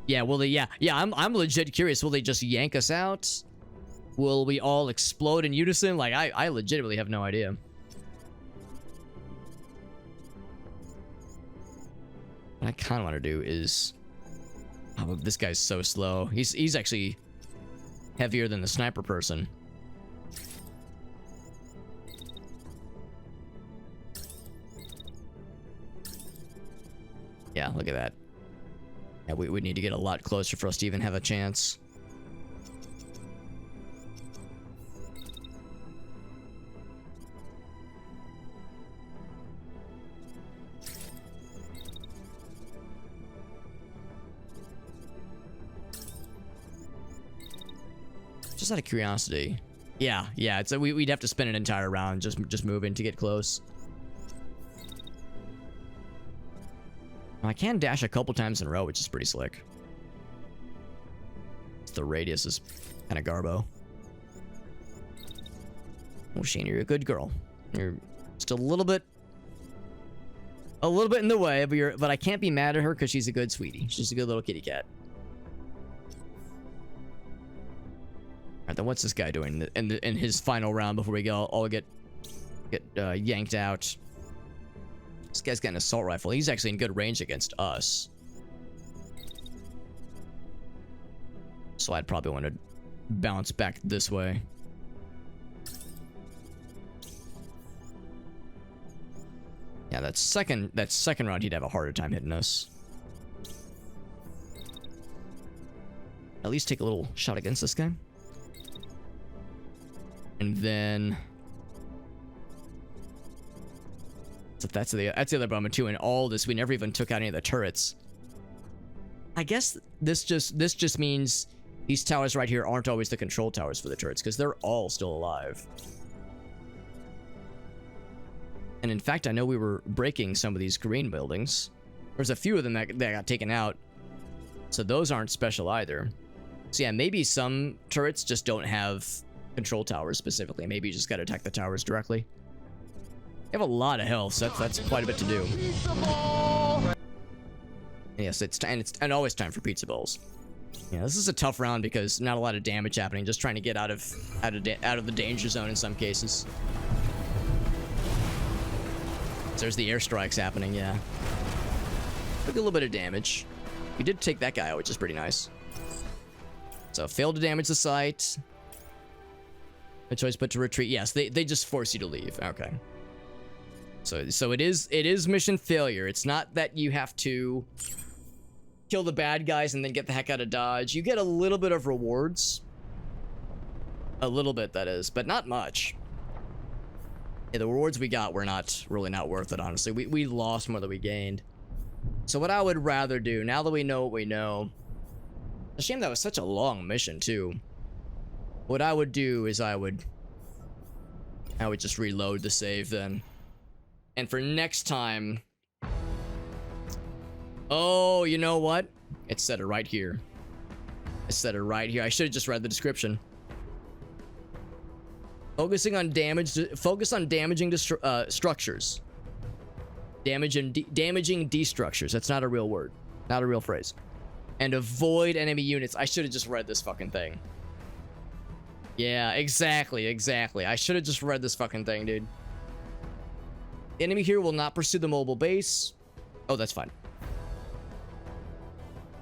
Yeah, will they? Yeah, I'm legit curious. Will they just yank us out? Will we all explode in unison? Like I legitimately have no idea. What I kind of want to do is, oh, this guy's so slow. He's actually heavier than the sniper person. Yeah, look at that. Yeah, we need to get a lot closer for us to even have a chance. Just out of curiosity. Yeah, it's we'd have to spend an entire round just moving to get close. I can dash a couple times in a row, which is pretty slick. The radius is kind of garbo. Oh, Shane, you're a good girl. You're just a little bit in the way, but I can't be mad at her because she's a good sweetie. She's a good little kitty cat. Alright, then what's this guy doing in his final round before we all get yanked out? This guy's got an assault rifle. He's actually in good range against us. So I'd probably want to bounce back this way. Yeah, that second round he'd have a harder time hitting us. At least take a little shot against this guy. And then so that's the other bummer too. In all this, we never even took out any of the turrets. I guess this just means these towers right here aren't always the control towers for the turrets because they're all still alive. And in fact, I know we were breaking some of these green buildings. There's a few of them that got taken out, so those aren't special either. So yeah, maybe some turrets just don't have control towers specifically. Maybe you just gotta attack the towers directly. You have a lot of health, so that's quite a bit to do. Yes, it's always time for pizza bowls. Yeah, this is a tough round because not a lot of damage happening. Just trying to get out of the danger zone in some cases. So there's the airstrikes happening. Yeah, took a little bit of damage. We did take that guy out, which is pretty nice. So failed to damage the site. No choice but to retreat. Yes, they just force you to leave. Okay. So it is mission failure. It's not that you have to kill the bad guys and then get the heck out of Dodge. You get a little bit of rewards. A little bit, that is, but not much. Yeah, the rewards we got were really not worth it, honestly. We lost more than we gained. So what I would rather do, now that we know what we know... It's a shame that was such a long mission, too. What I would do is I would just reload the save then. And for next time... Oh, you know what? It said it right here. It said it right here. I should have just read the description. Focus on damaging structures. Damaging destructures. That's not a real word. Not a real phrase. And avoid enemy units. I should have just read this fucking thing. Yeah, exactly. I should have just read this fucking thing, dude. Enemy here will not pursue the mobile base. Oh, that's fine.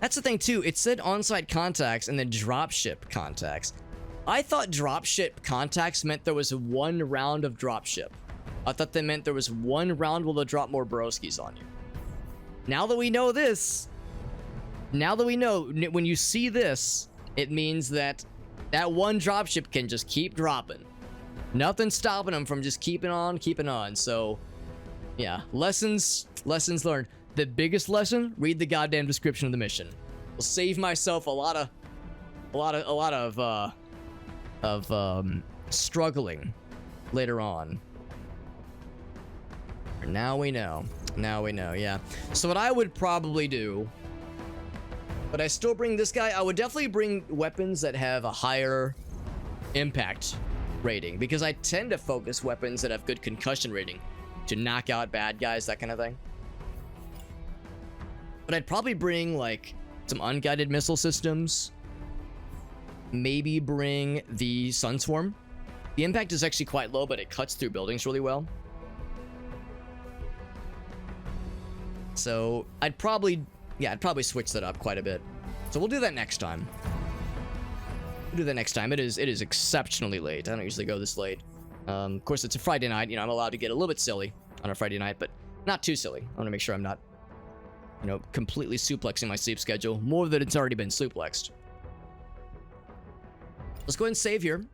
That's the thing, too. It said on-site contacts and then dropship contacts. I thought dropship contacts meant there was one round of dropship. I thought they meant there was one round where they'll drop more broskies on you. Now that we know this, now that we know, when you see this, it means that that one dropship can just keep dropping. Nothing's stopping them from just keeping on. So, yeah, lessons learned. The biggest lesson: read the goddamn description of the mission. Will save myself a lot of struggling later on. Now we know. Now we know, yeah. So what I would probably do, but I still bring this guy, I would definitely bring weapons that have a higher impact rating, because I tend to focus weapons that have good concussion rating to knock out bad guys, that kind of thing. But I'd probably bring like some unguided missile systems. Maybe bring the Sunswarm. The impact is actually quite low, but it cuts through buildings really well. So I'd probably switch that up quite a bit. So we'll do that next time. We'll do that next time. It is exceptionally late. I don't usually go this late. Of course, it's a Friday night. You know, I'm allowed to get a little bit silly on a Friday night, but not too silly. I want to make sure I'm not, you know, completely suplexing my sleep schedule. More that it's already been suplexed. Let's go ahead and save here.